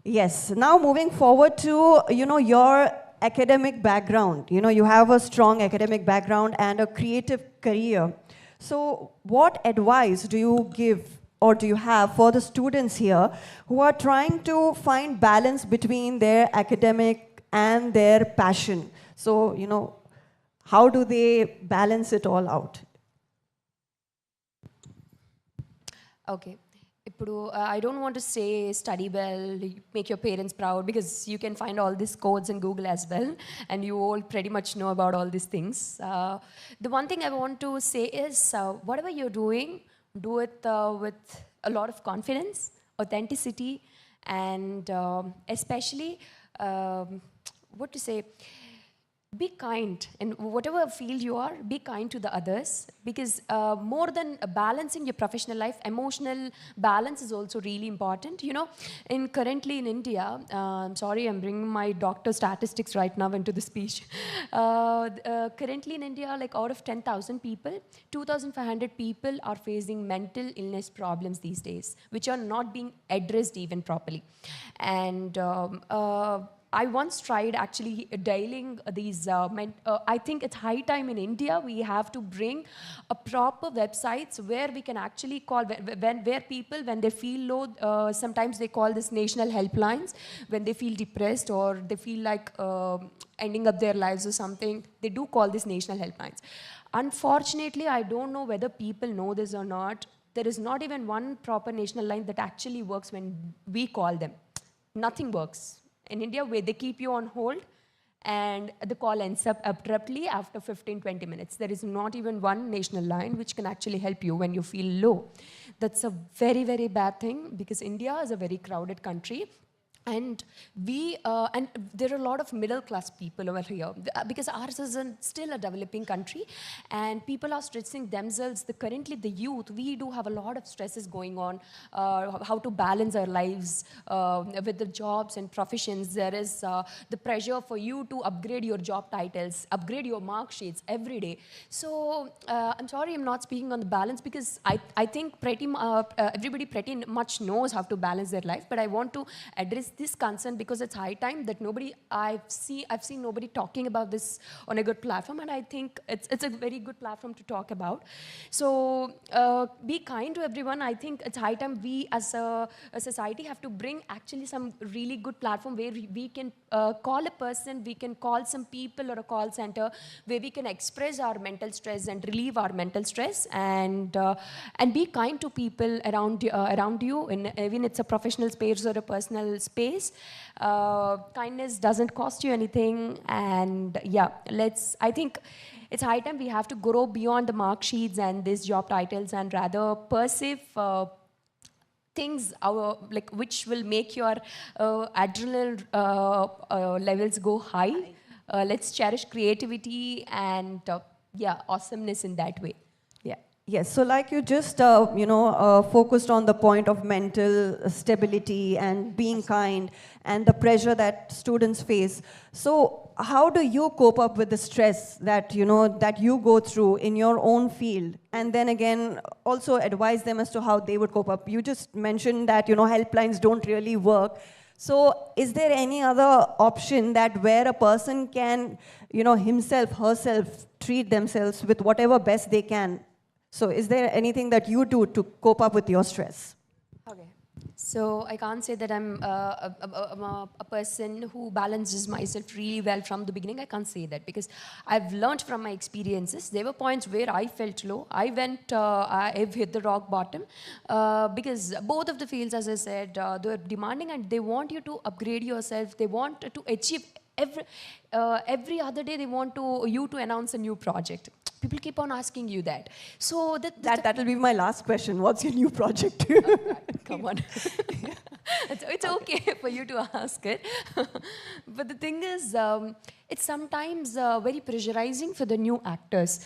yes, now moving forward to your academic background. You have a strong academic background and a creative career. So what advice do you give or do you have for the students here who are trying to find balance between their academic and their passion? So, how do they balance it all out? Okay. I don't want to say study well, make your parents proud, because you can find all these codes in Google as well, and you all pretty much know about all these things. The one thing I want to say is, whatever you're doing, do it with a lot of confidence, authenticity, and especially, be kind. In whatever field you are, be kind to the others, because more than balancing your professional life, emotional balance is also really important. Currently in India, I'm sorry, I'm bringing my doctor statistics right now into the speech. Currently in India, like out of 10,000 people, 2,500 people are facing mental illness problems these days, which are not being addressed even properly. And I once tried actually dialing these, I think it's high time in India we have to bring a proper websites where we can actually call, where people, when they feel low, sometimes they call this national helplines, when they feel depressed or they feel like ending up their lives or something, they do call these national helplines. Unfortunately, I don't know whether people know this or not. There is not even one proper national line that actually works when we call them. Nothing works. In India, where they keep you on hold and the call ends up abruptly after 15-20 minutes. There is not even one national line which can actually help you when you feel low. That's a very, very bad thing, because India is a very crowded country. And and there are a lot of middle-class people over here, because ours is still a developing country, and people are stressing themselves. Currently, the youth, we do have a lot of stresses going on, how to balance our lives with the jobs and professions. There is the pressure for you to upgrade your job titles, upgrade your mark sheets every day. So I'm sorry, I'm not speaking on the balance, because I think everybody pretty much knows how to balance their life, but I want to address this concern because it's high time that I've seen nobody talking about this on a good platform, and I think it's a very good platform to talk about. So be kind to everyone. I think it's high time we as a society have to bring actually some really good platform where we can call a person, we can call some people or a call center where we can express our mental stress and relieve our mental stress, and be kind to people around you, even it's a professional space or a personal space. Kindness doesn't cost you anything, and yeah, I think it's high time we have to grow beyond the mark sheets and these job titles, and rather perceive things which will make your adrenaline levels go high. Let's cherish creativity and awesomeness in that way. Yeah. Yes, so like you just, focused on the point of mental stability and being kind and the pressure that students face. So how do you cope up with the stress that, that you go through in your own field? And then again, also advise them as to how they would cope up. You just mentioned that, helplines don't really work. So is there any other option that where a person can, himself, herself, treat themselves with whatever best they can? So is there anything that you do to cope up with your stress? Okay. So I can't say that I'm a person who balances myself really well from the beginning. I can't say that because I've learned from my experiences. There were points where I felt low. I've hit the rock bottom because both of the fields, as I said, they're demanding and they want you to upgrade yourself. They want to achieve every other day. They want you to announce a new project. People keep on asking you that. So that'll be my last question. What's your new project? Come on. It's okay for you to ask it. But the thing is, it's sometimes very pressurizing for the new actors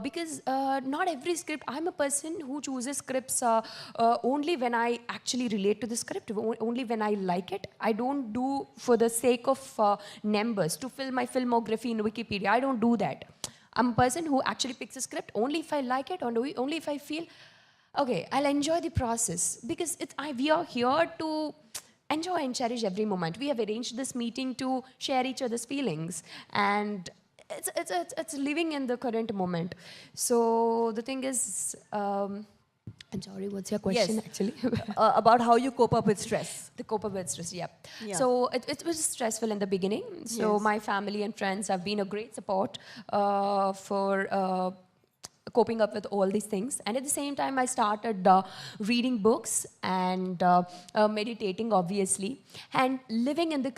because not every script, I'm a person who chooses scripts only when I actually relate to the script, only when I like it. I don't do for the sake of numbers, to fill my filmography in Wikipedia. I don't do that. I'm a person who actually picks a script only if I like it, or only if I feel, okay, I'll enjoy the process. Because we are here to enjoy and cherish every moment. We have arranged this meeting to share each other's feelings. And it's living in the current moment. So the thing is, I'm sorry, what's your question actually? About how you cope up with stress. The cope up with stress, yeah. So it was stressful in the beginning. So my family and friends have been a great support for coping up with all these things. And at the same time, I started reading books and meditating, obviously. And living in the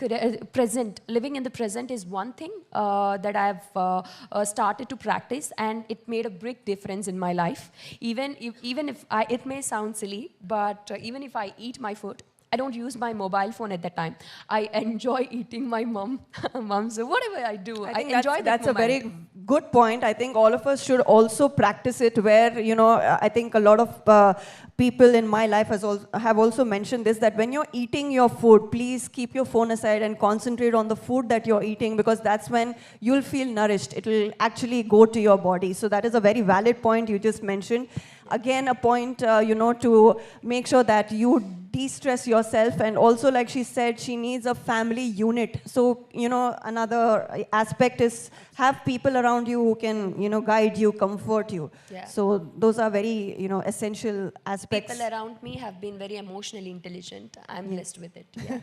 present. Living in the present is one thing that I've started to practice, and it made a big difference in my life. Even if it may sound silly, but even if I eat my food, I don't use my mobile phone at that time. I enjoy eating my mom. So whatever I do, I enjoy that That's moment. a very good point. I think all of us should also practice it where, I think a lot of people in my life have also mentioned this, that when you're eating your food, please keep your phone aside and concentrate on the food that you're eating, because that's when you'll feel nourished. It will actually go to your body. So that is a very valid point you just mentioned. Again, a point, to make sure that you de-stress yourself. And also, like she said, she needs a family unit. So, another aspect is have people around you who can, guide you, comfort you. Yeah. So those are very, essential aspects. People around me have been very emotionally intelligent. I'm blessed with it. Yeah.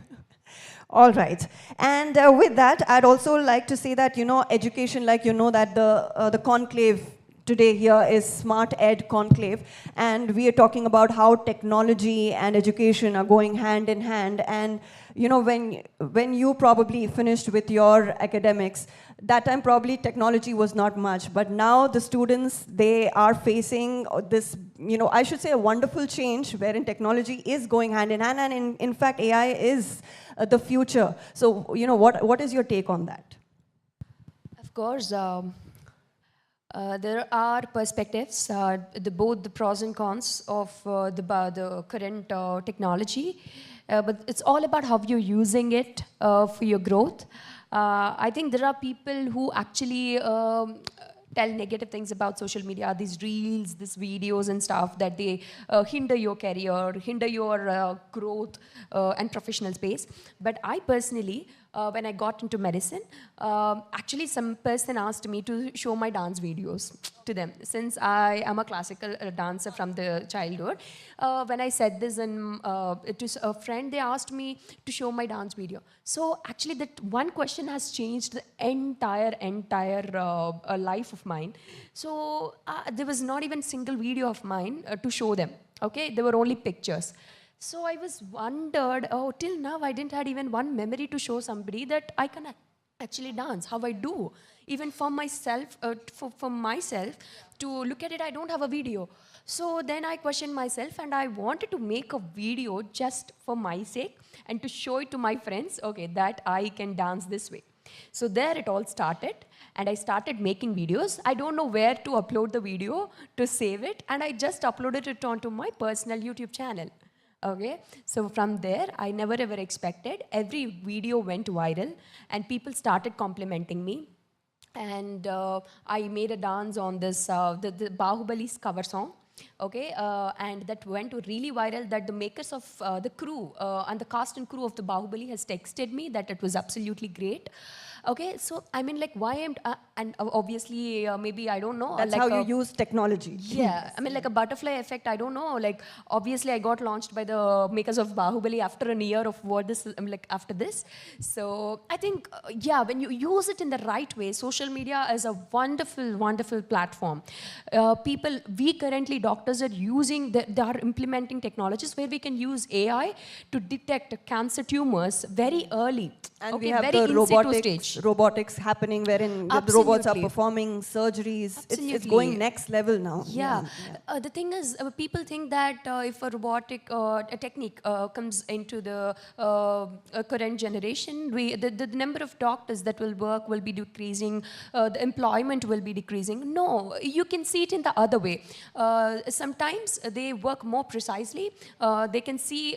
All right. And with that, I'd also like to say that, education, like that the conclave today here is Smart Ed Conclave, and we are talking about how technology and education are going hand in hand. And when you probably finished with your academics, that time probably technology was not much, but now the students, they are facing this, I should say a wonderful change wherein technology is going hand in hand, and in fact AI is the future. So what is your take on that? Of course, there are perspectives, both the pros and cons of the current technology, but it's all about how you're using it for your growth. I think there are people who actually tell negative things about social media, these reels, these videos and stuff, that they hinder your career, hinder your growth and professional space. But I personally, when I got into medicine, actually some person asked me to show my dance videos to them. Since I am a classical dancer from the childhood, when I said this to a friend, they asked me to show my dance video. So actually that one question has changed the entire life of mine. So there was not even a single video of mine to show them. Okay, there were only pictures. So I was wondered, till now I didn't have even one memory to show somebody that I can actually dance, how I do. Even for myself, for myself, to look at it, I don't have a video. So then I questioned myself, and I wanted to make a video just for my sake and to show it to my friends, okay, that I can dance this way. So there it all started, and I started making videos. I don't know where to upload the video to save it, and I just uploaded it onto my personal YouTube channel. Okay, so from there, I never ever expected. Every video went viral, and people started complimenting me. And I made a dance on this, the Bahubali's cover song. Okay, and that went really viral, that the makers of the crew and the cast and crew of the Bahubali has texted me that it was absolutely great. Okay, so I mean, like, why am and obviously maybe I don't know. That's like how you use technology. Yeah, I mean, like a butterfly effect. I don't know. Like, obviously, I got launched by the makers of Bahubali after a year of what this, like, after this. So I think, yeah, when you use it in the right way, social media is a wonderful, wonderful platform. People, we currently, doctors are using, they are implementing technologies where we can use AI to detect cancer tumors very early. And okay, we have very the robotics happening wherein the robots are Absolutely. performing surgeries. It's Absolutely. going next level now. Yeah. The thing is, people think that if a robotic a technique comes into the current generation, the number of doctors that will work will be decreasing, the employment will be decreasing. No, you can see it in the other way. Sometimes they work more precisely. They can see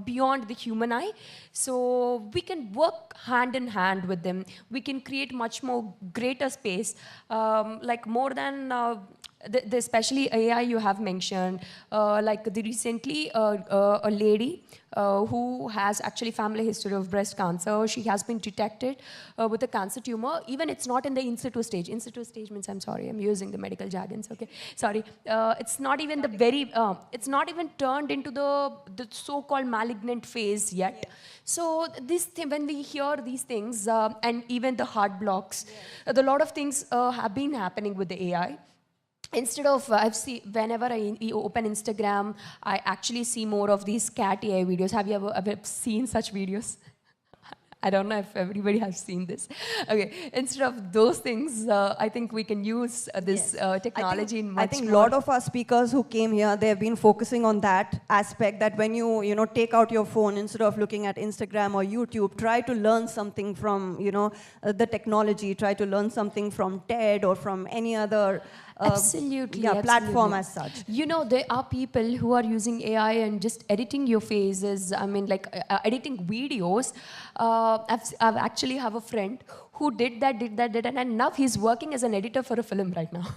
beyond the human eye. So we can work hand in hand with them. We can create much more greater space, like more than the especially AI you have mentioned, like the recently a lady who has actually family history of breast cancer. She has been detected with a cancer tumor. Even it's not in the in situ stage. In situ stage means, I'm sorry, I'm using the medical jargons. Okay, sorry. It's not even the very. It's not even turned into the so-called malignant phase yet. So this thing, when we hear these things, and even the heart blocks, a lot of things have been happening with the AI. Instead of, I've seen, whenever I open Instagram, I actually see more of these cat AI videos. Have you ever seen such videos? I don't know if everybody has seen this. Okay, instead of those things, I think we can use this technology in much I think a more. lot of our speakers who came here, they have been focusing on that aspect, that when you take out your phone, instead of looking at Instagram or YouTube, try to learn something from, the technology, try to learn something from TED or from any other Absolutely. platform absolutely. as such. You know, there are people who are using AI and just editing your faces. I mean, like editing videos. I've actually have a friend who did that, and now he's working as an editor for a film right now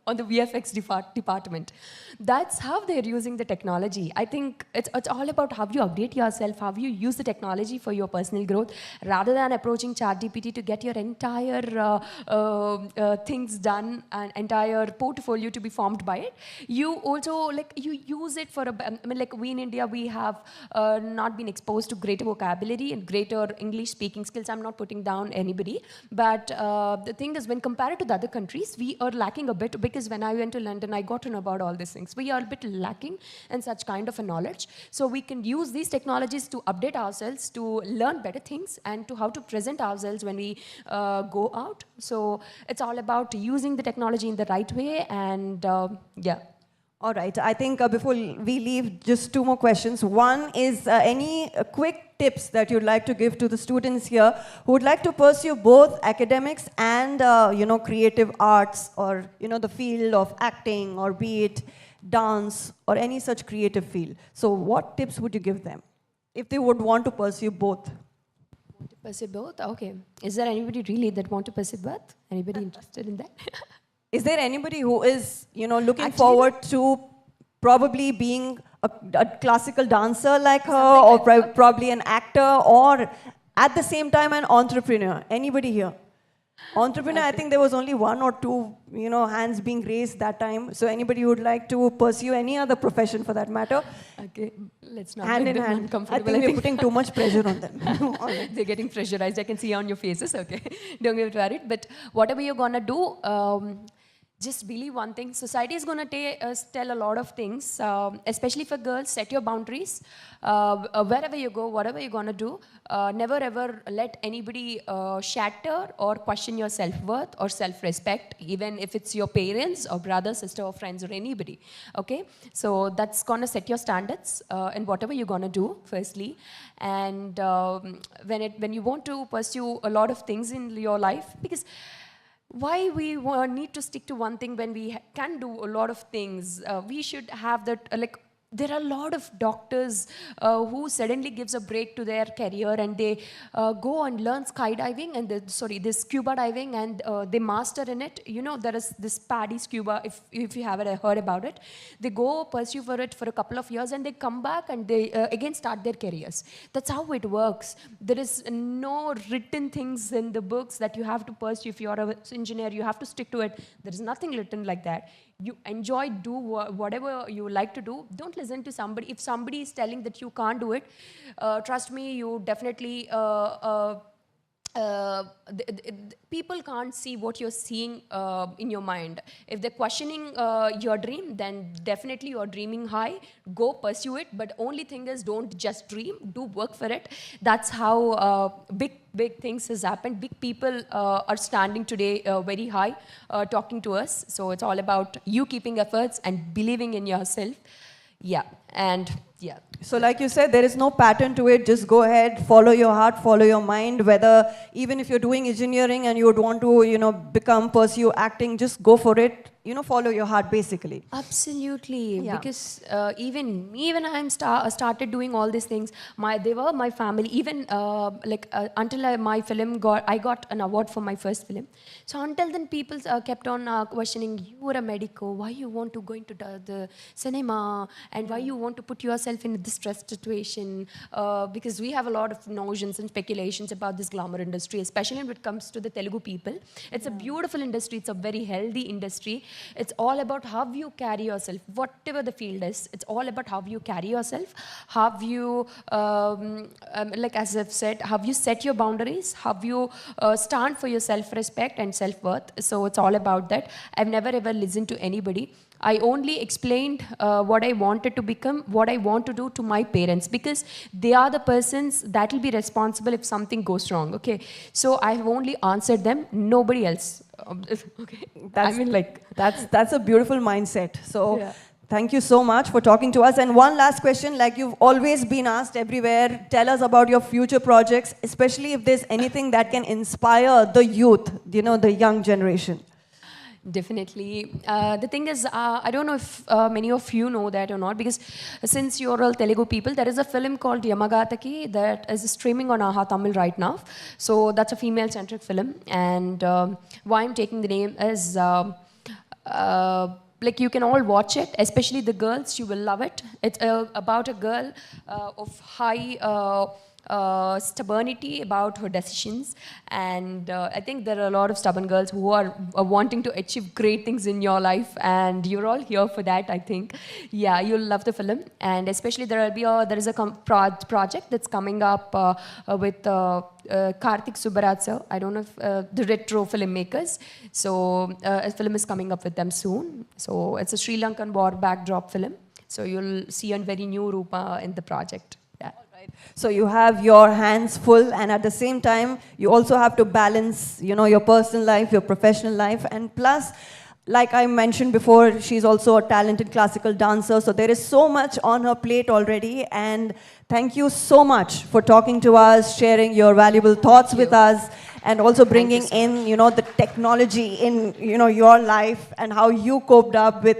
on the VFX department. That's how they're using the technology. I think it's all about how you update yourself, how you use the technology for your personal growth, rather than approaching ChatGPT to get your entire things done and entire portfolio to be formed by it. You also, like, you use it for I mean, like, we in India, we have not been exposed to greater vocabulary and greater English speaking skills. I'm not putting down anybody, but the thing is, when compared to the other countries, we are lacking a bit, because when I went to London, I got to know about all these things. We are a bit lacking in such kind of a knowledge. So we can use these technologies to update ourselves, to learn better things, and to how to present ourselves when we go out. So it's all about using the technology in the right way, and yeah. All right, I think before we leave, just two more questions. One is any quick tips that you'd like to give to the students here who would like to pursue both academics and creative arts, or the field of acting, or be it dance or any such creative field. So what tips would you give them if they would want to pursue both? Pursue both? Okay. Is there anybody really that want to pursue both? Anybody interested in that? Is there anybody who is, looking forward to probably being a classical dancer like her, or probably an actor, or at the same time an entrepreneur? Anybody here? Entrepreneur, I think there was only one or two, hands being raised that time. So anybody who would like to pursue any other profession for that matter? Okay, let's not hand make in them hand. I uncomfortable. think we're putting too much pressure on them. They're getting pressurized. I can see on your faces. Okay, don't get worried. But whatever you're gonna do, just believe one thing. Society is going to tell a lot of things, especially for girls. Set your boundaries. Wherever you go, whatever you're going to do, never ever let anybody shatter or question your self-worth or self-respect, even if it's your parents or brother, sister or friends or anybody. Okay? So that's going to set your standards in whatever you're going to do, firstly. And when you want to pursue a lot of things in your life, because why we need to stick to one thing when we can do a lot of things? We should have that, there are a lot of doctors who suddenly gives a break to their career and they go and learn skydiving and this scuba diving and they master in it. You know, there is this paddy scuba, if you haven't heard about it. They go pursue for it for a couple of years and they come back and they again start their careers. That's how it works. There is no written things in the books that you have to pursue. If you are an engineer, you have to stick to it. There is nothing written like that. You enjoy, do whatever you like to do. Don't listen to somebody. If somebody is telling that you can't do it, trust me, you definitely, people can't see what you're seeing in your mind. If they're questioning your dream, then definitely you're dreaming high. Go pursue it. But only thing is, don't just dream. Do work for it. That's how big things has happened. Big people are standing today very high, talking to us. So it's all about you keeping efforts and believing in yourself. Yeah, and yeah. So like you said, there is no pattern to it. Just go ahead, follow your heart, follow your mind. Whether even if you're doing engineering and you would want to, pursue acting, just go for it. Follow your heart, basically. Absolutely. Yeah. Because even me, when I started doing all these things, they were my family. Even until my film I got an award for my first film. So until then, people kept on questioning, you are a medico, why you want to go into the cinema, and why you want to put yourself in a distressed situation? Because we have a lot of notions and speculations about this glamour industry, especially when it comes to the Telugu people. It's a beautiful industry. It's a very healthy industry. It's all about how you carry yourself, whatever the field is. It's all about how you carry yourself, how you, as I've said, how you set your boundaries, how you stand for your self-respect and self-worth. So it's all about that. I've never ever listened to anybody. I only explained what I wanted to become, what I want to do to my parents, because they are the persons that will be responsible if something goes wrong. Okay, so I have only answered them, nobody else. Okay, that's a beautiful mindset. So. Yeah. Thank you so much for talking to us. And one last question, like you've always been asked everywhere, tell us about your future projects, especially if there's anything that can inspire the youth, the young generation. Definitely. The thing is, I don't know if many of you know that or not, because since you're all Telugu people, there is a film called Yamagataki that is streaming on Aha Tamil right now. So that's a female-centric film. And why I'm taking the name is, you can all watch it, especially the girls, you will love it. It's about a girl of high stubbornity about her decisions, and I think there are a lot of stubborn girls who are wanting to achieve great things in your life, and you're all here for that, I think. Yeah, you'll love the film, and especially there is a project that's coming up with Karthik Subbaraj sir. I don't know if the retro filmmakers. So a film is coming up with them soon. So it's a Sri Lankan war backdrop film. So you'll see a very new Rupa in the project. Yeah. So you have your hands full, and at the same time, you also have to balance, your personal life, your professional life, and plus, like I mentioned before, she's also a talented classical dancer. So there is so much on her plate already, and thank you so much for talking to us, sharing your valuable thoughts with us, and also bringing in, the technology in, your life and how you coped up with,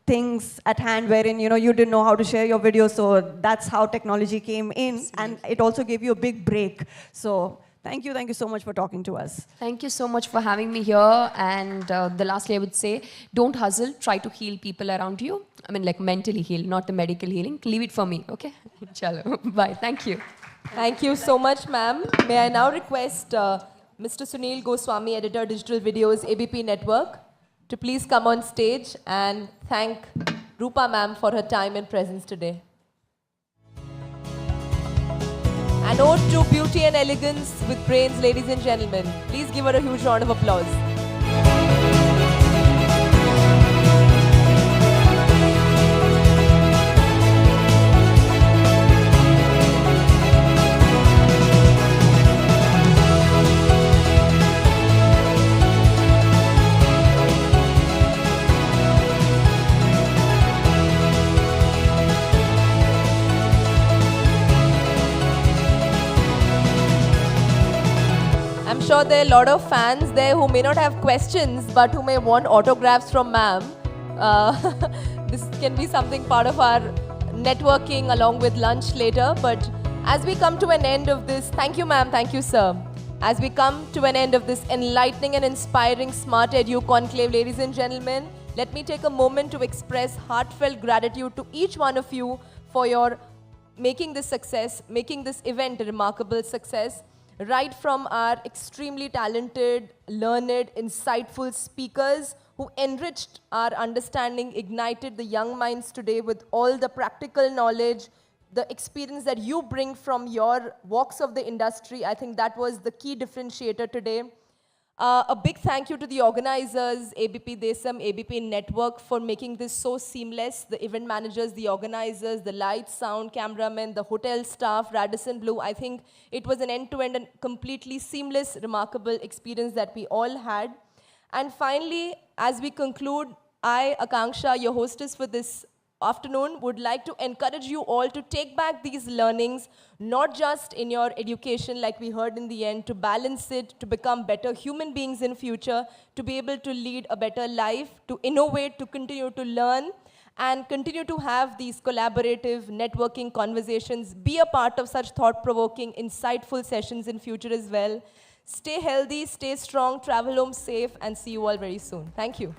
things at hand wherein you didn't know how to share your videos, so that's how technology came in. Absolutely. And it also gave you a big break. So thank you so much for talking to us. Thank you so much for having me here. And the lastly I would say, don't hustle, try to heal people around you. I mean, mentally heal, not the medical healing. Leave it for me, okay? Chalo, bye. Thank you. Thank you so much, ma'am. May I now request Mr. Sunil Goswami, editor, Digital Videos, ABP Network, to please come on stage and thank Rupa ma'am for her time and presence today. An ode to beauty and elegance with brains, ladies and gentlemen. Please give her a huge round of applause. sure there are a lot of fans there who may not have questions but who may want autographs from ma'am. This can be something part of our networking along with lunch later. But as we come to an end of this, thank you ma'am, thank you sir. As we come to an end of this enlightening and inspiring Smart Edu Conclave, ladies and gentlemen, let me take a moment to express heartfelt gratitude to each one of you for your making this success, making this event a remarkable success. Right from our extremely talented, learned, insightful speakers who enriched our understanding, ignited the young minds today with all the practical knowledge, the experience that you bring from your walks of the industry. I think that was the key differentiator today. A big thank you to the organizers, ABP Desam, ABP Network, for making this so seamless. The event managers, the organizers, the lights, sound, cameramen, the hotel staff, Radisson Blu. I think it was an end-to-end and completely seamless, remarkable experience that we all had. And finally, as we conclude, I, Akanksha, your hostess for this afternoon, would like to encourage you all to take back these learnings, not just in your education, like we heard in the end, to balance it, to become better human beings in future, to be able to lead a better life, to innovate, to continue to learn, and continue to have these collaborative networking conversations, be a part of such thought-provoking, insightful sessions in future as well. Stay healthy, stay strong, travel home safe, and see you all very soon. Thank you.